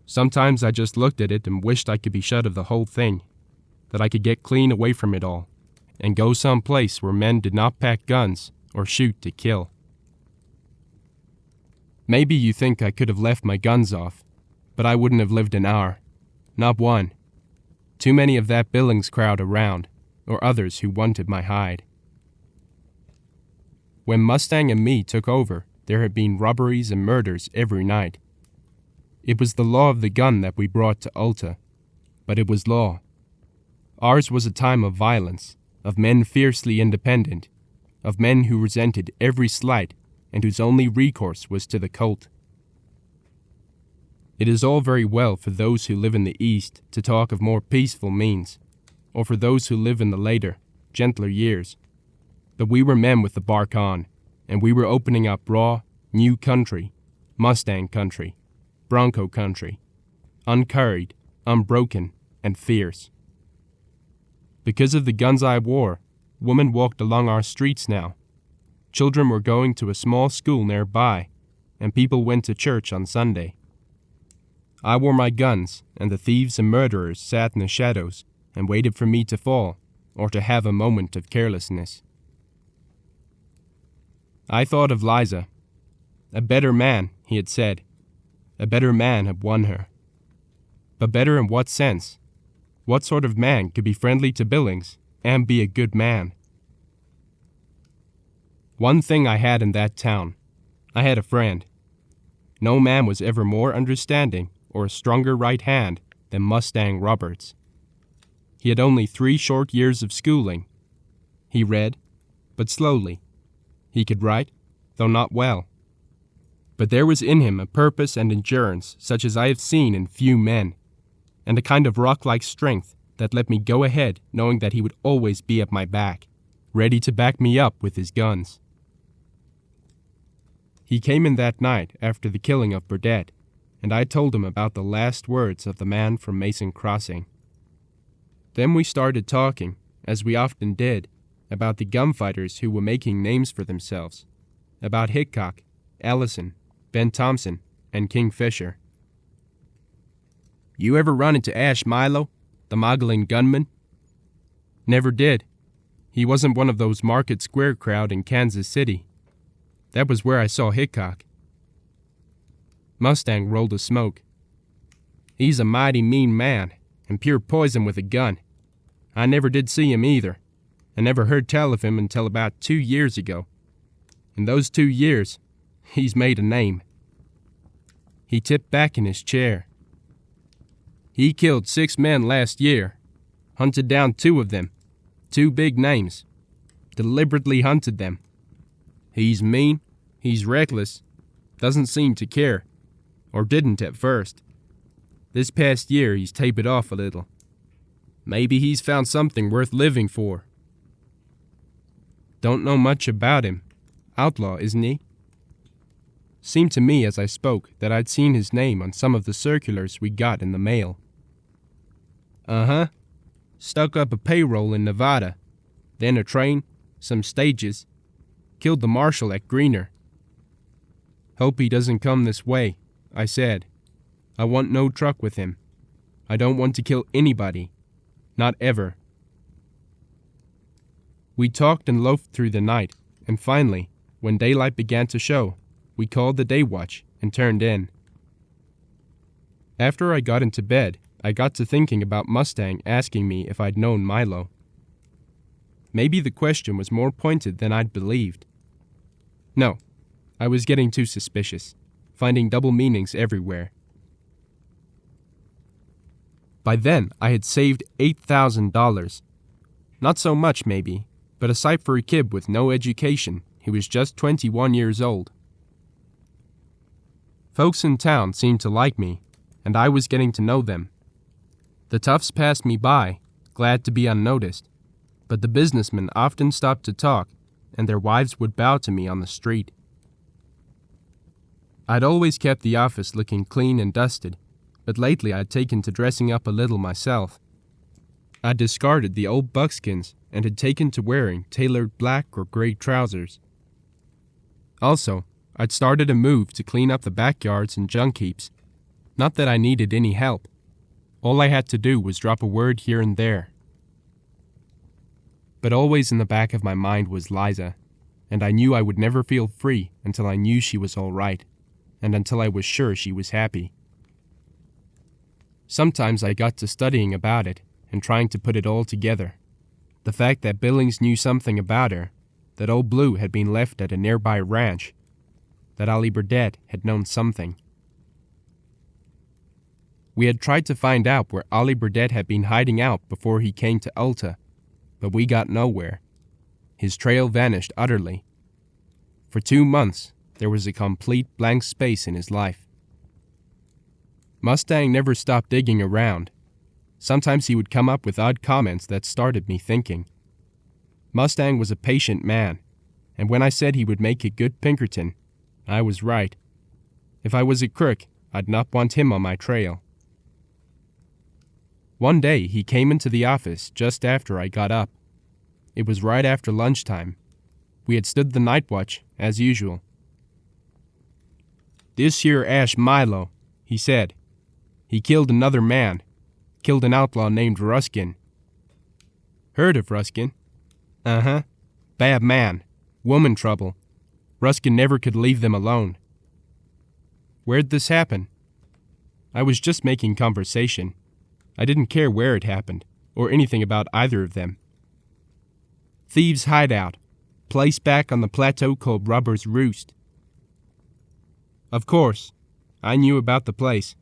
Sometimes I just looked at it and wished I could be shut of the whole thing, that I could get clean away from it all, and go someplace where men did not pack guns or shoot to kill. Maybe you think I could have left my guns off, but I wouldn't have lived an hour. Not one. Too many of that Billings crowd around, or others who wanted my hide. When Mustang and me took over, there had been robberies and murders every night. It was the law of the gun that we brought to Alta, but it was law. Ours was a time of violence, of men fiercely independent, of men who resented every slight and whose only recourse was to the Colt. It is all very well for those who live in the East to talk of more peaceful means, or for those who live in the later, gentler years. But we were men with the bark on, and we were opening up raw, new country, Mustang country, Bronco country, uncurried, unbroken, and fierce. Because of the guns I wore, women walked along our streets now. Children were going to a small school nearby, and people went to church on Sunday. I wore my guns, and the thieves and murderers sat in the shadows and waited for me to fall, or to have a moment of carelessness. I thought of Liza. A better man, he had said. A better man had won her. But better in what sense? What sort of man could be friendly to Billings and be a good man? One thing I had in that town. I had a friend. No man was ever more understanding or a stronger right hand than Mustang Roberts. He had only 3 short years of schooling. He read, but slowly. He could write, though not well. But there was in him a purpose and endurance such as I have seen in few men, and a kind of rock-like strength that let me go ahead knowing that he would always be at my back, ready to back me up with his guns. He came in that night after the killing of Burdett, and I told him about the last words of the man from Mason Crossing. Then we started talking, as we often did, about the gunfighters who were making names for themselves, about Hickok, Ellison, Ben Thompson, and Kingfisher. You ever run into Ash Milo, the Mogulin gunman? Never did. He wasn't one of those Market Square crowd in Kansas City. That was where I saw Hickok. Mustang rolled a smoke. He's a mighty mean man, and pure poison with a gun. I never did see him either, and never heard tell of him until about 2 years ago. In those 2 years, he's made a name. He tipped back in his chair. He killed 6 men last year, hunted down 2 of them, 2 big names, deliberately hunted them. He's mean, he's reckless, doesn't seem to care, or didn't at first. This past year he's tapered off a little. Maybe he's found something worth living for. Don't know much about him. Outlaw, isn't he? Seemed to me as I spoke that I'd seen his name on some of the circulars we got in the mail. Uh-huh. Stuck up a payroll in Nevada. Then a train, some stages. Killed the marshal at Greener. Hope he doesn't come this way, I said. I want no truck with him. I don't want to kill anybody. Not ever. We talked and loafed through the night, and finally, when daylight began to show, we called the day watch and turned in. After I got into bed, I got to thinking about Mustang asking me if I'd known Milo. Maybe the question was more pointed than I'd believed. No, I was getting too suspicious, finding double meanings everywhere. By then, I had saved $8,000. Not so much, maybe, but a sight for a kid with no education who was just 21 years old. Folks in town seemed to like me, and I was getting to know them. The toughs passed me by, glad to be unnoticed, but the businessmen often stopped to talk, and their wives would bow to me on the street. I'd always kept the office looking clean and dusted, but lately I'd taken to dressing up a little myself. I'd discarded the old buckskins and had taken to wearing tailored black or gray trousers. Also, I'd started a move to clean up the backyards and junk heaps. Not that I needed any help. All I had to do was drop a word here and there. But always in the back of my mind was Liza, and I knew I would never feel free until I knew she was all right, and until I was sure she was happy. Sometimes I got to studying about it and trying to put it all together. The fact that Billings knew something about her, that Old Blue had been left at a nearby ranch, that Ollie Burdett had known something. We had tried to find out where Ollie Burdett had been hiding out before he came to Alta, but we got nowhere. His trail vanished utterly. For 2 months, there was a complete blank space in his life. Mustang never stopped digging around. Sometimes he would come up with odd comments that started me thinking. Mustang was a patient man, and when I said he would make a good Pinkerton, I was right. If I was a crook, I'd not want him on my trail. One day, he came into the office just after I got up. It was right after lunchtime. We had stood the night watch, as usual. "This here Ash Milo," he said. "He killed another man. Killed an outlaw named Ruskin." "Heard of Ruskin?" "Uh-huh. Bad man. Woman trouble. Ruskin never could leave them alone." "Where'd this happen?" I was just making conversation. I didn't care where it happened, or anything about either of them. "Thieves' hideout. Place back on the plateau called Robbers Roost." Of course, I knew about the place.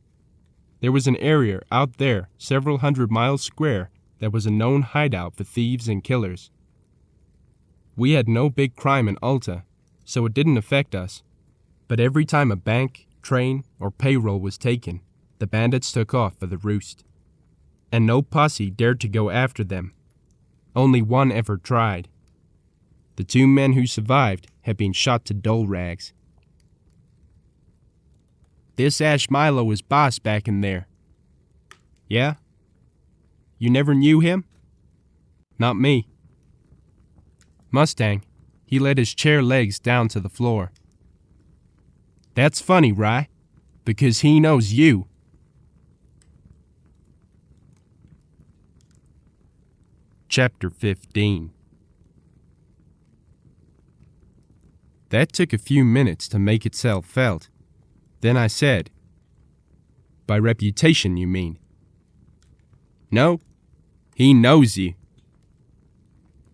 There was an area out there several 100 miles square that was a known hideout for thieves and killers. We had no big crime in Alta, so it didn't affect us. But every time a bank, train, or payroll was taken, the bandits took off for the Roost. And no posse dared to go after them. Only one ever tried. The 2 men who survived had been shot to dole rags. "This Ash Milo was boss back in there." "Yeah? You never knew him?" "Not me." Mustang, he let his chair legs down to the floor. "That's funny, Rye, because he knows you." Chapter 15. That took a few minutes to make itself felt. Then I said, "By reputation, you mean?" "No, he knows you."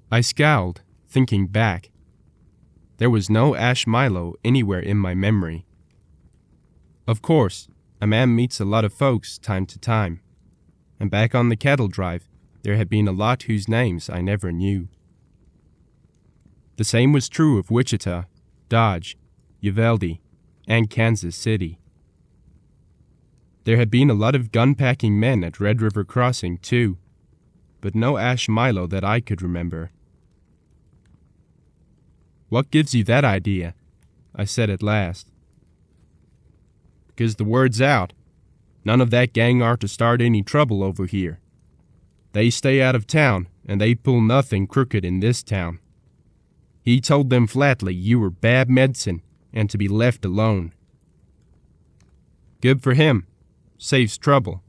I scowled, thinking back. There was no Ash Milo anywhere in my memory. Of course, a man meets a lot of folks time to time, and back on the cattle drive, there had been a lot whose names I never knew. The same was true of Wichita, Dodge, Uvalde, and Kansas City. There had been a lot of gun-packing men at Red River Crossing, too, but no Ash Milo that I could remember. "What gives you that idea?" I said at last. "Because the word's out. None of that gang are to start any trouble over here. They stay out of town, and they pull nothing crooked in this town. He told them flatly you were bad medicine and to be left alone." "Good for him. Saves trouble."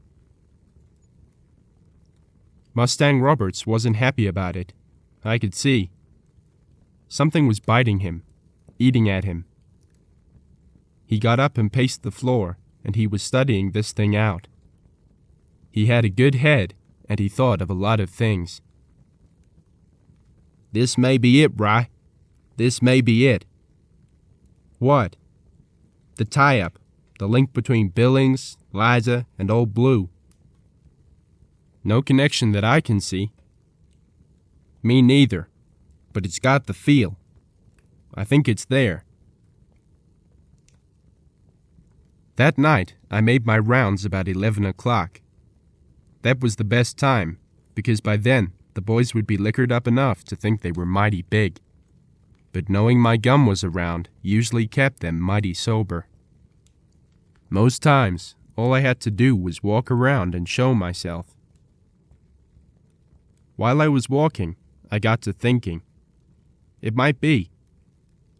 Mustang Roberts wasn't happy about it. I could see. Something was biting him, eating at him. He got up and paced the floor, and he was studying this thing out. He had a good head, and he thought of a lot of things. "This may be it, Rye. This may be it." "What?" "The tie-up, the link between Billings, Liza, and Old Blue." "No connection that I can see." "Me neither, but it's got the feel. I think it's there." That night, I made my rounds about 11 o'clock. That was the best time, because by then, the boys would be liquored up enough to think they were mighty big. but knowing my gum was around usually kept them mighty sober. Most times, all I had to do was walk around and show myself. While I was walking, I got to thinking. It might be.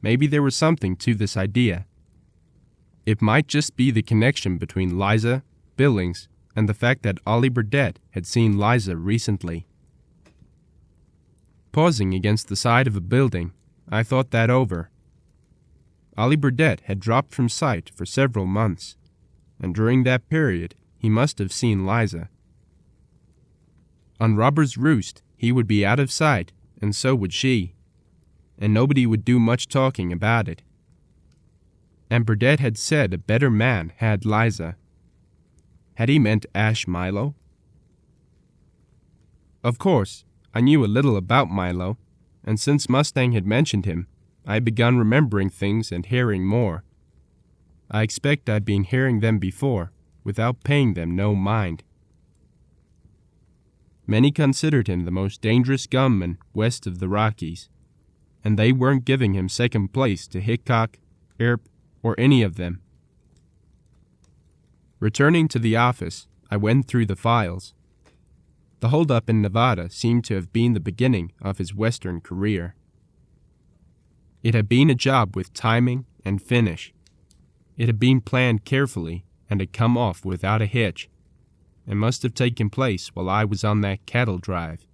Maybe there was something to this idea. It might just be the connection between Liza, Billings, and the fact that Ollie Burdett had seen Liza recently. Pausing against the side of a building, I thought that over. Ollie Burdett had dropped from sight for several months, and during that period he must have seen Liza. On Robbers Roost he would be out of sight, and so would she, and nobody would do much talking about it. And Burdett had said a better man had Liza. Had he meant Ash Milo? Of course, I knew a little about Milo, and since Mustang had mentioned him, I had begun remembering things and hearing more. I expect I'd been hearing them before, without paying them no mind. Many considered him the most dangerous gunman west of the Rockies, and they weren't giving him second place to Hickok, Earp, or any of them. Returning to the office, I went through the files. The holdup in Nevada seemed to have been the beginning of his Western career. It had been a job with timing and finish. It had been planned carefully and had come off without a hitch, and must have taken place while I was on that cattle drive.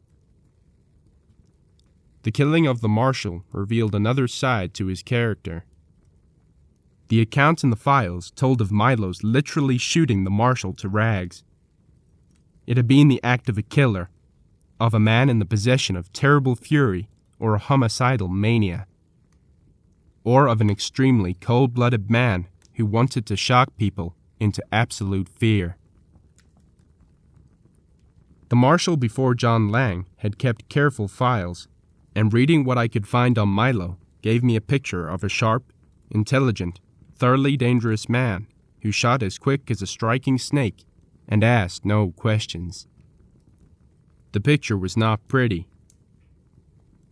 The killing of the marshal revealed another side to his character. The accounts in the files told of Milo's literally shooting the marshal to rags. It had been the act of a killer, of a man in the possession of terrible fury or a homicidal mania, or of an extremely cold-blooded man who wanted to shock people into absolute fear. The marshal before John Lang had kept careful files, and reading what I could find on Milo gave me a picture of a sharp, intelligent, thoroughly dangerous man who shot as quick as a striking snake and asked no questions. The picture was not pretty.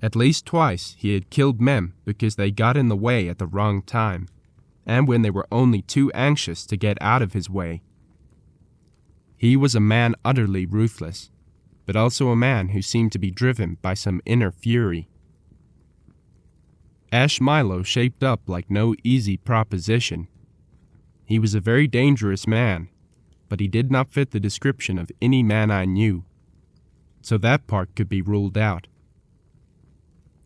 At least twice he had killed men because they got in the way at the wrong time, and when they were only too anxious to get out of his way. He was a man utterly ruthless, but also a man who seemed to be driven by some inner fury. Ash Milo shaped up like no easy proposition. He was a very dangerous man, but he did not fit the description of any man I knew, so that part could be ruled out.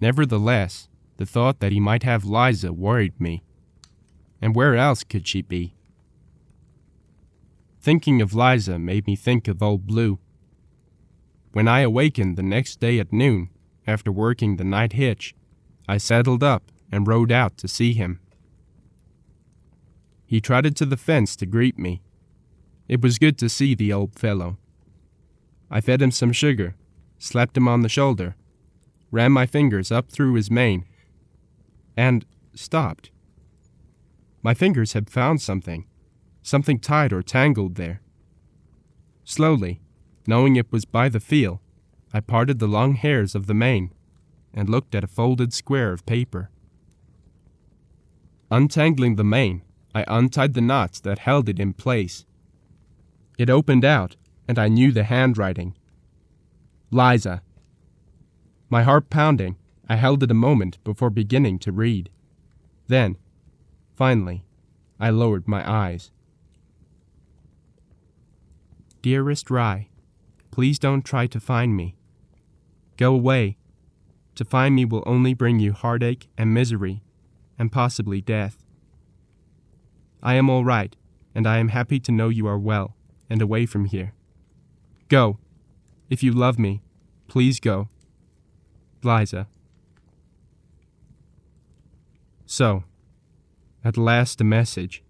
Nevertheless, the thought that he might have Liza worried me. And where else could she be? Thinking of Liza made me think of Old Blue. When I awakened the next day at noon, after working the night hitch, I saddled up and rode out to see him. He trotted to the fence to greet me. It was good to see the old fellow. I fed him some sugar, slapped him on the shoulder, ran my fingers up through his mane, and stopped. My fingers had found something tied or tangled there. Slowly, knowing it was by the feel, I parted the long hairs of the mane and looked at a folded square of paper. Untangling the mane, I untied the knots that held it in place. It opened out, and I knew the handwriting. Liza. My heart pounding, I held it a moment before beginning to read. Then, finally, I lowered my eyes. Dearest Rye, please don't try to find me. Go away. To find me will only bring you heartache and misery, and possibly death. I am all right, and I am happy to know you are well and away from here. Go. If you love me, please go. Liza. So, at last a message.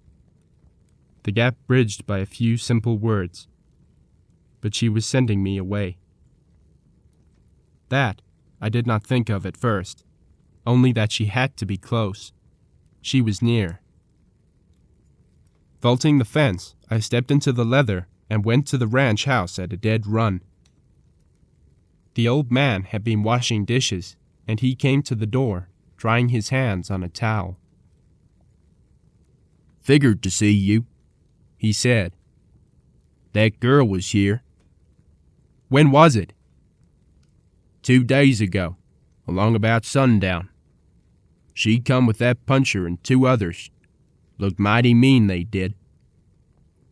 The gap bridged by a few simple words. But she was sending me away. That I did not think of at first, only that she had to be close. She was near. Vaulting the fence, I stepped into the leather and went to the ranch house at a dead run. The old man had been washing dishes, and he came to the door, drying his hands on a towel. "Figured to see you," he said. "That girl was here." "When was it?" 2 days ago, along about sundown. She come with that puncher and 2 others. Looked mighty mean, they did.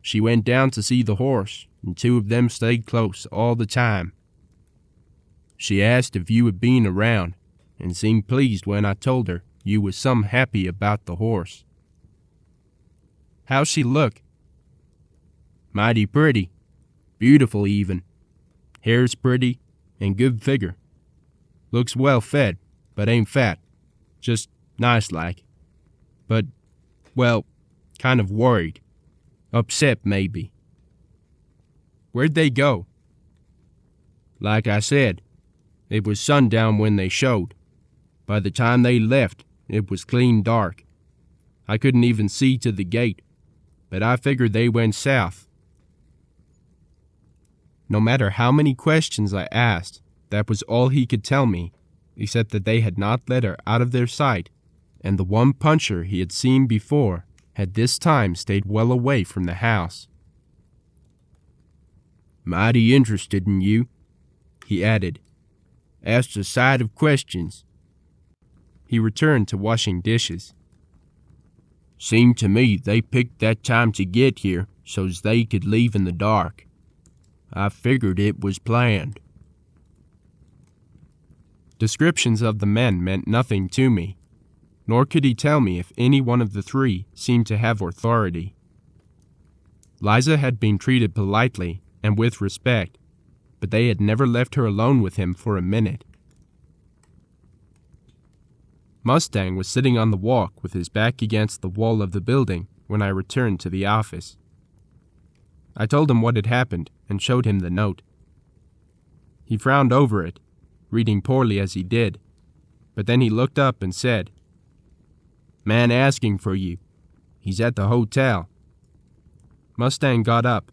She went down to see the horse, and 2 of them stayed close all the time. She asked if you had been around, and seemed pleased when I told her you was some happy about the horse. "How's she look?" "Mighty pretty. Beautiful even. Hair's pretty, and good figure. Looks well fed, but ain't fat. Just nice like. But, well, kind of worried. Upset, maybe." "Where'd they go?" "Like I said, it was sundown when they showed. By the time they left, it was clean dark. I couldn't even see to the gate, but I figured they went south." No matter how many questions I asked, that was all he could tell me, except that they had not let her out of their sight, and the one puncher he had seen before had this time stayed well away from the house. "Mighty interested in you," he added. "Asked a sight of questions." He returned to washing dishes. "Seemed to me they picked that time to get here so's they could leave in the dark. I figured it was planned." Descriptions of the men meant nothing to me, nor could he tell me if any one of the 3 seemed to have authority. Liza had been treated politely and with respect, but they had never left her alone with him for a minute. Mustang was sitting on the walk with his back against the wall of the building when I returned to the office. I told him what had happened and showed him the note. He frowned over it, reading poorly as he did, but then he looked up and said, "Man asking for you. He's at the hotel." Mustang got up.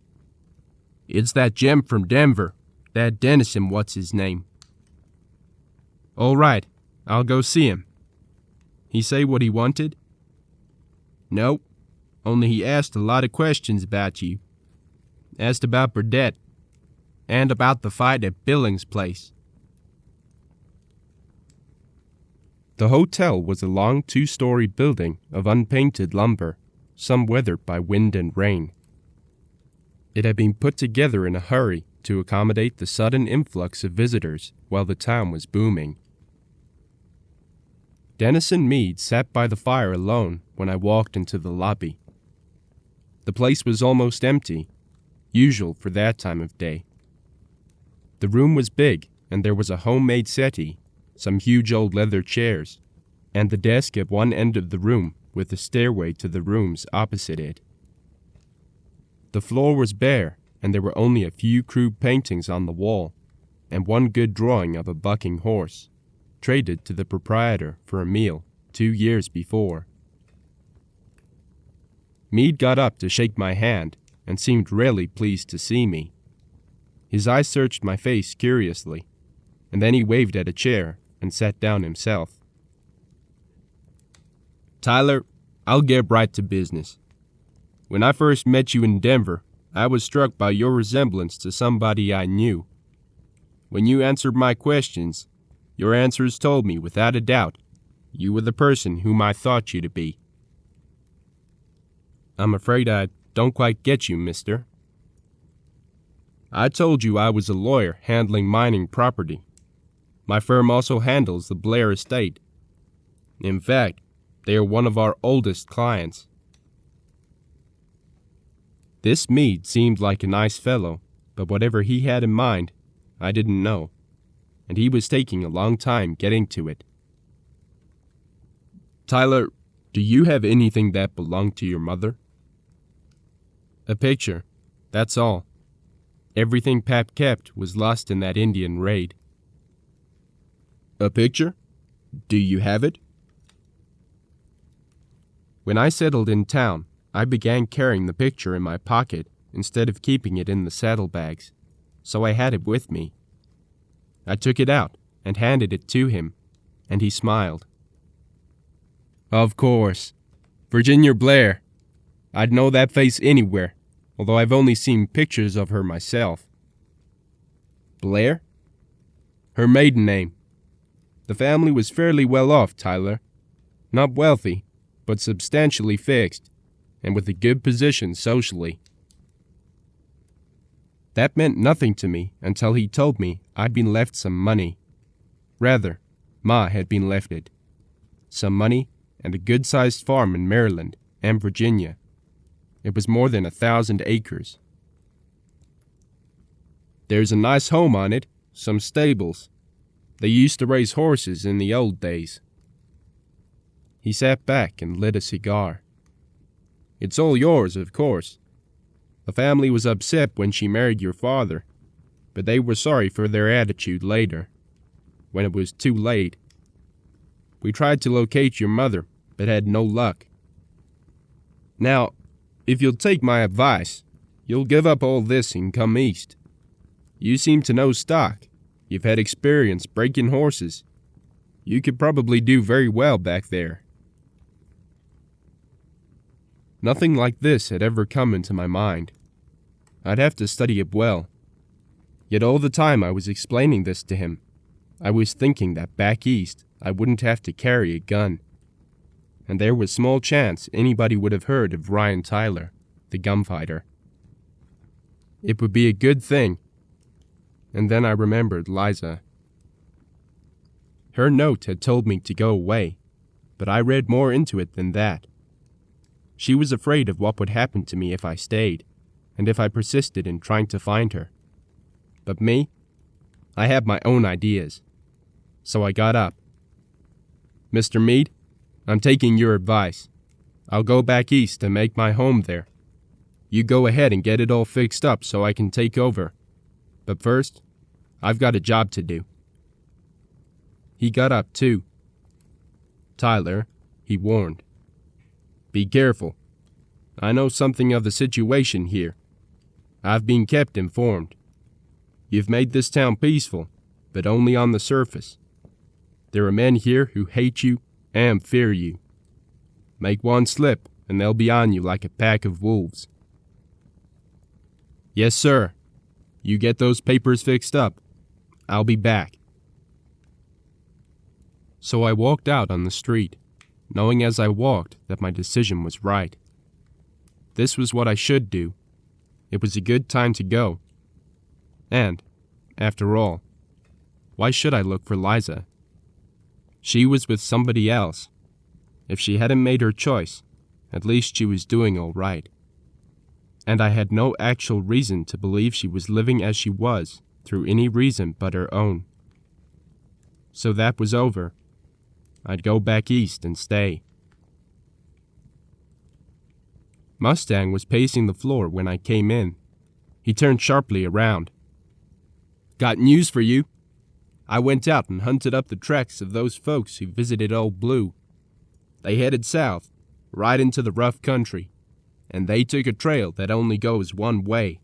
"It's that Jim from Denver, that Dennison what's his name." "All right, I'll go see him." He say what he wanted? "Nope, only he asked a lot of questions about you. Asked about Burdett, and about the fight at Billings' place." The hotel was a long 2-story building of unpainted lumber, some weathered by wind and rain. It had been put together in a hurry to accommodate the sudden influx of visitors while the town was booming. Dennison Meade sat by the fire alone when I walked into the lobby. The place was almost empty, usual for that time of day. The room was big, and there was a homemade settee, some huge old leather chairs, and the desk at one end of the room with a stairway to the rooms opposite it. The floor was bare, and there were only a few crude paintings on the wall, and one good drawing of a bucking horse, traded to the proprietor for a meal 2 years before. Meade got up to shake my hand, and seemed really pleased to see me. His eyes searched my face curiously, and then he waved at a chair and sat down himself. "Tyler, I'll get right to business. When I first met you in Denver, I was struck by your resemblance to somebody I knew. When you answered my questions, your answers told me without a doubt you were the person whom I thought you to be." "I'm afraid I don't quite get you, mister." "I told you I was a lawyer handling mining property. My firm also handles the Blair estate. In fact, they are one of our oldest clients." This Meade seemed like a nice fellow, but whatever he had in mind, I didn't know, and he was taking a long time getting to it. "Tyler, do you have anything that belonged to your mother?" "A picture, that's all. Everything Pap kept was lost in that Indian raid." "A picture? Do you have it?" When I settled in town, I began carrying the picture in my pocket instead of keeping it in the saddlebags, so I had it with me. I took it out and handed it to him, and he smiled. Of course. Virginia Blair. I'd know that face anywhere, although I've only seen pictures of her myself. Blair? Her maiden name. The family was fairly well off, Tyler. Not wealthy, but substantially fixed, and with a good position socially. That meant nothing to me until he told me I'd been left some money. Rather, Ma had been left it. Some money and a good-sized farm in Maryland and Virginia. It was more than 1,000 acres. There's a nice home on it, some stables. They used to raise horses in the old days. He sat back and lit a cigar. It's all yours, of course. The family was upset when she married your father, but they were sorry for their attitude later, when it was too late. We tried to locate your mother, but had no luck. Now, if you'll take my advice, you'll give up all this and come east. You seem to know stock. You've had experience breaking horses. You could probably do very well back there. Nothing like this had ever come into my mind. I'd have to study it well. Yet all the time I was explaining this to him, I was thinking that back east I wouldn't have to carry a gun. And there was small chance anybody would have heard of Rye Tyler, the gunfighter. It would be a good thing. And then I remembered Liza. Her note had told me to go away, but I read more into it than that. She was afraid of what would happen to me if I stayed, and if I persisted in trying to find her. But me? I had my own ideas. So I got up. Mr. Meade, I'm taking your advice. I'll go back east and make my home there. You go ahead and get it all fixed up so I can take over. But first, I've got a job to do. He got up too. Tyler, he warned. Be careful. I know something of the situation here. I've been kept informed. You've made this town peaceful, but only on the surface. There are men here who hate you and fear you. Make one slip, and they'll be on you like a pack of wolves. Yes, sir. You get those papers fixed up. I'll be back. So I walked out on the street, knowing as I walked that my decision was right. This was what I should do. It was a good time to go. And, after all, why should I look for Liza? She was with somebody else. If she hadn't made her choice, at least she was doing all right. And I had no actual reason to believe she was living as she was through any reason but her own. So that was over. I'd go back east and stay. Mustang was pacing the floor when I came in. He turned sharply around. Got news for you. I went out and hunted up the tracks of those folks who visited Old Blue. They headed south, right into the rough country, and they took a trail that only goes one way.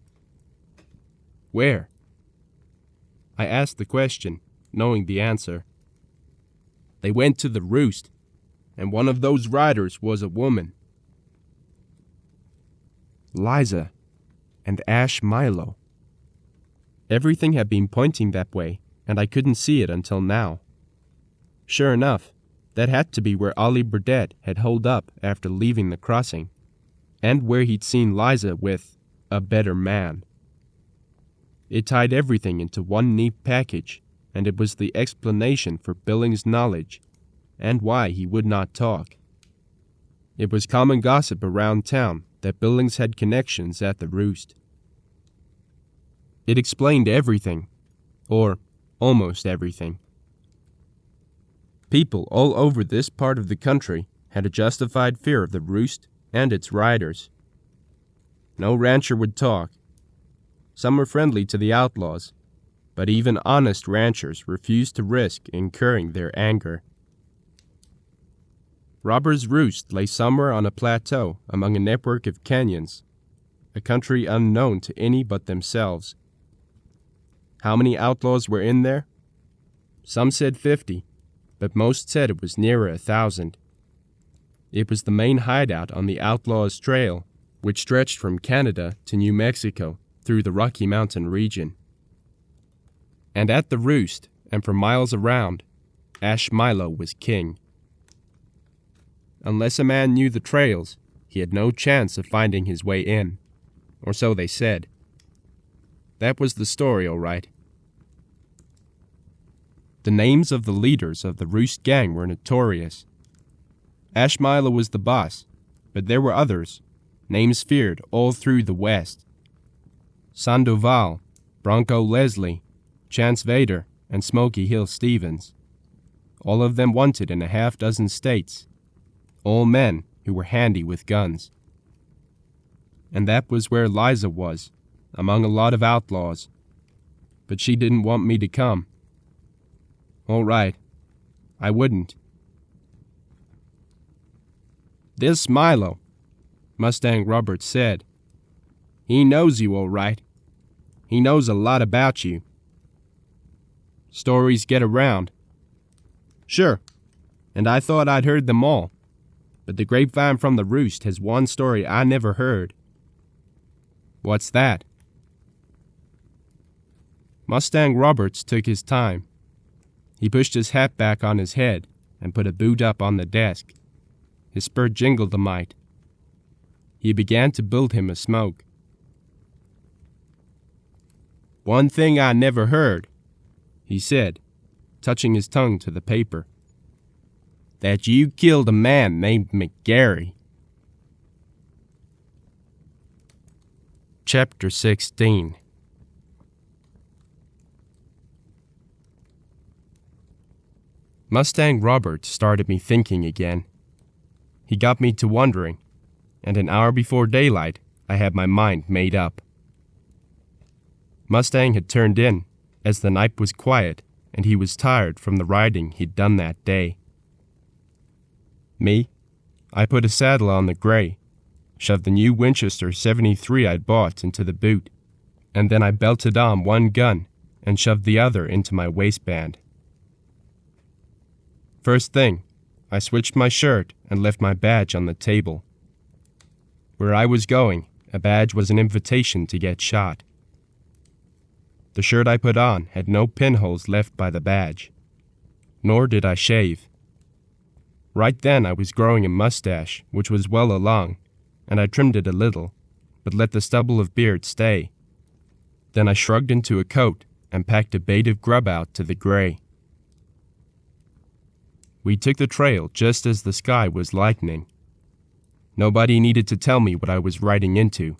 Where? I asked the question, knowing the answer. They went to the Roost, and one of those riders was a woman. Liza and Ash Milo. Everything had been pointing that way, and I couldn't see it until now. Sure enough, that had to be where Ollie Burdett had holed up after leaving the crossing, and where he'd seen Liza with a better man. It tied everything into one neat package, and it was the explanation for Billings' knowledge, and why he would not talk. It was common gossip around town that Billings had connections at the Roost. It explained everything, or almost everything. People all over this part of the country had a justified fear of the Roost and its riders. No rancher would talk. Some were friendly to the outlaws, but even honest ranchers refused to risk incurring their anger. Robbers Roost lay somewhere on a plateau among a network of canyons, a country unknown to any but themselves. How many outlaws were in there? Some said 50, but most said it was nearer 1,000. It was the main hideout on the Outlaws' Trail, which stretched from Canada to New Mexico through the Rocky Mountain region. And at the roost, and for miles around, Ash Milo was king. Unless a man knew the trails, he had no chance of finding his way in, or so they said. That was the story, all right. The names of the leaders of the Roost gang were notorious. Ash Milo was the boss, but there were others, names feared all through the West. Sandoval, Bronco Leslie, Chance Vader, and Smoky Hill Stevens. All of them wanted in a half-dozen states. All men who were handy with guns. And that was where Liza was, among a lot of outlaws. But she didn't want me to come. All right, I wouldn't. This Milo, Mustang Roberts said. He knows you all right. He knows a lot about you. Stories get around. Sure, and I thought I'd heard them all. But the grapevine from the Roost has one story I never heard. What's that? Mustang Roberts took his time. He pushed his hat back on his head and put a boot up on the desk. His spur jingled a mite. He began to build him a smoke. One thing I never heard, he said, touching his tongue to the paper. That you killed a man named McGarry. Chapter 16. Mustang Roberts started me thinking again. He got me to wondering, and an hour before daylight, I had my mind made up. Mustang had turned in, as the night was quiet, and he was tired from the riding he'd done that day. Me? I put a saddle on the gray, shoved the new Winchester 73 I'd bought into the boot, and then I belted on one gun and shoved the other into my waistband. First thing, I switched my shirt and left my badge on the table. Where I was going, a badge was an invitation to get shot. The shirt I put on had no pinholes left by the badge. Nor did I shave. Right then I was growing a mustache, which was well along, and I trimmed it a little, but let the stubble of beard stay. Then I shrugged into a coat and packed a bait of grub out to the gray. We took the trail just as the sky was lightening. Nobody needed to tell me what I was riding into.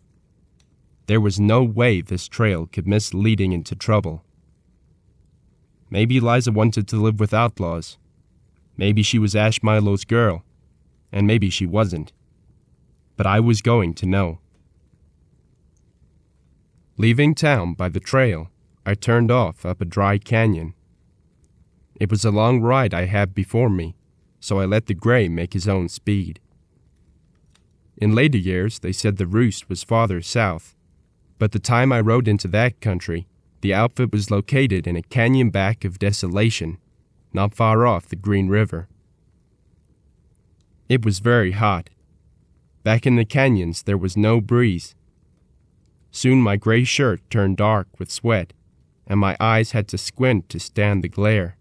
There was no way this trail could miss leading into trouble. Maybe Liza wanted to live with outlaws. Maybe she was Ash Milo's girl, and maybe she wasn't. But I was going to know. Leaving town by the trail, I turned off up a dry canyon. It was a long ride I had before me, so I let the gray make his own speed. In later years, they said the Roost was farther south, but the time I rode into that country, the outfit was located in a canyon back of desolation, not far off the Green River. It was very hot. Back in the canyons, there was no breeze. Soon my gray shirt turned dark with sweat, and my eyes had to squint to stand the glare.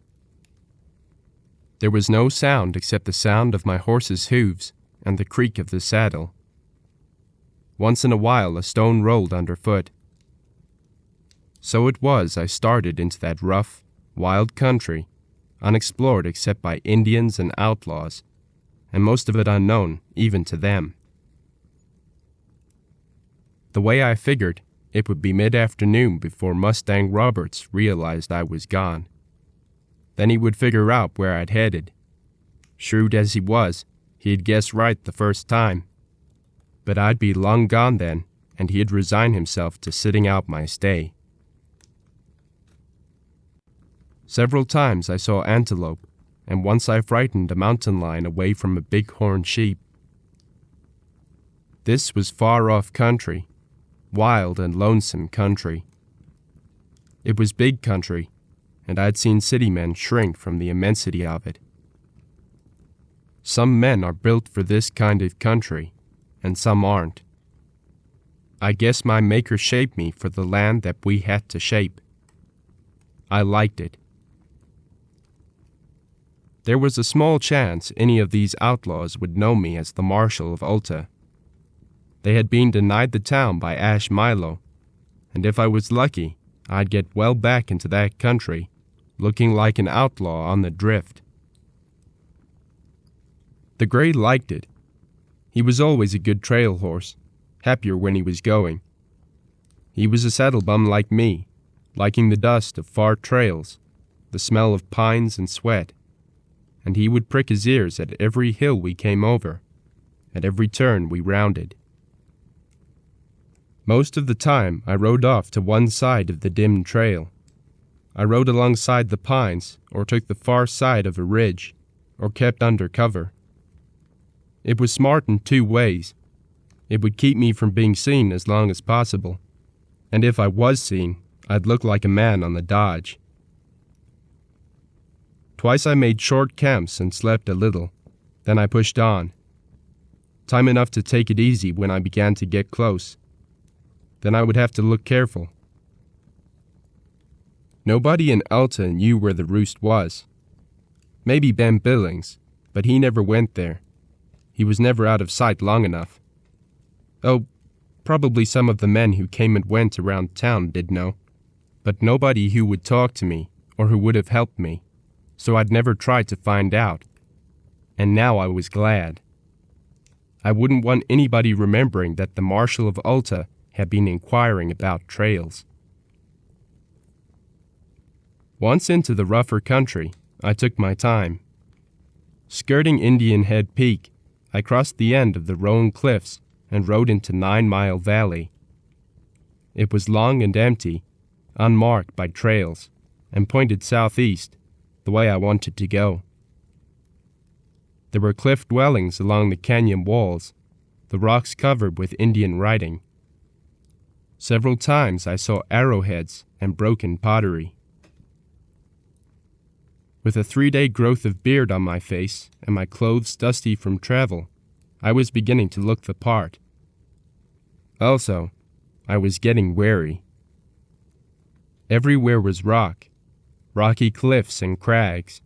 There was no sound except the sound of my horse's hooves and the creak of the saddle. Once in a while a stone rolled underfoot. So it was I started into that rough, wild country, unexplored except by Indians and outlaws, and most of it unknown even to them. The way I figured, it would be mid-afternoon before Mustang Roberts realized I was gone. Then he would figure out where I'd headed. Shrewd as he was, he'd guess right the first time. But I'd be long gone then, and he'd resign himself to sitting out my stay. Several times I saw antelope, and once I frightened a mountain lion away from a bighorn sheep. This was far-off country, wild and lonesome country. It was big country, and I'd seen city men shrink from the immensity of it. Some men are built for this kind of country, and some aren't. I guess my maker shaped me for the land that we had to shape. I liked it. There was a small chance any of these outlaws would know me as the Marshal of Alta. They had been denied the town by Ash Milo, and if I was lucky, I'd get well back into that country, looking like an outlaw on the drift. The Gray liked it. He was always a good trail horse, happier when he was going. He was a saddle bum like me, liking the dust of far trails, the smell of pines and sweat, and he would prick his ears at every hill we came over, at every turn we rounded. Most of the time I rode off to one side of the dim trail. I rode alongside the pines, or took the far side of a ridge, or kept under cover. It was smart in two ways. It would keep me from being seen as long as possible, and if I was seen, I'd look like a man on the dodge. Twice I made short camps and slept a little. Then I pushed on. Time enough to take it easy when I began to get close. Then I would have to look careful. Nobody in Alta knew where the roost was. Maybe Ben Billings, but he never went there. He was never out of sight long enough. Oh, probably some of the men who came and went around town did know, but nobody who would talk to me or who would have helped me, so I'd never tried to find out. And now I was glad. I wouldn't want anybody remembering that the Marshal of Alta had been inquiring about trails. Once into the rougher country, I took my time. Skirting Indian Head Peak, I crossed the end of the Roan Cliffs and rode into 9 Mile Valley. It was long and empty, unmarked by trails, and pointed southeast, the way I wanted to go. There were cliff dwellings along the canyon walls, the rocks covered with Indian writing. Several times I saw arrowheads and broken pottery. With a 3-day growth of beard on my face and my clothes dusty from travel, I was beginning to look the part. Also, I was getting wary. Everywhere was rock, rocky cliffs and crags,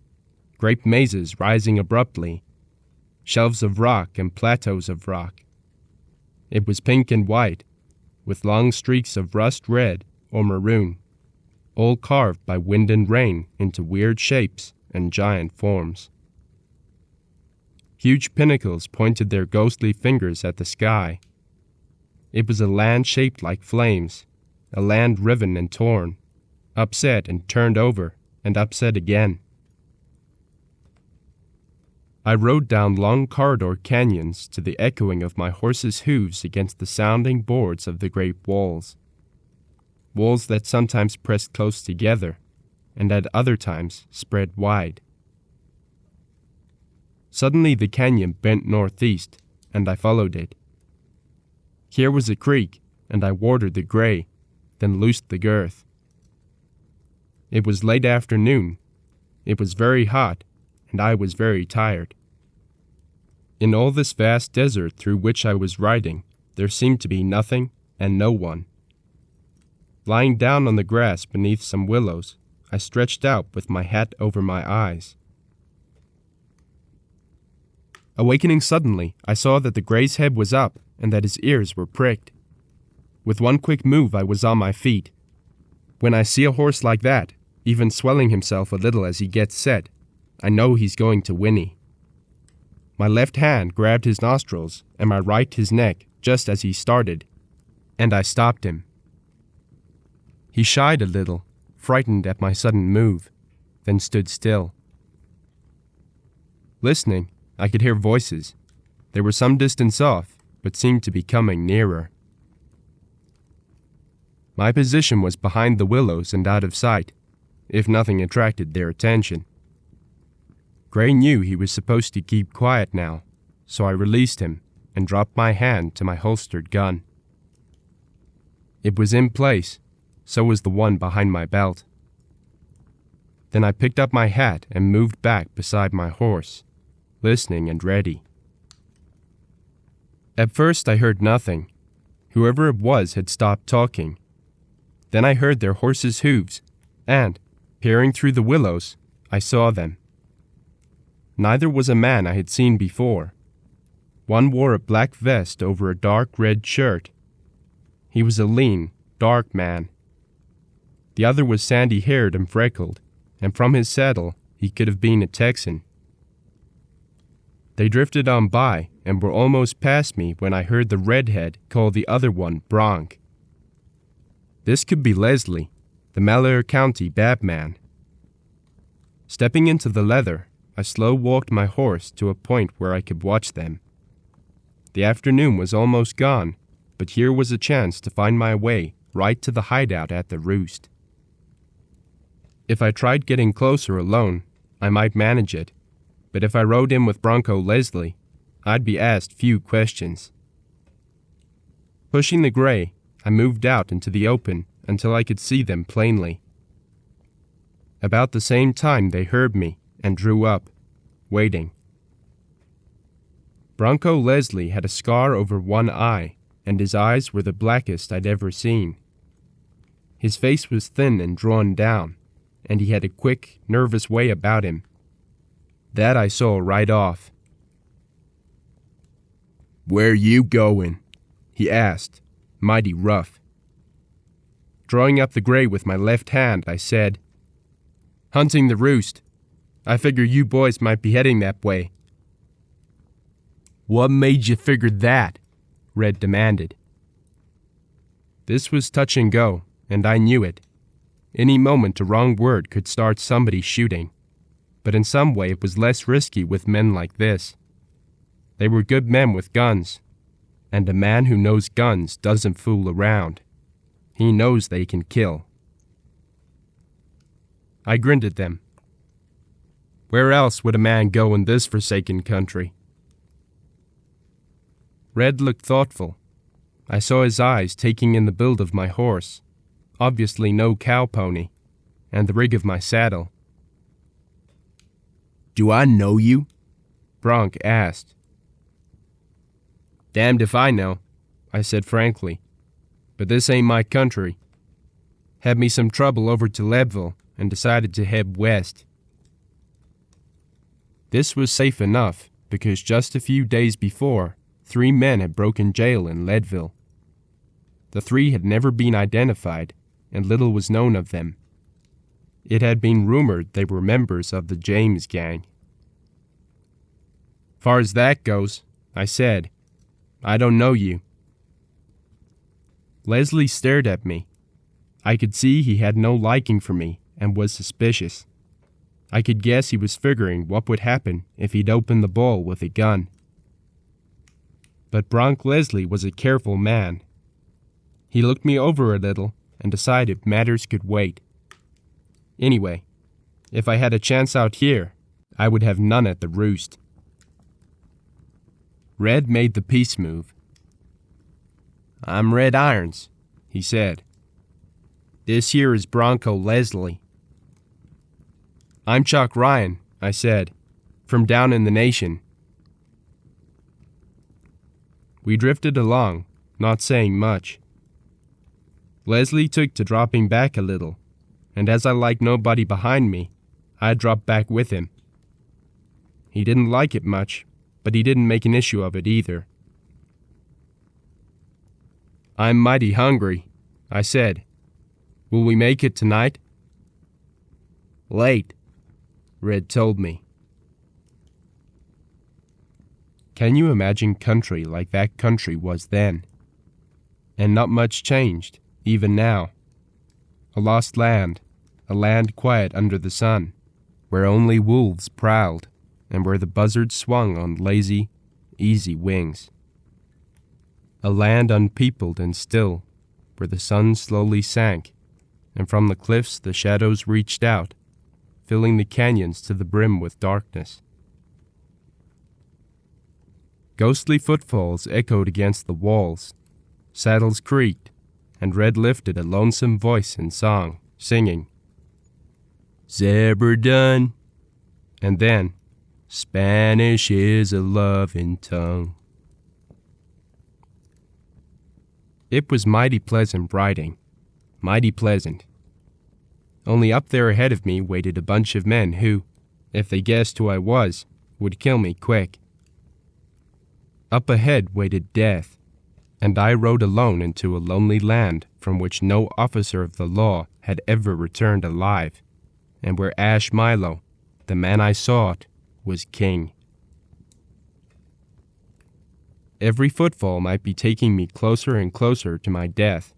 great mazes rising abruptly, shelves of rock and plateaus of rock. It was pink and white, with long streaks of rust red or maroon, all carved by wind and rain into weird shapes and giant forms. Huge pinnacles pointed their ghostly fingers at the sky. It was a land shaped like flames, a land riven and torn, upset and turned over and upset again. I rode down long corridor canyons to the echoing of my horse's hooves against the sounding boards of the great walls. Walls that sometimes pressed close together, and at other times spread wide. Suddenly the canyon bent northeast, and I followed it. Here was a creek, and I watered the gray, then loosed the girth. It was late afternoon. It was very hot, and I was very tired. In all this vast desert through which I was riding, there seemed to be nothing and no one. Lying down on the grass beneath some willows, I stretched out with my hat over my eyes. Awakening suddenly, I saw that the gray's head was up and that his ears were pricked. With one quick move, I was on my feet. When I see a horse like that, even swelling himself a little as he gets set, I know he's going to whinny. My left hand grabbed his nostrils and my right his neck just as he started, and I stopped him. He shied a little, frightened at my sudden move, then stood still. Listening, I could hear voices. They were some distance off, but seemed to be coming nearer. My position was behind the willows and out of sight, if nothing attracted their attention. Gray knew he was supposed to keep quiet now, so I released him and dropped my hand to my holstered gun. It was in place, so was the one behind my belt. Then I picked up my hat and moved back beside my horse. listening and ready. At first I heard nothing. Whoever it was had stopped talking. Then I heard their horses' hooves, and, peering through the willows, I saw them. Neither was a man I had seen before. One wore a black vest over a dark red shirt. He was a lean, dark man. The other was sandy-haired and freckled, and from his saddle he could have been a Texan. They drifted on by and were almost past me when I heard the redhead call the other one Bronk. This could be Leslie, the Malheur County Babman. Stepping into the leather, I slow-walked my horse to a point where I could watch them. The afternoon was almost gone, but here was a chance to find my way right to the hideout at the Roost. If I tried getting closer alone, I might manage it, but if I rode in with Bronco Leslie, I'd be asked few questions. Pushing the gray, I moved out into the open until I could see them plainly. About the same time they heard me and drew up, waiting. Bronco Leslie had a scar over one eye, and his eyes were the blackest I'd ever seen. His face was thin and drawn down, and he had a quick, nervous way about him. That I saw right off. "Where you goin'?" he asked, mighty rough. Drawing up the gray with my left hand, I said, "Hunting the Roost. I figure you boys might be heading that way." "What made you figure that?" Red demanded. This was touch and go, and I knew it. Any moment a wrong word could start somebody shooting, but in some way it was less risky with men like this. They were good men with guns, and a man who knows guns doesn't fool around. He knows they can kill. I grinned at them. Where else would a man go in this forsaken country? Red looked thoughtful. I saw his eyes taking in the build of my horse, obviously no cow pony, and the rig of my saddle. "Do I know you?" Bronk asked. "Damned if I know," I said frankly, "but this ain't my country. Had me some trouble over to Leadville and decided to head west." This was safe enough because just a few days before, 3 men had broken jail in Leadville. The 3 had never been identified, and little was known of them. It had been rumored they were members of the James gang. "Far as that goes," I said, "I don't know you." Leslie stared at me. I could see he had no liking for me and was suspicious. I could guess he was figuring what would happen if he'd opened the ball with a gun. But Bronk Leslie was a careful man. He looked me over a little and decided matters could wait. Anyway, if I had a chance out here, I would have none at the Roost. Red made the peace move. "I'm Red Irons," he said. "This here is Bronco Leslie." "I'm Chuck Ryan," I said, "from down in the nation." We drifted along, not saying much. Leslie took to dropping back a little, and as I liked nobody behind me, I dropped back with him. He didn't like it much, but he didn't make an issue of it either. "I'm mighty hungry," I said. "Will we make it tonight?" "Late," Red told me. Can you imagine country like that country was then? And not much changed, even now. A lost land, a land quiet under the sun, where only wolves prowled, and where the buzzards swung on lazy, easy wings. A land unpeopled and still, where the sun slowly sank, and from the cliffs the shadows reached out, filling the canyons to the brim with darkness. Ghostly footfalls echoed against the walls, saddles creaked, and Red lifted a lonesome voice in song, singing, "Zebra done," and then, Spanish is a loving tongue. It was mighty pleasant riding, mighty pleasant. Only up there ahead of me waited a bunch of men who, if they guessed who I was, would kill me quick. Up ahead waited death, and I rode alone into a lonely land from which no officer of the law had ever returned alive, and where Ash Milo, the man I sought, was king. Every footfall might be taking me closer and closer to my death,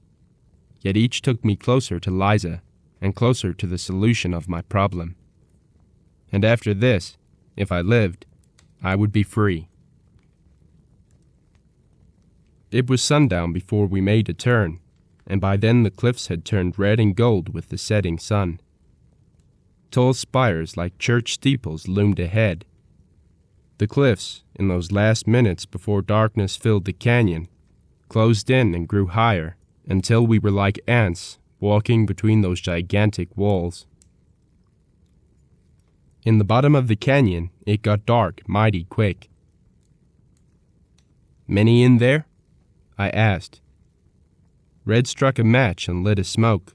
yet each took me closer to Liza and closer to the solution of my problem. And after this, if I lived, I would be free. It was sundown before we made a turn, and by then the cliffs had turned red and gold with the setting sun. Tall spires like church steeples loomed ahead. The cliffs, in those last minutes before darkness filled the canyon, closed in and grew higher until we were like ants walking between those gigantic walls. In the bottom of the canyon, it got dark mighty quick. "Many in there?" I asked. Red struck a match and lit a smoke.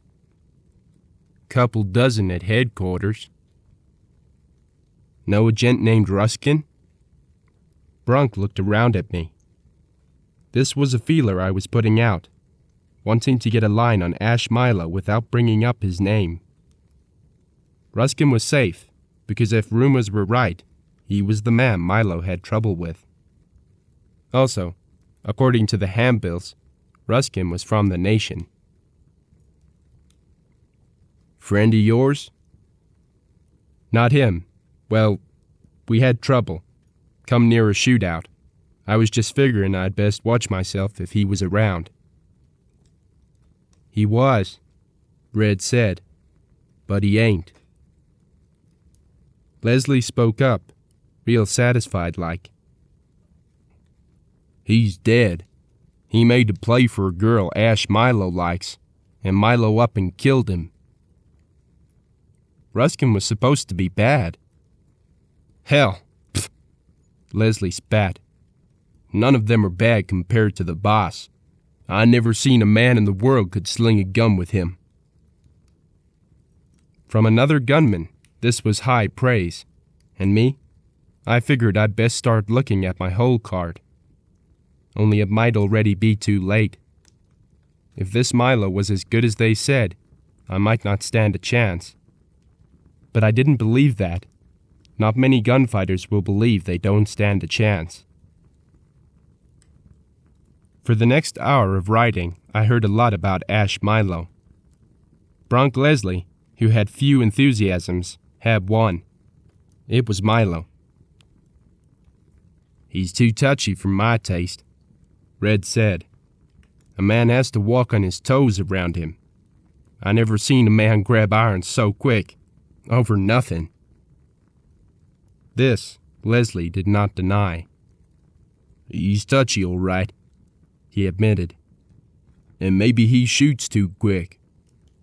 "Couple dozen at headquarters." "Know a gent named Ruskin?" Brunk looked around at me. This was a feeler I was putting out, wanting to get a line on Ash Milo without bringing up his name. Ruskin was safe, because if rumors were right, he was the man Milo had trouble with. Also, according to the handbills, Ruskin was from the nation. "Friend of yours?" "Not him. Well, we had trouble. Come near a shootout. I was just figuring I'd best watch myself if he was around." "He was," Red said, "but he ain't." Leslie spoke up, real satisfied like. "He's dead. He made a play for a girl Ash Milo likes, and Milo up and killed him." "Ruskin was supposed to be bad." "Hell," pfft, Leslie spat. "None of them are bad compared to the boss. I never seen a man in the world could sling a gun with him." From another gunman, this was high praise. And me? I figured I'd best start looking at my hole card. Only it might already be too late. If this Milo was as good as they said, I might not stand a chance. But I didn't believe that. Not many gunfighters will believe they don't stand a chance. For the next hour of riding, I heard a lot about Ash Milo. Bronk Leslie, who had few enthusiasms, had one. It was Milo. "He's too touchy for my taste," Red said. "A man has to walk on his toes around him. I never seen a man grab iron so quick. Over nothing." This, Leslie did not deny. "He's touchy, all right," he admitted. "And maybe he shoots too quick.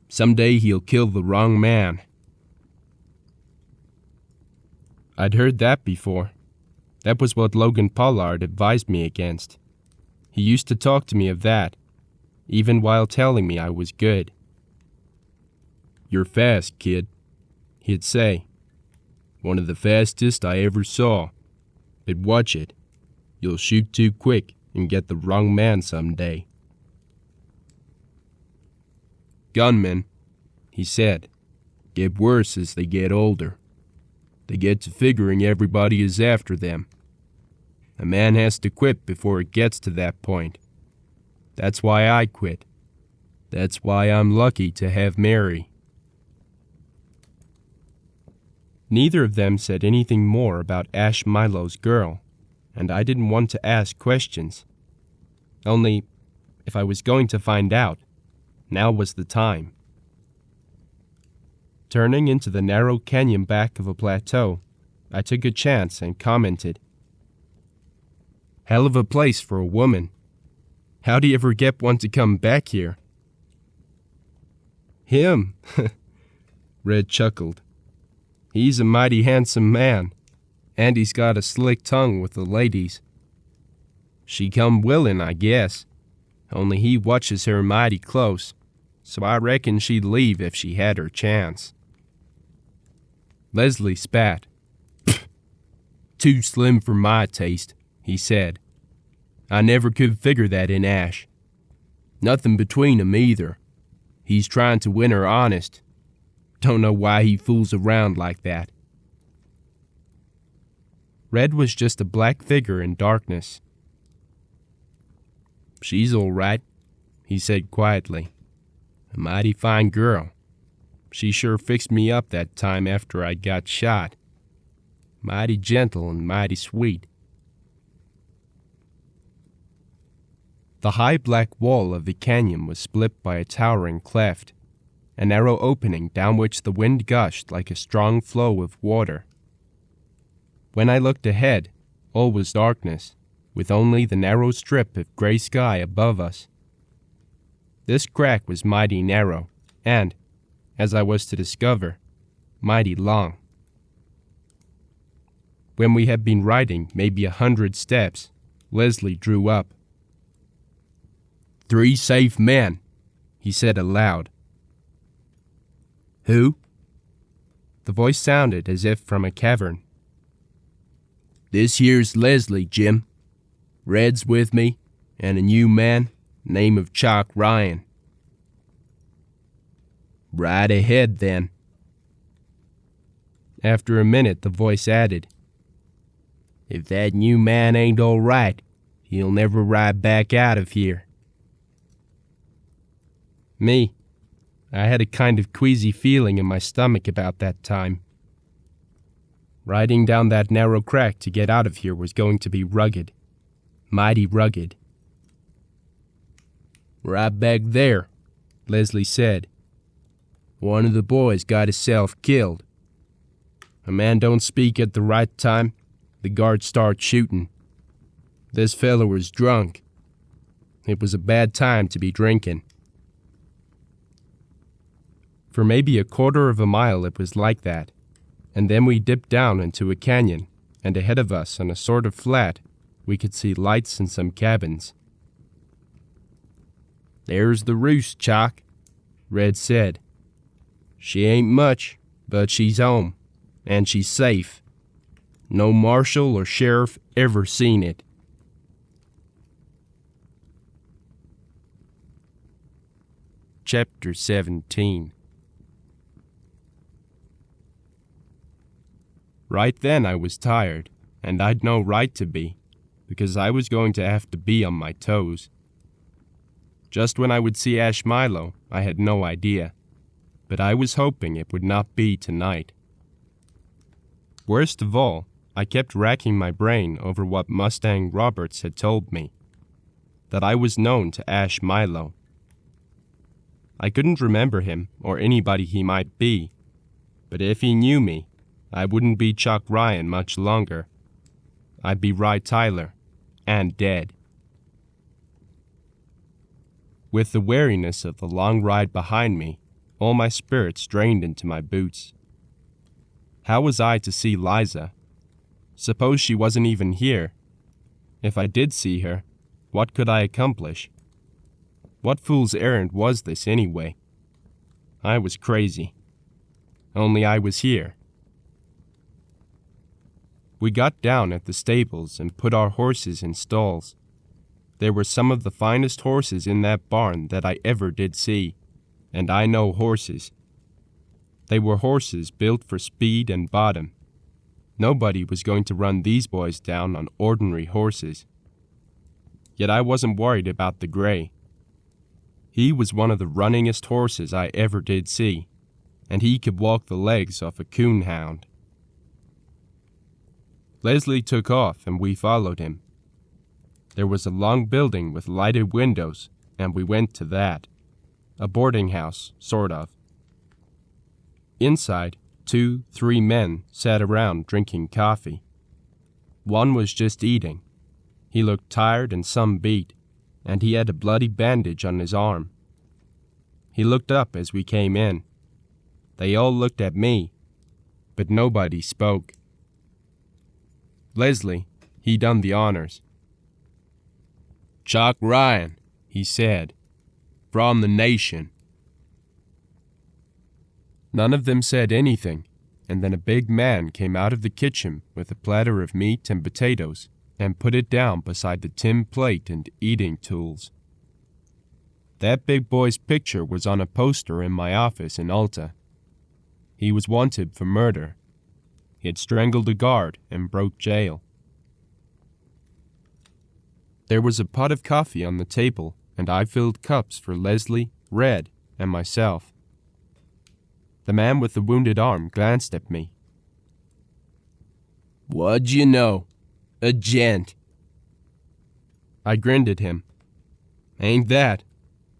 Someday he'll kill the wrong man." I'd heard that before. That was what Logan Pollard advised me against. He used to talk to me of that, even while telling me I was good. "You're fast, kid," he'd say. "One of the fastest I ever saw. But watch it. You'll shoot too quick and get the wrong man someday." "Gunmen," he said, "get worse as they get older. They get to figuring everybody is after them. A man has to quit before it gets to that point. That's why I quit. That's why I'm lucky to have Mary." Neither of them said anything more about Ash Milo's girl, and I didn't want to ask questions. Only, if I was going to find out, now was the time. Turning into the narrow canyon back of a plateau, I took a chance and commented, "Hell of a place for a woman. How do you ever get one to come back here?" "Him," Red chuckled. "He's a mighty handsome man, and he's got a slick tongue with the ladies. She come willin', I guess, only he watches her mighty close, so I reckon she'd leave if she had her chance." Leslie spat. "Too slim for my taste," he said. "I never could figure that in Ash. Nothing between 'em either. He's trying to win her honest. Don't know why he fools around like that." Red was just a black figure in darkness. "She's all right," he said quietly. "A mighty fine girl. She sure fixed me up that time after I got shot. Mighty gentle and mighty sweet." The high black wall of the canyon was split by a towering cleft, a narrow opening down which the wind gushed like a strong flow of water. When I looked ahead, all was darkness, with only the narrow strip of gray sky above us. This crack was mighty narrow, and, as I was to discover, mighty long. When we had been riding maybe 100 steps, Leslie drew up. "3 safe men," he said aloud. "Who?" The voice sounded as if from a cavern. "This here's Leslie, Jim. Red's with me, and a new man, name of Chalk Ryan." "Right ahead, then." After a minute, the voice added, "If that new man ain't all right, he'll never ride back out of here." I had a kind of queasy feeling in my stomach about that time. Riding down that narrow crack to get out of here was going to be rugged. Mighty rugged. "Right back there," Leslie said. "One of the boys got himself killed. A man don't speak at the right time, the guards start shooting. This fellow was drunk. It was a bad time to be drinking." For maybe a quarter of a mile it was like that, and then we dipped down into a canyon, and ahead of us on a sort of flat, we could see lights and some cabins. "There's the roost, Chalk," Red said. "She ain't much, but she's home, and she's safe. No marshal or sheriff ever seen it." Chapter 17. Right then I was tired, and I'd no right to be, because I was going to have to be on my toes. Just when I would see Ash Milo, I had no idea, but I was hoping it would not be tonight. Worst of all, I kept racking my brain over what Mustang Roberts had told me, that I was known to Ash Milo. I couldn't remember him or anybody he might be, but if he knew me, I wouldn't be Chuck Ryan much longer. I'd be Rye Tyler, and dead. With the weariness of the long ride behind me, all my spirits drained into my boots. How was I to see Liza? Suppose she wasn't even here. If I did see her, what could I accomplish? What fool's errand was this anyway? I was crazy. Only I was here. We got down at the stables and put our horses in stalls. There were some of the finest horses in that barn that I ever did see, and I know horses. They were horses built for speed and bottom. Nobody was going to run these boys down on ordinary horses. Yet I wasn't worried about the gray. He was one of the runningest horses I ever did see, and he could walk the legs off a coon hound. Leslie took off, and we followed him. There was a long building with lighted windows, and we went to that. A boarding house, sort of. Inside, 2-3 men sat around drinking coffee. One was just eating. He looked tired and some beat, and he had a bloody bandage on his arm. He looked up as we came in. They all looked at me, but nobody spoke. Leslie, he done the honors. "Chuck Ryan," he said, "from the nation." None of them said anything, and then a big man came out of the kitchen with a platter of meat and potatoes and put it down beside the tin plate and eating tools. That big boy's picture was on a poster in my office in Alta. He was wanted for murder. He had strangled a guard and broke jail. There was a pot of coffee on the table, and I filled cups for Leslie, Red, and myself. The man with the wounded arm glanced at me. "What'd you know? A gent." I grinned at him. "Ain't that?"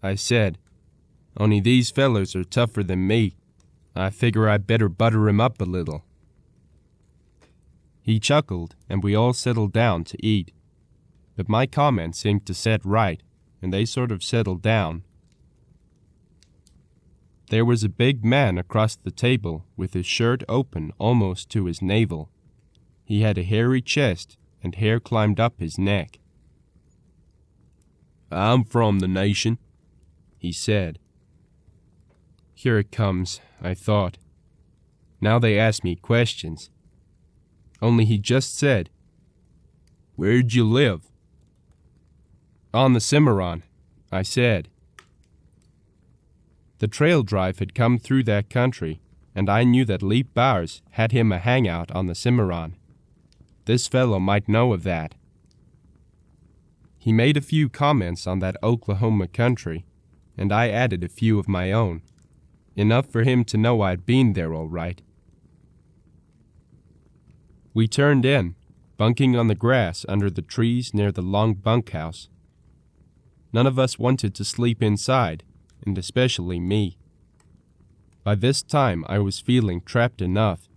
I said. "Only these fellers are tougher than me. I figure I'd better butter 'em up a little." He chuckled, and we all settled down to eat. But my comment seemed to set right, and they sort of settled down. There was a big man across the table with his shirt open almost to his navel. He had a hairy chest, and hair climbed up his neck. "I'm from the nation," he said. Here it comes, I thought. Now they ask me questions. Only he just said, "Where'd you live?" "On the Cimarron," I said. The trail drive had come through that country, and I knew that Leap Bowers had him a hangout on the Cimarron. This fellow might know of that. He made a few comments on that Oklahoma country, and I added a few of my own, enough for him to know I'd been there all right. We turned in, bunking on the grass under the trees near the long bunkhouse. None of us wanted to sleep inside, and especially me. By this time I was feeling trapped enough,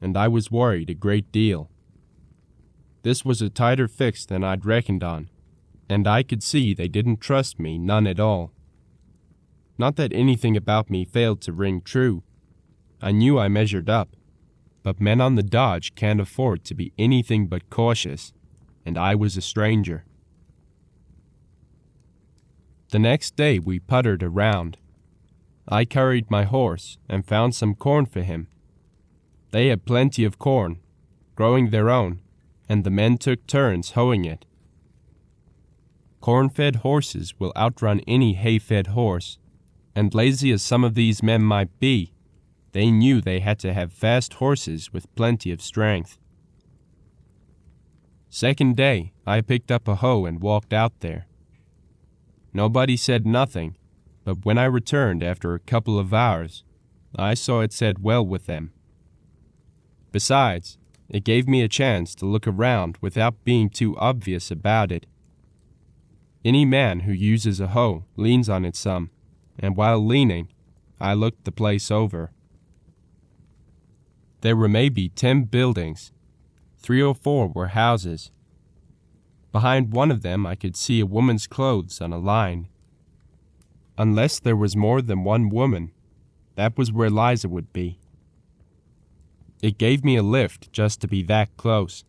and I was worried a great deal. This was a tighter fix than I'd reckoned on, and I could see they didn't trust me none at all. Not that anything about me failed to ring true. I knew I measured up, but men on the dodge can't afford to be anything but cautious, and I was a stranger. The next day we puttered around. I carried my horse and found some corn for him. They had plenty of corn, growing their own, and the men took turns hoeing it. Corn-fed horses will outrun any hay-fed horse, and lazy as some of these men might be, they knew they had to have fast horses with plenty of strength. Second day, I picked up a hoe and walked out there. Nobody said nothing, but when I returned after a couple of hours, I saw it said well with them. Besides, it gave me a chance to look around without being too obvious about it. Any man who uses a hoe leans on it some, and while leaning, I looked the place over. There were maybe 10 buildings. 3 or 4 were houses. Behind one of them I could see a woman's clothes on a line. Unless there was more than one woman, that was where Liza would be. It gave me a lift just to be that close.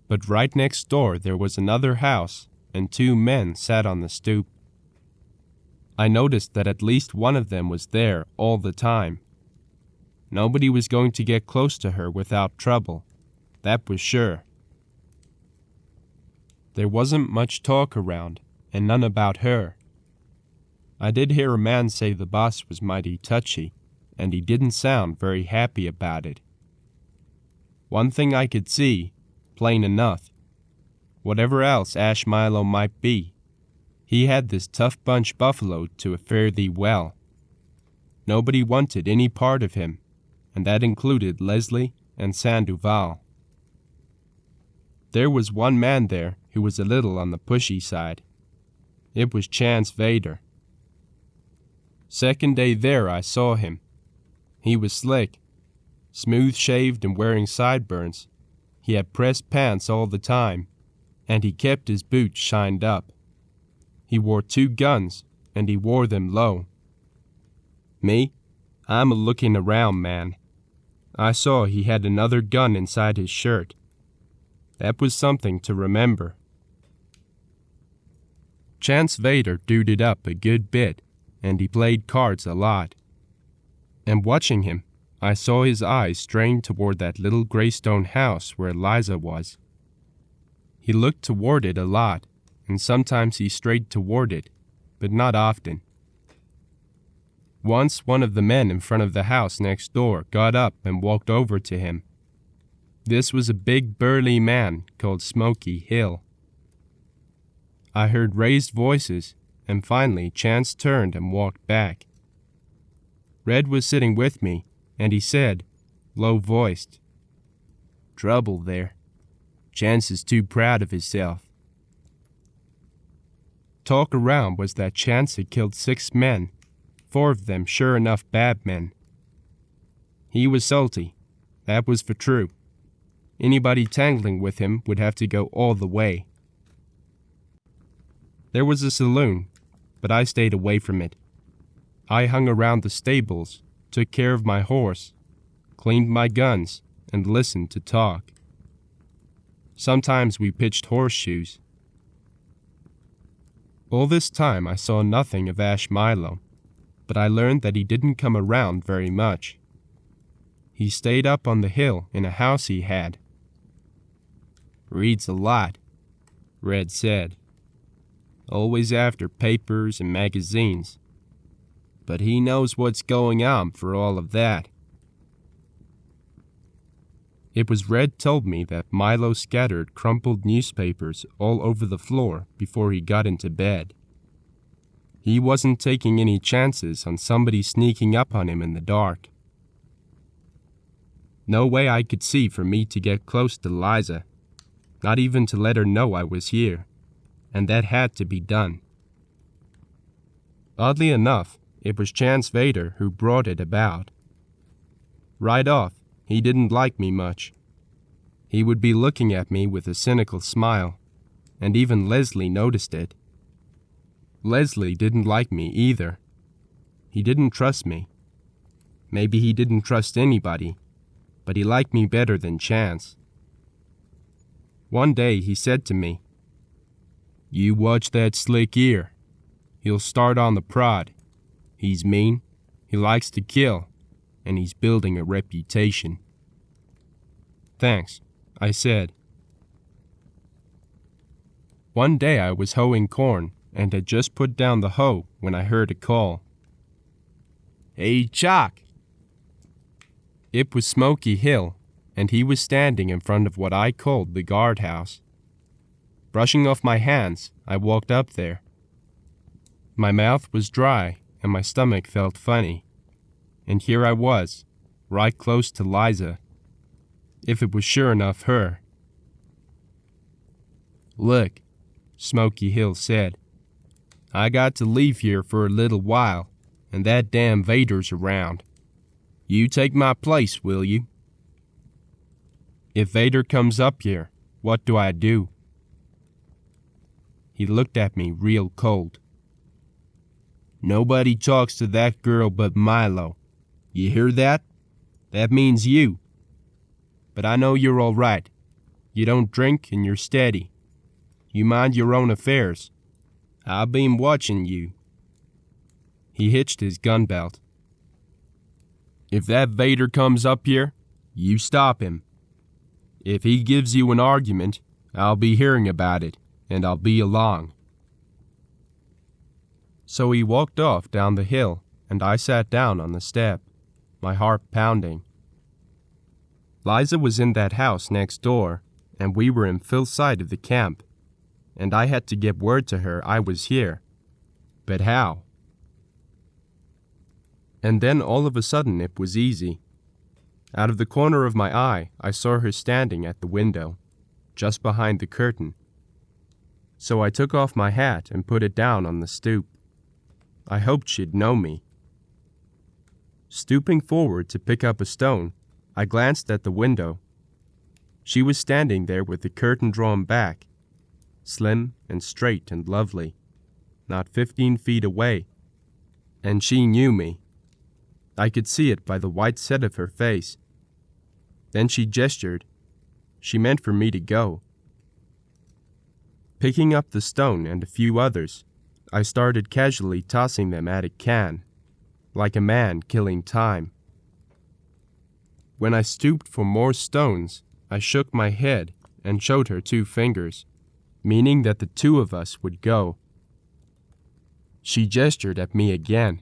But right next door there was another house, and 2 men sat on the stoop. I noticed that at least one of them was there all the time. Nobody was going to get close to her without trouble, that was sure. There wasn't much talk around, and none about her. I did hear a man say the boss was mighty touchy, and he didn't sound very happy about it. One thing I could see, plain enough. Whatever else Ash Milo might be, he had this tough bunch buffaloed to a fare thee well. Nobody wanted any part of him, and that included Leslie and Sandoval. There was one man there who was a little on the pushy side. It was Chance Vader. Second day there I saw him. He was slick, smooth-shaved and wearing sideburns. He had pressed pants all the time, and he kept his boots shined up. He wore 2 guns, and he wore them low. Me? I'm a looking around man. I saw he had another gun inside his shirt, That was something to remember. Chance Vader duded up a good bit, and he played cards a lot. And watching him, I saw his eyes strain toward that little gray stone house where Liza was. He looked toward it a lot, and sometimes he strayed toward it, but not often. Once one of the men in front of the house next door got up and walked over to him. This was a big burly man called Smoky Hill. I heard raised voices, and finally Chance turned and walked back. Red was sitting with me, and he said, low-voiced, "Trouble there. Chance is too proud of himself." Talk around was that Chance had killed 6 men, 4 of them sure enough bad men. He was salty, that was for true. Anybody tangling with him would have to go all the way. There was a saloon, but I stayed away from it. I hung around the stables, took care of my horse, cleaned my guns, and listened to talk. Sometimes we pitched horseshoes. All this time I saw nothing of Ash Milo, but I learned that he didn't come around very much. He stayed up on the hill in a house he had. "Reads a lot," Red said. "Always after papers and magazines. But he knows what's going on for all of that." It was Red told me that Milo scattered crumpled newspapers all over the floor before he got into bed. He wasn't taking any chances on somebody sneaking up on him in the dark. No way I could see for me to get close to Liza, not even to let her know I was here, and that had to be done. Oddly enough, it was Chance Vader who brought it about. Right off, he didn't like me much. He would be looking at me with a cynical smile, and even Leslie noticed it. Leslie didn't like me either. He didn't trust me. Maybe he didn't trust anybody, but he liked me better than Chance. One day he said to me, "You watch that slick ear. He'll start on the prod. He's mean, he likes to kill, and he's building a reputation." "Thanks," I said. One day I was hoeing corn and had just put down the hoe when I heard a call. "Hey, Chalk!" It was Smoky Hill, and he was standing in front of what I called the guardhouse. Brushing off my hands, I walked up there. My mouth was dry, and my stomach felt funny. And here I was, right close to Liza, if it was sure enough her. "Look," Smoky Hill said, "I got to leave here for a little while, and that damn Vader's around. You take my place, will you?" "If Vader comes up here, what do I do?" He looked at me real cold. "Nobody talks to that girl but Milo. You hear that? That means you. But I know you're all right. You don't drink and you're steady. You mind your own affairs. I've been watching you." He hitched his gun belt. "If that Vader comes up here, you stop him. If he gives you an argument, I'll be hearing about it, and I'll be along." So he walked off down the hill, and I sat down on the step, my heart pounding. Liza was in that house next door, and we were in full sight of the camp, and I had to get word to her I was here. But how? And then all of a sudden it was easy. Out of the corner of my eye, I saw her standing at the window, just behind the curtain. So I took off my hat and put it down on the stoop. I hoped she'd know me. Stooping forward to pick up a stone, I glanced at the window. She was standing there with the curtain drawn back, slim and straight and lovely, not 15 feet away. And she knew me. I could see it by the white set of her face. Then she gestured. She meant for me to go, Picking up the stone and a few others, I started casually tossing them at a can, like a man killing time. When I stooped for more stones, I shook my head and showed her 2 fingers, meaning that the 2 of us would go. She gestured at me again,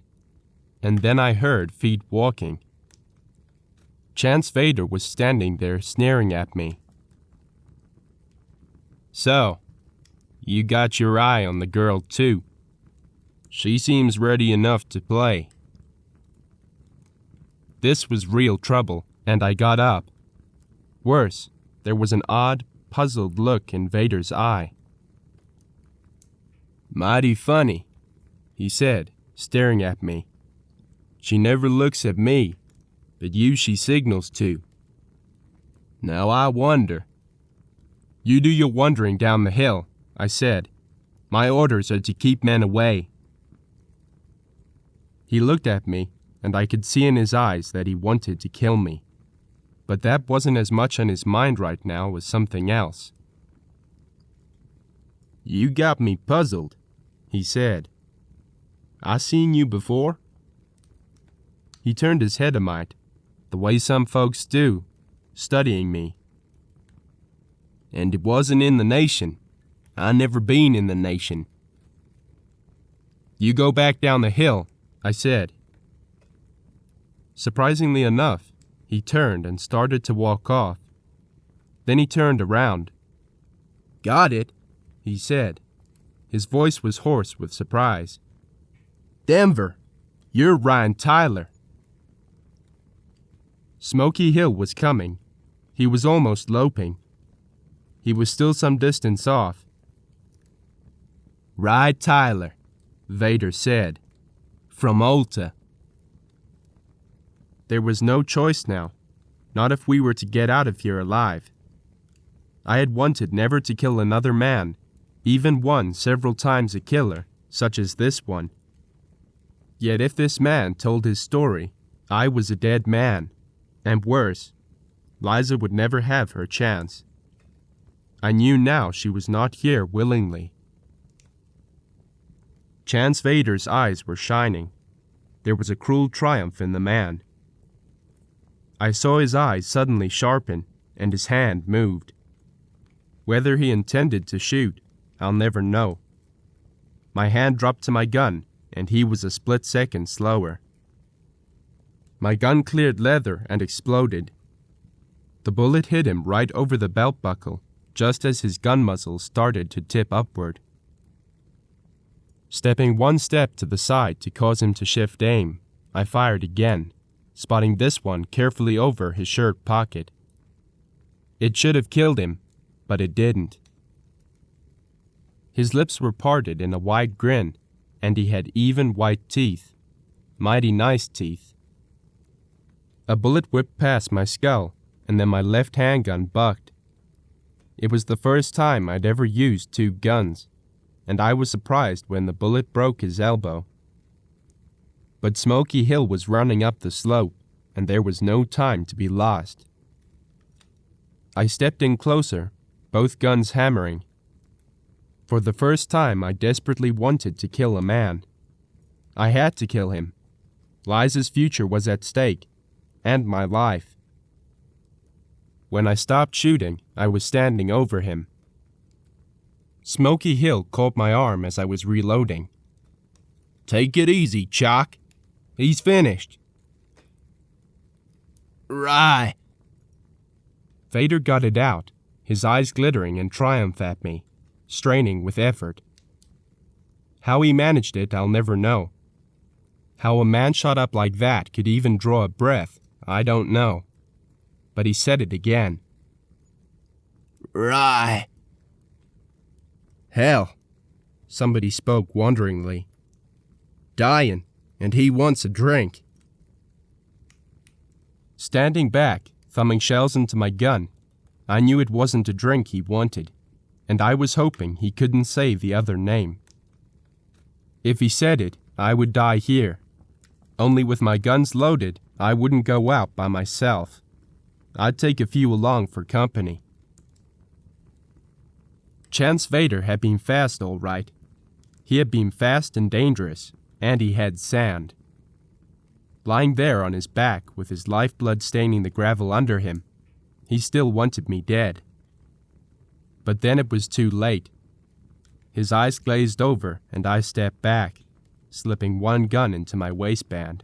and then I heard feet walking. Chance Vader was standing there staring at me. "So, you got your eye on the girl too. She seems ready enough to play." This was real trouble, and I got up. Worse, there was an odd, puzzled look in Vader's eye. "Mighty funny," he said, staring at me. "She never looks at me, but you she signals to. Now I wonder." "You do your wondering down the hill," I said. "My orders are to keep men away." He looked at me, and I could see in his eyes that he wanted to kill me. But that wasn't as much on his mind right now as something else. "You got me puzzled," he said. "I seen you before?" He turned his head a mite, the way some folks do, studying me. "And it wasn't in the nation. I never been in the nation." "You go back down the hill," I said. Surprisingly enough, he turned and started to walk off. Then he turned around. "Got it," he said. His voice was hoarse with surprise. "Denver, you're Rye Tyler." Smoky Hill was coming. He was almost loping. He was still some distance off. "Rye Tyler," Vader said. "From Alta." There was no choice now, not if we were to get out of here alive. I had wanted never to kill another man, even one several times a killer, such as this one. Yet if this man told his story, I was a dead man, and worse, Liza would never have her chance. I knew now she was not here willingly. Chance Vader's eyes were shining. There was a cruel triumph in the man. I saw his eyes suddenly sharpen, and his hand moved. Whether he intended to shoot, I'll never know. My hand dropped to my gun, and he was a split second slower. My gun cleared leather and exploded. The bullet hit him right over the belt buckle, just as his gun muzzle started to tip upward. Stepping one step to the side to cause him to shift aim, I fired again, spotting this one carefully over his shirt pocket. It should have killed him, but it didn't. His lips were parted in a wide grin, and he had even white teeth. Mighty nice teeth. A bullet whipped past my skull, and then my left handgun bucked. It was the first time I'd ever used two guns, and I was surprised when the bullet broke his elbow. But Smoky Hill was running up the slope, and there was no time to be lost. I stepped in closer, both guns hammering. For the first time, I desperately wanted to kill a man. I had to kill him. Liza's future was at stake, and my life. When I stopped shooting, I was standing over him. Smoky Hill caught my arm as I was reloading. "Take it easy, Chalk. He's finished." "Rye." Vader got it out, his eyes glittering in triumph at me, straining with effort. How he managed it, I'll never know. How a man shot up like that could even draw a breath, I don't know. But he said it again. "Rye." "Hell," somebody spoke wonderingly. "Dying, and he wants a drink." Standing back, thumbing shells into my gun, I knew it wasn't a drink he wanted, and I was hoping he couldn't say the other name. If he said it, I would die here. Only with my guns loaded, I wouldn't go out by myself. I'd take a few along for company. Chance Vader had been fast, all right. He had been fast and dangerous, and he had sand. Lying there on his back with his lifeblood staining the gravel under him, he still wanted me dead. But then it was too late. His eyes glazed over, and I stepped back, slipping one gun into my waistband.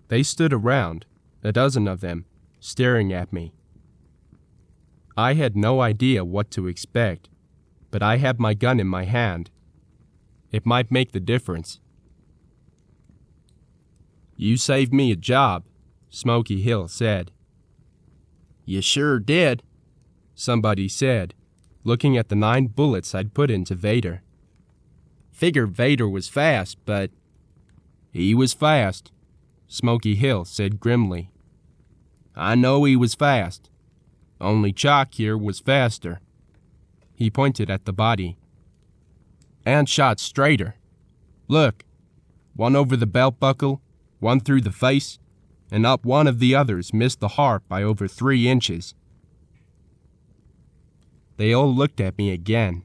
They stood around, a dozen of them, staring at me. I had no idea what to expect, but I had my gun in my hand. It might make the difference. "You saved me a job," Smoky Hill said. "You sure did," somebody said, looking at the 9 bullets I'd put into Vader. "Figured Vader was fast, but—" "He was fast," Smoky Hill said grimly. "I know he was fast. Only Chalk here was faster." He pointed at the body. "And shot straighter. Look, one over the belt buckle, one through the face, and not one of the others missed the heart by over 3 inches. They all looked at me again,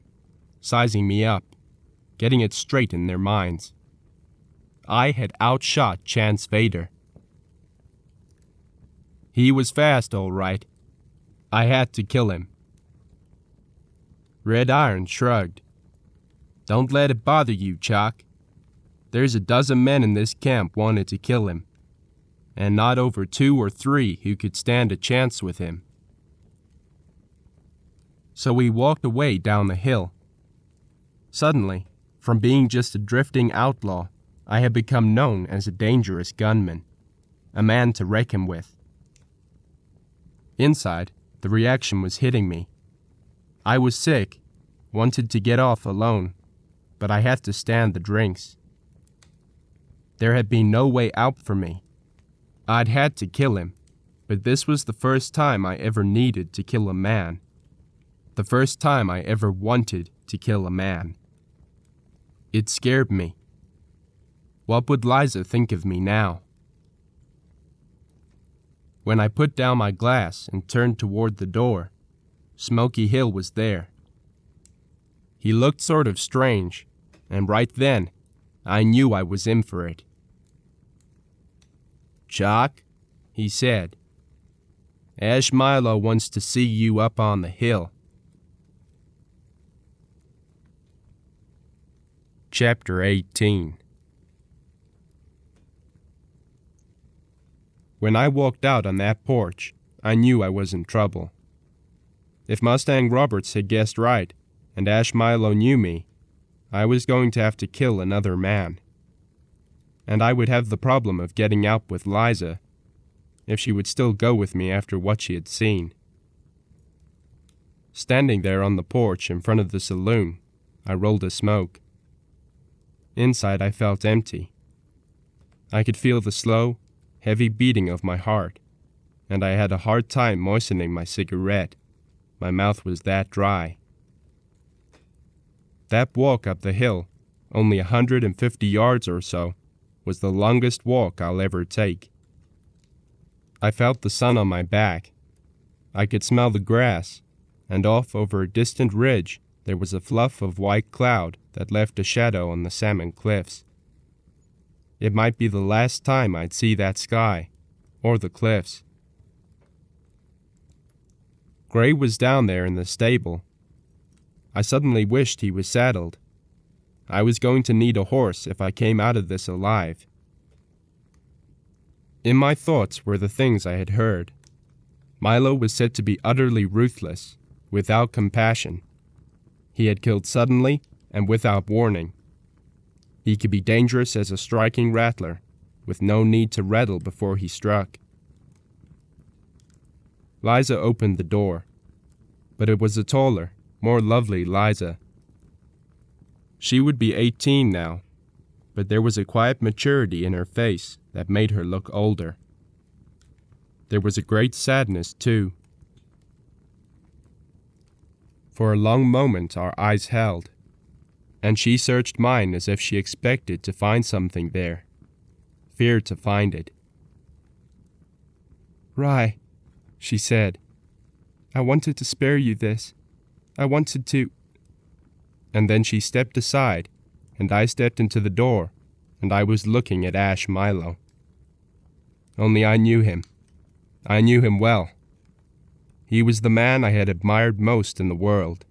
sizing me up, getting it straight in their minds. I had outshot Chance Vader. He was fast, all right. I had to kill him. Red Iron shrugged. "Don't let it bother you, Chalk. There's a dozen men in this camp wanted to kill him, and not over 2 or 3 who could stand a chance with him." So we walked away down the hill. Suddenly, from being just a drifting outlaw, I had become known as a dangerous gunman, a man to reckon with. Inside, the reaction was hitting me. I was sick, wanted to get off alone, but I had to stand the drinks. There had been no way out for me. I'd had to kill him, but this was the first time I ever needed to kill a man. The first time I ever wanted to kill a man. It scared me. What would Liza think of me now? When I put down my glass and turned toward the door, Smoky Hill was there. He looked sort of strange, and right then, I knew I was in for it. "Chalk," he said, "Ash Milo wants to see you up on the hill." Chapter 18. When I walked out on that porch, I knew I was in trouble. If Mustang Roberts had guessed right, and Ash Milo knew me, I was going to have to kill another man. And I would have the problem of getting out with Liza, if she would still go with me after what she had seen. Standing there on the porch in front of the saloon, I rolled a smoke. Inside I felt empty. I could feel the slow, heavy beating of my heart, and I had a hard time moistening my cigarette. My mouth was that dry. That walk up the hill, only 150 yards or so, was the longest walk I'll ever take. I felt the sun on my back. I could smell the grass, and off over a distant ridge there was a fluff of white cloud that left a shadow on the Salmon Cliffs. It might be the last time I'd see that sky, or the cliffs. Gray was down there in the stable. I suddenly wished he was saddled. I was going to need a horse if I came out of this alive. In my thoughts were the things I had heard. Milo was said to be utterly ruthless, without compassion. He had killed suddenly and without warning. He could be dangerous as a striking rattler, with no need to rattle before he struck. Liza opened the door, but it was a taller, more lovely Liza. She would be 18 now, but there was a quiet maturity in her face that made her look older. There was a great sadness, too. For a long moment our eyes held, and she searched mine as if she expected to find something there, feared to find it. "Rye," she said, "I wanted to spare you this. I wanted to. And then she stepped aside, and I stepped into the door, and I was looking at Ash Milo. Only I knew him. I knew him well. He was the man I had admired most in the world.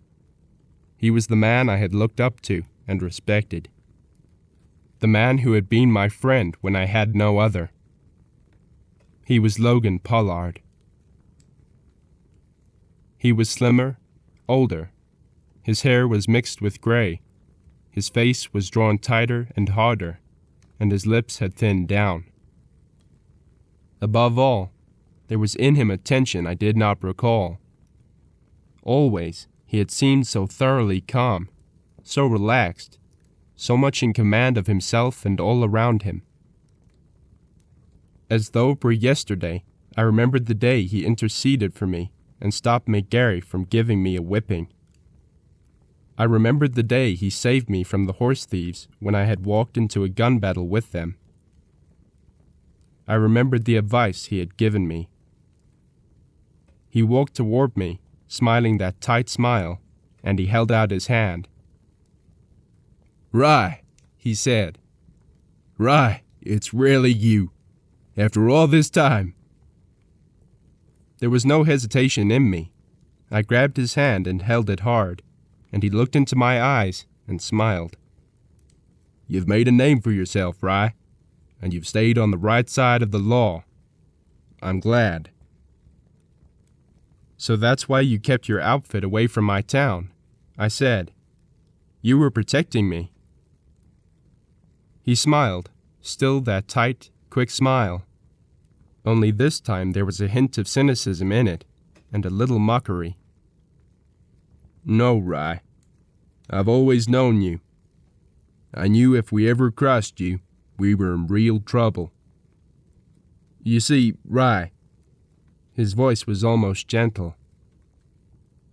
He was the man I had looked up to and respected. The man who had been my friend when I had no other. He was Logan Pollard. He was slimmer, older. His hair was mixed with gray. His face was drawn tighter and harder, and his lips had thinned down. Above all, there was in him a tension I did not recall. Always, he had seemed so thoroughly calm, so relaxed, so much in command of himself and all around him. As though it were yesterday, I remembered the day he interceded for me and stopped McGarry from giving me a whipping. I remembered the day he saved me from the horse thieves when I had walked into a gun battle with them. I remembered the advice he had given me. He walked toward me, smiling that tight smile, and he held out his hand. "Rye," he said. "Rye, it's really you. After all this time." There was no hesitation in me. I grabbed his hand and held it hard, and he looked into my eyes and smiled. "You've made a name for yourself, Rye, and you've stayed on the right side of the law. I'm glad." "So that's why you kept your outfit away from my town," I said. "You were protecting me." He smiled, still that tight, quick smile. Only this time there was a hint of cynicism in it, and a little mockery. "No, Rye. I've always known you. I knew if we ever crossed you, we were in real trouble. You see, Rye," his voice was almost gentle,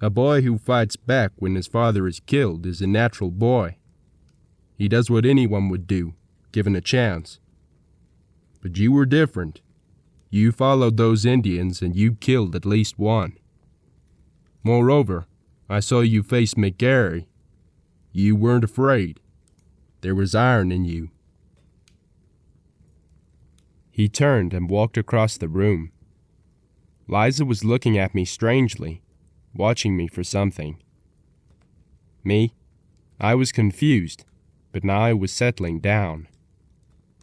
"a boy who fights back when his father is killed is a natural boy. He does what anyone would do, given a chance. But you were different. You followed those Indians and you killed at least one. Moreover, I saw you face McGarry. You weren't afraid. There was iron in you." He turned and walked across the room. Liza was looking at me strangely, watching me for something. Me? I was confused, but now I was settling down.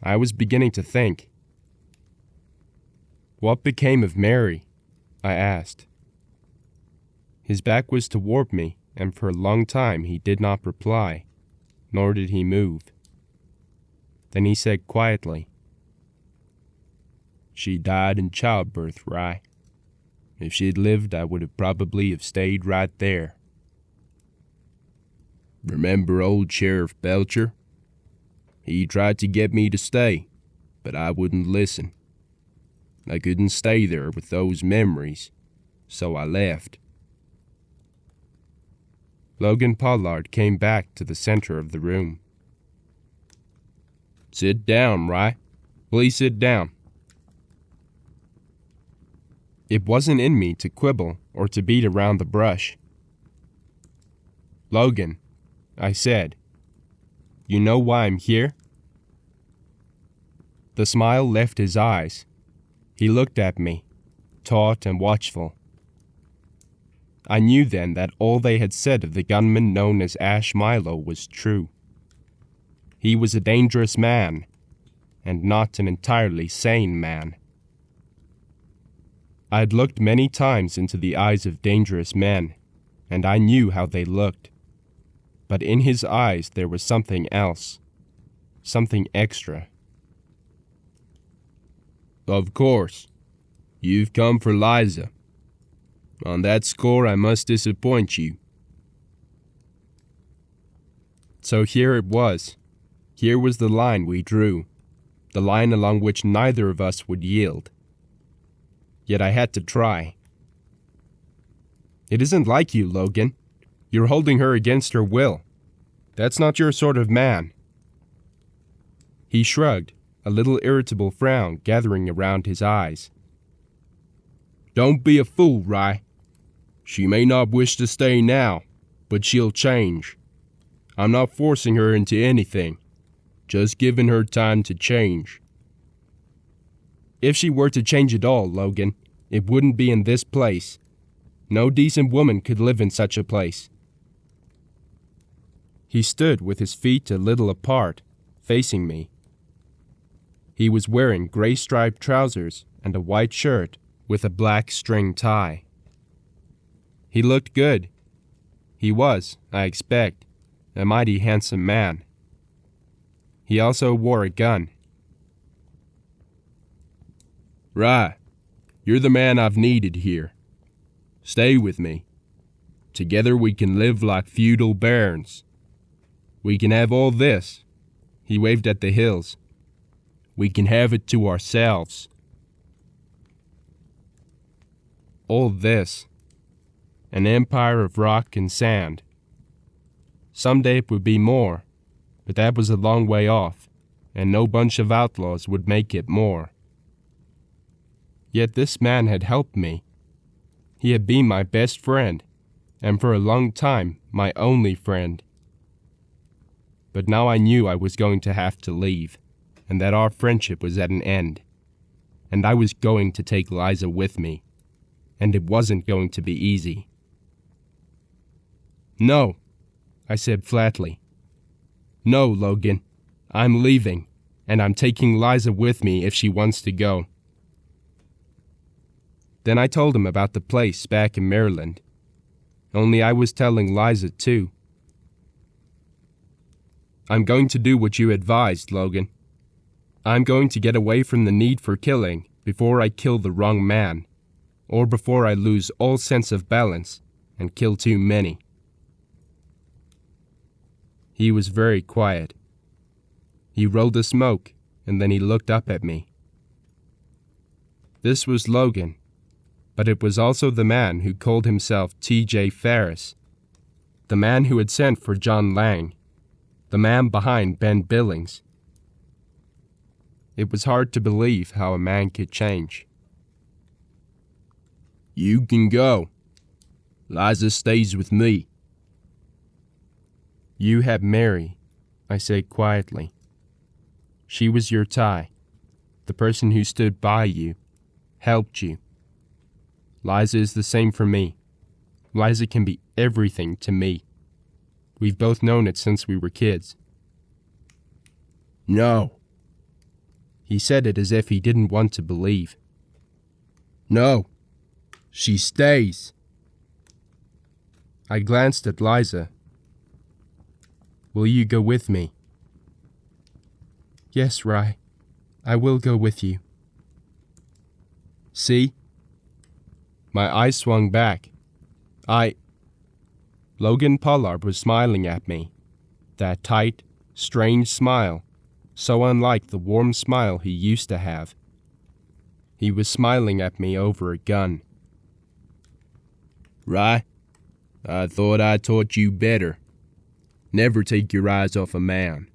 I was beginning to think. "What became of Mary?" I asked. His back was toward me, and for a long time he did not reply, nor did he move. Then he said quietly, "She died in childbirth, Rye. If she'd lived, I would have probably have stayed right there." "Remember old Sheriff Belcher? He tried to get me to stay, but I wouldn't listen. I couldn't stay there with those memories, so I left." Logan Pollard came back to the center of the room. "Sit down, Rye. Please sit down." It wasn't in me to quibble or to beat around the brush. "Logan," I said, "you know why I'm here?" The smile left his eyes. He looked at me, taut and watchful. I knew then that all they had said of the gunman known as Ash Milo was true. He was a dangerous man, and not an entirely sane man. I had looked many times into the eyes of dangerous men, and I knew how they looked. But in his eyes there was something else, something extra. "Of course. You've come for Liza. On that score, I must disappoint you." So here it was. Here was the line we drew, the line along which neither of us would yield. Yet I had to try. "It isn't like you, Logan. You're holding her against her will. That's not your sort of man." He shrugged, a little irritable frown gathering around his eyes. "Don't be a fool, Rye. She may not wish to stay now, but she'll change. I'm not forcing her into anything, just giving her time to change. If she were to change at all, Logan, it wouldn't be in this place. No decent woman could live in such a place. He stood with his feet a little apart, facing me. He was wearing gray striped trousers and a white shirt with a black string tie. He looked good. He was, I expect, a mighty handsome man. He also wore a gun. Rye, you're the man I've needed here. Stay with me. Together we can live like feudal barons. We can have all this. He waved at the hills. We can have it to ourselves. All this. An empire of rock and sand. Someday it would be more, but that was a long way off, and no bunch of outlaws would make it more. Yet this man had helped me. He had been my best friend, and for a long time my only friend. But now I knew I was going to have to leave, and that our friendship was at an end. And I was going to take Liza with me, and it wasn't going to be easy. No, I said flatly. No, Logan, I'm leaving, and I'm taking Liza with me if she wants to go. Then I told him about the place back in Maryland. Only I was telling Liza too. I'm going to do what you advised, Logan. I'm going to get away from the need for killing before I kill the wrong man, or before I lose all sense of balance and kill too many. He was very quiet. He rolled a smoke, and then he looked up at me. This was Logan, but it was also the man who called himself T.J. Ferris, the man who had sent for John Lang, the man behind Ben Billings. It was hard to believe how a man could change. You can go. Liza stays with me. You have Mary, I said quietly. She was your tie, the person who stood by you, helped you. Liza is the same for me. Liza can be everything to me. We've both known it since we were kids. No. He said it as if he didn't want to believe. No. She stays. I glanced at Liza. Will you go with me? Yes, Rye. I will go with you. See? My eyes swung back. Logan Pollard was smiling at me. That tight, strange smile, so unlike the warm smile he used to have. He was smiling at me over a gun. Rye, I thought I taught you better. Never take your eyes off a man.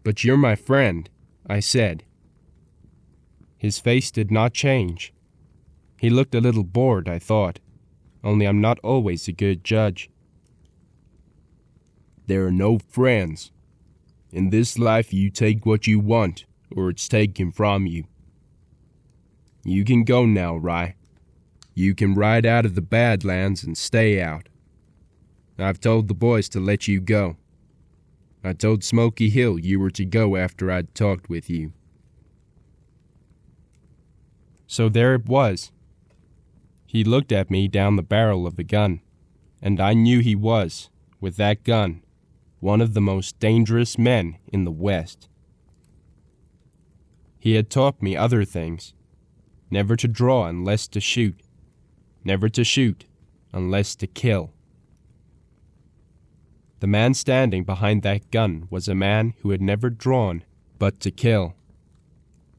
But you're my friend, I said. His face did not change. He looked a little bored, I thought, only I'm not always a good judge. There are no friends. In this life you take what you want, or it's taken from you. You can go now, Rye. You can ride out of the Badlands and stay out. I've told the boys to let you go. I told Smoky Hill you were to go after I'd talked with you. So there it was. He looked at me down the barrel of the gun, and I knew he was, with that gun, one of the most dangerous men in the West. He had taught me other things. Never to draw unless to shoot. Never to shoot unless to kill. The man standing behind that gun was a man who had never drawn but to kill.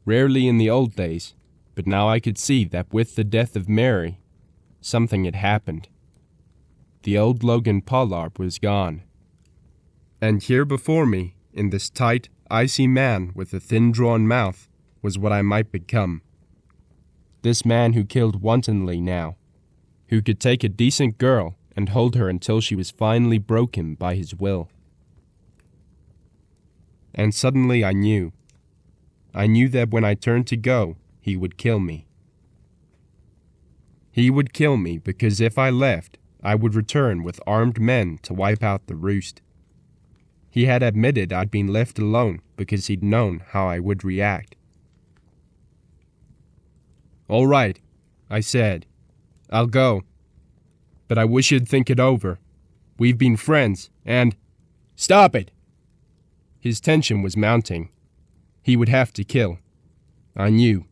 Rarely in the old days, but now I could see that with the death of Mary, something had happened. The old Logan Pollard was gone. And here before me, in this tight, icy man with a thin-drawn mouth, was what I might become. This man who killed wantonly now, who could take a decent girl and hold her until she was finally broken by his will. And suddenly I knew. I knew that when I turned to go, he would kill me. He would kill me because if I left, I would return with armed men to wipe out the roost. He had admitted I'd been left alone because he'd known how I would react. "All right," I said. "I'll go. But I wish you'd think it over. We've been friends, and—" "Stop it!" His tension was mounting. He would have to kill. I knew.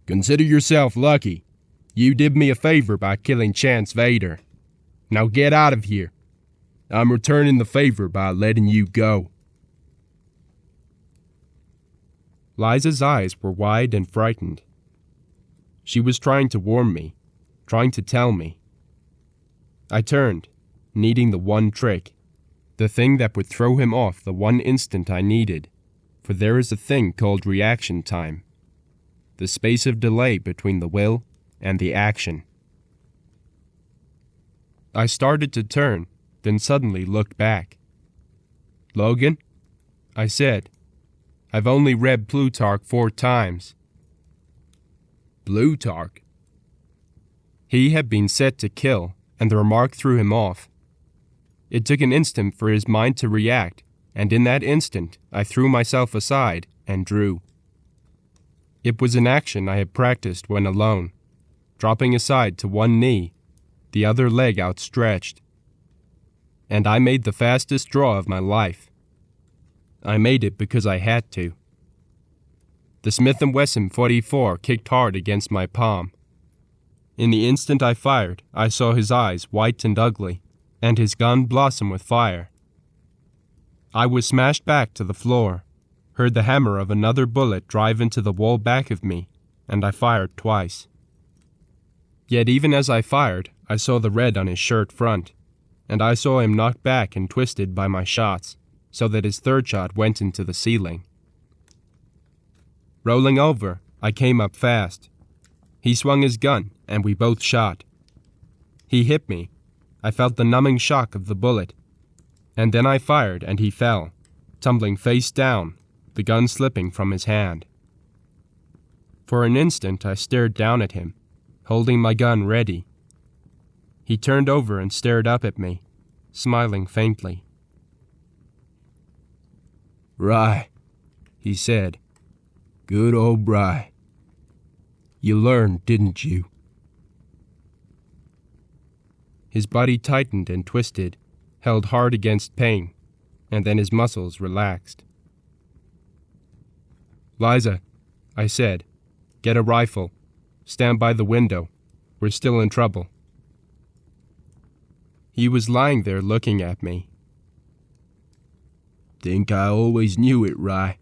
"Consider yourself lucky. You did me a favor by killing Chance Vader. Now get out of here. I'm returning the favor by letting you go." Liza's eyes were wide and frightened. She was trying to warn me, trying to tell me. I turned, needing the one trick, the thing that would throw him off the one instant I needed, for there is a thing called reaction time, the space of delay between the will and the action. I started to turn, then suddenly looked back. "Logan?" I said. "I've only read Plutarch 4 times. "Plutarch?" He had been set to kill, and the remark threw him off. It took an instant for his mind to react, and in that instant I threw myself aside and drew. It was an action I had practiced when alone, dropping aside to one knee, the other leg outstretched. And I made the fastest draw of my life. I made it because I had to. The Smith & Wesson .44 kicked hard against my palm. In the instant I fired, I saw his eyes white and ugly, and his gun blossom with fire. I was smashed back to the floor, heard the hammer of another bullet drive into the wall back of me, and I fired twice. Yet even as I fired, I saw the red on his shirt front, and I saw him knocked back and twisted by my shots, so that his third shot went into the ceiling. Rolling over, I came up fast. He swung his gun, and we both shot. He hit me. I felt the numbing shock of the bullet. And then I fired, and he fell, tumbling face down, the gun slipping from his hand. For an instant I stared down at him, holding my gun ready. He turned over and stared up at me, smiling faintly. "Rye," he said. "Good old Rye. You learned, didn't you?" His body tightened and twisted, held hard against pain, and then his muscles relaxed. "Liza," I said, "get a rifle. Stand by the window. We're still in trouble." He was lying there looking at me. "Think I always knew it, Rye.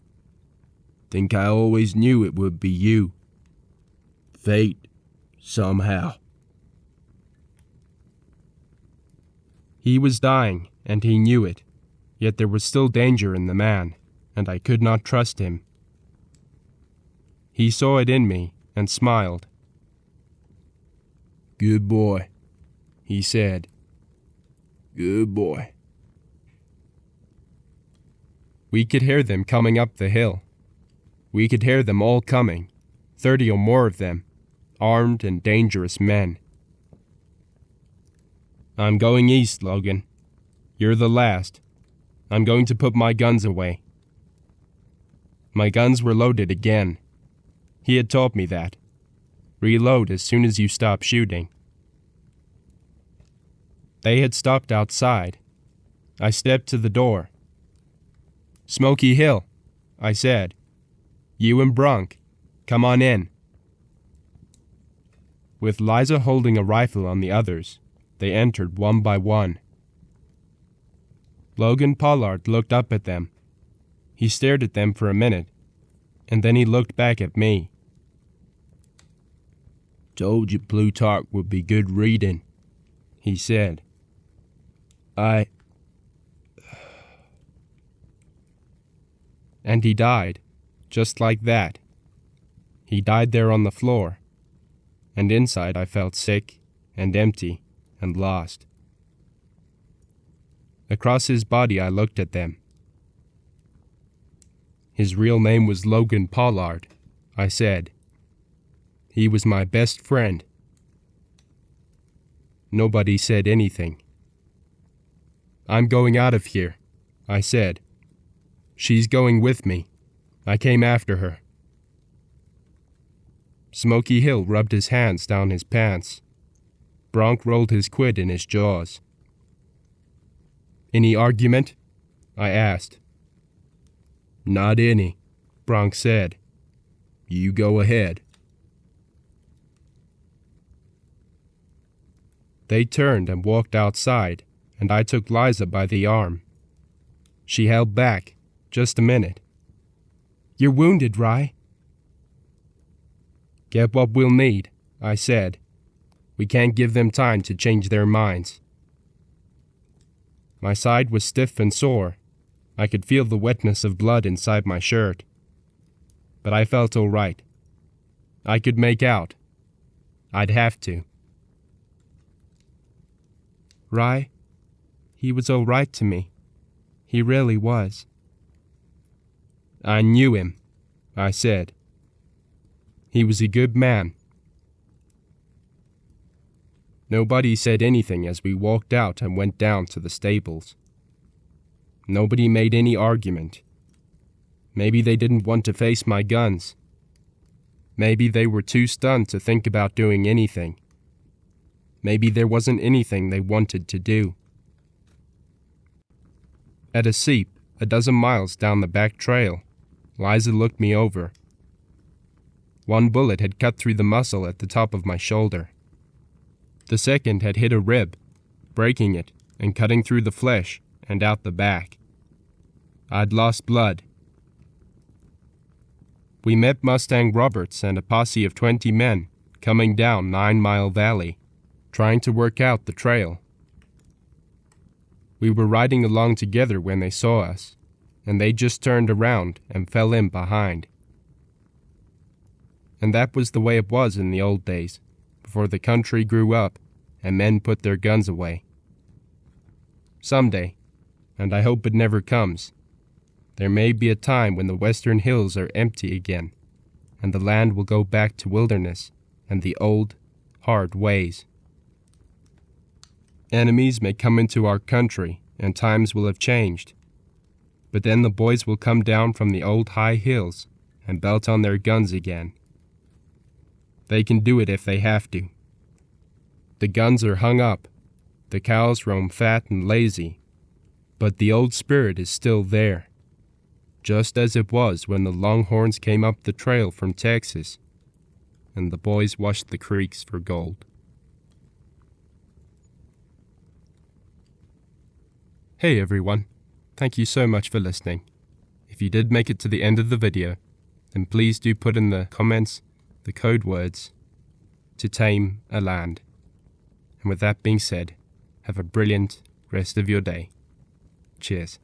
Think I always knew it would be you. Fate, somehow." He was dying, and he knew it, yet there was still danger in the man, and I could not trust him. He saw it in me and smiled. "Good boy," he said. "Good boy." We could hear them coming up the hill. We could hear them all coming, 30 or more of them, armed and dangerous men. "I'm going east, Logan. You're the last. I'm going to put my guns away." My guns were loaded again. He had taught me that. Reload as soon as you stop shooting. They had stopped outside. I stepped to the door. "Smoky Hill," I said. "You and Bronk, come on in." With Liza holding a rifle on the others, they entered one by one. Logan Pollard looked up at them. He stared at them for a minute, and then he looked back at me. "Told you Plutarch would be good reading," he said. And he died, just like that. He died there on the floor, and inside I felt sick and empty and lost. Across his body I looked at them. His real name was Logan Pollard, I said. He was my best friend. Nobody said anything. I'm going out of here, I said. She's going with me. I came after her. Smoky Hill rubbed his hands down his pants. Bronk rolled his quid in his jaws. Any argument? I asked. Not any, Bronk said. You go ahead. They turned and walked outside, and I took Liza by the arm. She held back, just a minute. You're wounded, Rye. Get what we'll need, I said. We can't give them time to change their minds. My side was stiff and sore. I could feel the wetness of blood inside my shirt. But I felt all right. I could make out. I'd have to. Rye, he was all right to me. He really was. I knew him, I said. He was a good man. Nobody said anything as we walked out and went down to the stables. Nobody made any argument. Maybe they didn't want to face my guns. Maybe they were too stunned to think about doing anything. Maybe there wasn't anything they wanted to do. At a seep, 12 miles down the back trail, Liza looked me over. One bullet had cut through the muscle at the top of my shoulder. The second had hit a rib, breaking it and cutting through the flesh and out the back. I'd lost blood. We met Mustang Roberts and a posse of 20 men coming down 9 Mile Valley, trying to work out the trail. We were riding along together when they saw us, and they just turned around and fell in behind. And that was the way it was in the old days, before the country grew up and men put their guns away. Someday, and I hope it never comes, there may be a time when the western hills are empty again, and the land will go back to wilderness and the old, hard ways. Enemies may come into our country, and times will have changed. But then the boys will come down from the old high hills and belt on their guns again. They can do it if they have to. The guns are hung up, the cows roam fat and lazy, but the old spirit is still there, just as it was when the Longhorns came up the trail from Texas, and the boys washed the creeks for gold. Hey everyone, thank you so much for listening. If you did make it to the end of the video, then please do put in the comments the code words to tame a land. And with that being said, have a brilliant rest of your day. Cheers.